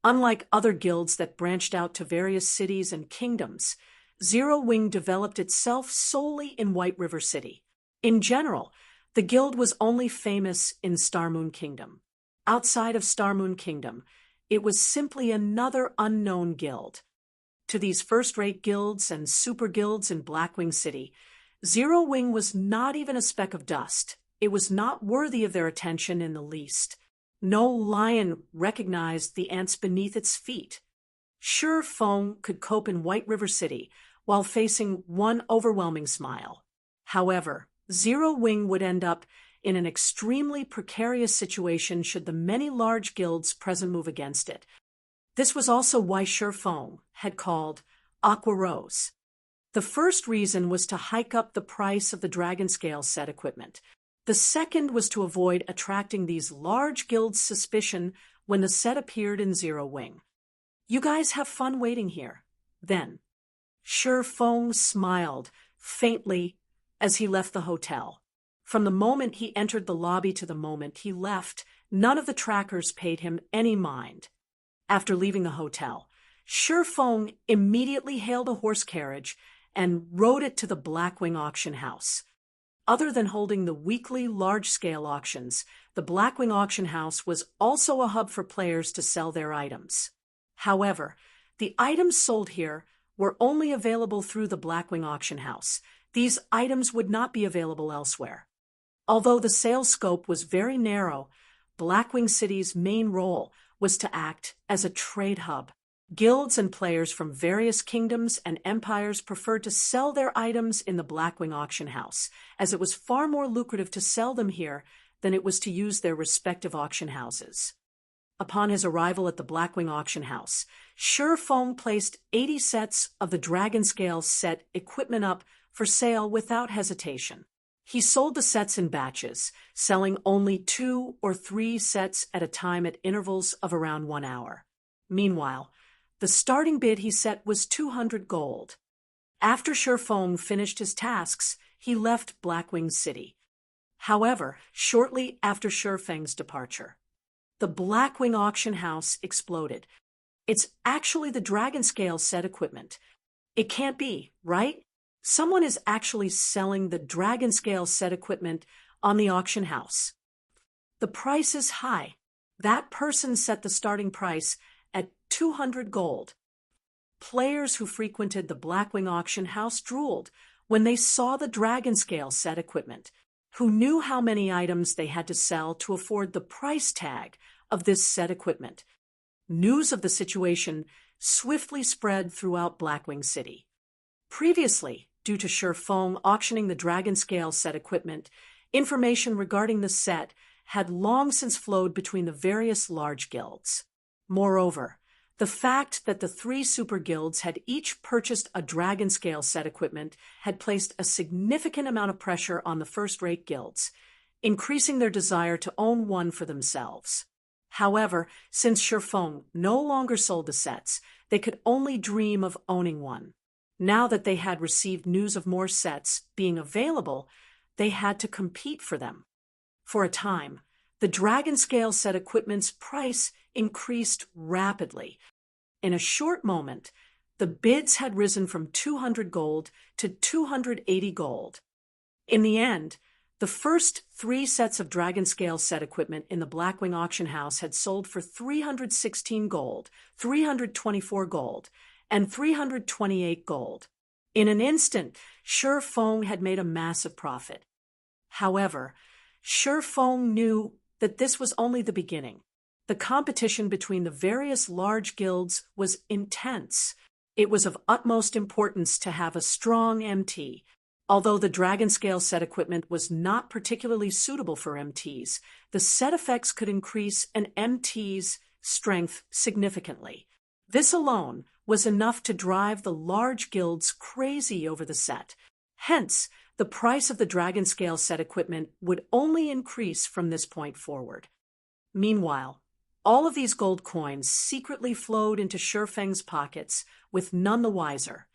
unlike other guilds that branched out to various cities and kingdoms, Zero Wing developed itself solely in White River City. In general, the guild was only famous in Starmoon Kingdom. Outside of Starmoon Kingdom, it was simply another unknown guild. To these first-rate guilds and super guilds in Blackwing City, Zero Wing was not even a speck of dust. It was not worthy of their attention in the least. No lion recognized the ants beneath its feet. Shi Feng could cope in White River City while facing one overwhelming smile. However, Zero Wing would end up in an extremely precarious situation should the many large guilds present move against it. This was also why Shi Feng had called Aqua Rose. The first reason was to hike up the price of the Dragon Scale set equipment. The second was to avoid attracting these large guilds' suspicion when the set appeared in Zero Wing. You guys have fun waiting here. Then, Shi Feng smiled faintly as he left the hotel. From the moment he entered the lobby to the moment he left, none of the trackers paid him any mind. After leaving the hotel, Shi Feng immediately hailed a horse carriage and rode it to the Blackwing auction house. Other than holding the weekly large-scale auctions, the Blackwing auction house was also a hub for players to sell their items. However, the items sold here were only available through the Blackwing auction house. These items would not be available elsewhere. Although the sales scope was very narrow, Blackwing City's main role was to act as a trade hub. Guilds and players from various kingdoms and empires preferred to sell their items in the Blackwing auction house, as it was far more lucrative to sell them here than it was to use their respective auction houses. Upon his arrival at the Blackwing auction house, Shi Feng placed 80 sets of the Dragon Scale set equipment up for sale without hesitation. He sold the sets in batches, selling only 2 or 3 sets at a time at intervals of around 1 hour. Meanwhile, the starting bid he set was 200 gold. After Shi Feng finished his tasks, he left Blackwing City. However, shortly after Shi Feng's departure, the Blackwing auction house exploded. It's actually the Dragon Scale set equipment. It can't be, right? Someone is actually selling the Dragon Scale set equipment on the auction house. The price is high. That person set the starting price at 200 gold. Players who frequented the Blackwing auction house drooled when they saw the Dragon Scale set equipment, who knew how many items they had to sell to afford the price tag of this set equipment. News of the situation swiftly spread throughout Blackwing City. Previously, due to Shi Feng auctioning the Dragon Scale set equipment, information regarding the set had long since flowed between the various large guilds. Moreover, the fact that the 3 super guilds had each purchased a Dragon Scale set equipment had placed a significant amount of pressure on the first-rate guilds, increasing their desire to own one for themselves. However, since Shi Feng no longer sold the sets, they could only dream of owning one. Now that they had received news of more sets being available, they had to compete for them. For a time, the Dragon Scale set equipment's price increased rapidly. In a short moment, the bids had risen from 200 gold to 280 gold. In the end, the first 3 sets of dragon scale set equipment in the Blackwing auction house had sold for 316 gold, 324 gold, and 328 gold. In an instant, Shi Feng had made a massive profit. However, Shi Feng knew that this was only the beginning. The competition between the various large guilds was intense. It was of utmost importance to have a strong MT. Although the dragon scale set equipment was not particularly suitable for MTs, the set effects could increase an MT's strength significantly. This alone was enough to drive the large guilds crazy over the set. Hence, the price of the dragon scale set equipment would only increase from this point forward. Meanwhile, all of these gold coins secretly flowed into Shi Feng's pockets, with none the wiser.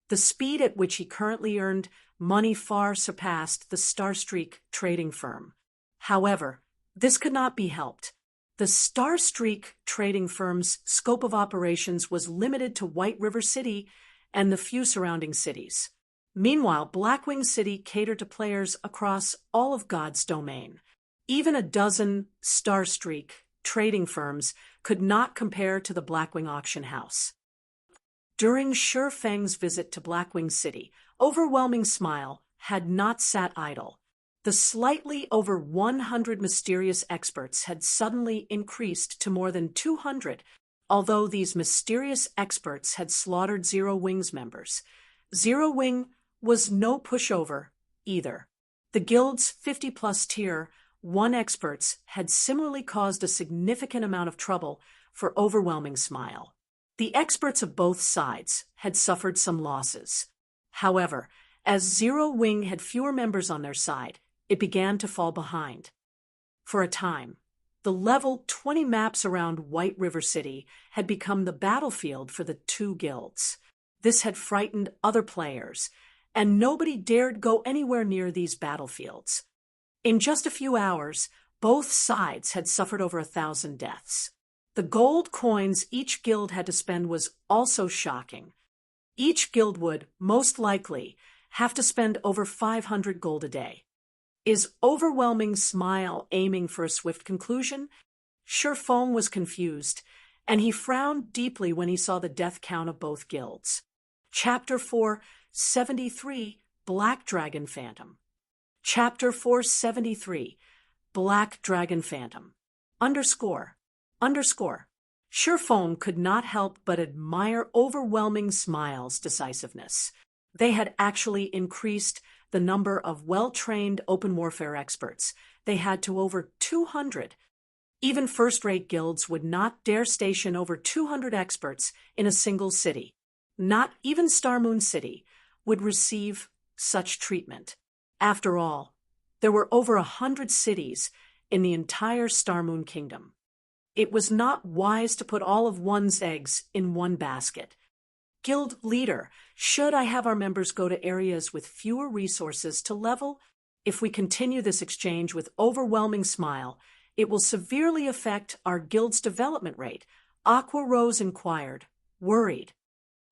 The speed at which he currently earned money far surpassed the Starstreak trading firm. However, this could not be helped. The Starstreak trading firm's scope of operations was limited to White River City and the few surrounding cities. Meanwhile, Blackwing City catered to players across all of God's domain. Even a dozen Starstreak trading firms could not compare to the Blackwing auction house. During Shi Feng's visit to Blackwing City, Overwhelming Smile had not sat idle. The slightly over 100 mysterious experts had suddenly increased to more than 200, although these mysterious experts had slaughtered Zero Wing's members. Zero Wing was no pushover either. The guild's 50-plus tier 1 experts had similarly caused a significant amount of trouble for Overwhelming Smile. The experts of both sides had suffered some losses. However, as Zero Wing had fewer members on their side, it began to fall behind. For a time, the level 20 maps around White River City had become the battlefield for the 2 guilds. This had frightened other players, and nobody dared go anywhere near these battlefields. In just a few hours, both sides had suffered over 1,000 deaths. The gold coins each guild had to spend was also shocking. Each guild would, most likely, have to spend over 500 gold a day. Is Overwhelming Smile aiming for a swift conclusion? Shi Feng was confused, and he frowned deeply when he saw the death count of both guilds. Chapter 473, Black Dragon Phantom. Chapter 473, Black Dragon Phantom. Underscore. Shi Feng could not help but admire Overwhelming Smile's decisiveness. They had actually increased the number of well-trained open warfare experts. They had to over 200. Even first-rate guilds would not dare station over 200 experts in a single city. Not even Starmoon City would receive such treatment. After all, there were over 100 cities in the entire Starmoon Kingdom. It was not wise to put all of one's eggs in one basket. Guild leader, should I have our members go to areas with fewer resources to level? If we continue this exchange with Overwhelming Smile, it will severely affect our guild's development rate, Aqua Rose inquired, worried.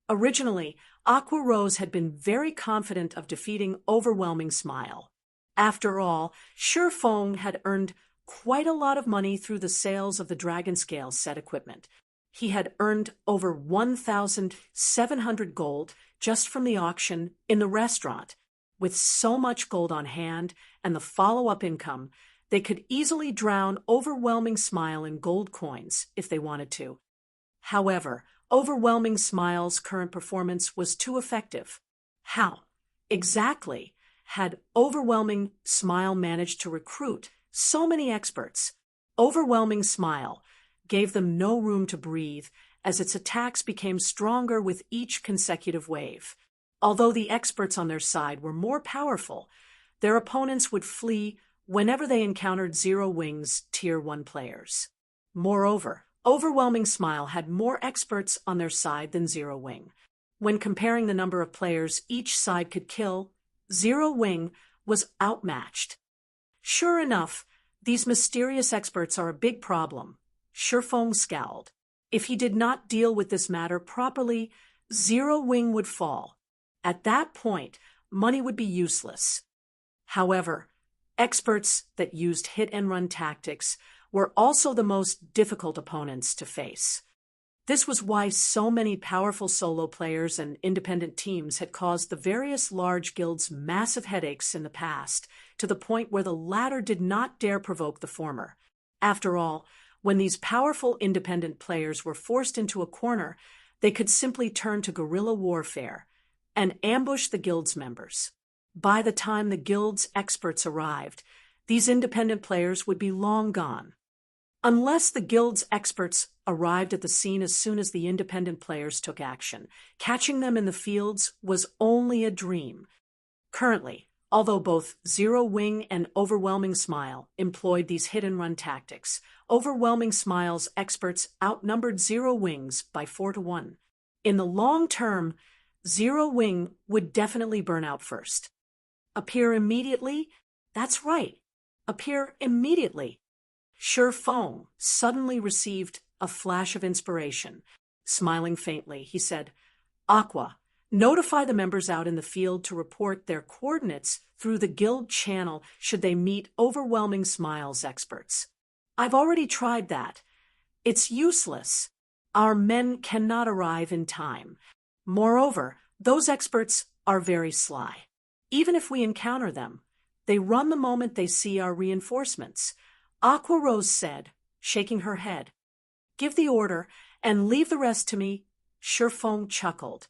Originally, Aqua Rose had been very confident of defeating Overwhelming Smile. After all, Shi Feng had earned quite a lot of money through the sales of the Dragon Scale set equipment. He had earned over 1,700 gold just from the auction in the restaurant. With so much gold on hand and the follow-up income, they could easily drown Overwhelming Smile in gold coins if they wanted to. However, Overwhelming Smile's current performance was too effective. How exactly had Overwhelming Smile managed to recruit so many experts? Overwhelming Smile gave them no room to breathe as its attacks became stronger with each consecutive wave. Although the experts on their side were more powerful, their opponents would flee whenever they encountered Zero Wing's Tier 1 players. Moreover, Overwhelming Smile had more experts on their side than Zero Wing. When comparing the number of players each side could kill, Zero Wing was outmatched. Sure enough, these mysterious experts are a big problem. Shi Feng scowled. If he did not deal with this matter properly, Zero Wing would fall. At that point, money would be useless. However, experts that used hit-and-run tactics were also the most difficult opponents to face. This was why so many powerful solo players and independent teams had caused the various large guilds massive headaches in the past, to the point where the latter did not dare provoke the former. After all, when these powerful independent players were forced into a corner, they could simply turn to guerrilla warfare and ambush the guild's members. By the time the guild's experts arrived, these independent players would be long gone. Unless the guild's experts arrived at the scene as soon as the independent players took action, catching them in the fields was only a dream. Currently, although both Zero Wing and Overwhelming Smile employed these hit-and-run tactics, Overwhelming Smile's experts outnumbered Zero Wing's by 4-1. In the long term, Zero Wing would definitely burn out first. Appear immediately? That's right. Appear immediately. Shi Feng suddenly received a flash of inspiration. Smiling faintly, he said, "Aqua, notify the members out in the field to report their coordinates through the guild channel should they meet Overwhelming Smile's experts." "I've already tried that. It's useless. Our men cannot arrive in time. Moreover, those experts are very sly. Even if we encounter them, they run the moment they see our reinforcements," Aqua Rose said, shaking her head. "Give the order and leave the rest to me." Shi Feng chuckled.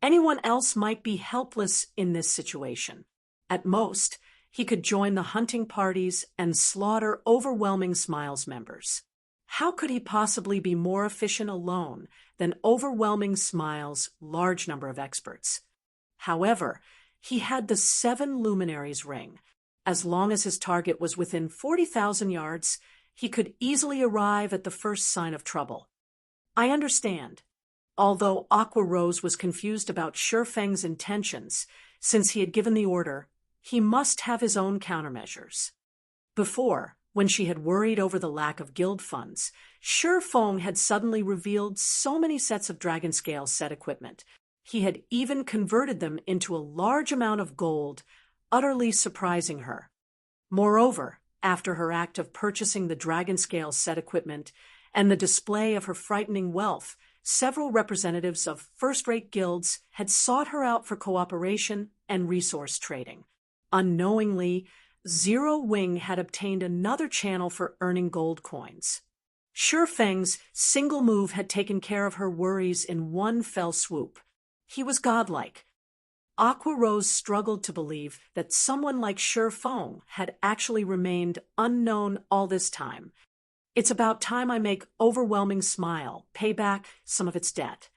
Anyone else might be helpless in this situation. At most, he could join the hunting parties and slaughter Overwhelming Smile's members. How could he possibly be more efficient alone than Overwhelming Smile's large number of experts? However, he had the 7 Luminaries ring. As long as his target was within 40,000 yards, he could easily arrive at the first sign of trouble. "I understand." Although Aqua Rose was confused about Shi Feng's intentions, since he had given the order, he must have his own countermeasures. Before, when she had worried over the lack of guild funds, Shi Feng had suddenly revealed so many sets of dragon scale set equipment. He had even converted them into a large amount of gold, utterly surprising her. Moreover, after her act of purchasing the dragon scale set equipment and the display of her frightening wealth, several representatives of first-rate guilds had sought her out for cooperation and resource trading. Unknowingly, Zero Wing had obtained another channel for earning gold coins. Shi Feng's single move had taken care of her worries in one fell swoop. He was godlike. Aqua Rose struggled to believe that someone like Shi Feng had actually remained unknown all this time. "It's about time I make Overwhelming Smile pay back some of its debt."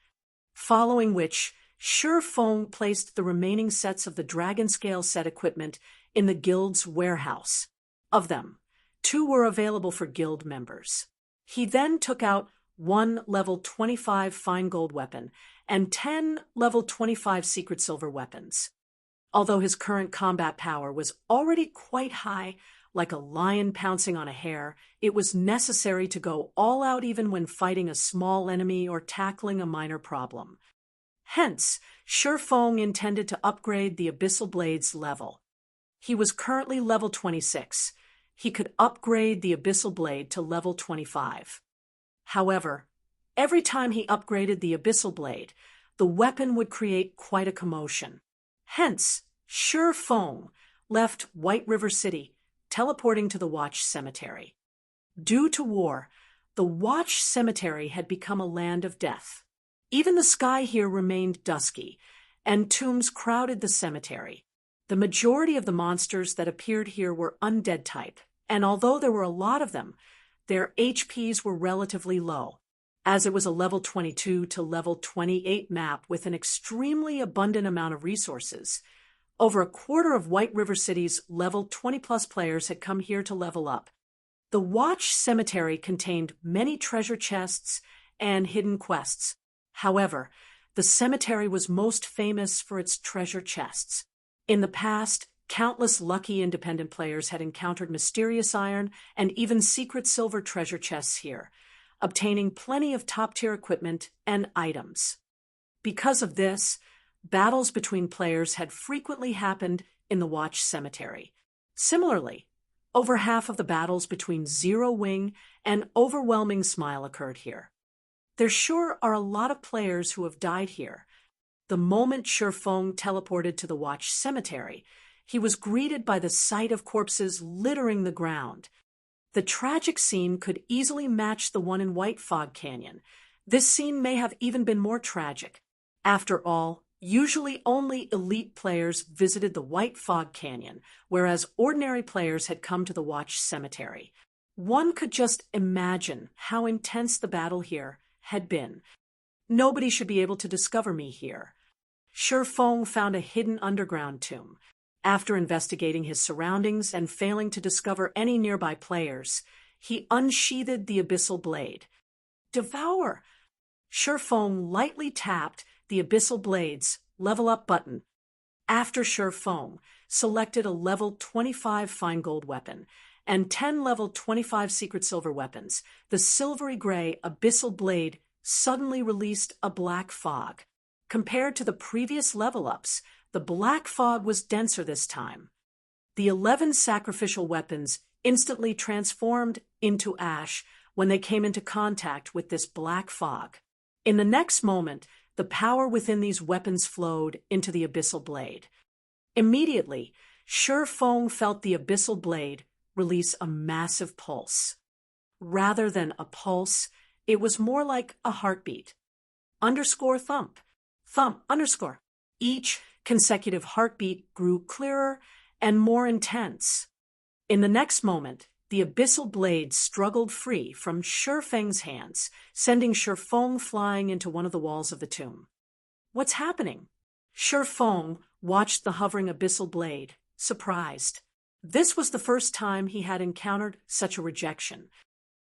Following which, Shi Feng placed the remaining sets of the dragon scale set equipment in the guild's warehouse. Of them, 2 were available for guild members. He then took out 1 level 25 fine gold weapon and 10 level 25 secret silver weapons. Although his current combat power was already quite high, like a lion pouncing on a hare, it was necessary to go all out even when fighting a small enemy or tackling a minor problem. Hence, Shi Feng intended to upgrade the Abyssal Blade's level. He was currently level 26. He could upgrade the Abyssal Blade to level 25. However, every time he upgraded the Abyssal Blade, the weapon would create quite a commotion. Hence, Shi Feng left White River City, teleporting to the Watch Cemetery. Due to war, the Watch Cemetery had become a land of death. Even the sky here remained dusky, and tombs crowded the cemetery. The majority of the monsters that appeared here were undead type, and although there were a lot of them, their HPs were relatively low, as it was a level 22 to level 28 map with an extremely abundant amount of resources. Over a quarter of White River City's level 20-plus players had come here to level up. The Watch Cemetery contained many treasure chests and hidden quests. However, the cemetery was most famous for its treasure chests. In the past, countless lucky independent players had encountered mysterious iron and even secret silver treasure chests here. obtaining plenty of top-tier equipment and items. Because of this, battles between players had frequently happened in the Watch Cemetery. Similarly, over half of the battles between Zero Wing and Overwhelming Smile occurred here. There sure are a lot of players who have died here. The moment Shifeng teleported to the Watch Cemetery, he was greeted by the sight of corpses littering the ground. The tragic scene could easily match the one in White Fog Canyon. This scene may have even been more tragic. After all, usually only elite players visited the White Fog Canyon, whereas ordinary players had come to the Watch Cemetery. One could just imagine how intense the battle here had been. Nobody should be able to discover me here. Shifeng found a hidden underground tomb. After investigating his surroundings and failing to discover any nearby players, he unsheathed the abyssal blade. Devour! Shifeng lightly tapped the abyssal blade's level up button. After Shifeng selected a level 25 fine gold weapon and 10 level 25 secret silver weapons, the silvery gray abyssal blade suddenly released a black fog. Compared to the previous level-ups, the black fog was denser this time. The 11 sacrificial weapons instantly transformed into ash when they came into contact with this black fog. In the next moment, the power within these weapons flowed into the abyssal blade. Immediately, Shifeng felt the abyssal blade release a massive pulse. Rather than a pulse, it was more like a heartbeat. Underscore thump. Thump underscore. Each consecutive heartbeat grew clearer and more intense. In the next moment, the abyssal blade struggled free from Shifeng's hands, sending Shifeng flying into one of the walls of the tomb. What's happening? Shifeng watched the hovering abyssal blade, surprised. This was the first time he had encountered such a rejection.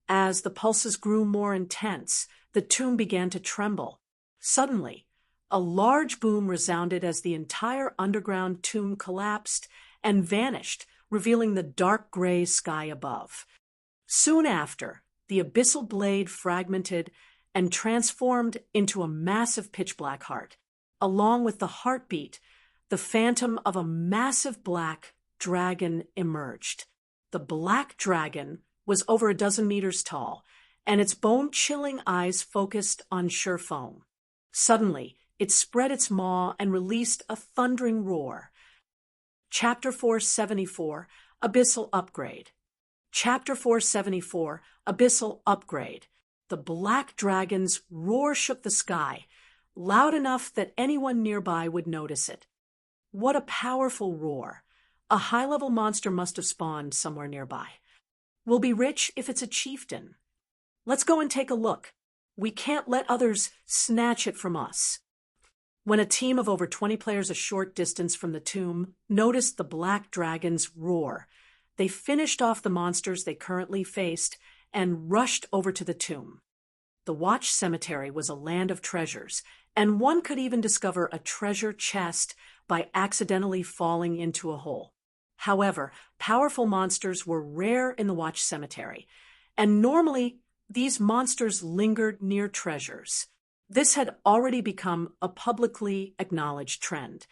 As the pulses grew more intense, the tomb began to tremble. Suddenly, a large boom resounded as the entire underground tomb collapsed and vanished, revealing the dark gray sky above. Soon after, the abyssal blade fragmented and transformed into a massive pitch-black heart. Along with the heartbeat, the phantom of a massive black dragon emerged. The black dragon was over a dozen meters tall, and its bone-chilling eyes focused on Shifeng. Suddenly, it spread its maw and released a thundering roar. Chapter 474, Abyssal Upgrade. Chapter 474, Abyssal Upgrade. The black dragon's roar shook the sky, loud enough that anyone nearby would notice it. What a powerful roar! A high-level monster must have spawned somewhere nearby. We'll be rich if it's a chieftain. Let's go and take a look. We can't let others snatch it from us. When a team of over 20 players a short distance from the tomb noticed the black dragon's roar, they finished off the monsters they currently faced and rushed over to the tomb. The Watch Cemetery was a land of treasures, and one could even discover a treasure chest by accidentally falling into a hole. However, powerful monsters were rare in the Watch Cemetery, and normally these monsters lingered near treasures. This had already become a publicly acknowledged trend.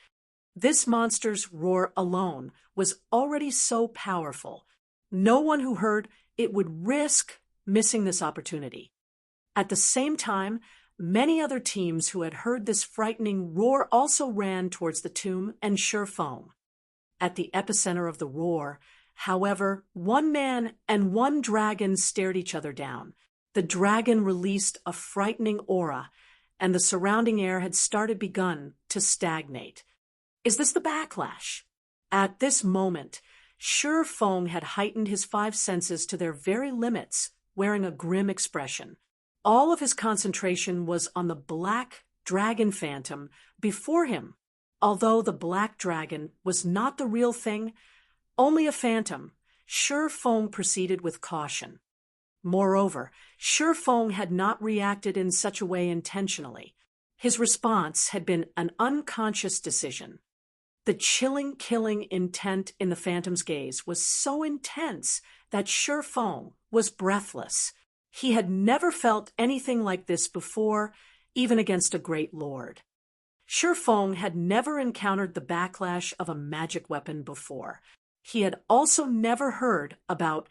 This monster's roar alone was already so powerful. No one who heard it would risk missing this opportunity. At the same time, many other teams who had heard this frightening roar also ran towards the tomb and Shifeng. At the epicenter of the roar, however, one man and one dragon stared each other down. The dragon released a frightening aura, and the surrounding air had begun to stagnate. Is this the backlash? At this moment, Shifeng had heightened his 5 senses to their very limits, wearing a grim expression. All of his concentration was on the black dragon phantom before him. Although the black dragon was not the real thing, only a phantom, Shifeng proceeded with caution. Moreover, Shifeng had not reacted in such a way intentionally. His response had been an unconscious decision. The chilling, killing intent in the phantom's gaze was so intense that Shifeng was breathless. He had never felt anything like this before, even against a great lord. Shifeng had never encountered the backlash of a magic weapon before. He had also never heard about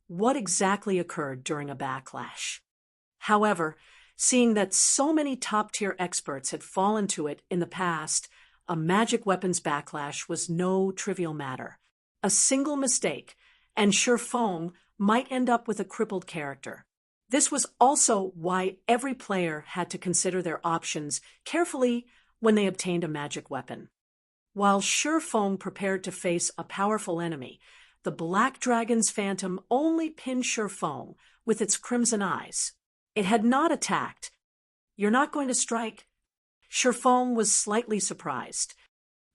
what exactly occurred during a backlash. However, seeing that so many top-tier experts had fallen to it in the past, a magic weapons backlash was no trivial matter. A single mistake, and Shifeng might end up with a crippled character. This was also why every player had to consider their options carefully when they obtained a magic weapon. While Shifeng prepared to face a powerful enemy, the Black Dragon's phantom only pinned Shifeng with its crimson eyes. It had not attacked. "You're not going to strike?" Shifeng was slightly surprised.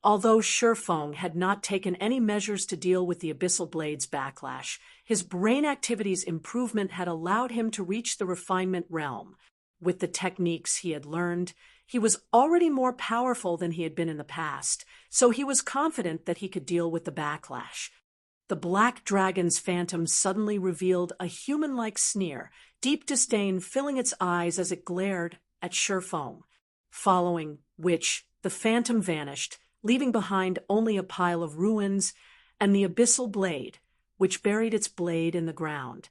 Although Shifeng had not taken any measures to deal with the Abyssal Blade's backlash, his brain activity's improvement had allowed him to reach the refinement realm. With the techniques he had learned, he was already more powerful than he had been in the past, so he was confident that he could deal with the backlash. The Black Dragon's phantom suddenly revealed a human-like sneer, deep disdain filling its eyes as it glared at Shifeng, following which the phantom vanished, leaving behind only a pile of ruins and the Abyssal Blade, which buried its blade in the ground.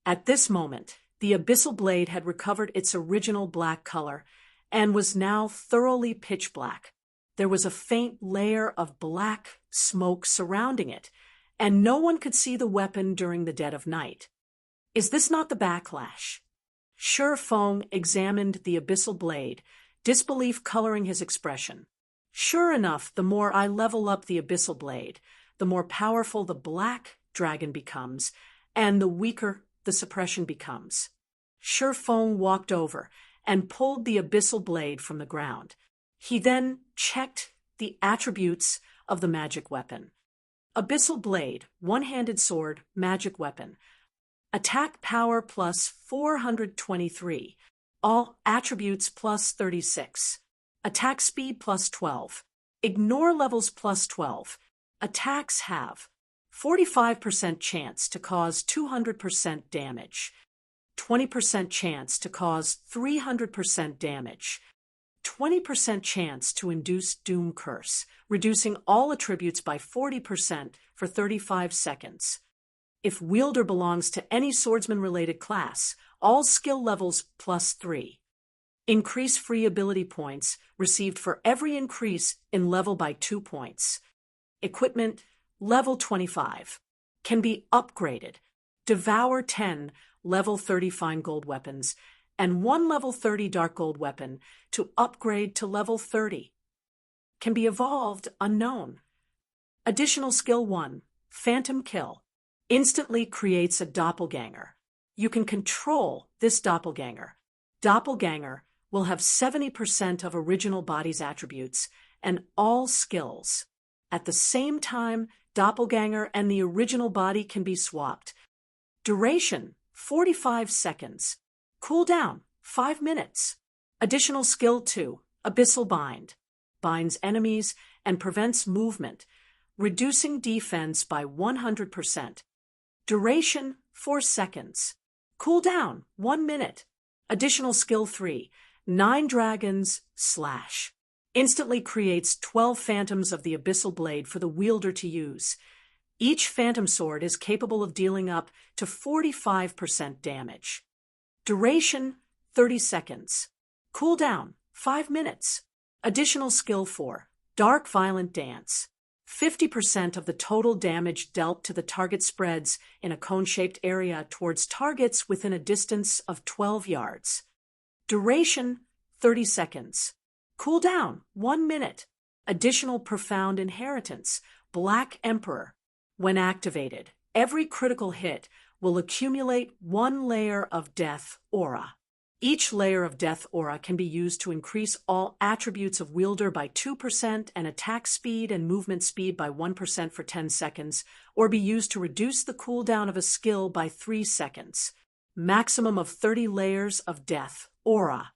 At this moment, the Abyssal Blade had recovered its original black color and was now thoroughly pitch black. There was a faint layer of black smoke surrounding it, and no one could see the weapon during the dead of night. "Is this not the backlash?" Shifeng examined the Abyssal Blade, disbelief coloring his expression. "Sure enough, the more I level up the Abyssal Blade, the more powerful the Black Dragon becomes, and the weaker the suppression becomes." Shifeng walked over and pulled the Abyssal Blade from the ground. He then checked the attributes of the magic weapon. Abyssal Blade, one-handed sword, magic weapon. Attack power plus 423. All attributes plus 36. Attack speed plus 12. Ignore levels plus 12. Attacks have 45% chance to cause 200% damage. 20% chance to cause 300% damage. 20% chance to induce Doom Curse, reducing all attributes by 40% for 35 seconds. If wielder belongs to any swordsman-related class, all skill levels plus 3. Increase free ability points received for every increase in level by 2 points. Equipment, level 25. Can be upgraded. Devour 10 level 30 fine gold weapons and 1 level 30 dark gold weapon to upgrade to level 30. Can be evolved unknown. Additional skill 1, Phantom Kill. Instantly creates a doppelganger. You can control this doppelganger. Doppelganger will have 70% of original body's attributes and all skills. At the same time, doppelganger and the original body can be swapped. Duration, 45 seconds. Cooldown, 5 minutes. Additional skill 2, Abyssal Bind. Binds enemies and prevents movement, reducing defense by 100%. Duration, 4 seconds. Cooldown, 1 minute. Additional skill 3, 9 Dragons Slash. Instantly creates 12 phantoms of the Abyssal Blade for the wielder to use. Each phantom sword is capable of dealing up to 45% damage. Duration, 30 seconds. Cooldown, 5 minutes. Additional skill 4, Dark Violent Dance. 50% of the total damage dealt to the target spreads in a cone-shaped area towards targets within a distance of 12 yards. Duration, 30 seconds. Cooldown, 1 minute. Additional Profound Inheritance, Black Emperor. When activated, every critical hit will accumulate 1 layer of Death Aura. Each layer of Death Aura can be used to increase all attributes of wielder by 2% and attack speed and movement speed by 1% for 10 seconds, or be used to reduce the cooldown of a skill by 3 seconds. Maximum of 30 layers of Death Aura.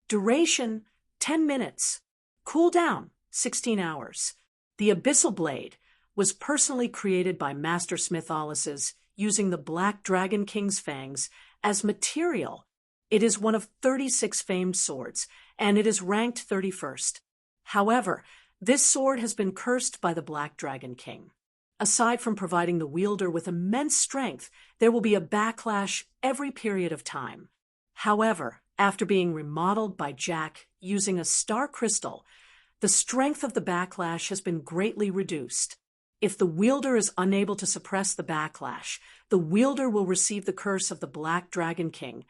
Duration, 10 minutes. Cooldown, 16 hours. The Abyssal Blade was personally created by Master Smith Ollis's using the Black Dragon King's fangs As material, it is one of 36 famed swords, and it is ranked 31st. However, this sword has been cursed by the Black Dragon King. Aside from providing the wielder with immense strength, there will be a backlash every period of time. However, after being remodeled by Jack using a star crystal, the strength of the backlash has been greatly reduced. If the wielder is unable to suppress the backlash, the wielder will receive the curse of the Black Dragon King,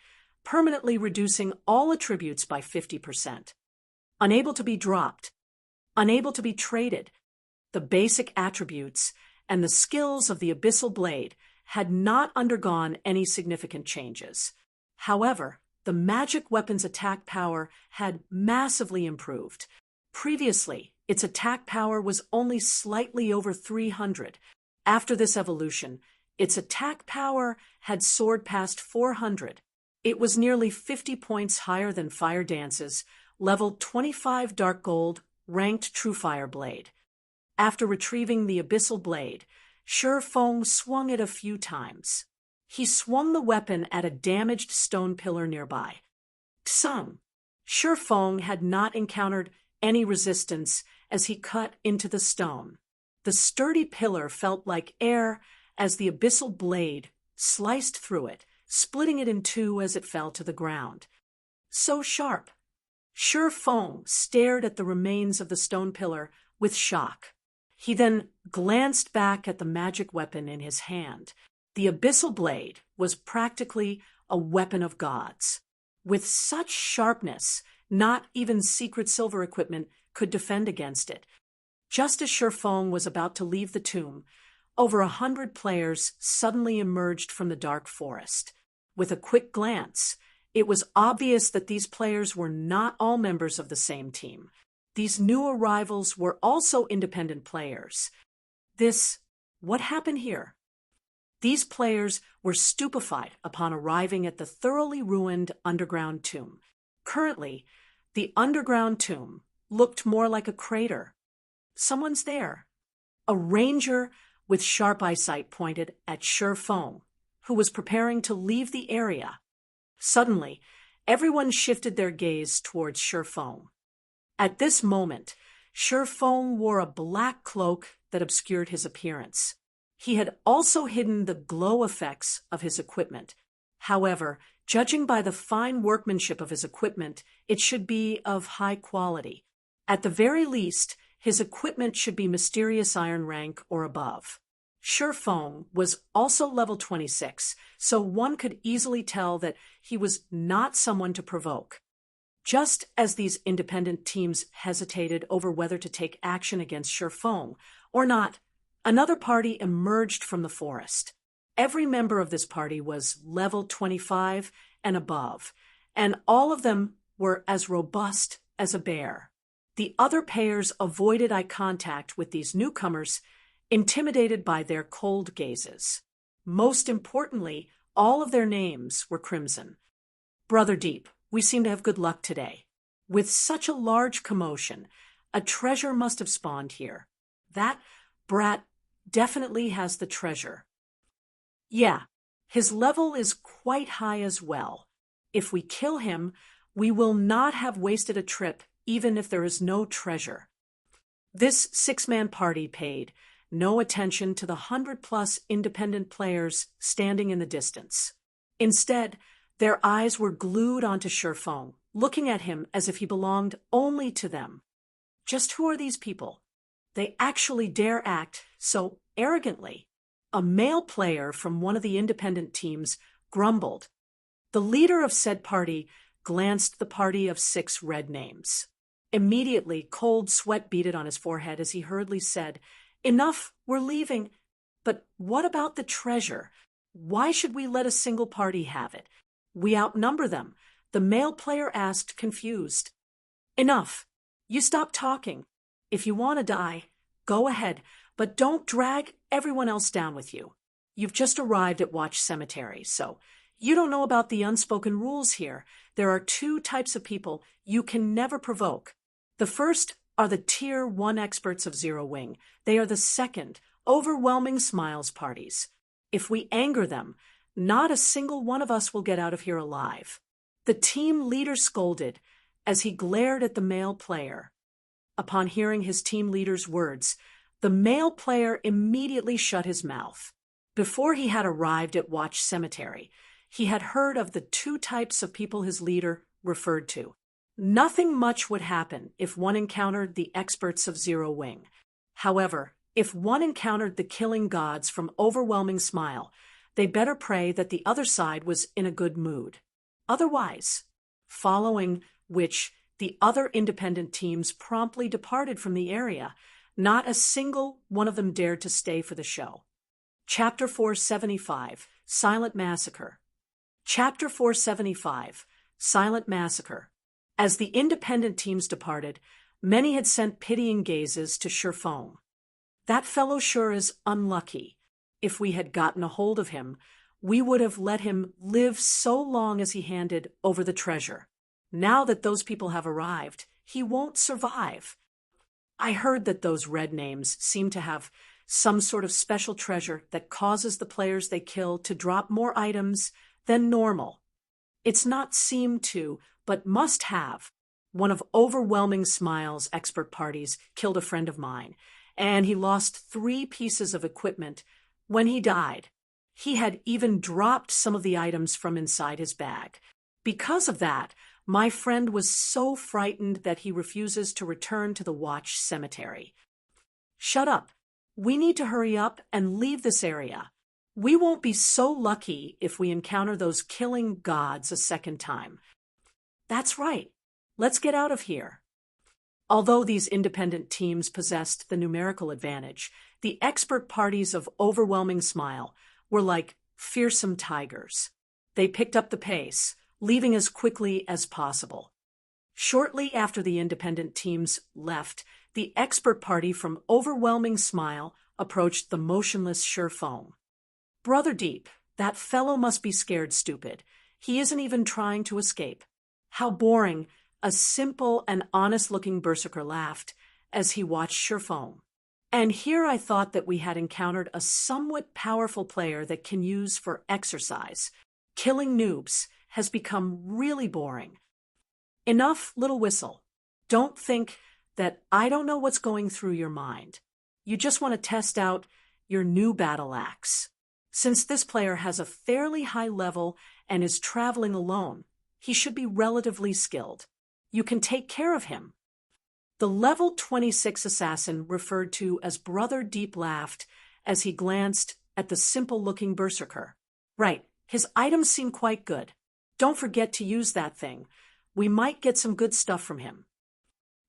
permanently reducing all attributes by 50%. Unable to be dropped, unable to be traded, the basic attributes and the skills of the Abyssal Blade had not undergone any significant changes. However, the magic weapon's attack power had massively improved. Previously, its attack power was only slightly over 300. After this evolution, its attack power had soared past 400. It was nearly 50 points higher than Fire Dance's level 25 Dark Gold ranked True Fire Blade. After retrieving the Abyssal Blade, Shi Feng swung it a few times. He swung the weapon at a damaged stone pillar nearby. Tsung! Shi Feng had not encountered any resistance as he cut into the stone. The sturdy pillar felt like air as the Abyssal Blade sliced through it, splitting it in two as it fell to the ground. So sharp! Shi Feng stared at the remains of the stone pillar with shock. He then glanced back at the magic weapon in his hand. The Abyssal Blade was practically a weapon of gods. With such sharpness, not even secret silver equipment could defend against it. Just as Shi Feng was about to leave the tomb, over 100 players suddenly emerged from the dark forest. With a quick glance, it was obvious that these players were not all members of the same team. These new arrivals were also independent players. What happened here? These players were stupefied upon arriving at the thoroughly ruined underground tomb. Currently, the underground tomb looked more like a crater. Someone's there. A ranger with sharp eyesight pointed at Shi Feng, who was preparing to leave the area. Suddenly, everyone shifted their gaze towards Shi Feng. At this moment, Shi Feng wore a black cloak that obscured his appearance. He had also hidden the glow effects of his equipment. However, judging by the fine workmanship of his equipment, it should be of high quality. At the very least, his equipment should be mysterious iron rank or above. Shi Feng was also level 26, so one could easily tell that he was not someone to provoke. Just as these independent teams hesitated over whether to take action against Shi Feng or not, another party emerged from the forest. Every member of this party was level 25 and above, and all of them were as robust as a bear. The other players avoided eye contact with these newcomers, intimidated by their cold gazes. Most importantly, all of their names were crimson. Brother Deep, we seem to have good luck today. With such a large commotion, a treasure must have spawned here. That brat definitely has the treasure. Yeah, his level is quite high as well. If we kill him, we will not have wasted a trip even if there is no treasure. This 6-man party paid no attention to the 100+ independent players standing in the distance. Instead, their eyes were glued onto Shi Feng, looking at him as if he belonged only to them. Just who are these people? They actually dare act so arrogantly. A male player from one of the independent teams grumbled. The leader of said party glanced the party of 6 red names. Immediately, cold sweat beaded on his forehead as he hurriedly said, "Enough, we're leaving. But what about the treasure? Why should we let a single party have it? We outnumber them," the male player asked, confused. "Enough. You stop talking. If you want to die, go ahead, but don't drag everyone else down with you. You've just arrived at Watch Cemetery, so you don't know about the unspoken rules here. There are 2 types of people you can never provoke. The first are the Tier 1 experts of Zero Wing. They are the second, overwhelming smiles parties. If we anger them, Not a single one of us will get out of here alive. The team leader scolded as he glared at the male player. Upon hearing his team leader's words, the male player immediately shut his mouth. Before he had arrived at Watch Cemetery, he had heard of the two types of people his leader referred to. Nothing much would happen if one encountered the experts of Zero Wing. However, if one encountered the killing gods from Overwhelming Smile, they better pray that the other side was in a good mood. Otherwise, following which the other independent teams promptly departed from the area, not a single one of them dared to stay for the show. Chapter 475, Silent Massacre. Chapter 475, Silent Massacre. As the independent teams departed, many had sent pitying gazes to Shurfeng. That fellow sure is unlucky. If we had gotten a hold of him, we would have let him live so long as he handed over the treasure. Now that those people have arrived, he won't survive. I heard that those red names seem to have some sort of special treasure that causes the players they kill to drop more items than normal. It's not seem to, but must have. One of Overwhelming Smile's expert parties killed a friend of mine, and he lost 3 pieces of equipment when he died. He had even dropped some of the items from inside his bag. Because of that, my friend was so frightened that he refuses to return to the Watch Cemetery. Shut up. We need to hurry up and leave this area. We won't be so lucky if we encounter those killing gods a second time. That's right. Let's get out of here. Although these independent teams possessed the numerical advantage, the expert parties of Overwhelming Smile were like fearsome tigers. They picked up the pace, leaving as quickly as possible. Shortly after the independent teams left, the expert party from Overwhelming Smile approached the motionless Shurfeng. Brother Deep, that fellow must be scared stupid. He isn't even trying to escape. How boring, a simple and honest-looking berserker laughed as he watched Shurfeng. And here I thought that we had encountered a somewhat powerful player that can use for exercise. Killing noobs has become really boring. Enough, Little Whistle. Don't think that I don't know what's going through your mind. You just want to test out your new battle axe. Since this player has a fairly high level and is traveling alone, he should be relatively skilled. You can take care of him. The level 26 assassin referred to as Brother Deep laughed as he glanced at the simple-looking berserker. Right, his items seem quite good. Don't forget to use that thing. We might get some good stuff from him.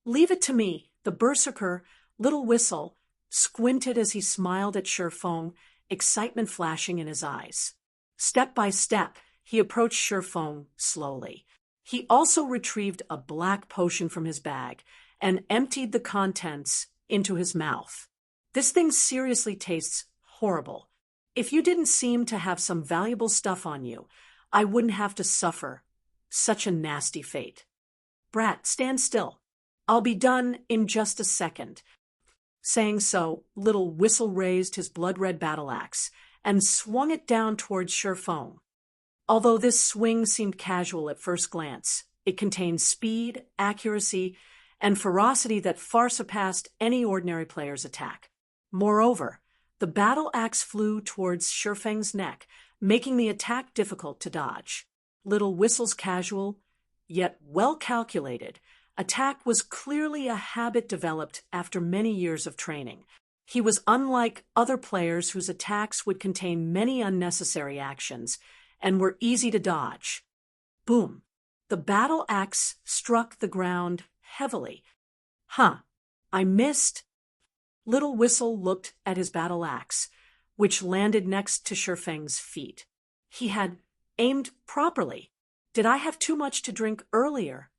Leave it to me, the berserker, Little Whistle, squinted as he smiled at Shurfeng, excitement flashing in his eyes. Step by step, he approached Shurfeng slowly. He also retrieved a black potion from his bag and emptied the contents into his mouth. This thing seriously tastes horrible. If you didn't seem to have some valuable stuff on you, I wouldn't have to suffer such a nasty fate. Brat, stand still. I'll be done in just a second. Saying so, Little Whistle raised his blood-red battle axe and swung it down towards Shurfeng. Although this swing seemed casual at first glance, it contained speed, accuracy, and ferocity that far surpassed any ordinary player's attack. Moreover, the battle axe flew towards Shurfeng's neck, making the attack difficult to dodge. Little Whistle's casual, yet well-calculated, attack was clearly a habit developed after many years of training. He was unlike other players whose attacks would contain many unnecessary actions and were easy to dodge. Boom! The battle axe struck the ground heavily. Huh, I missed. Little Whistle looked at his battle axe, which landed next to Shurfeng's feet. He had aimed properly. Did I have too much to drink earlier?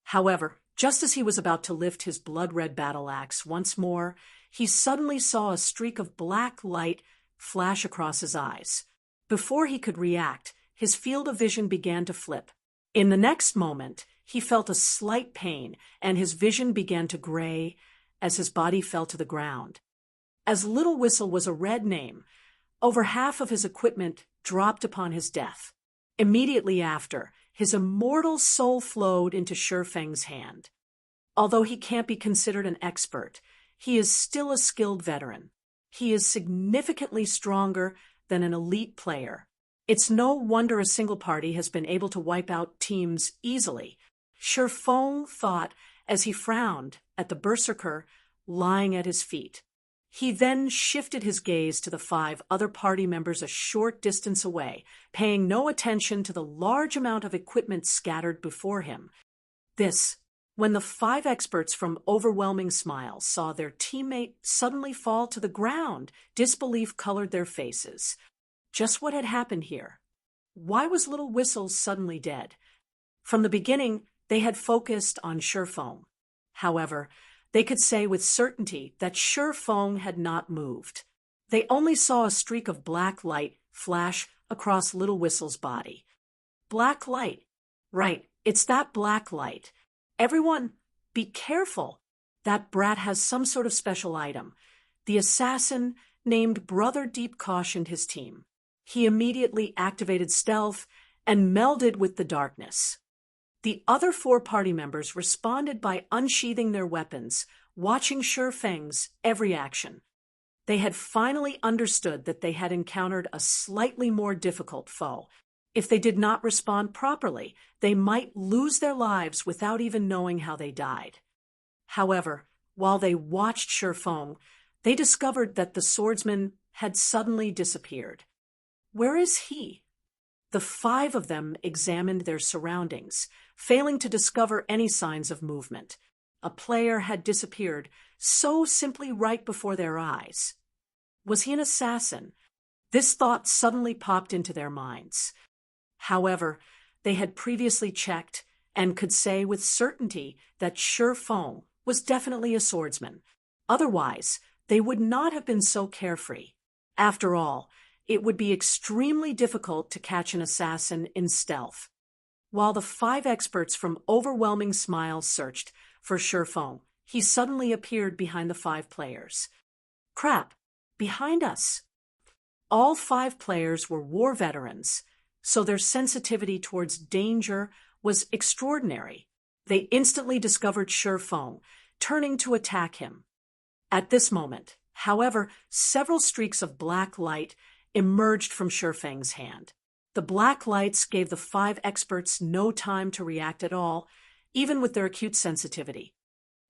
However, just as he was about to lift his blood-red battle axe once more, he suddenly saw a streak of black light flash across his eyes. Before he could react, his field of vision began to flip. In the next moment, he felt a slight pain, and his vision began to gray as his body fell to the ground. As Little Whistle was a red name, over half of his equipment dropped upon his death. Immediately after, his immortal soul flowed into Shifeng's hand. Although he can't be considered an expert, he is still a skilled veteran. He is significantly stronger than an elite player. It's no wonder a single party has been able to wipe out teams easily. Shifeng thought as he frowned at the berserker lying at his feet. He then shifted his gaze to the 5 other party members a short distance away, paying no attention to the large amount of equipment scattered before him. When the 5 experts from Overwhelming Smiles saw their teammate suddenly fall to the ground, disbelief colored their faces. Just what had happened here? Why was Little Whistle suddenly dead? From the beginning, they had focused on Shifeng. However, they could say with certainty that Shifeng had not moved. They only saw a streak of black light flash across Little Whistle's body. Black light. Right, it's that black light. Everyone, be careful. That brat has some sort of special item. The assassin named Brother Deep cautioned his team. He immediately activated stealth and melded with the darkness. The other 4 party members responded by unsheathing their weapons, watching Shifeng's every action. They had finally understood that they had encountered a slightly more difficult foe. If they did not respond properly, they might lose their lives without even knowing how they died. However, while they watched Shifeng, they discovered that the swordsman had suddenly disappeared. Where is he? The 5 of them examined their surroundings, failing to discover any signs of movement. A player had disappeared so simply right before their eyes. Was he an assassin? This thought suddenly popped into their minds. However, they had previously checked and could say with certainty that Shifeng was definitely a swordsman. Otherwise, they would not have been so carefree. After all, it would be extremely difficult to catch an assassin in stealth. While the 5 experts from Overwhelming Smiles searched for Shifeng, he suddenly appeared behind the 5 players. Crap! Behind us! All 5 players were war veterans, so their sensitivity towards danger was extraordinary. They instantly discovered Shifeng, turning to attack him. At this moment, however, several streaks of black light emerged from Shifeng's hand. The black lights gave the 5 experts no time to react at all, even with their acute sensitivity.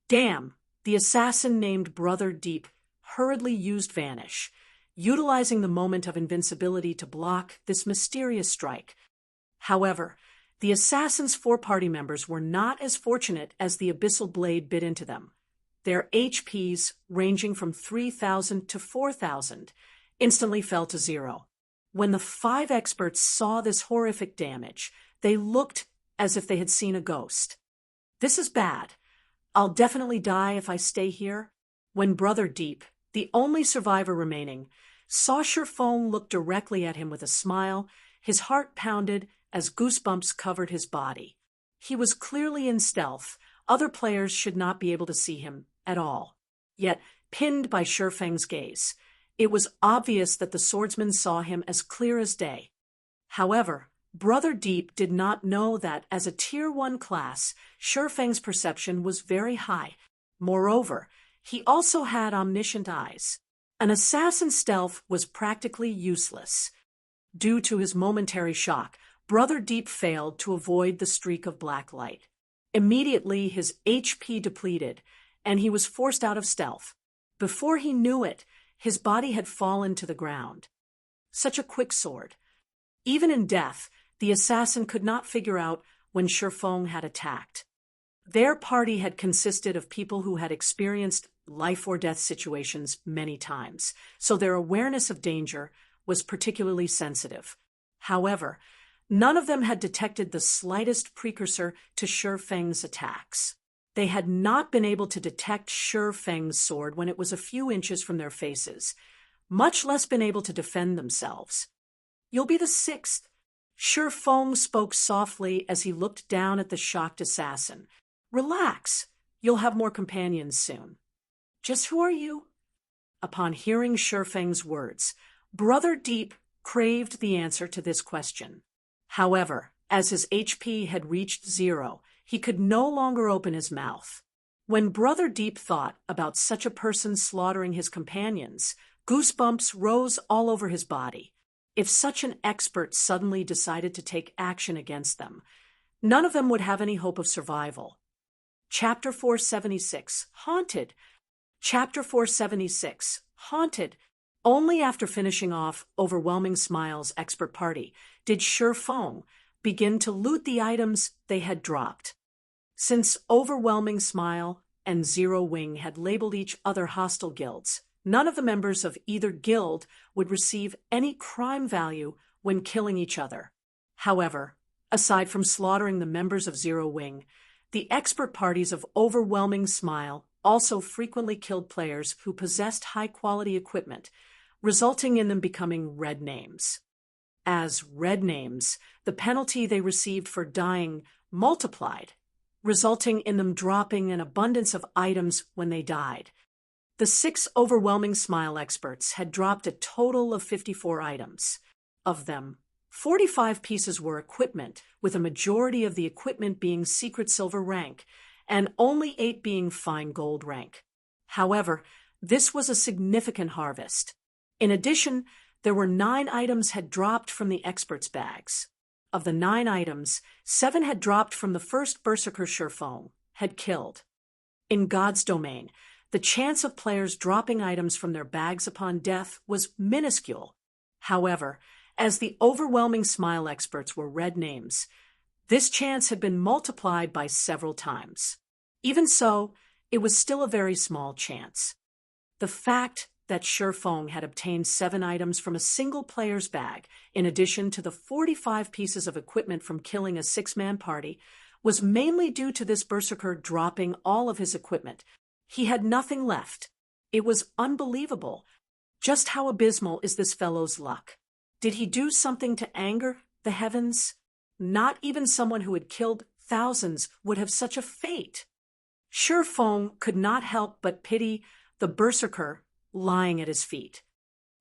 Damn! The assassin named Brother Deep hurriedly used Vanish, utilizing the moment of invincibility to block this mysterious strike. However, the assassin's 4 party members were not as fortunate as the abyssal blade bit into them. Their HPs, ranging from 3,000 to 4,000, instantly fell to 0. When the 5 experts saw this horrific damage, they looked as if they had seen a ghost. This is bad. I'll definitely die if I stay here. When Brother Deep, the only survivor remaining, saw Shifeng look directly at him with a smile, his heart pounded as goosebumps covered his body. He was clearly in stealth. Other players should not be able to see him at all. Yet, pinned by Shifeng's gaze, it was obvious that the swordsman saw him as clear as day. However, Brother Deep did not know that as a Tier 1 class, Shifeng's perception was very high. Moreover, he also had omniscient eyes. An assassin's stealth was practically useless. Due to his momentary shock, Brother Deep failed to avoid the streak of black light. Immediately, his HP depleted, and he was forced out of stealth. Before he knew it, his body had fallen to the ground. Such a quick sword. Even in death, the assassin could not figure out when Shifeng had attacked. Their party had consisted of people who had experienced life-or-death situations many times, so their awareness of danger was particularly sensitive. However, none of them had detected the slightest precursor to Shifeng's attacks. They had not been able to detect Shifeng's sword when it was a few inches from their faces, much less been able to defend themselves. "You'll be the 6th. Shifeng spoke softly as he looked down at the shocked assassin. "Relax. You'll have more companions soon." "Just who are you?" Upon hearing Shifeng's words, Brother Deep craved the answer to this question. However, as his HP had reached 0, he could no longer open his mouth. When Brother Deep thought about such a person slaughtering his companions, goosebumps rose all over his body. If such an expert suddenly decided to take action against them, none of them would have any hope of survival. Chapter 476, Haunted. Chapter 476, Haunted. Only after finishing off Overwhelming Smile's expert party did Shi Feng begin to loot the items they had dropped. Since Overwhelming Smile and Zero Wing had labeled each other hostile guilds, none of the members of either guild would receive any crime value when killing each other. However, aside from slaughtering the members of Zero Wing, the expert parties of Overwhelming Smile also frequently killed players who possessed high-quality equipment, resulting in them becoming red names. As red names, the penalty they received for dying multiplied, resulting in them dropping an abundance of items when they died. The 6 Overwhelming Smile experts had dropped a total of 54 items. Of them, 45 pieces were equipment, with a majority of the equipment being secret silver rank, and only 8 being fine gold rank. However, this was a significant harvest. In addition, there were 9 items had dropped from the experts' bags. Of the 9 items, 7 had dropped from the first Berserker Shi Feng had killed. In God's domain, the chance of players dropping items from their bags upon death was minuscule. However, as the Overwhelming Smile experts were red names, this chance had been multiplied by several times. Even so, it was still a very small chance. The fact that Shi Feng had obtained 7 items from a single player's bag, in addition to the 45 pieces of equipment from killing a 6-man party, was mainly due to this berserker dropping all of his equipment. He had nothing left. It was unbelievable. Just how abysmal is this fellow's luck? Did he do something to anger the heavens? Not even someone who had killed thousands would have such a fate. Shi Feng could not help but pity the berserker lying at his feet.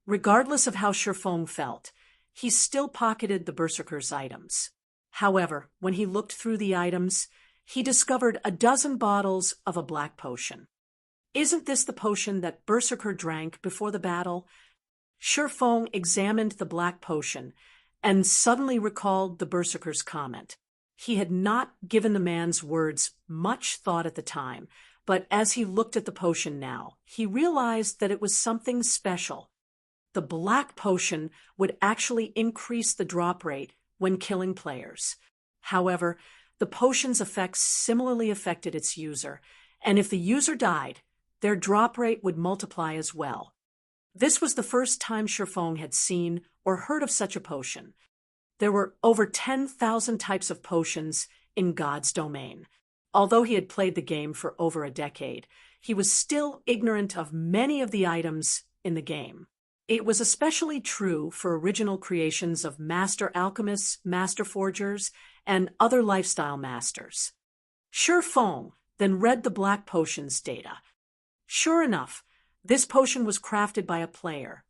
Regardless of how Shi Feng felt, he still pocketed the berserker's items. However, when he looked through the items, he discovered a dozen bottles of a black potion. Isn't this the potion that Berserker drank before the battle? Shi Feng examined the black potion and suddenly recalled the Berserker's comment. He had not given the man's words much thought at the time, but as he looked at the potion now, he realized that it was something special. The black potion would actually increase the drop rate when killing players. However, the potion's effects similarly affected its user, and if the user died, their drop rate would multiply as well. This was the first time Shi Feng had seen or heard of such a potion. There were over 10,000 types of potions in God's domain. Although he had played the game for over a decade, he was still ignorant of many of the items in the game. It was especially true for original creations of master alchemists, master forgers, and other lifestyle masters. Shi Feng then read the black potion's data. Sure enough, this potion was crafted by a player.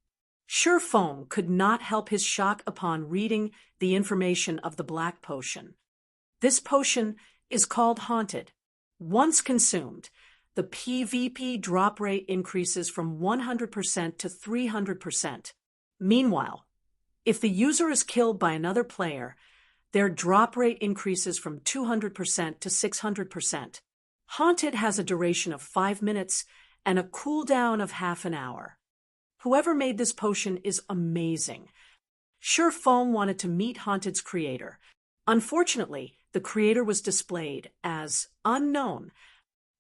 Shi Feng could not help his shock upon reading the information of the black potion. This potion is called Haunted. Once consumed, the PvP drop rate increases from 100% to 300%. Meanwhile, if the user is killed by another player, their drop rate increases from 200% to 600%. Haunted has a duration of 5 minutes and a cooldown of half an hour. Whoever made this potion is amazing. Shi Feng wanted to meet Haunted's creator. Unfortunately, the creator was displayed as unknown.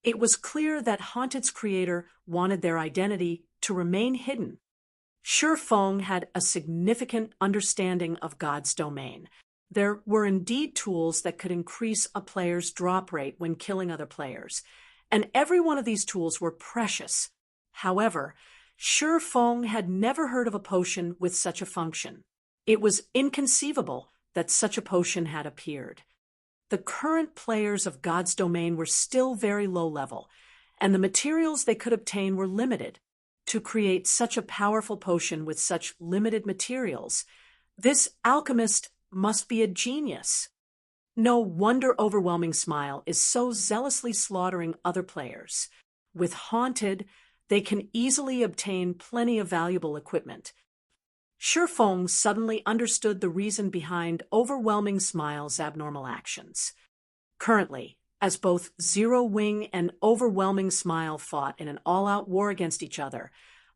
It was clear that Haunted's creator wanted their identity to remain hidden. Shi Feng had a significant understanding of God's domain. There were indeed tools that could increase a player's drop rate when killing other players, and every one of these tools were precious. However, Shi Feng had never heard of a potion with such a function. It was inconceivable that such a potion had appeared. The current players of God's domain were still very low level, and the materials they could obtain were limited. To create such a powerful potion with such limited materials, This alchemist must be a genius. No wonder Overwhelming Smile is so zealously slaughtering other players. With Haunted, they can easily obtain plenty of valuable equipment. Shifeng suddenly understood the reason behind Overwhelming Smile's abnormal actions. Currently, as both Zero Wing and Overwhelming Smile fought in an all-out war against each other,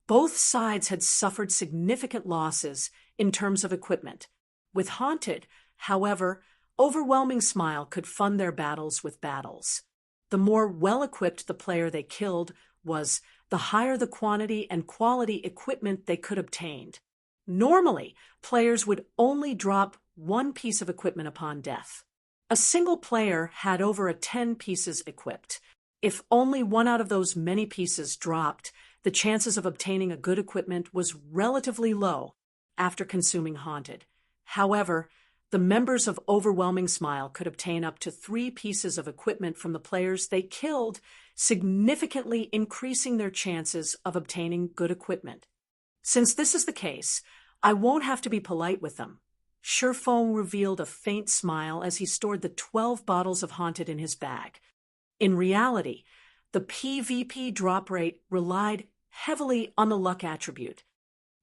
both sides had suffered significant losses in terms of equipment. With Haunted, however, Overwhelming Smile could fund their battles with battles. The more well-equipped the player they killed was, the higher the quantity and quality equipment they could obtain. Normally, players would only drop one piece of equipment upon death. A single player had over 10 pieces equipped. If only one out of those many pieces dropped, the chances of obtaining a good equipment was relatively low after consuming Haunted. However, the members of Overwhelming Smile could obtain up to 3 pieces of equipment from the players they killed, significantly increasing their chances of obtaining good equipment. Since this is the case, I won't have to be polite with them. Shifeng revealed a faint smile as he stored the 12 bottles of Haunted in his bag. In reality, the PvP drop rate relied heavily on the luck attribute.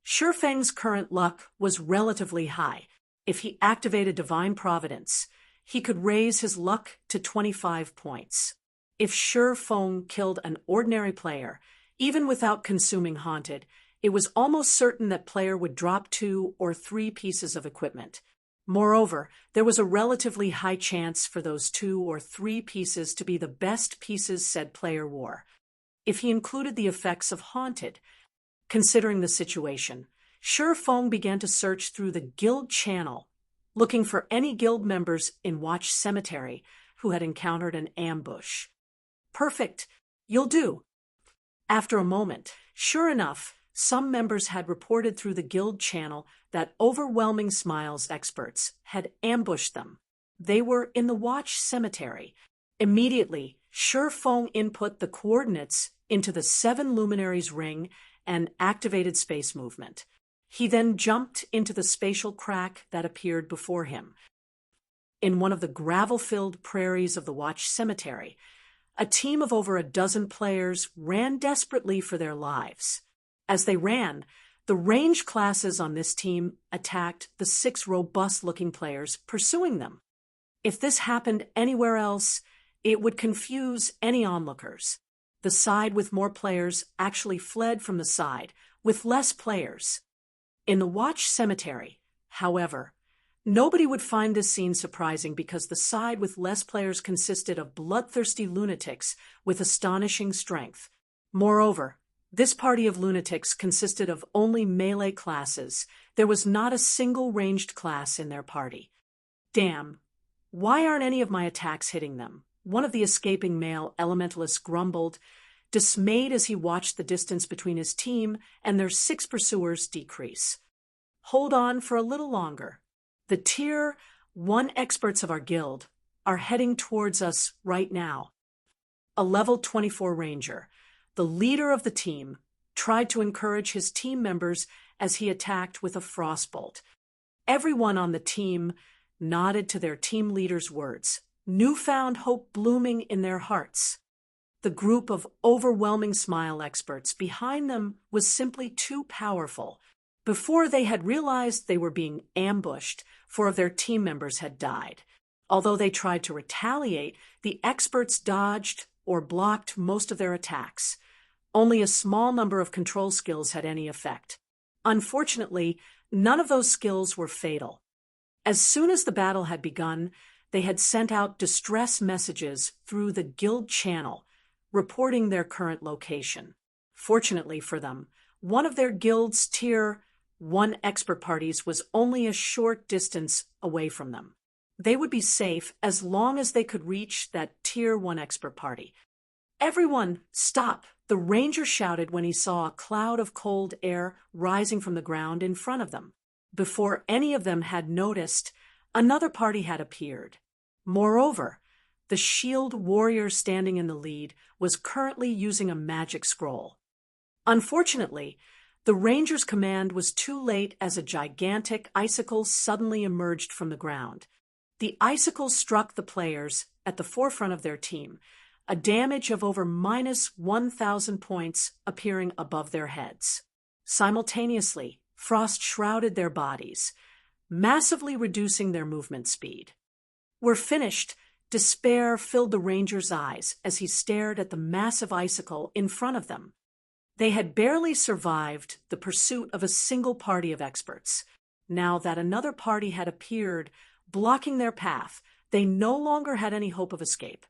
Shifeng's current luck was relatively high. If he activated Divine Providence, he could raise his luck to 25 points. If Shifeng killed an ordinary player, even without consuming Haunted, it was almost certain that player would drop 2 or 3 pieces of equipment. Moreover, there was a relatively high chance for those 2 or 3 pieces to be the best pieces said player wore. If he included the effects of Haunted, considering the situation, Shifeng began to search through the guild channel, looking for any guild members in Watch Cemetery who had encountered an ambush. Perfect, you'll do. After a moment, sure enough, some members had reported through the guild channel that Overwhelming Smile's experts had ambushed them. They were in the Watch Cemetery. Immediately, Shifeng input the coordinates into the 7 Luminaries ring and activated space movement. He then jumped into the spatial crack that appeared before him. In one of the gravel-filled prairies of the Watch Cemetery, a team of over a dozen players ran desperately for their lives. As they ran, the range classes on this team attacked the 6 robust-looking players pursuing them. If this happened anywhere else, it would confuse any onlookers. The side with more players actually fled from the side with less players. In the Watch Cemetery, however, nobody would find this scene surprising because the side with less players consisted of bloodthirsty lunatics with astonishing strength. Moreover, this party of lunatics consisted of only melee classes. There was not a single ranged class in their party. Damn, why aren't any of my attacks hitting them? One of the escaping male elementalists grumbled, dismayed as he watched the distance between his team and their 6 pursuers decrease. Hold on for a little longer. The Tier 1 experts of our guild are heading towards us right now. A level 24 ranger, the leader of the team, tried to encourage his team members as he attacked with a frostbolt. Everyone on the team nodded to their team leader's words, newfound hope blooming in their hearts. The group of Overwhelming Smile experts behind them was simply too powerful. Before they had realized they were being ambushed, 4 of their team members had died. Although they tried to retaliate, the experts dodged or blocked most of their attacks. Only a small number of control skills had any effect. Unfortunately, none of those skills were fatal. As soon as the battle had begun, they had sent out distress messages through the guild channel, reporting their current location. Fortunately for them, one of their guild's Tier 1 expert parties was only a short distance away from them. They would be safe as long as they could reach that Tier 1 expert party. Everyone, stop! The ranger shouted when he saw a cloud of cold air rising from the ground in front of them. Before any of them had noticed, another party had appeared. Moreover, the shield warrior standing in the lead was currently using a magic scroll. Unfortunately, The ranger's command was too late as a gigantic icicle suddenly emerged from the ground. The icicle struck the players at the forefront of their team, a damage of over -1,000 points appearing above their heads. Simultaneously, frost shrouded their bodies, massively reducing their movement speed. "We're finished." Despair filled the ranger's eyes as he stared at the massive icicle in front of them. They had barely survived the pursuit of a single party of experts. Now that another party had appeared, blocking their path, they no longer had any hope of escape.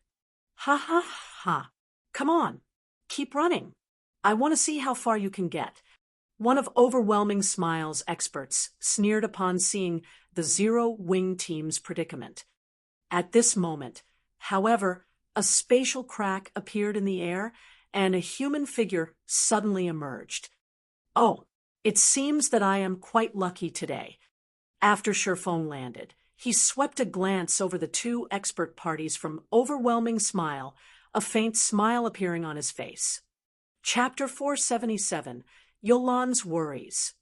"Ha ha ha. Come on. Keep running. I want to see how far you can get." One of Overwhelming Smile's experts sneered upon seeing the Zero-Wing team's predicament. At this moment, however, a spatial crack appeared in the air and a human figure suddenly emerged. "Oh, it seems that I am quite lucky today." After Sherphone landed, he swept a glance over the two expert parties from Overwhelming Smile, a faint smile appearing on his face. Chapter 477, Yolan's Worries.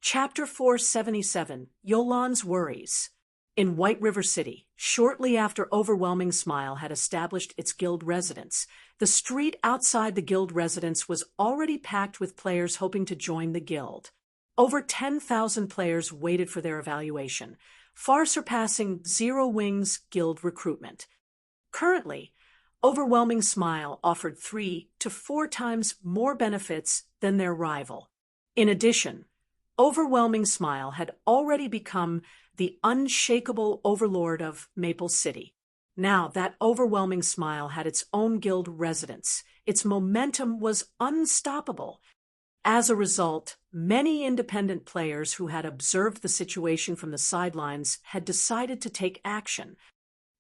Chapter 477, Yolan's Worries. In White River City, shortly after Overwhelming Smile had established its guild residence, the street outside the guild residence was already packed with players hoping to join the guild. Over 10,000 players waited for their evaluation, far surpassing Zero Wing's guild recruitment. Currently, Overwhelming Smile offered 3 to 4 times more benefits than their rival. In addition, Overwhelming Smile had already become the unshakable overlord of Maple City. Now that Overwhelming Smile had its own guild residence, its momentum was unstoppable. As a result, many independent players who had observed the situation from the sidelines had decided to take action.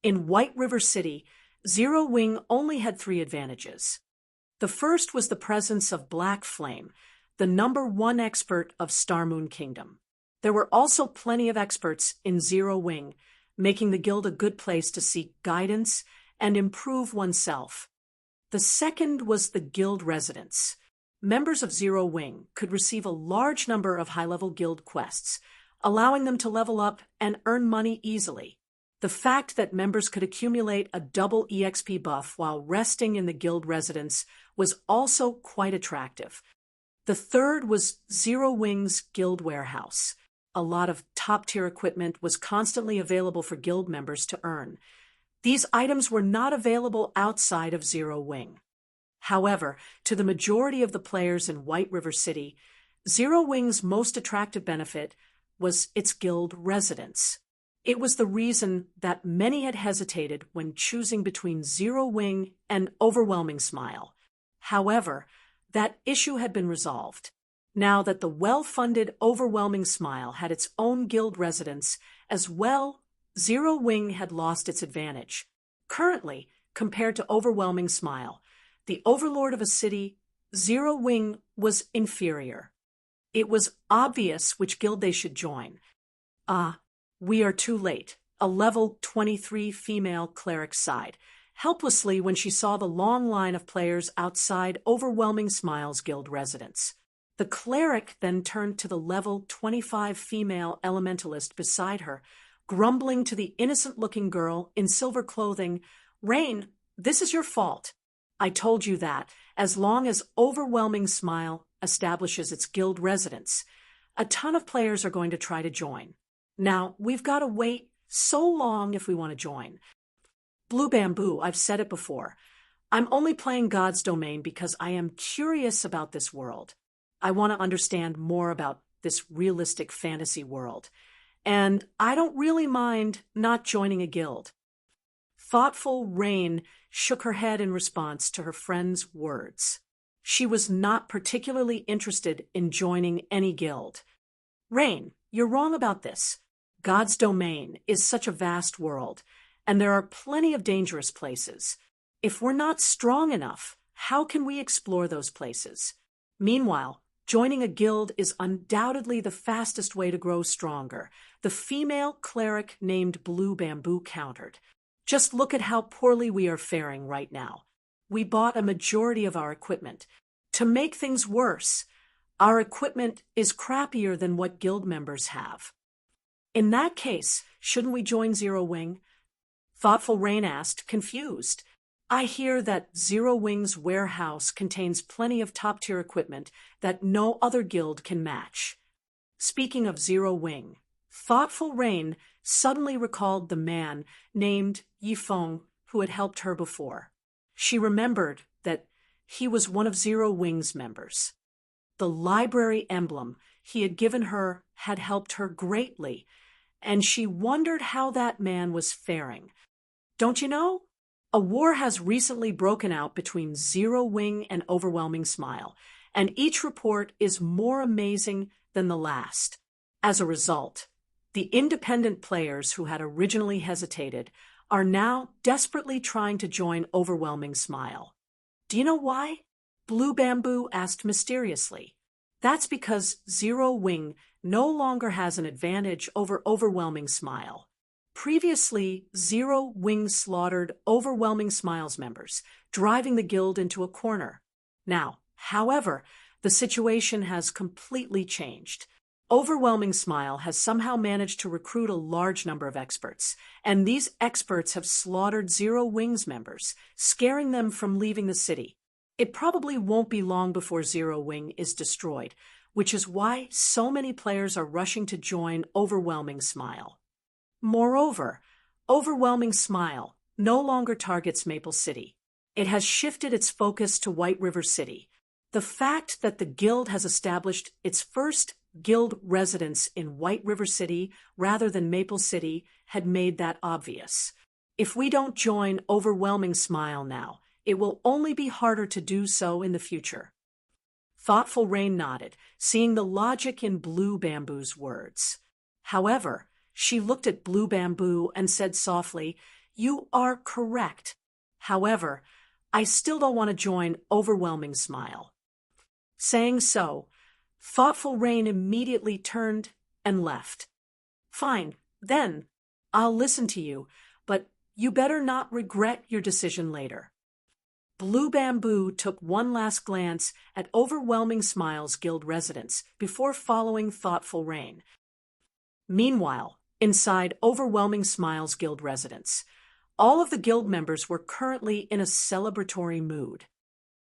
In White River City, Zero Wing only had 3 advantages. The first was the presence of Black Flame, the #1 expert of Starmoon Kingdom. There were also plenty of experts in Zero Wing, making the guild a good place to seek guidance and improve oneself. The second was the guild residence. Members of Zero Wing could receive a large number of high-level guild quests, allowing them to level up and earn money easily. The fact that members could accumulate a double EXP buff while resting in the guild residence was also quite attractive. The third was Zero Wing's guild warehouse. A lot of top-tier equipment was constantly available for guild members to earn. These items were not available outside of Zero Wing. However, to the majority of the players in White River City, Zero Wing's most attractive benefit was its guild residence. It was the reason that many had hesitated when choosing between Zero Wing and Overwhelming Smile. However, that issue had been resolved. Now that the well-funded Overwhelming Smile had its own guild residence as well, Zero Wing had lost its advantage. Currently, compared to Overwhelming Smile, the overlord of a city, Zero Wing was inferior. It was obvious which guild they should join. We are too late, a level 23 female cleric sighed, helplessly when she saw the long line of players outside Overwhelming Smile's guild residence. The cleric then turned to the level 25 female elementalist beside her, grumbling to the innocent-looking girl in silver clothing, "Rain, this is your fault. I told you that, as long as Overwhelming Smile establishes its guild residence, a ton of players are going to try to join. Now, we've got to wait so long if we want to join. Blue Bamboo, I've said it before. I'm only playing God's Domain because I am curious about this world. I want to understand more about this realistic fantasy world. And I don't really mind not joining a guild." Thoughtful Rain shook her head in response to her friend's words. She was not particularly interested in joining any guild. "Rain, you're wrong about this. God's Domain is such a vast world, and there are plenty of dangerous places. If we're not strong enough, how can we explore those places? Meanwhile, joining a guild is undoubtedly the fastest way to grow stronger," the female cleric named Blue Bamboo countered. "Just look at how poorly we are faring right now. We bought a majority of our equipment. To make things worse, Our equipment is crappier than what guild members have. In that case, shouldn't we join Zero Wing? Thoughtful Rain asked, confused. I hear that Zero Wing's warehouse contains plenty of top-tier equipment that no other guild can match. Speaking of Zero Wing, Thoughtful Rain suddenly recalled the man named Yifeng who had helped her before. She remembered that he was one of Zero Wing's members. The library emblem he had given her had helped her greatly, and she wondered how that man was faring. Don't you know? A war has recently broken out between Zero Wing and Overwhelming Smile, and each report is more amazing than the last. As a result, the independent players who had originally hesitated are now desperately trying to join Overwhelming Smile. Do you know why? Blue Bamboo asked mysteriously. That's because Zero Wing no longer has an advantage over Overwhelming Smile. Previously, Zero Wing slaughtered Overwhelming Smile's members, driving the guild into a corner. Now, however, the situation has completely changed. Overwhelming Smile has somehow managed to recruit a large number of experts, and these experts have slaughtered Zero Wing's members, scaring them from leaving the city. It probably won't be long before Zero Wing is destroyed, which is why so many players are rushing to join Overwhelming Smile. Moreover, Overwhelming Smile no longer targets Maple City. It has shifted its focus to White River City. The fact that the guild has established its first guild residence in White River City rather than Maple City had made that obvious. If we don't join Overwhelming Smile now, it will only be harder to do so in the future. Thoughtful Rain nodded, seeing the logic in Blue Bamboo's words. However, she looked at Blue Bamboo and said softly, "You are correct. However, I still don't want to join Overwhelming Smile." Saying so, Thoughtful Rain immediately turned and left. "Fine, then. I'll listen to you, but you better not regret your decision later." Blue Bamboo took one last glance at Overwhelming Smile's guild residence before following Thoughtful Rain. Meanwhile, inside Overwhelming Smile's guild residence, all of the guild members were currently in a celebratory mood.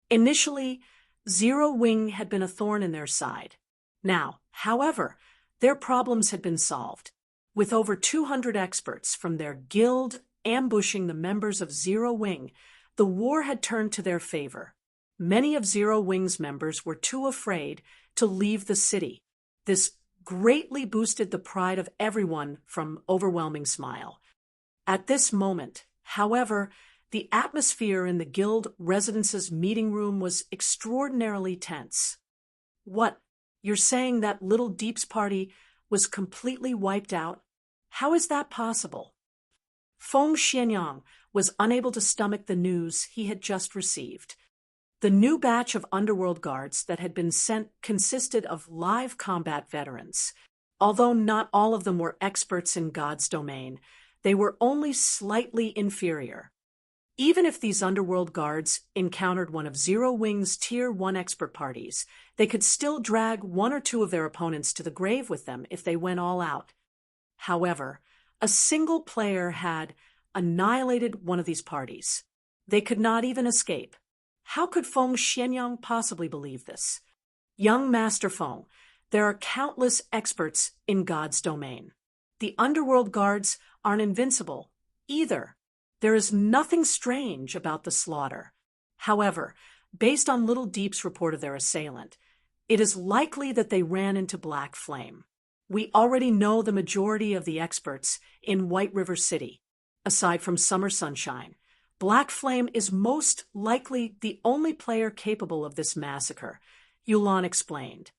Initially, Zero Wing had been a thorn in their side. Now, however, their problems had been solved. With over 200 experts from their guild ambushing the members of Zero Wing, the war had turned to their favor. Many of Zero Wing's members were too afraid to leave the city. This greatly boosted the pride of everyone from Overwhelming Smile. At this moment, however, the atmosphere in the guild residence's meeting room was extraordinarily tense. "What, you're saying that Little Deep's party was completely wiped out? How is that possible?" Feng Xianyang was unable to stomach the news he had just received. The new batch of underworld guards that had been sent consisted of live combat veterans. Although not all of them were experts in God's domain, they were only slightly inferior. Even if these underworld guards encountered one of Zero Wing's Tier 1 expert parties, they could still drag one or two of their opponents to the grave with them if they went all out. However, a single player had annihilated one of these parties. They could not even escape. How could Feng Xianyang possibly believe this? Young Master Feng, there are countless experts in God's domain. The underworld guards aren't invincible either. There is nothing strange about the slaughter. However, based on Little Deep's report of their assailant, it is likely that they ran into Black Flame. We already know the majority of the experts in White River City. Aside from Summer Sunshine, Black Flame is most likely the only player capable of this massacre, Yulan explained.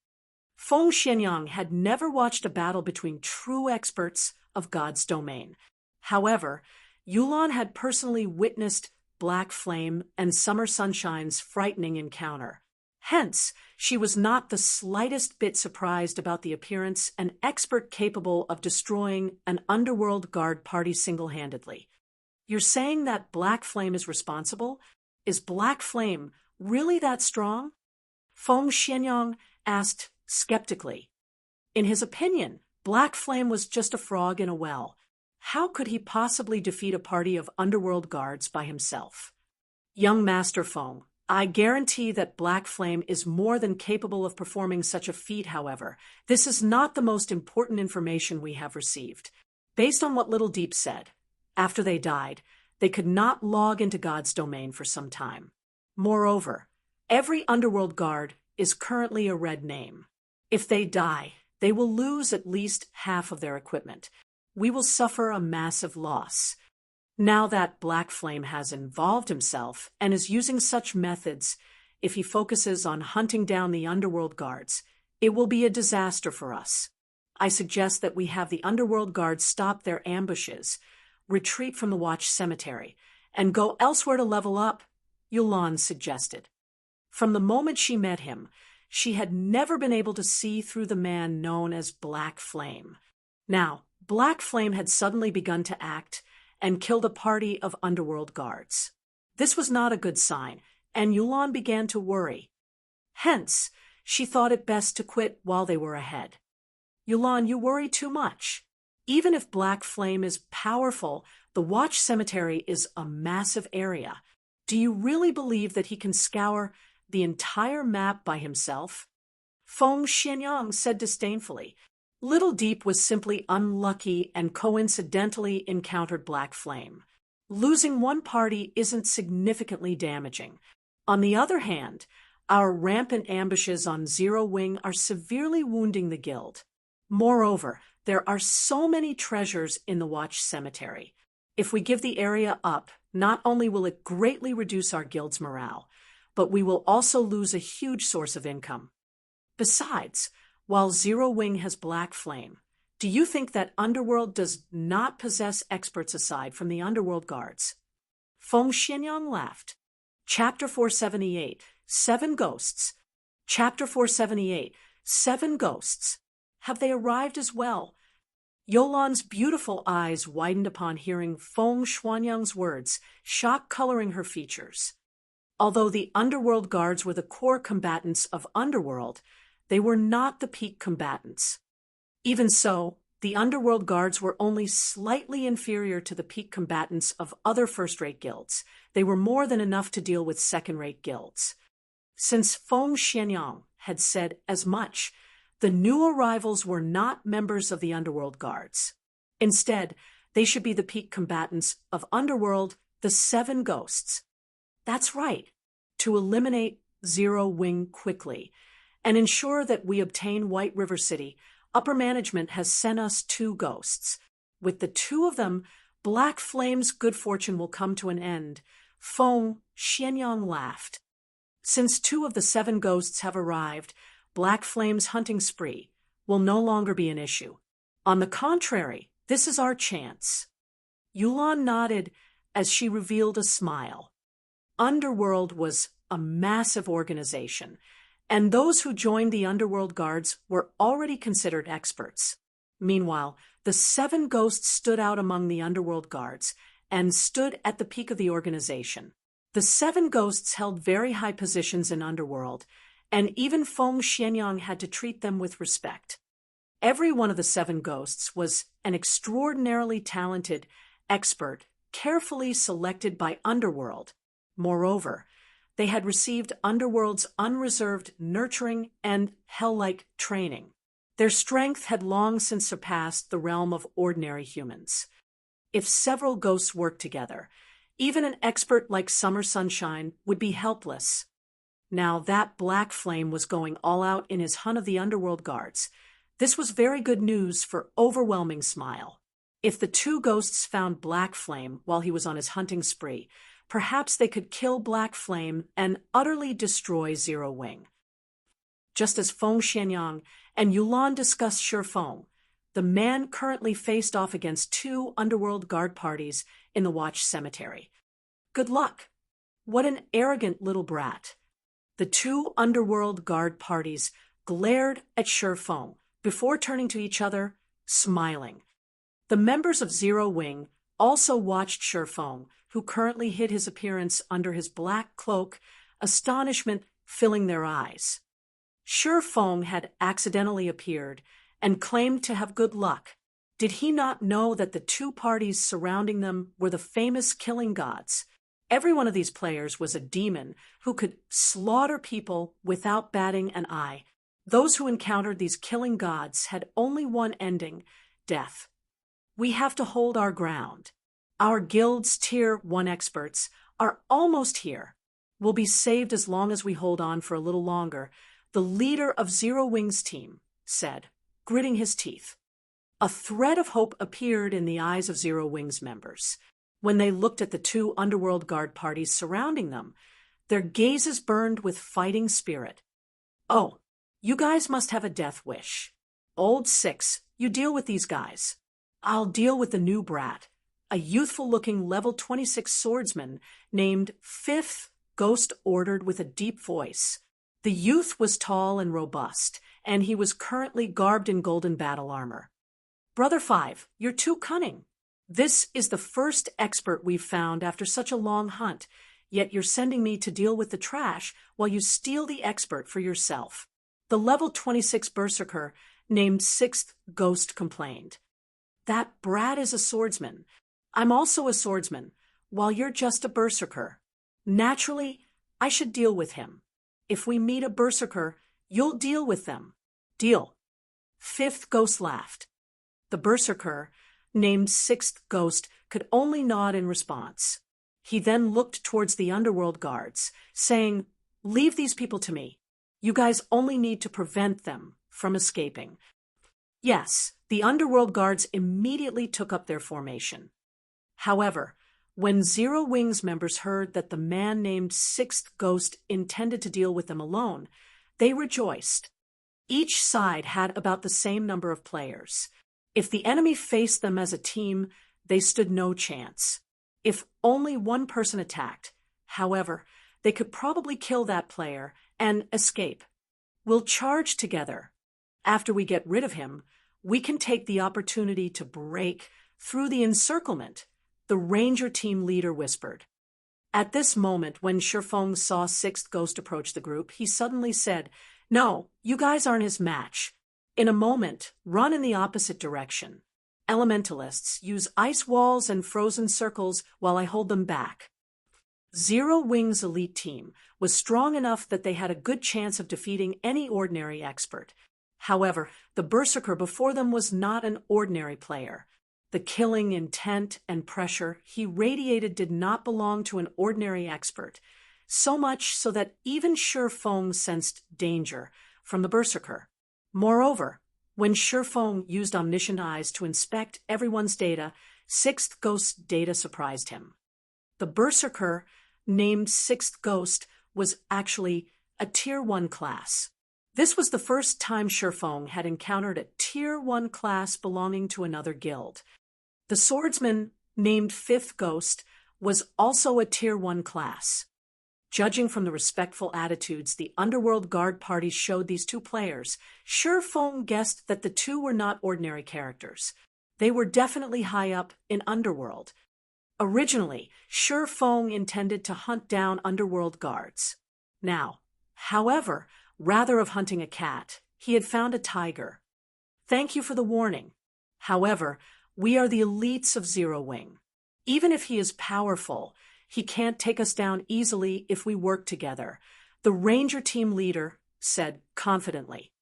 Feng Xianyang had never watched a battle between true experts of God's domain. However, Yulan had personally witnessed Black Flame and Summer Sunshine's frightening encounter. Hence, she was not the slightest bit surprised about the appearance an expert capable of destroying an underworld guard party single-handedly. You're saying that Black Flame is responsible? Is Black Flame really that strong? Feng Xianyang asked skeptically. In his opinion, Black Flame was just a frog in a well. How could he possibly defeat a party of underworld guards by himself? Young Master Feng, I guarantee that Black Flame is more than capable of performing such a feat, however. This is not the most important information we have received. Based on what Little Deep said, after they died, they could not log into God's domain for some time. Moreover, every underworld guard is currently a red name. If they die, they will lose at least half of their equipment. We will suffer a massive loss. Now that Black Flame has involved himself and is using such methods, if he focuses on hunting down the underworld guards, it will be a disaster for us. I suggest that we have the underworld guards stop their ambushes, retreat from the Watch Cemetery, and go elsewhere to level up, Yulan suggested. From the moment she met him, she had never been able to see through the man known as Black Flame. Now, Black Flame had suddenly begun to act and killed a party of underworld guards. This was not a good sign, and Yulan began to worry. Hence, she thought it best to quit while they were ahead. Yulan, you worry too much. Even if Black Flame is powerful, the Watch Cemetery is a massive area. Do you really believe that he can scour the entire map by himself? Feng Xianyang said disdainfully. Little Deep was simply unlucky and coincidentally encountered Black Flame. Losing one party isn't significantly damaging. On the other hand, our rampant ambushes on Zero Wing are severely wounding the guild. Moreover, there are so many treasures in the Watch Cemetery. If we give the area up, not only will it greatly reduce our guild's morale, but we will also lose a huge source of income. Besides, while Zero Wing has Black Flame, do you think that Underworld does not possess experts aside from the Underworld guards? Feng Xianyang laughed. Chapter 478, 7 Ghosts. Chapter 478, 7 Ghosts. Have they arrived as well? Yolan's beautiful eyes widened upon hearing Feng Xianyang's words, shock coloring her features. Although the Underworld guards were the core combatants of Underworld, they were not the peak combatants. Even so, the Underworld guards were only slightly inferior to the peak combatants of other first-rate guilds. They were more than enough to deal with second-rate guilds. Since Feng Xianyang had said as much, the new arrivals were not members of the Underworld guards. Instead, they should be the peak combatants of Underworld, the 7 Ghosts. That's right, to eliminate Zero Wing quickly and ensure that we obtain White River City, upper management has sent us 2 ghosts. With the 2 of them, Black Flame's good fortune will come to an end. Feng Xianyang laughed. Since 2 of the 7 ghosts have arrived, Black Flame's hunting spree will no longer be an issue. On the contrary, this is our chance. Yulan nodded as she revealed a smile. Underworld was a massive organization, and those who joined the Underworld guards were already considered experts. Meanwhile, the 7 ghosts stood out among the Underworld guards and stood at the peak of the organization. The 7 ghosts held very high positions in Underworld, and even Feng Xianyang had to treat them with respect. Every one of the 7 ghosts was an extraordinarily talented expert, carefully selected by Underworld. Moreover, they had received Underworld's unreserved nurturing and hell-like training. Their strength had long since surpassed the realm of ordinary humans. If several ghosts worked together, even an expert like Summer Sunshine would be helpless. Now that Black Flame was going all out in his hunt of the Underworld guards. This was very good news for Overwhelming Smile. If the 2 ghosts found Black Flame while he was on his hunting spree, perhaps they could kill Black Flame and utterly destroy Zero Wing. Just as Feng Xianyang and Yulan discussed Shifeng, the man currently faced off against 2 Underworld guard parties in the Watch Cemetery. Good luck! What an arrogant little brat! The 2 Underworld guard parties glared at Shifeng before turning to each other, smiling. The members of Zero Wing also watched Shifeng, who currently hid his appearance under his black cloak, astonishment filling their eyes. Shi Feng had accidentally appeared and claimed to have good luck. Did he not know that the two parties surrounding them were the famous killing gods? Every one of these players was a demon who could slaughter people without batting an eye. Those who encountered these killing gods had only one ending: death. We have to hold our ground. Our guild's Tier 1 experts are almost here. We'll be saved as long as we hold on for a little longer, the leader of Zero Wings' team said, gritting his teeth. A thread of hope appeared in the eyes of Zero Wings members. When they looked at the two underworld guard parties surrounding them, their gazes burned with fighting spirit. Oh, you guys must have a death wish. Old Six, you deal with these guys. I'll deal with the new brat, a youthful-looking level 26 swordsman named Fifth Ghost ordered with a deep voice. The youth was tall and robust, and he was currently garbed in golden battle armor. Brother Five, you're too cunning. This is the first expert we've found after such a long hunt, yet you're sending me to deal with the trash while you steal the expert for yourself. The level 26 berserker named Sixth Ghost complained. That brat is a swordsman. I'm also a swordsman, while you're just a berserker. Naturally, I should deal with him. If we meet a berserker, you'll deal with them. Deal. Fifth Ghost laughed. The berserker, named Sixth Ghost, could only nod in response. He then looked towards the underworld guards, saying, "Leave these people to me. You guys only need to prevent them from escaping." Yes, the underworld guards immediately took up their formation. However, when Zero Wings members heard that the man named Sixth Ghost intended to deal with them alone, they rejoiced. Each side had about the same number of players. If the enemy faced them as a team, they stood no chance. If only one person attacked, however, they could probably kill that player and escape. We'll charge together. After we get rid of him, we can take the opportunity to break through the encirclement, the ranger team leader whispered. At this moment, when Shi Feng saw Sixth Ghost approach the group, he suddenly said, "No, you guys aren't his match. In a moment, run in the opposite direction. Elementalists use ice walls and frozen circles while I hold them back." Zero Wings' elite team was strong enough that they had a good chance of defeating any ordinary expert. However, the berserker before them was not an ordinary player. The killing intent and pressure he radiated did not belong to an ordinary expert, so much so that even Shi Feng sensed danger from the berserker. Moreover, when Shi Feng used omniscient eyes to inspect everyone's data, Sixth Ghost's data surprised him. The berserker, named Sixth Ghost, was actually a Tier 1 class. This was the first time Shi Feng had encountered a Tier 1 class belonging to another guild. The swordsman, named Fifth Ghost, was also a Tier 1 class. Judging from the respectful attitudes the underworld guard parties showed these two players, Shi Feng guessed that the two were not ordinary characters. They were definitely high up in underworld. Originally, Shi Feng intended to hunt down underworld guards. Now, however, rather of hunting a cat, he had found a tiger. Thank you for the warning. However, we are the elites of Zero Wing. Even if he is powerful, he can't take us down easily if we work together, the ranger team leader said confidently.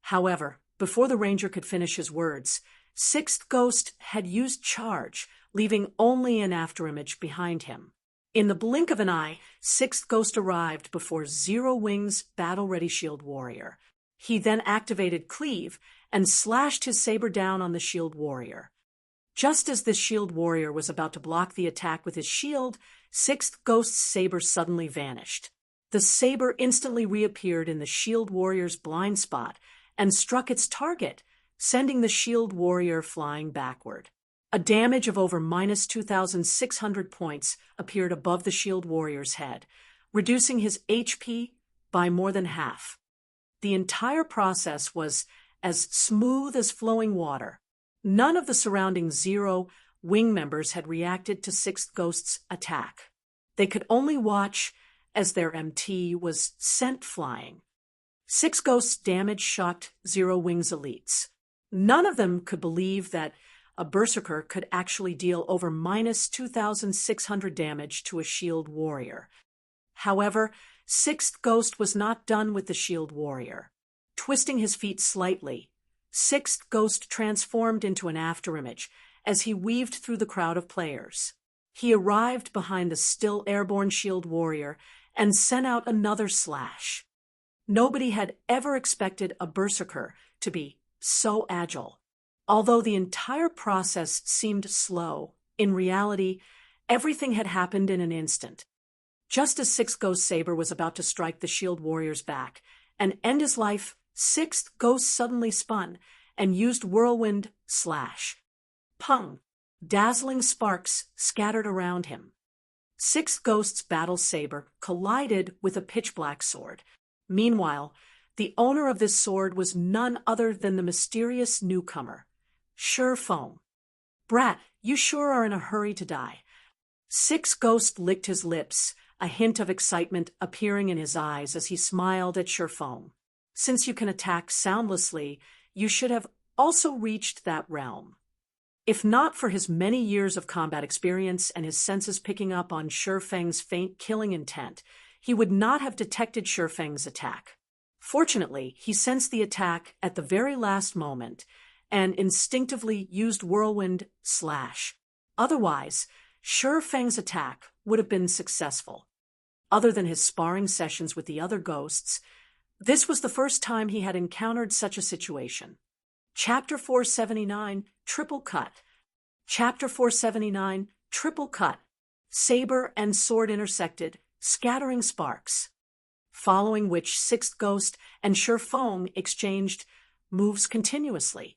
However, before the ranger could finish his words, Sixth Ghost had used charge, leaving only an afterimage behind him. In the blink of an eye, Sixth Ghost arrived before Zero Wing's battle-ready shield warrior. He then activated Cleave and slashed his saber down on the shield warrior. Just as this shield warrior was about to block the attack with his shield, Sixth Ghost's saber suddenly vanished. The saber instantly reappeared in the shield warrior's blind spot and struck its target, sending the shield warrior flying backward. A damage of over minus 2,600 points appeared above the shield warrior's head, reducing his HP by more than half. The entire process was as smooth as flowing water. None of the surrounding Zero Wing members had reacted to Sixth Ghost's attack. They could only watch as their MT was sent flying. 6 Ghost's damage shocked Zero Wing's elites. None of them could believe that a Berserker could actually deal over minus 2,600 damage to a shield warrior. However, 6th Ghost was not done with the shield warrior. Twisting his feet slightly, 6th Ghost transformed into an afterimage as he weaved through the crowd of players. He arrived behind the still airborne shield warrior and sent out another slash. Nobody had ever expected a Berserker to be so agile. Although the entire process seemed slow, in reality, everything had happened in an instant. Just as 6th Ghost Saber was about to strike the shield warrior's back and end his life, 6th Ghost suddenly spun and used Whirlwind Slash. Pung! Dazzling sparks scattered around him. 6th Ghost's battle saber collided with a pitch-black sword. Meanwhile, the owner of this sword was none other than the mysterious newcomer, Sherfone. Brat, you sure are in a hurry to die. 6th Ghost licked his lips, a hint of excitement appearing in his eyes as he smiled at Sherfone. Since you can attack soundlessly, you should have also reached that realm. If not for his many years of combat experience and his senses picking up on Sherfeng's faint killing intent, he would not have detected Sherfeng's attack. Fortunately, he sensed the attack at the very last moment and instinctively used Whirlwind Slash. Otherwise, Sherfeng's attack would have been successful. Other than his sparring sessions with the other ghosts, this was the first time he had encountered such a situation. Chapter 479, Triple Cut. Chapter 479, Triple Cut. Saber and sword intersected, scattering sparks. Following which 6th Ghost and Sherfone exchanged moves continuously.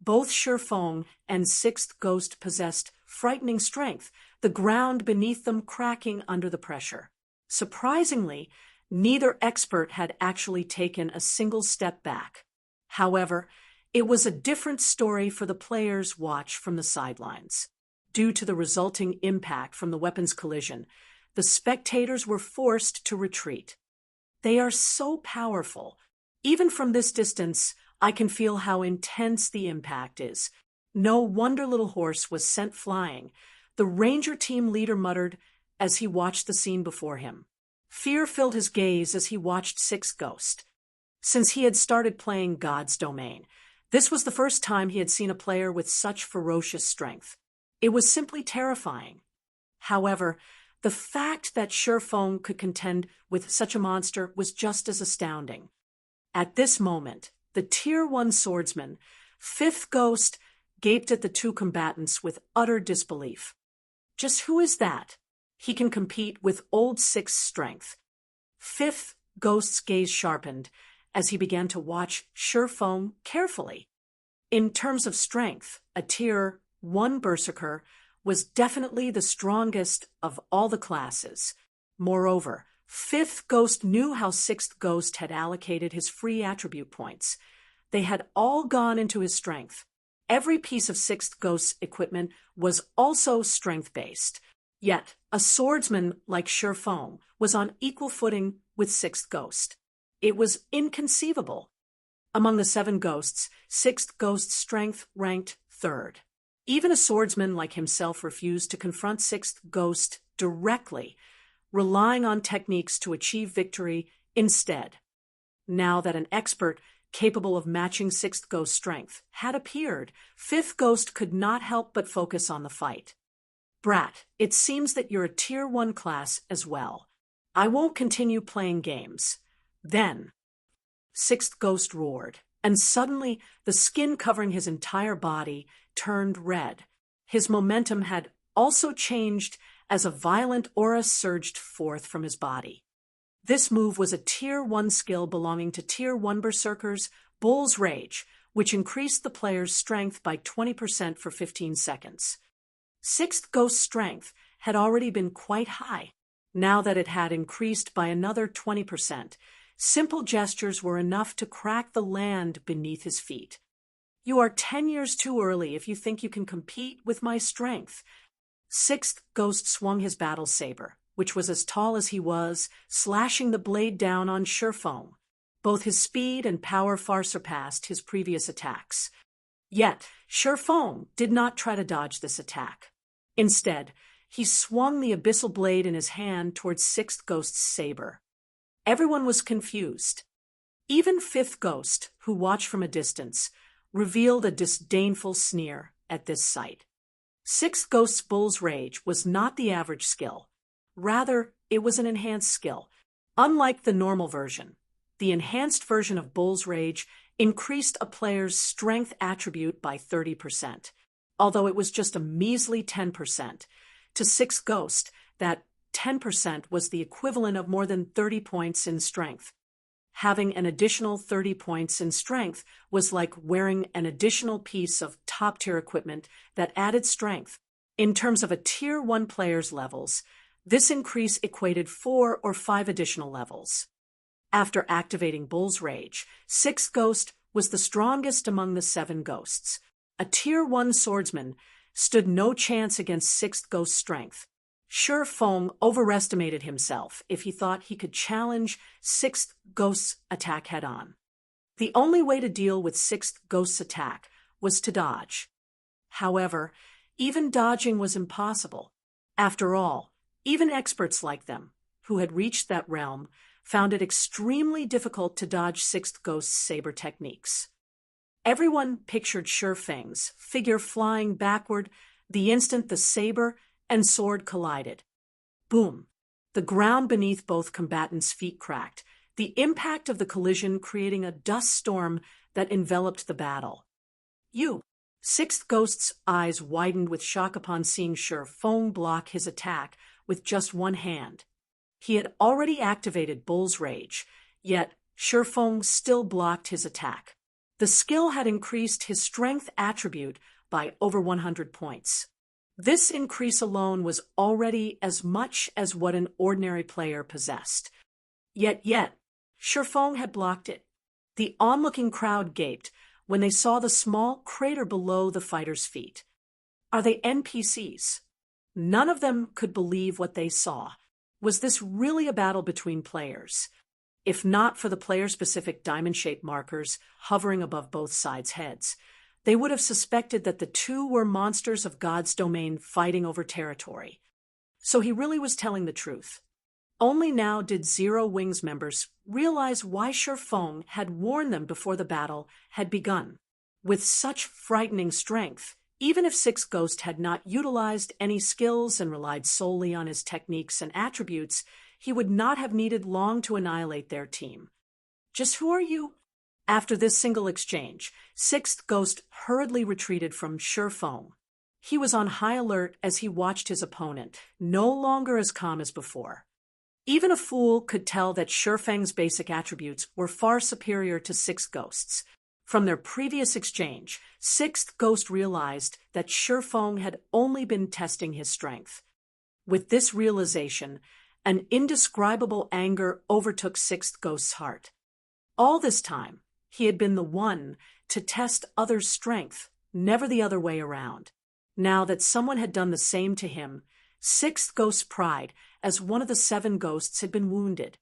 Both Sherfone and 6th Ghost possessed frightening strength, the ground beneath them cracking under the pressure. Surprisingly, neither expert had actually taken a single step back. However, it was a different story for the players' watch from the sidelines. Due to the resulting impact from the weapon's collision, the spectators were forced to retreat. They are so powerful. Even from this distance, I can feel how intense the impact is. No wonder Little Horse was sent flying, the Ranger team leader muttered as he watched the scene before him. Fear filled his gaze as he watched 6th Ghost. Since he had started playing God's Domain, this was the first time he had seen a player with such ferocious strength. It was simply terrifying. However, the fact that Sherfone could contend with such a monster was just as astounding. At this moment, the Tier 1 swordsman, 5th Ghost, gaped at the two combatants with utter disbelief. Just who is that? He can compete with old 6's strength. 5th Ghost's gaze sharpened as he began to watch Sherfone carefully. In terms of strength, a Tier 1 Berserker was definitely the strongest of all the classes. Moreover, 5th Ghost knew how 6th Ghost had allocated his free attribute points. They had all gone into his strength. Every piece of 6th Ghost's equipment was also strength-based. Yet, a swordsman like Sherfone was on equal footing with 6th Ghost. It was inconceivable. Among the 7 ghosts, 6th Ghost's strength ranked 3rd. Even a swordsman like himself refused to confront 6th Ghost directly, relying on techniques to achieve victory instead. Now that an expert capable of matching 6th Ghost's strength had appeared, 5th Ghost could not help but focus on the fight. Brat, it seems that you're a Tier 1 class as well. I won't continue playing games. Then, 6th Ghost roared, and suddenly the skin covering his entire body turned red. His momentum had also changed as a violent aura surged forth from his body. This move was a Tier 1 skill belonging to Tier 1 Berserkers, Bull's Rage, which increased the player's strength by 20% for 15 seconds. 6th Ghost's strength had already been quite high. Now that it had increased by another 20%, simple gestures were enough to crack the land beneath his feet. You are 10 years too early if you think you can compete with my strength. 6th Ghost swung his battle saber, which was as tall as he was, slashing the blade down on Sherfone. Both his speed and power far surpassed his previous attacks. Yet, Shifeng did not try to dodge this attack. Instead, he swung the abyssal blade in his hand towards Sixth Ghost's saber. Everyone was confused. Even Fifth Ghost, who watched from a distance, revealed a disdainful sneer at this sight. Sixth Ghost's Bull's Rage was not the average skill. Rather, it was an enhanced skill. Unlike the normal version, the enhanced version of Bull's Rage increased a player's strength attribute by 30%, although it was just a measly 10%. To Sixth Ghost, that 10% was the equivalent of more than 30 points in strength. Having an additional 30 points in strength was like wearing an additional piece of top-tier equipment that added strength. In terms of a Tier 1 player's levels, this increase equated 4 or 5 additional levels. After activating Bull's Rage, Sixth Ghost was the strongest among the 7 ghosts. A Tier 1 swordsman stood no chance against Sixth Ghost's strength. Shifeng overestimated himself if he thought he could challenge Sixth Ghost's attack head-on. The only way to deal with Sixth Ghost's attack was to dodge. However, even dodging was impossible. After all, even experts like them, who had reached that realm, found it extremely difficult to dodge Sixth Ghost's saber techniques. Everyone pictured Shifeng's figure flying backward the instant the saber and sword collided. Boom! The ground beneath both combatants' feet cracked, the impact of the collision creating a dust storm that enveloped the battle. Sixth Ghost's eyes widened with shock upon seeing Shifeng block his attack with just one hand. He had already activated Bull's Rage, yet Shifeng still blocked his attack. The skill had increased his strength attribute by over 100 points. This increase alone was already as much as what an ordinary player possessed. Yet, Shifeng had blocked it. The onlooking crowd gaped when they saw the small crater below the fighter's feet. Are they NPCs? None of them could believe what they saw. Was this really a battle between players? If not for the player-specific diamond-shaped markers hovering above both sides' heads, they would have suspected that the two were monsters of God's domain fighting over territory. So he really was telling the truth. Only now did Zero Wings members realize why Shifeng had warned them before the battle had begun. With such frightening strength, even if Sixth Ghost had not utilized any skills and relied solely on his techniques and attributes, he would not have needed long to annihilate their team. Just who are you? After this single exchange, Sixth Ghost hurriedly retreated from Shifeng. He was on high alert as he watched his opponent, no longer as calm as before. Even a fool could tell that Shifeng's basic attributes were far superior to Sixth Ghost's. From their previous exchange, Sixth Ghost realized that Shifeng had only been testing his strength. With this realization, an indescribable anger overtook Sixth Ghost's heart. All this time, he had been the one to test others' strength, never the other way around. Now that someone had done the same to him, Sixth Ghost's pride, as one of the 7 ghosts, had been wounded.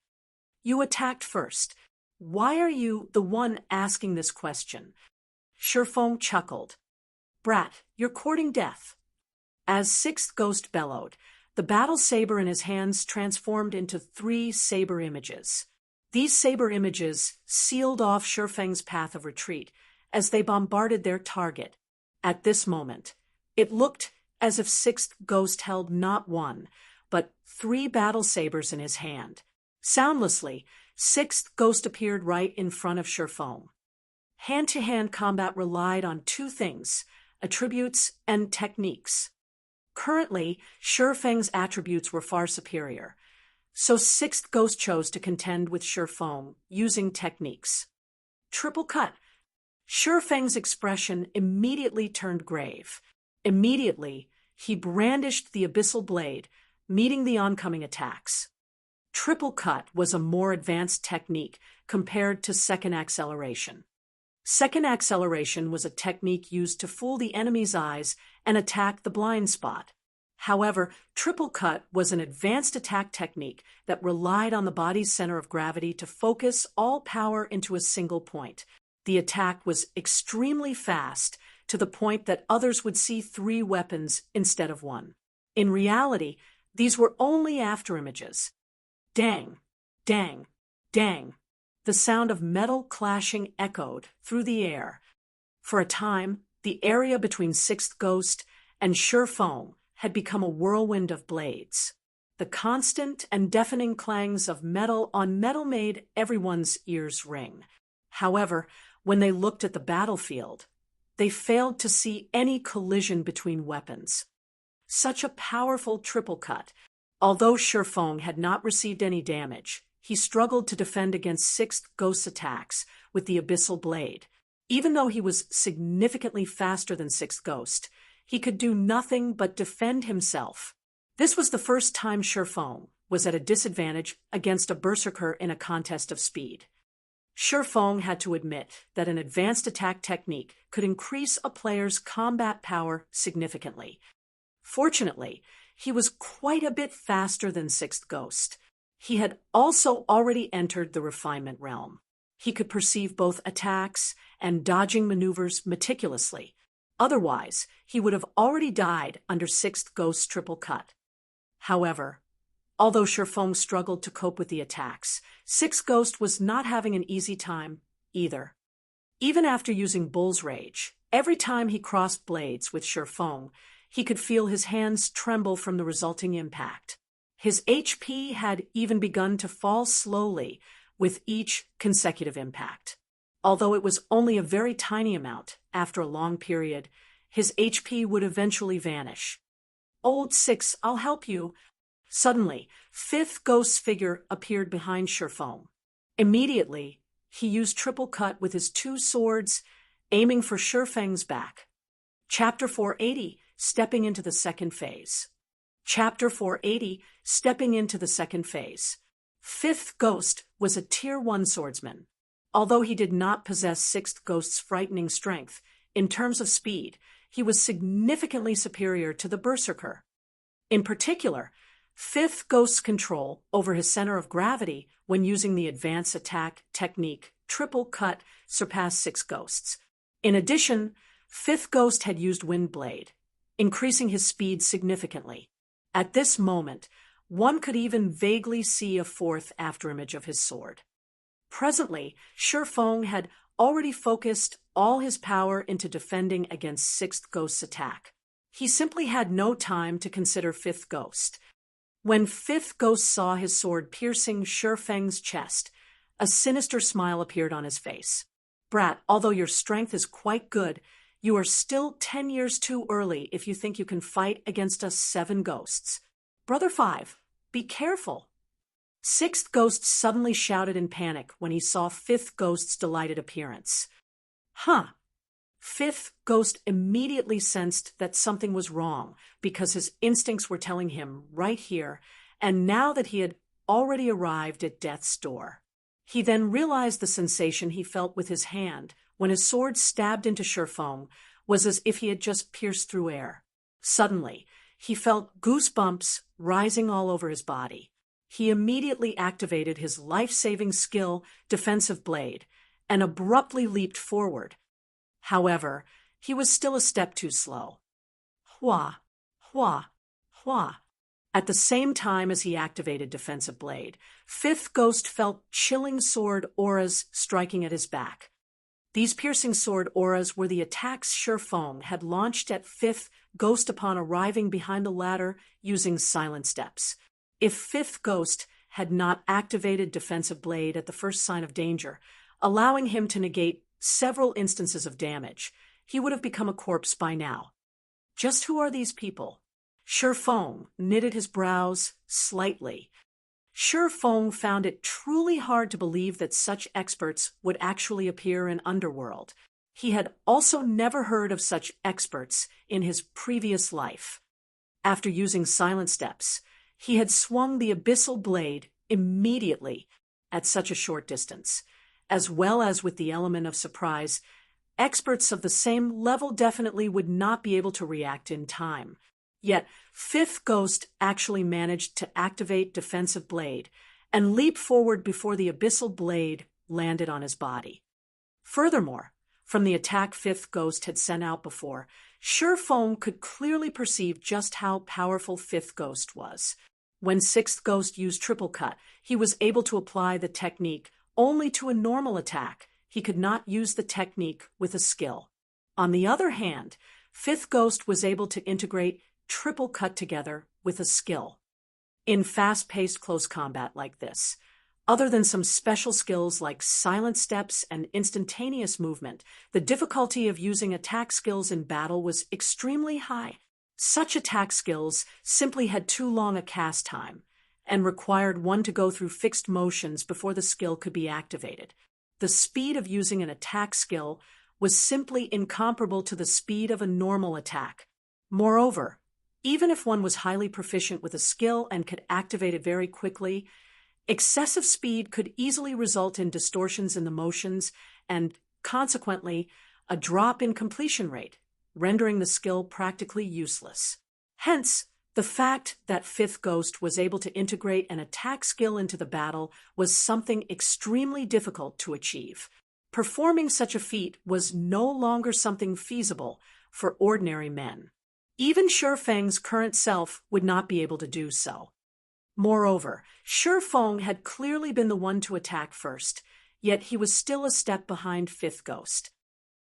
You attacked first. Why are you the one asking this question? Shifeng chuckled. Brat, you're courting death. As Sixth Ghost bellowed, the battle saber in his hands transformed into 3 saber images. These saber images sealed off Shifeng's path of retreat as they bombarded their target. At this moment, it looked as if Sixth Ghost held not 1, but 3 battle sabers in his hand. Soundlessly, Sixth Ghost appeared right in front of Shifeng. Hand-to-hand combat relied on 2 things, attributes and techniques. Currently, Shifeng's attributes were far superior, so Sixth Ghost chose to contend with Shifeng using techniques. Triple cut. Shifeng's expression immediately turned grave. Immediately, he brandished the abyssal blade, meeting the oncoming attacks. Triple cut was a more advanced technique compared to second acceleration. Second acceleration was a technique used to fool the enemy's eyes and attack the blind spot. However, triple cut was an advanced attack technique that relied on the body's center of gravity to focus all power into a single point. The attack was extremely fast, to the point that others would see 3 weapons instead of 1. In reality, these were only afterimages. Dang, dang, dang. The sound of metal clashing echoed through the air. For a time, the area between Sixth Ghost and Sure Feng had become a whirlwind of blades. The constant and deafening clangs of metal on metal made everyone's ears ring. However, when they looked at the battlefield, they failed to see any collision between weapons. Such a powerful triple cut. Although Sure Feng had not received any damage, he struggled to defend against Sixth Ghost's attacks with the Abyssal Blade. Even though he was significantly faster than Sixth Ghost, he could do nothing but defend himself. This was the first time Sure Feng was at a disadvantage against a berserker in a contest of speed. Sure Feng had to admit that an advanced attack technique could increase a player's combat power significantly. Fortunately, he was quite a bit faster than Sixth Ghost. He had also already entered the refinement realm. He could perceive both attacks and dodging maneuvers meticulously. Otherwise, he would have already died under Sixth Ghost's triple cut. However, although Sure Feng struggled to cope with the attacks, Sixth Ghost was not having an easy time either. Even after using Bull's Rage, every time he crossed blades with Sure Feng, he could feel his hands tremble from the resulting impact. His HP had even begun to fall slowly with each consecutive impact. Although it was only a very tiny amount, after a long period, his HP would eventually vanish. "Old Six, I'll help you." Suddenly, Fifth Ghost's figure appeared behind Sure Feng. Immediately, he used triple cut with his 2 swords, aiming for Sure Feng's back. Chapter 480, Stepping into the Second Phase. Chapter 480, Stepping into the Second Phase. Fifth Ghost was a Tier 1 swordsman. Although he did not possess Sixth Ghost's frightening strength, in terms of speed, he was significantly superior to the berserker. In particular, Fifth Ghost's control over his center of gravity when using the advanced attack technique triple cut surpassed Sixth Ghost's. In addition, Fifth Ghost had used Wind Blade, increasing his speed significantly. At this moment, one could even vaguely see a 4th afterimage of his sword. Presently, Sure Feng had already focused all his power into defending against Sixth Ghost's attack. He simply had no time to consider Fifth Ghost. When Fifth Ghost saw his sword piercing Sure Feng's chest, a sinister smile appeared on his face. "Brat, although your strength is quite good, you are still 10 years too early if you think you can fight against us 7 ghosts. Brother 5, be careful." Sixth Ghost suddenly shouted in panic when he saw Fifth Ghost's delighted appearance. Fifth Ghost immediately sensed that something was wrong because his instincts were telling him right here and now that he had already arrived at death's door. He then realized the sensation he felt with his hand when his sword stabbed into Sure Feng was as if he had just pierced through air. Suddenly, he felt goosebumps rising all over his body. He immediately activated his life-saving skill, Defensive Blade, and abruptly leaped forward. However, he was still a step too slow. Hua, hua, hua. At the same time as he activated Defensive Blade, Fifth Ghost felt chilling sword auras striking at his back. These piercing sword auras were the attacks Sure Feng had launched at Fifth Ghost upon arriving behind the ladder using silent steps. If Fifth Ghost had not activated Defensive Blade at the first sign of danger, allowing him to negate several instances of damage, he would have become a corpse by now. Just who are these people? Sure Feng knitted his brows slightly. Sure Feng found it truly hard to believe that such experts would actually appear in Underworld. He had also never heard of such experts in his previous life. After using silent steps, he had swung the Abyssal Blade immediately at such a short distance. As well as with the element of surprise, experts of the same level definitely would not be able to react in time. Yet, Fifth Ghost actually managed to activate Defensive Blade and leap forward before the Abyssal Blade landed on his body. Furthermore, from the attack Fifth Ghost had sent out before, Surefeng could clearly perceive just how powerful Fifth Ghost was. When Sixth Ghost used Triple Cut, he was able to apply the technique only to a normal attack. He could not use the technique with a skill. On the other hand, Fifth Ghost was able to integrate Triple Cut together with a skill. In fast-paced close combat like this, other than some special skills like silent steps and instantaneous movement, the difficulty of using attack skills in battle was extremely high. Such attack skills simply had too long a cast time and required one to go through fixed motions before the skill could be activated. The speed of using an attack skill was simply incomparable to the speed of a normal attack. Moreover, even if one was highly proficient with a skill and could activate it very quickly, excessive speed could easily result in distortions in the motions and, consequently, a drop in completion rate, rendering the skill practically useless. Hence, the fact that Fifth Ghost was able to integrate an attack skill into the battle was something extremely difficult to achieve. Performing such a feat was no longer something feasible for ordinary men. Even Surefeng's current self would not be able to do so. Moreover, Surefeng had clearly been the one to attack first, yet he was still a step behind Fifth Ghost.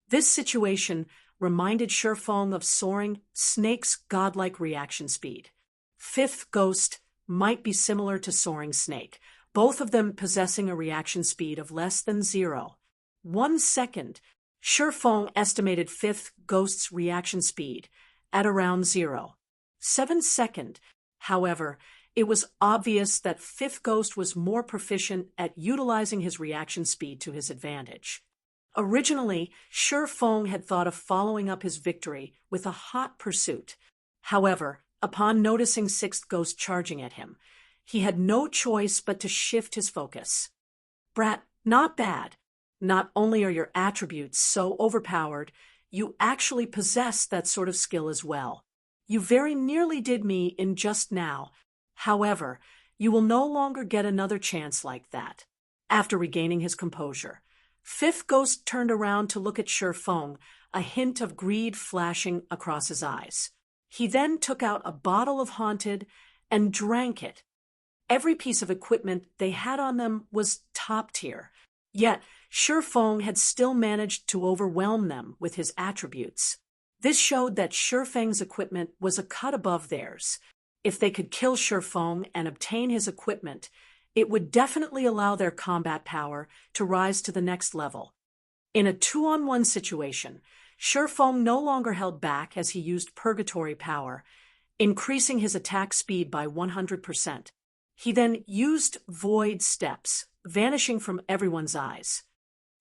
This situation reminded Surefeng of Soaring Snake's godlike reaction speed. Fifth Ghost might be similar to Soaring Snake, both of them possessing a reaction speed of less than 0.1 second. Surefeng estimated Fifth Ghost's reaction speed at around 0.7 second. However, it was obvious that Fifth Ghost was more proficient at utilizing his reaction speed to his advantage. Originally, Surefeng had thought of following up his victory with a hot pursuit. However, upon noticing Sixth Ghost charging at him, he had no choice but to shift his focus. "Brat, not bad. Not only are your attributes so overpowered, you actually possess that sort of skill as well. You very nearly did me in just now. However, you will no longer get another chance like that." After regaining his composure, Fifth Ghost turned around to look at Surefeng, a hint of greed flashing across his eyes. He then took out a bottle of Haunted and drank it. Every piece of equipment they had on them was top tier, yet Surefeng had still managed to overwhelm them with his attributes. This showed that Surefeng's equipment was a cut above theirs. If they could kill Surefeng and obtain his equipment, it would definitely allow their combat power to rise to the next level. In a 2-on-1 situation, Surefeng no longer held back as he used Purgatory power, increasing his attack speed by 100%. He then used Void Steps, vanishing from everyone's eyes.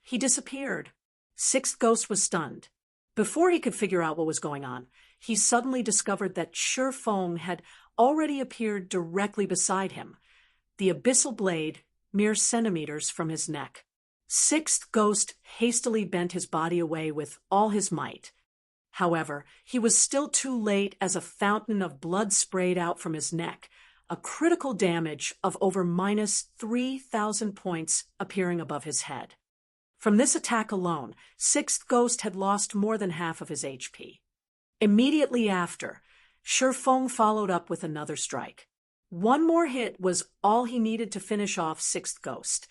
He disappeared. Sixth Ghost was stunned. Before he could figure out what was going on, he suddenly discovered that Surefeng had already appeared directly beside him, the Abyssal Blade mere centimeters from his neck. Sixth Ghost hastily bent his body away with all his might. However, he was still too late as a fountain of blood sprayed out from his neck, a critical damage of over -3,000 points appearing above his head. From this attack alone, Sixth Ghost had lost more than half of his HP. Immediately after, Surefeng followed up with another strike. One more hit was all he needed to finish off Sixth Ghost.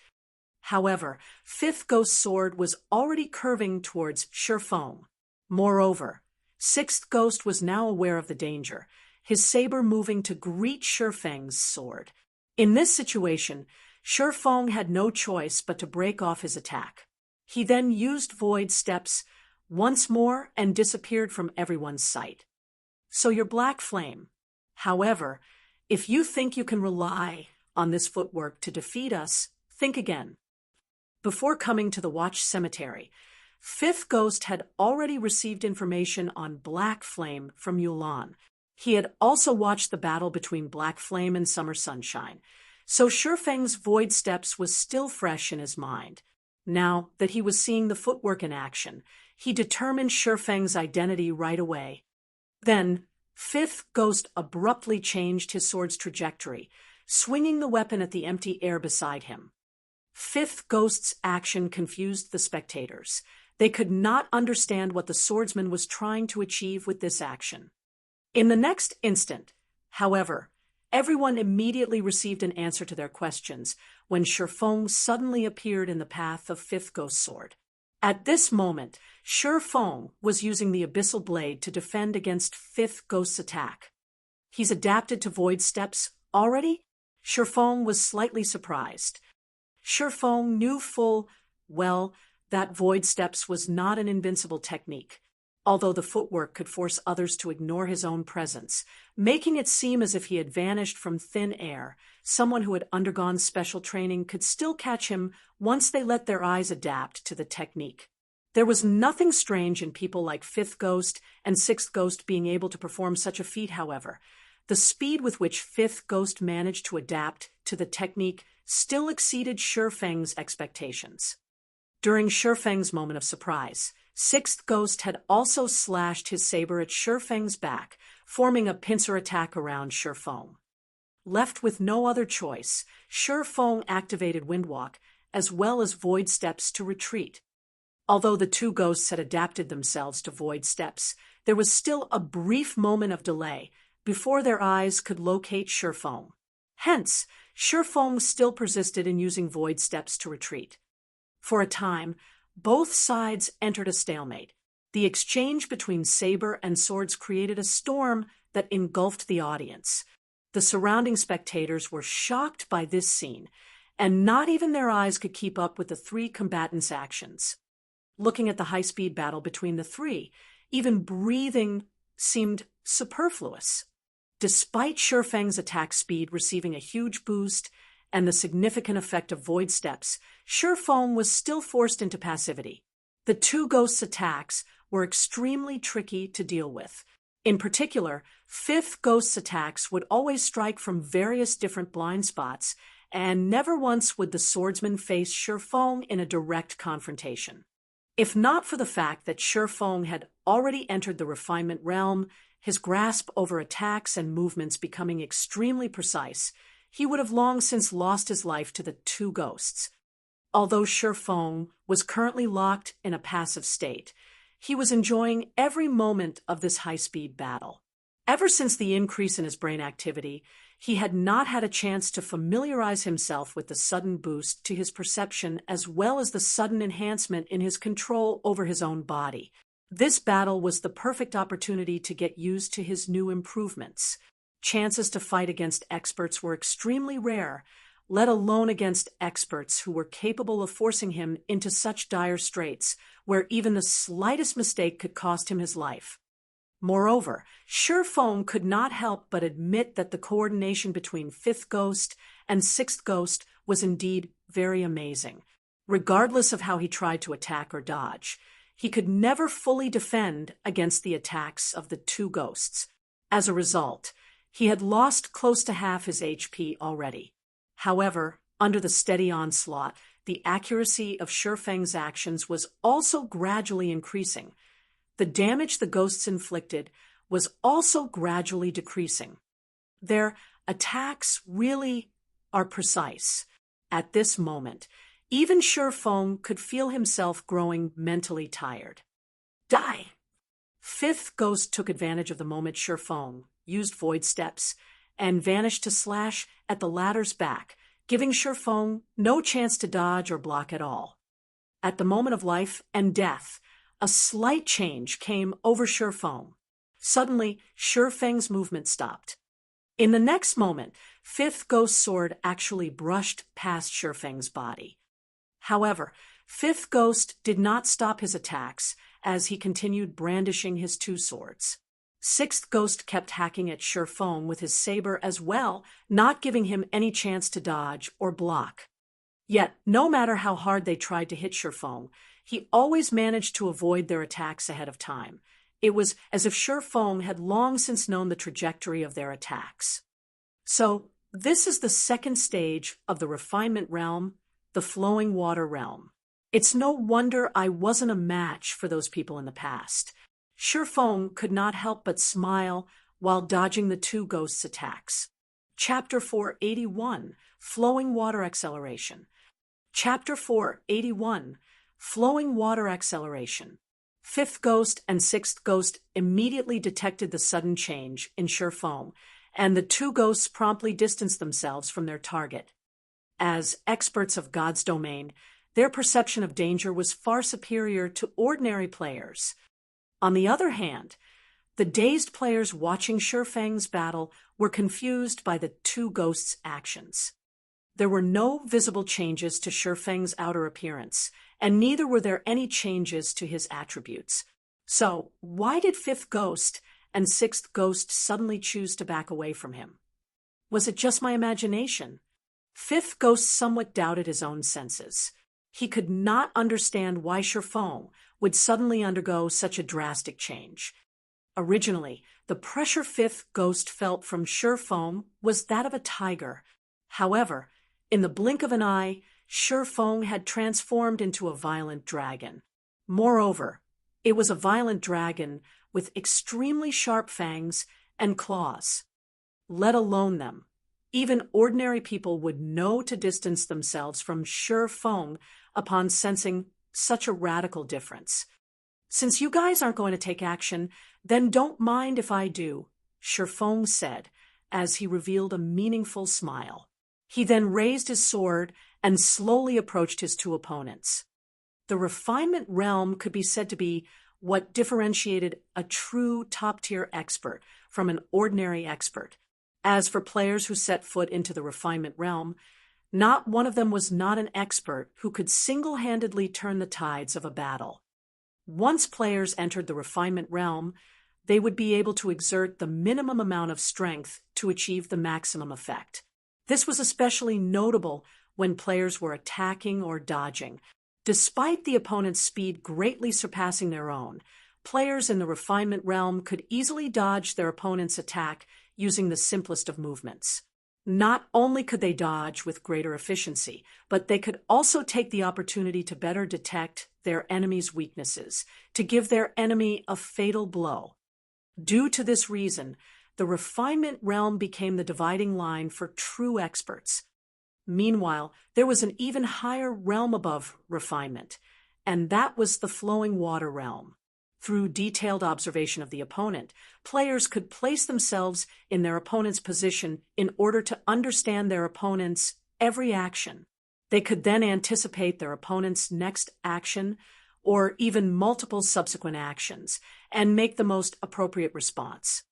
However, Fifth Ghost's sword was already curving towards Surefeng. Moreover, Sixth Ghost was now aware of the danger, his saber moving to greet Surefeng's sword. In this situation, Surefeng had no choice but to break off his attack. He then used Void Steps once more and disappeared from everyone's sight. So you're Black Flame. However, if you think you can rely on this footwork to defeat us, think again. Before coming to the Watch Cemetery, Fifth Ghost had already received information on Black Flame from Yulan. He had also watched the battle between Black Flame and Summer Sunshine, so Surefeng's Void Steps was still fresh in his mind. Now that he was seeing the footwork in action, he determined Surefeng's identity right away. Then, Fifth Ghost abruptly changed his sword's trajectory, swinging the weapon at the empty air beside him. Fifth Ghost's action confused the spectators. They could not understand what the swordsman was trying to achieve with this action. In the next instant, however, everyone immediately received an answer to their questions when Shifeng suddenly appeared in the path of Fifth Ghost's sword. At this moment, Shifeng was using the abyssal blade to defend against Fifth Ghost's attack. He's adapted to void steps already? Shifeng was slightly surprised. Shifeng knew full well that void steps was not an invincible technique, although the footwork could force others to ignore his own presence, making it seem as if he had vanished from thin air. Someone who had undergone special training could still catch him once they let their eyes adapt to the technique. There was nothing strange in people like Fifth Ghost and Sixth Ghost being able to perform such a feat, however. The speed with which Fifth Ghost managed to adapt to the technique still exceeded Shifeng's expectations. During Shifeng's moment of surprise, Sixth Ghost had also slashed his saber at Shifeng's back, forming a pincer attack around Shifeng. Left with no other choice, Shifeng activated Windwalk as well as Void Steps to retreat. Although the two ghosts had adapted themselves to Void Steps, there was still a brief moment of delay before their eyes could locate Shifeng. Hence, Shifeng still persisted in using Void Steps to retreat. For a time, both sides entered a stalemate. The exchange between saber and swords created a storm that engulfed the audience. The surrounding spectators were shocked by this scene, and not even their eyes could keep up with the three combatants' actions. Looking at the high-speed battle between the three, even breathing seemed superfluous. Despite Shifeng's attack speed receiving a huge boost and the significant effect of Void Steps, Shifeng was still forced into passivity. The two ghosts' attacks were extremely tricky to deal with. In particular, Fifth Ghost's attacks would always strike from various different blind spots, and never once would the swordsman face Shifeng in a direct confrontation. If not for the fact that Shifeng had already entered the refinement realm, his grasp over attacks and movements becoming extremely precise, he would have long since lost his life to the two ghosts. Although Shifeng was currently locked in a passive state, he was enjoying every moment of this high-speed battle. Ever since the increase in his brain activity, he had not had a chance to familiarize himself with the sudden boost to his perception as well as the sudden enhancement in his control over his own body. This battle was the perfect opportunity to get used to his new improvements. Chances to fight against experts were extremely rare, let alone against experts who were capable of forcing him into such dire straits where even the slightest mistake could cost him his life. Moreover, Shifeng could not help but admit that the coordination between Fifth Ghost and Sixth Ghost was indeed very amazing. Regardless of how he tried to attack or dodge, he could never fully defend against the attacks of the two ghosts. As a result, he had lost close to half his HP already. However, under the steady onslaught, the accuracy of Shifeng's actions was also gradually increasing. The damage the ghosts inflicted was also gradually decreasing. Their attacks really are precise. At this moment, even Shifeng could feel himself growing mentally tired. Die! Fifth Ghost took advantage of the moment Shifeng used Void Steps and vanished to slash at the latter's back, giving Shifeng no chance to dodge or block at all. At the moment of life and death, a slight change came over Shifeng. Suddenly, Shifeng's movement stopped. In the next moment, Fifth Ghost's sword actually brushed past Shifeng's body. However, Fifth Ghost did not stop his attacks as he continued brandishing his two swords. Sixth Ghost kept hacking at Shifeng with his saber as well, not giving him any chance to dodge or block. Yet, no matter how hard they tried to hit Shifeng, he always managed to avoid their attacks ahead of time. It was as if Shifeng had long since known the trajectory of their attacks. So, this is the second stage of the refinement realm, the flowing water realm. It's no wonder I wasn't a match for those people in the past. Shifeng could not help but smile while dodging the two ghosts' attacks. Chapter 481, Flowing Water Acceleration. Chapter 481, Flowing Water Acceleration. Fifth ghost and sixth ghost immediately detected the sudden change in sheer foam, and the two ghosts promptly distanced themselves from their target. As experts of God's domain, their perception of danger was far superior to ordinary players. On the other hand, the dazed players watching Shifeng's battle were confused by the two ghosts' actions. There were no visible changes to Shifeng's outer appearance, and neither were there any changes to his attributes. So, why did fifth ghost and sixth ghost suddenly choose to back away from him? Was it just my imagination? Fifth ghost somewhat doubted his own senses. He could not understand why Shifeng would suddenly undergo such a drastic change. Originally, the pressure fifth ghost felt from Shifeng was that of a tiger. However, in the blink of an eye, Shifeng had transformed into a violent dragon. Moreover, it was a violent dragon with extremely sharp fangs and claws. Let alone them, even ordinary people would know to distance themselves from Shifeng upon sensing such a radical difference. Since you guys aren't going to take action, then don't mind if I do, Shifeng said, as he revealed a meaningful smile. He then raised his sword and slowly approached his two opponents. The refinement realm could be said to be what differentiated a true top-tier expert from an ordinary expert. As for players who set foot into the refinement realm, not one of them was not an expert who could single-handedly turn the tides of a battle. Once players entered the refinement realm, they would be able to exert the minimum amount of strength to achieve the maximum effect. This was especially notable when players were attacking or dodging. Despite the opponent's speed greatly surpassing their own, players in the refinement realm could easily dodge their opponent's attack using the simplest of movements. Not only could they dodge with greater efficiency, but they could also take the opportunity to better detect their enemy's weaknesses, to give their enemy a fatal blow. Due to this reason, the refinement realm became the dividing line for true experts. Meanwhile, there was an even higher realm above refinement, and that was the flowing water realm. Through detailed observation of the opponent, players could place themselves in their opponent's position in order to understand their opponent's every action. They could then anticipate their opponent's next action or even multiple subsequent actions and make the most appropriate response.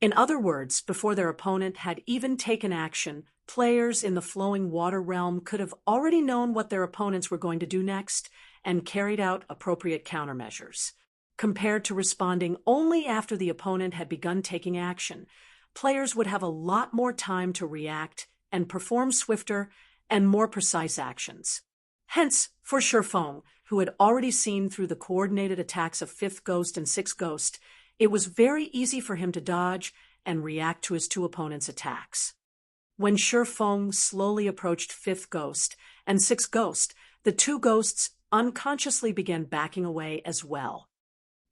In other words, before their opponent had even taken action, players in the flowing water realm could have already known what their opponents were going to do next and carried out appropriate countermeasures. Compared to responding only after the opponent had begun taking action, players would have a lot more time to react and perform swifter and more precise actions. Hence, for Shifeng, who had already seen through the coordinated attacks of Fifth Ghost and Sixth Ghost, it was very easy for him to dodge and react to his two opponents' attacks. When Shifeng slowly approached Fifth Ghost and Sixth Ghost, the two ghosts unconsciously began backing away as well.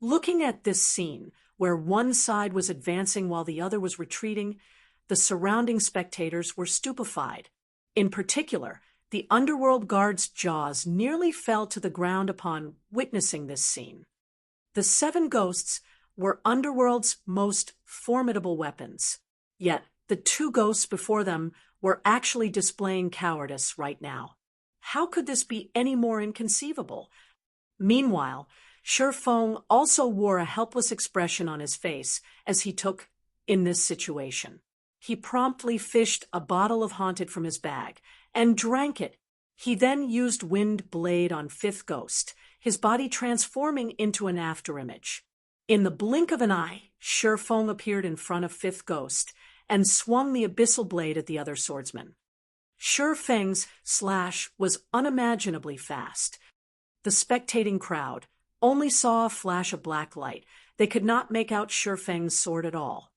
Looking at this scene, where one side was advancing while the other was retreating, the surrounding spectators were stupefied. In particular, the underworld guard's jaws nearly fell to the ground upon witnessing this scene. The seven ghosts were underworld's most formidable weapons, yet the two ghosts before them were actually displaying cowardice right now. How could this be any more inconceivable? Meanwhile, Shifeng also wore a helpless expression on his face as he took in this situation. He promptly fished a bottle of Haunted from his bag and drank it. He then used Wind Blade on Fifth Ghost, his body transforming into an afterimage. In the blink of an eye, Shifeng appeared in front of Fifth Ghost and swung the abyssal blade at the other swordsman. Shifeng's slash was unimaginably fast. The spectating crowd only saw a flash of black light. They could not make out Shifeng's sword at all.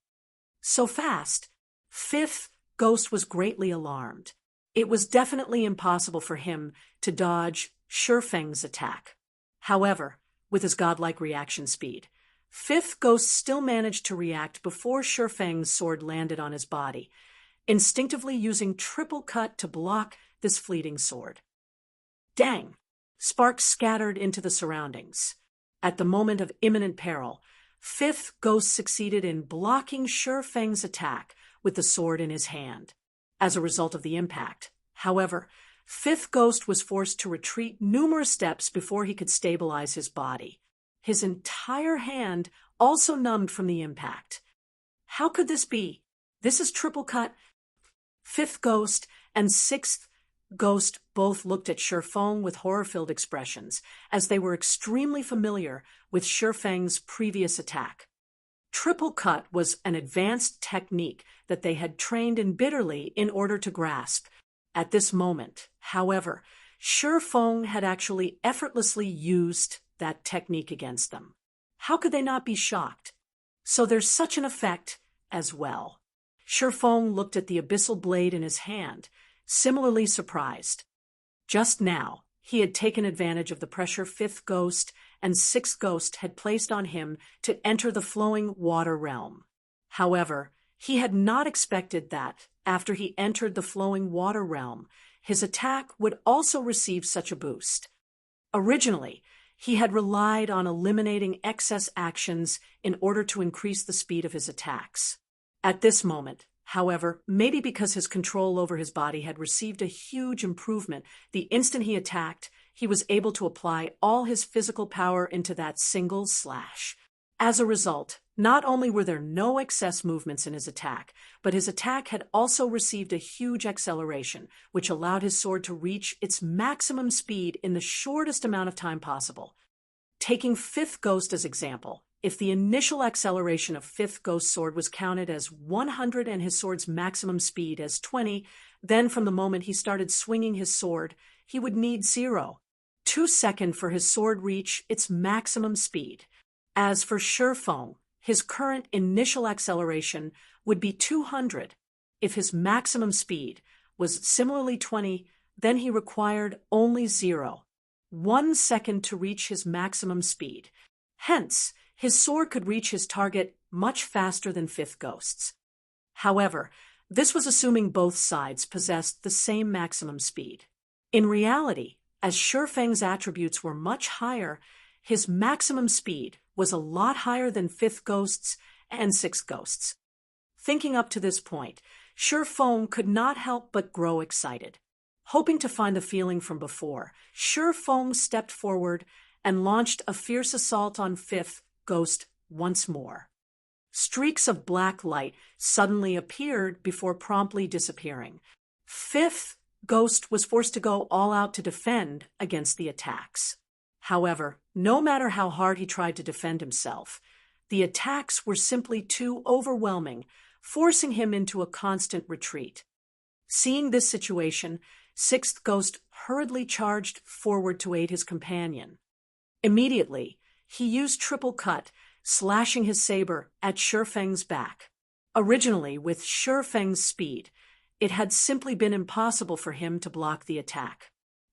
So fast, Fifth Ghost was greatly alarmed. It was definitely impossible for him to dodge Shifeng's attack. However, with his godlike reaction speed, Fifth Ghost still managed to react before Shifeng's sword landed on his body, instinctively using triple cut to block this fleeting sword. Dang! Sparks scattered into the surroundings. At the moment of imminent peril, Fifth Ghost succeeded in blocking Shifeng's attack with the sword in his hand. As a result of the impact, however, Fifth Ghost was forced to retreat numerous steps before he could stabilize his body. His entire hand also numbed from the impact. How could this be? This is triple cut. Fifth Ghost and Sixth Ghost both looked at Shifeng with horror-filled expressions, as they were extremely familiar with Shifeng's previous attack. Triple cut was an advanced technique that they had trained in bitterly in order to grasp. At this moment, however, Shifeng had actually effortlessly used that technique against them. How could they not be shocked? So there's such an effect as well. Shifeng looked at the abyssal blade in his hand, similarly surprised. Just now, he had taken advantage of the pressure Fifth Ghost and Sixth Ghost had placed on him to enter the flowing water realm. However, he had not expected that, after he entered the flowing water realm, his attack would also receive such a boost. Originally, he had relied on eliminating excess actions in order to increase the speed of his attacks. At this moment, however, maybe because his control over his body had received a huge improvement, the instant he attacked, he was able to apply all his physical power into that single slash. As a result, not only were there no excess movements in his attack, but his attack had also received a huge acceleration, which allowed his sword to reach its maximum speed in the shortest amount of time possible. Taking Fifth Ghost as example, if the initial acceleration of Fifth Ghost's sword was counted as 100 and his sword's maximum speed as 20, then from the moment he started swinging his sword, he would need 0.2 seconds for his sword reach its maximum speed. As for Shifeng, his current initial acceleration would be 200. If his maximum speed was similarly 20, then he required only 0.1 second to reach his maximum speed. Hence, his sword could reach his target much faster than Fifth Ghost's. However, this was assuming both sides possessed the same maximum speed. In reality, as Shifeng's attributes were much higher, his maximum speed was a lot higher than Fifth Ghost's and Sixth Ghost's. Thinking up to this point, Shifeng could not help but grow excited. Hoping to find the feeling from before, Shifeng stepped forward and launched a fierce assault on Fifth Ghost once more. Streaks of black light suddenly appeared before promptly disappearing. Fifth Ghost was forced to go all out to defend against the attacks. However, no matter how hard he tried to defend himself, the attacks were simply too overwhelming, forcing him into a constant retreat. Seeing this situation, Sixth Ghost hurriedly charged forward to aid his companion. Immediately, he used triple cut, slashing his saber at Shifeng's back. Originally, with Shifeng's speed, it had simply been impossible for him to block the attack.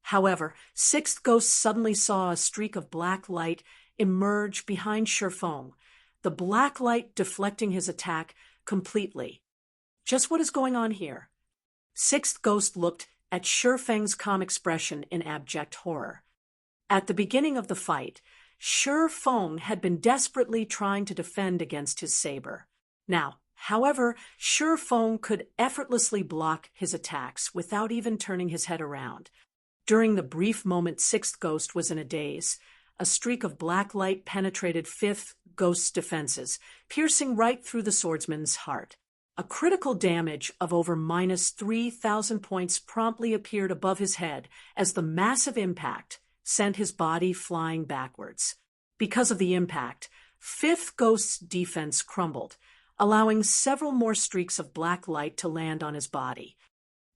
However, Sixth Ghost suddenly saw a streak of black light emerge behind Shifeng, the black light deflecting his attack completely. Just what is going on here? Sixth Ghost looked at Shifeng's calm expression in abject horror. At the beginning of the fight, Shifeng had been desperately trying to defend against his saber. Now, however, Shifeng could effortlessly block his attacks without even turning his head around. During the brief moment Sixth Ghost was in a daze, a streak of black light penetrated Fifth Ghost's defenses, piercing right through the swordsman's heart. A critical damage of over -3,000 points promptly appeared above his head as the massive impact sent his body flying backwards. Because of the impact, Fifth Ghost's defense crumbled, allowing several more streaks of black light to land on his body.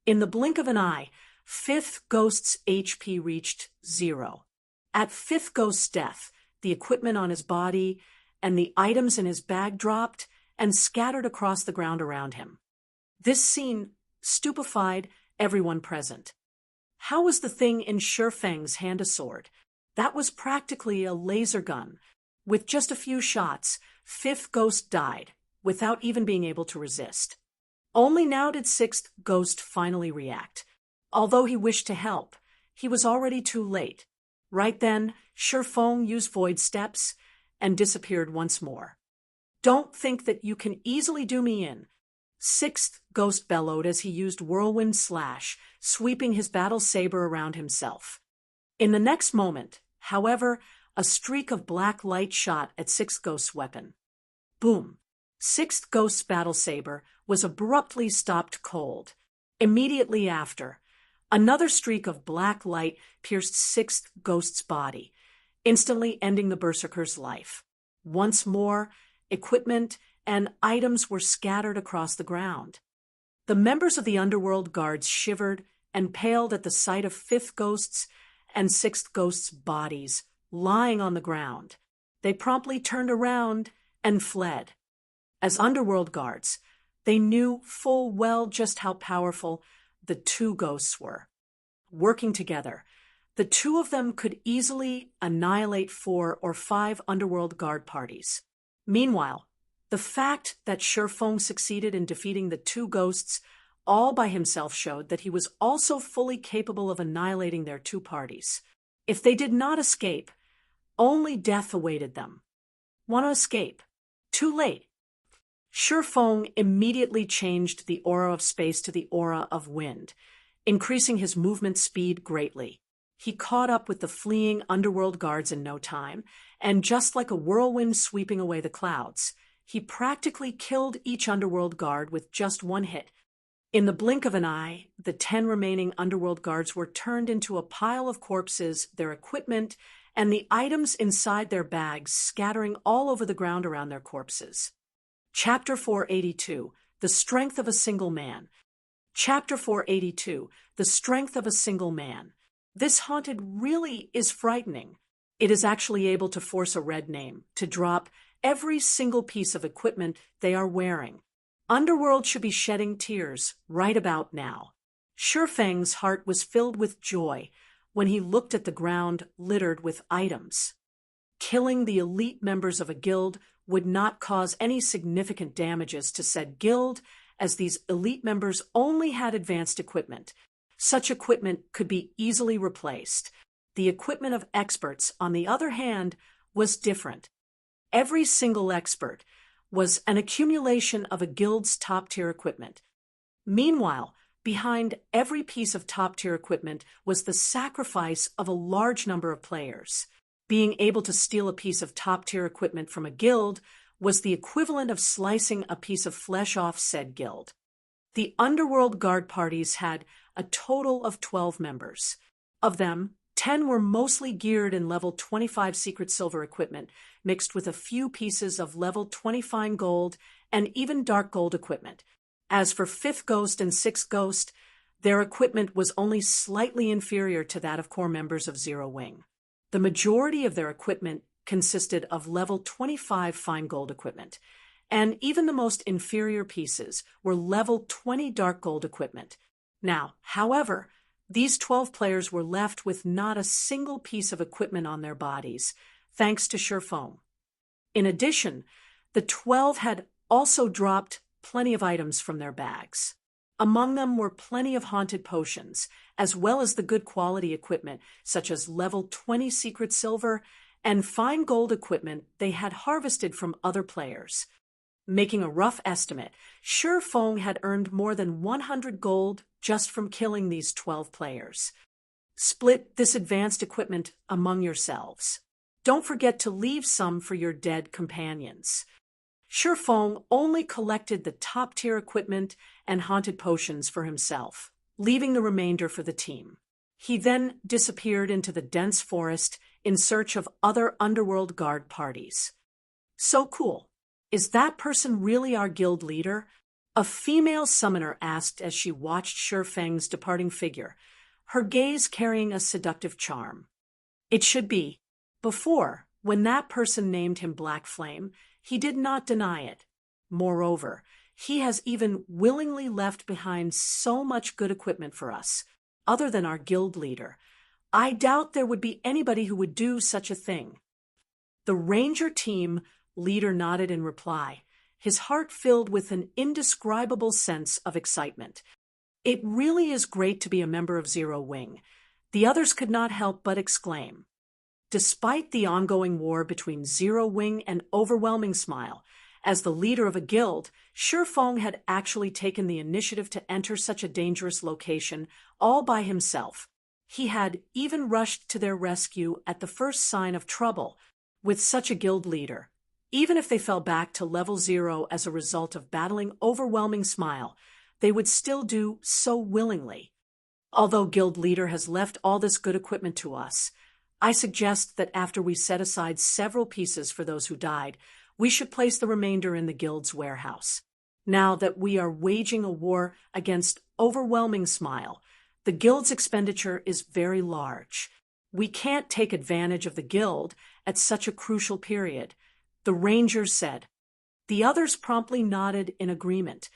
In the blink of an eye, Fifth Ghost's HP reached 0. At Fifth Ghost's death, the equipment on his body and the items in his bag dropped and scattered across the ground around him. This scene stupefied everyone present. How was the thing in Shifeng's hand a sword? That was practically a laser gun. With just a few shots, Fifth Ghost died, without even being able to resist. Only now did Sixth Ghost finally react. Although he wished to help, he was already too late. Right then, Shifeng used void steps and disappeared once more. "Don't think that you can easily do me in," Sixth Ghost bellowed as he used Whirlwind Slash, sweeping his battle saber around himself. In the next moment, however, a streak of black light shot at Sixth Ghost's weapon. Boom! Sixth Ghost's battle saber was abruptly stopped cold. Immediately after, another streak of black light pierced Sixth Ghost's body, instantly ending the berserker's life. Once more, equipment and items were scattered across the ground. The members of the Underworld Guards shivered and paled at the sight of Fifth Ghost's and Sixth Ghost's bodies lying on the ground. They promptly turned around and fled. As Underworld Guards, they knew full well just how powerful the two ghosts were. Working together, the two of them could easily annihilate 4 or 5 Underworld Guard parties. Meanwhile, the fact that Shifeng succeeded in defeating the two ghosts all by himself showed that he was also fully capable of annihilating their two parties. If they did not escape, only death awaited them. Want to escape? Too late. Shifeng immediately changed the aura of space to the aura of wind, increasing his movement speed greatly. He caught up with the fleeing Underworld Guards in no time, and just like a whirlwind sweeping away the clouds, he practically killed each Underworld Guard with just one hit. In the blink of an eye, the 10 remaining Underworld Guards were turned into a pile of corpses, their equipment, and the items inside their bags scattering all over the ground around their corpses. Chapter 482, The Strength of a Single Man. Chapter 482, The Strength of a Single Man. This haunted really is frightening. It is actually able to force a red name to drop every single piece of equipment they are wearing. Underworld should be shedding tears right about now. Shifeng's heart was filled with joy when he looked at the ground littered with items. Killing the elite members of a guild would not cause any significant damages to said guild, as these elite members only had advanced equipment. Such equipment could be easily replaced. The equipment of experts, on the other hand, was different. Every single expert was an accumulation of a guild's top-tier equipment. Meanwhile, behind every piece of top-tier equipment was the sacrifice of a large number of players. Being able to steal a piece of top-tier equipment from a guild was the equivalent of slicing a piece of flesh off said guild. The Underworld Guard parties had a total of 12 members. Of them, 10 were mostly geared in level 25 secret silver equipment, mixed with a few pieces of level 20 fine gold and even dark gold equipment. As for Fifth Ghost and Sixth Ghost, their equipment was only slightly inferior to that of core members of Zero Wing. The majority of their equipment consisted of level 25 fine gold equipment, and even the most inferior pieces were level 20 dark gold equipment. Now, however, these 12 players were left with not a single piece of equipment on their bodies, thanks to Shifeng. In addition, the 12 had also dropped plenty of items from their bags. Among them were plenty of haunted potions, as well as the good quality equipment, such as level 20 secret silver and fine gold equipment they had harvested from other players. Making a rough estimate, Shifeng had earned more than 100 gold just from killing these 12 players. Split this advanced equipment among yourselves. Don't forget to leave some for your dead companions. Shifeng only collected the top-tier equipment and haunted potions for himself, leaving the remainder for the team. He then disappeared into the dense forest in search of other Underworld Guard parties. So cool. Is that person really our guild leader? A female summoner asked as she watched Shifeng's departing figure, her gaze carrying a seductive charm. It should be. Before, when that person named him Black Flame, he did not deny it. Moreover, he has even willingly left behind so much good equipment for us, other than our guild leader. I doubt there would be anybody who would do such a thing. The ranger team leader nodded in reply, his heart filled with an indescribable sense of excitement. It really is great to be a member of Zero Wing, the others could not help but exclaim. Despite the ongoing war between Zero Wing and Overwhelming Smile, as the leader of a guild, Shifeng had actually taken the initiative to enter such a dangerous location all by himself. He had even rushed to their rescue at the first sign of trouble. With such a guild leader, even if they fell back to level 0 as a result of battling Overwhelming Smile, they would still do so willingly. Although guild leader has left all this good equipment to us, I suggest that after we set aside several pieces for those who died, we should place the remainder in the guild's warehouse. Now that we are waging a war against Overwhelming Smile, the guild's expenditure is very large. We can't take advantage of the guild at such a crucial period, the rangers said. The others promptly nodded in agreement.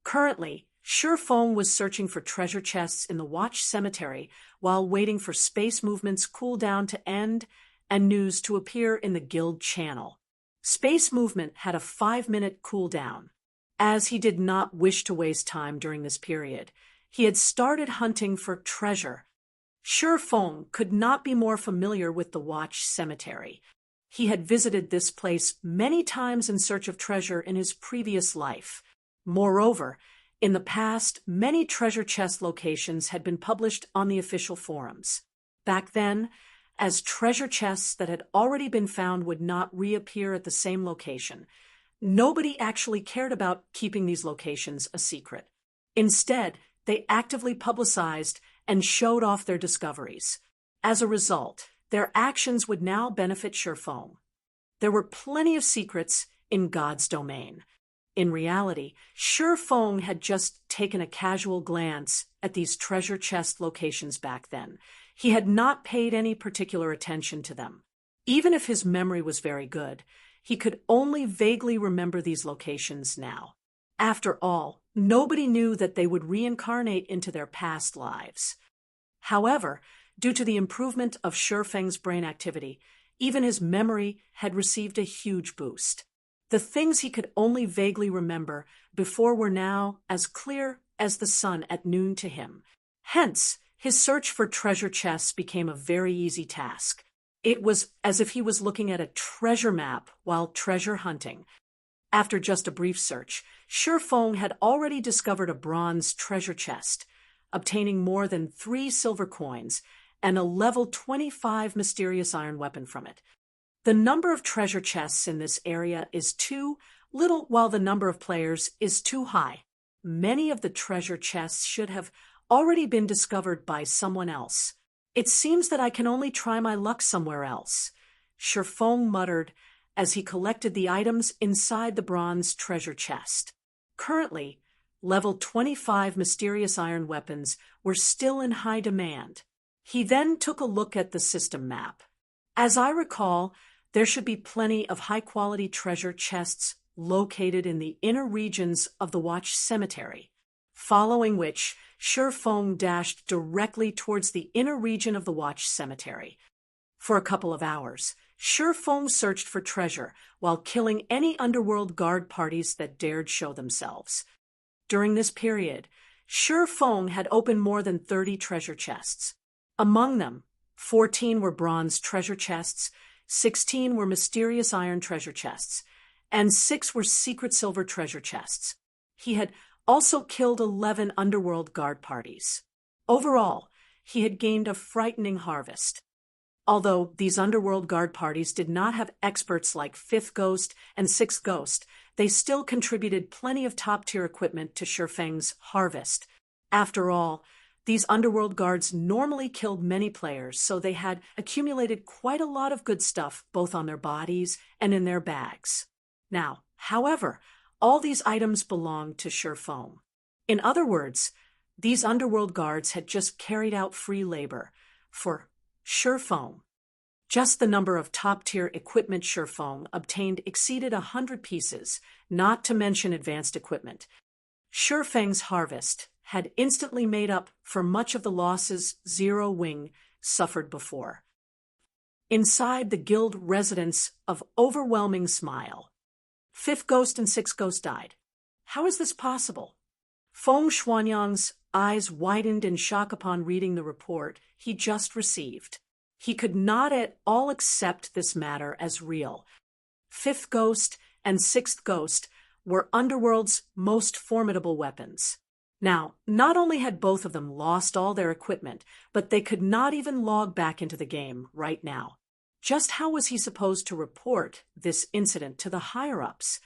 Currently, Shifeng was searching for treasure chests in the Watch Cemetery while waiting for Space Movement's cooldown to end and news to appear in the guild channel. Space Movement had a 5-minute cooldown. As he did not wish to waste time during this period, he had started hunting for treasure. Shifeng could not be more familiar with the Watch Cemetery. He had visited this place many times in search of treasure in his previous life. Moreover, in the past, many treasure chest locations had been published on the official forums. Back then, as treasure chests that had already been found would not reappear at the same location, nobody actually cared about keeping these locations a secret. Instead, they actively publicized and showed off their discoveries. As a result, their actions would now benefit Shifeng. There were plenty of secrets in God's domain. In reality, Shifeng had just taken a casual glance at these treasure chest locations back then. He had not paid any particular attention to them. Even if his memory was very good, he could only vaguely remember these locations now. After all, nobody knew that they would reincarnate into their past lives. However, due to the improvement of Shifeng's brain activity, even his memory had received a huge boost. The things he could only vaguely remember before were now as clear as the sun at noon to him. Hence, his search for treasure chests became a very easy task. It was as if he was looking at a treasure map while treasure hunting. After just a brief search, Shifeng had already discovered a bronze treasure chest, obtaining more than 3 silver coins and a level 25 mysterious iron weapon from it. The number of treasure chests in this area is too little, while the number of players is too high. Many of the treasure chests should have already been discovered by someone else. It seems that I can only try my luck somewhere else, Shifeng muttered as he collected the items inside the bronze treasure chest. Currently, level 25 mysterious iron weapons were still in high demand. He then took a look at the system map. As I recall, there should be plenty of high-quality treasure chests located in the inner regions of the Watch Cemetery, following which Shifeng dashed directly towards the inner region of the Watch Cemetery. For a couple of hours, Shifeng searched for treasure while killing any underworld guard parties that dared show themselves. During this period, Shifeng had opened more than 30 treasure chests. Among them, 14 were bronze treasure chests, 16 were mysterious iron treasure chests, and 6 were secret silver treasure chests. He had also killed 11 underworld guard parties. Overall, he had gained a frightening harvest. Although these underworld guard parties did not have experts like 5th Ghost and 6th Ghost, they still contributed plenty of top-tier equipment to Shifeng's harvest. After all, these underworld guards normally killed many players, so they had accumulated quite a lot of good stuff both on their bodies and in their bags. Now, however, all these items belonged to Shifeng. In other words, these underworld guards had just carried out free labor for Shifeng. Just the number of top-tier equipment Shifeng obtained exceeded 100 pieces, not to mention advanced equipment. Shifeng's harvest had instantly made up for much of the losses Zero Wing suffered before. inside the guild residence of Overwhelming Smile. 5th ghost and 6th ghost died. How is this possible? Feng Xuanyang's eyes widened in shock upon reading the report he just received. He could not at all accept this matter as real. 5th ghost and 6th ghost were Underworld's most formidable weapons. Now, not only had both of them lost all their equipment, but they could not even log back into the game right now. Just how was he supposed to report this incident to the higher-ups?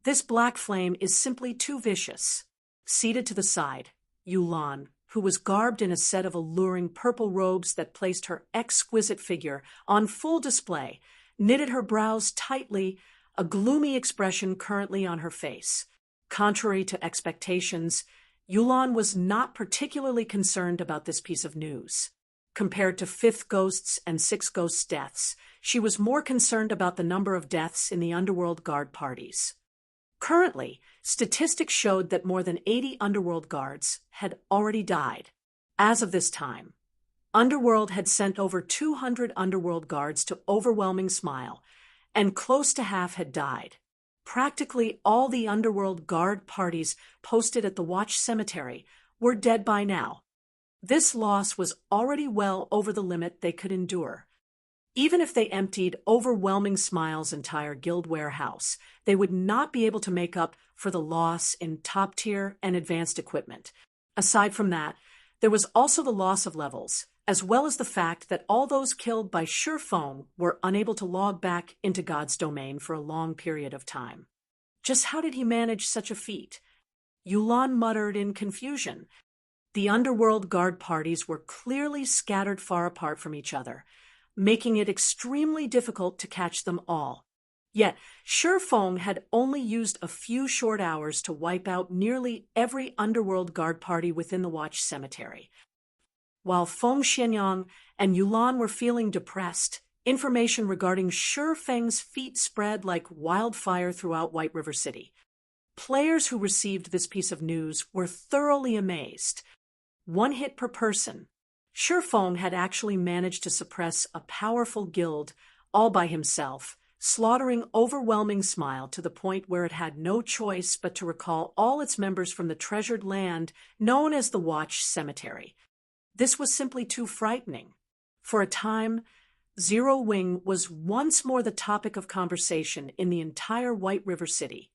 This black flame is simply too vicious. Seated to the side, Yulan, who was garbed in a set of alluring purple robes that placed her exquisite figure on full display, knitted her brows tightly, a gloomy expression currently on her face. Contrary to expectations, Yulan was not particularly concerned about this piece of news. Compared to 5th ghosts and 6th ghosts' deaths, she was more concerned about the number of deaths in the Underworld Guard parties. Currently, statistics showed that more than 80 Underworld Guards had already died. As of this time, Underworld had sent over 200 Underworld Guards to Overwhelming Smile, and close to half had died. Practically all the Underworld Guard parties posted at the Watch Cemetery were dead by now. This loss was already well over the limit they could endure. Even if they emptied Overwhelming Smile's entire guild warehouse, they would not be able to make up for the loss in top-tier and advanced equipment. Aside from that, there was also the loss of levels, as well as the fact that all those killed by Shurfeng were unable to log back into God's domain for a long period of time. Just how did he manage such a feat? Yulan muttered in confusion. The Underworld Guard parties were clearly scattered far apart from each other, making it extremely difficult to catch them all. Yet, Shurfeng had only used a few short hours to wipe out nearly every Underworld Guard party within the Watch Cemetery. While Feng Xianyang and Yulan were feeling depressed, information regarding Shurfeng's feat spread like wildfire throughout White River City. Players who received this piece of news were thoroughly amazed. 1 hit per person. Shurfeng had actually managed to suppress a powerful guild all by himself, slaughtering Overwhelming Smile to the point where it had no choice but to recall all its members from the treasured land known as the Watch Cemetery. This was simply too frightening. For a time, Zero Wing was once more the topic of conversation in the entire White River City.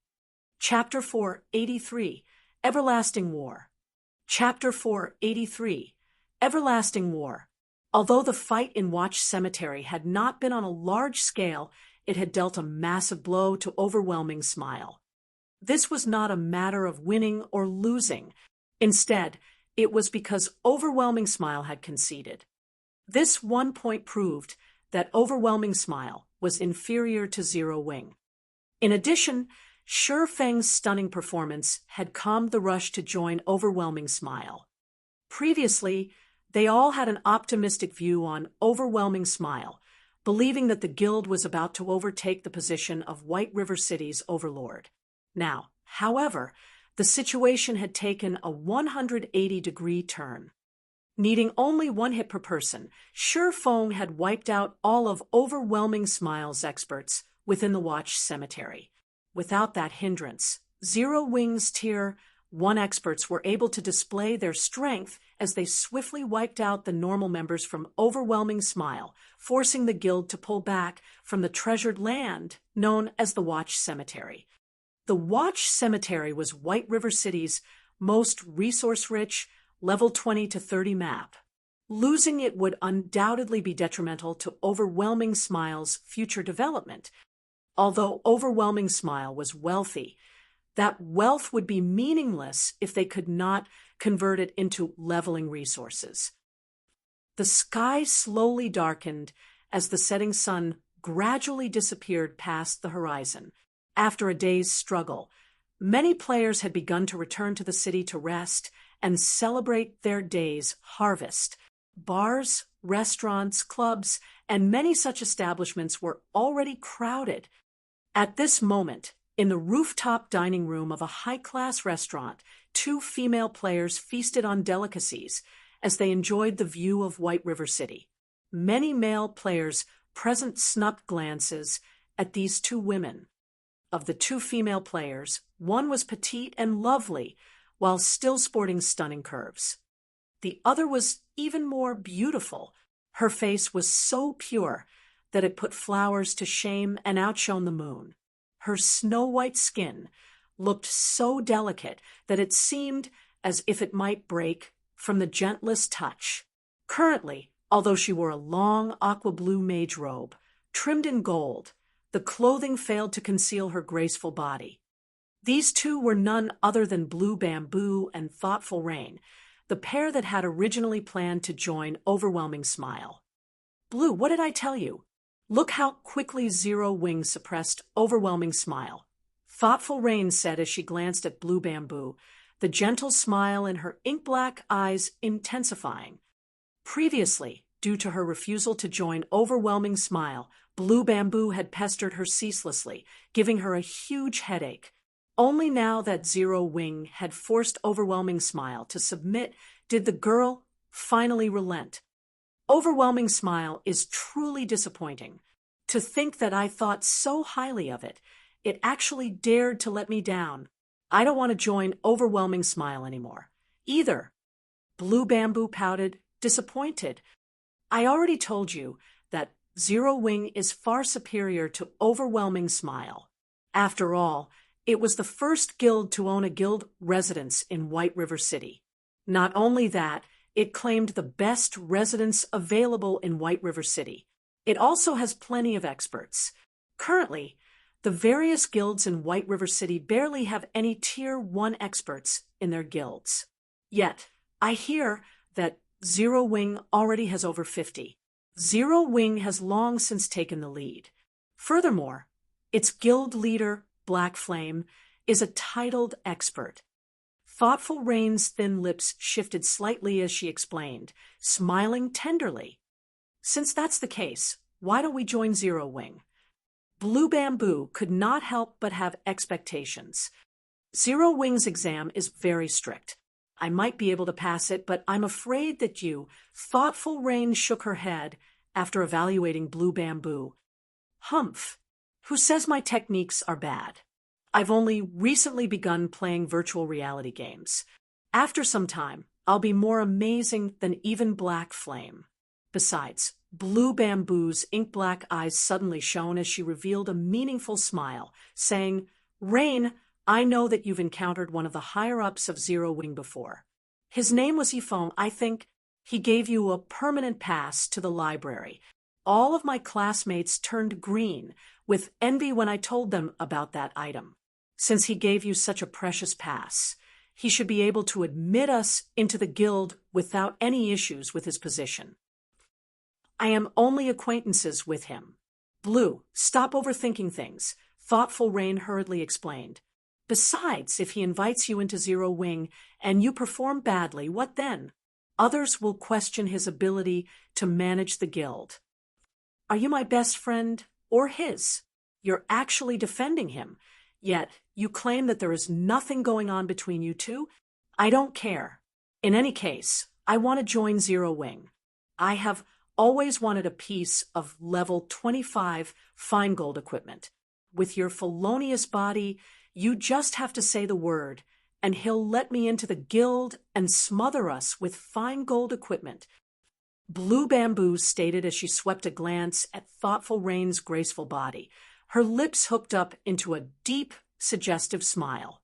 Chapter 483, Everlasting War. Chapter 483, Everlasting War. Although the fight in Watch Cemetery had not been on a large scale, it had dealt a massive blow to Overwhelming Smile. This was not a matter of winning or losing. Instead, it was because Overwhelming Smile had conceded. This 1 point proved that Overwhelming Smile was inferior to Zero Wing. In addition, Shurfeng's stunning performance had calmed the rush to join Overwhelming Smile. Previously, they all had an optimistic view on Overwhelming Smile, believing that the guild was about to overtake the position of White River City's overlord. Now, however, the situation had taken a 180-degree turn. Needing only 1 hit per person, Shurfeng had wiped out all of Overwhelming Smile's experts within the Watch Cemetery. Without that hindrance, Zero Wing's Tier 1 experts were able to display their strength as they swiftly wiped out the normal members from Overwhelming Smile, forcing the guild to pull back from the treasured land known as the Watch Cemetery. The Watch Cemetery was White River City's most resource-rich, level 20 to 30 map. Losing it would undoubtedly be detrimental to Overwhelming Smile's future development. Although Overwhelming Smile was wealthy, that wealth would be meaningless if they could not convert it into leveling resources. The sky slowly darkened as the setting sun gradually disappeared past the horizon. After a day's struggle, many players had begun to return to the city to rest and celebrate their day's harvest. Bars, restaurants, clubs, and many such establishments were already crowded. At this moment, in the rooftop dining room of a high-class restaurant, 2 female players feasted on delicacies as they enjoyed the view of White River City. Many male players present snubbed glances at these two women. Of the two female players, one was petite and lovely, while still sporting stunning curves. The other was even more beautiful. Her face was so pure that it put flowers to shame and outshone the moon. Her snow-white skin looked so delicate that it seemed as if it might break from the gentlest touch. Currently, although she wore a long aqua-blue mage robe, trimmed in gold, the clothing failed to conceal her graceful body. These two were none other than Blue Bamboo and Thoughtful Rain, the pair that had originally planned to join Overwhelming Smile. Blue, what did I tell you? Look how quickly Zero Wing suppressed Overwhelming Smile. Thoughtful Rain said as she glanced at Blue Bamboo, the gentle smile in her ink-black eyes intensifying. Previously, due to her refusal to join Overwhelming Smile, Blue Bamboo had pestered her ceaselessly, giving her a huge headache. Only now that Zero Wing had forced Overwhelming Smile to submit did the girl finally relent. Overwhelming Smile is truly disappointing. To think that I thought so highly of it, it actually dared to let me down. I don't want to join Overwhelming Smile anymore. Either. Blue Bamboo pouted, disappointed. I already told you that Zero Wing is far superior to Overwhelming Smile. After all, it was the first guild to own a guild residence in White River City. Not only that, it claimed the best residence available in White River City. It also has plenty of experts. Currently, the various guilds in White River City barely have any Tier 1 experts in their guilds. Yet, I hear that Zero Wing already has over 50. Zero Wing has long since taken the lead. Furthermore, its guild leader, Black Flame, is a titled expert. Thoughtful Rain's thin lips shifted slightly as she explained, smiling tenderly. Since that's the case, why don't we join Zero Wing? Blue Bamboo could not help but have expectations. Zero Wing's exam is very strict. I might be able to pass it, but I'm afraid that you— Thoughtful Rain shook her head after evaluating Blue Bamboo. Humph. Who says my techniques are bad? I've only recently begun playing virtual reality games. After some time, I'll be more amazing than even Black Flame. Besides, Blue Bamboo's ink-black eyes suddenly shone as she revealed a meaningful smile, saying, Rain, I know that you've encountered one of the higher-ups of Zero Wing before. His name was Yifeng. I think he gave you a permanent pass to the library. All of my classmates turned green with envy when I told them about that item. Since he gave you such a precious pass, he should be able to admit us into the guild without any issues with his position. I am only acquaintances with him. Blue, stop overthinking things, Thoughtful Rain hurriedly explained. Besides, if he invites you into Zero Wing and you perform badly, what then? Others will question his ability to manage the guild. Are you my best friend or his? You're actually defending him, yet you claim that there is nothing going on between you two? I don't care. In any case, I want to join Zero Wing. I have always wanted a piece of level 25 fine gold equipment. With your felonious body, you just have to say the word, and he'll let me into the guild and smother us with fine gold equipment. Blue Bamboo stated as she swept a glance at Thoughtful Rain's graceful body, her lips hooked up into a deep, suggestive smile.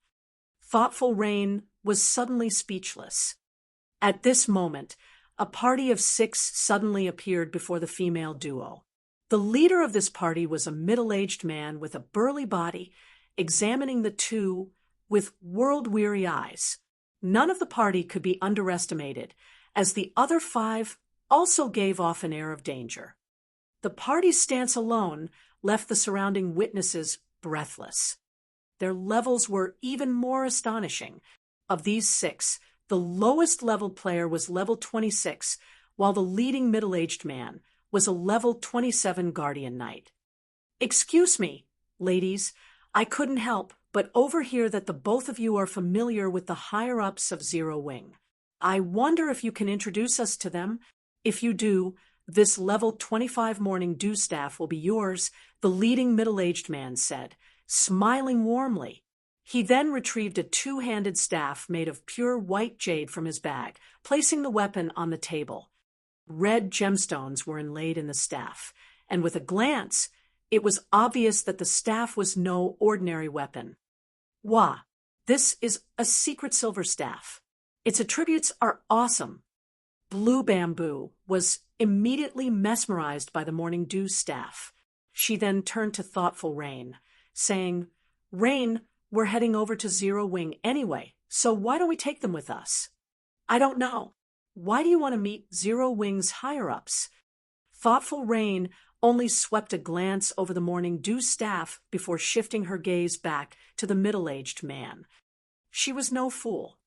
Thoughtful Rain was suddenly speechless. At this moment, a party of 6 suddenly appeared before the female duo. The leader of this party was a middle-aged man with a burly body, examining the two with world-weary eyes. None of the party could be underestimated, as the other 5 also gave off an air of danger. The party's stance alone left the surrounding witnesses breathless. Their levels were even more astonishing. Of these 6, the lowest level player was level 26, while the leading middle-aged man was a level 27 Guardian Knight. Excuse me, ladies, I couldn't help but overhear that the both of you are familiar with the higher-ups of Zero Wing. I wonder if you can introduce us to them. If you do, This level 25 morning dew staff will be yours, the leading middle-aged man said, smiling warmly. He then retrieved a two-handed staff made of pure white jade from his bag, placing the weapon on the table. Red gemstones were inlaid in the staff, and with a glance, it was obvious that the staff was no ordinary weapon. Wah! This is a secret silver staff. Its attributes are awesome. Blue Bamboo was immediately mesmerized by the morning dew staff. She then turned to thoughtful Rain, saying, Rain, we're heading over to Zero Wing anyway, so why don't we take them with us? I don't know. Why do you want to meet Zero Wing's higher-ups? Thoughtful Rain only swept a glance over the morning dew staff before shifting her gaze back to the middle-aged man. She was no fool.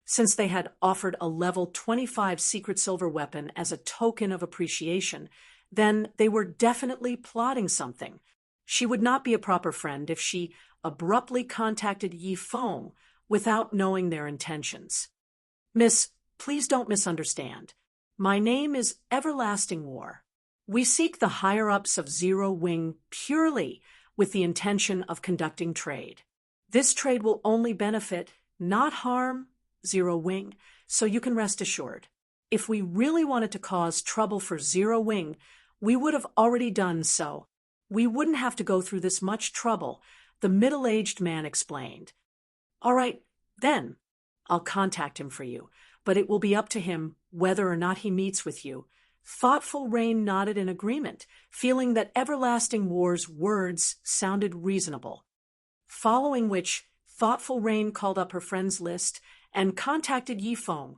Since they had offered a level 25 secret silver weapon as a token of appreciation, then they were definitely plotting something. She would not be a proper friend if she abruptly contacted Yi Feng without knowing their intentions. Miss, please don't misunderstand. My name is Everlasting War. We seek the higher-ups of Zero Wing purely with the intention of conducting trade. This trade will only benefit, not harm, Zero Wing, so you can rest assured. If we really wanted to cause trouble for Zero Wing, we would have already done so. We wouldn't have to go through this much trouble, the middle-aged man explained. All right, then, I'll contact him for you, but it will be up to him whether or not he meets with you. Thoughtful Rain nodded in agreement, feeling that Everlasting War's words sounded reasonable. Following which, Thoughtful Rain called up her friends list and contacted Yi Feng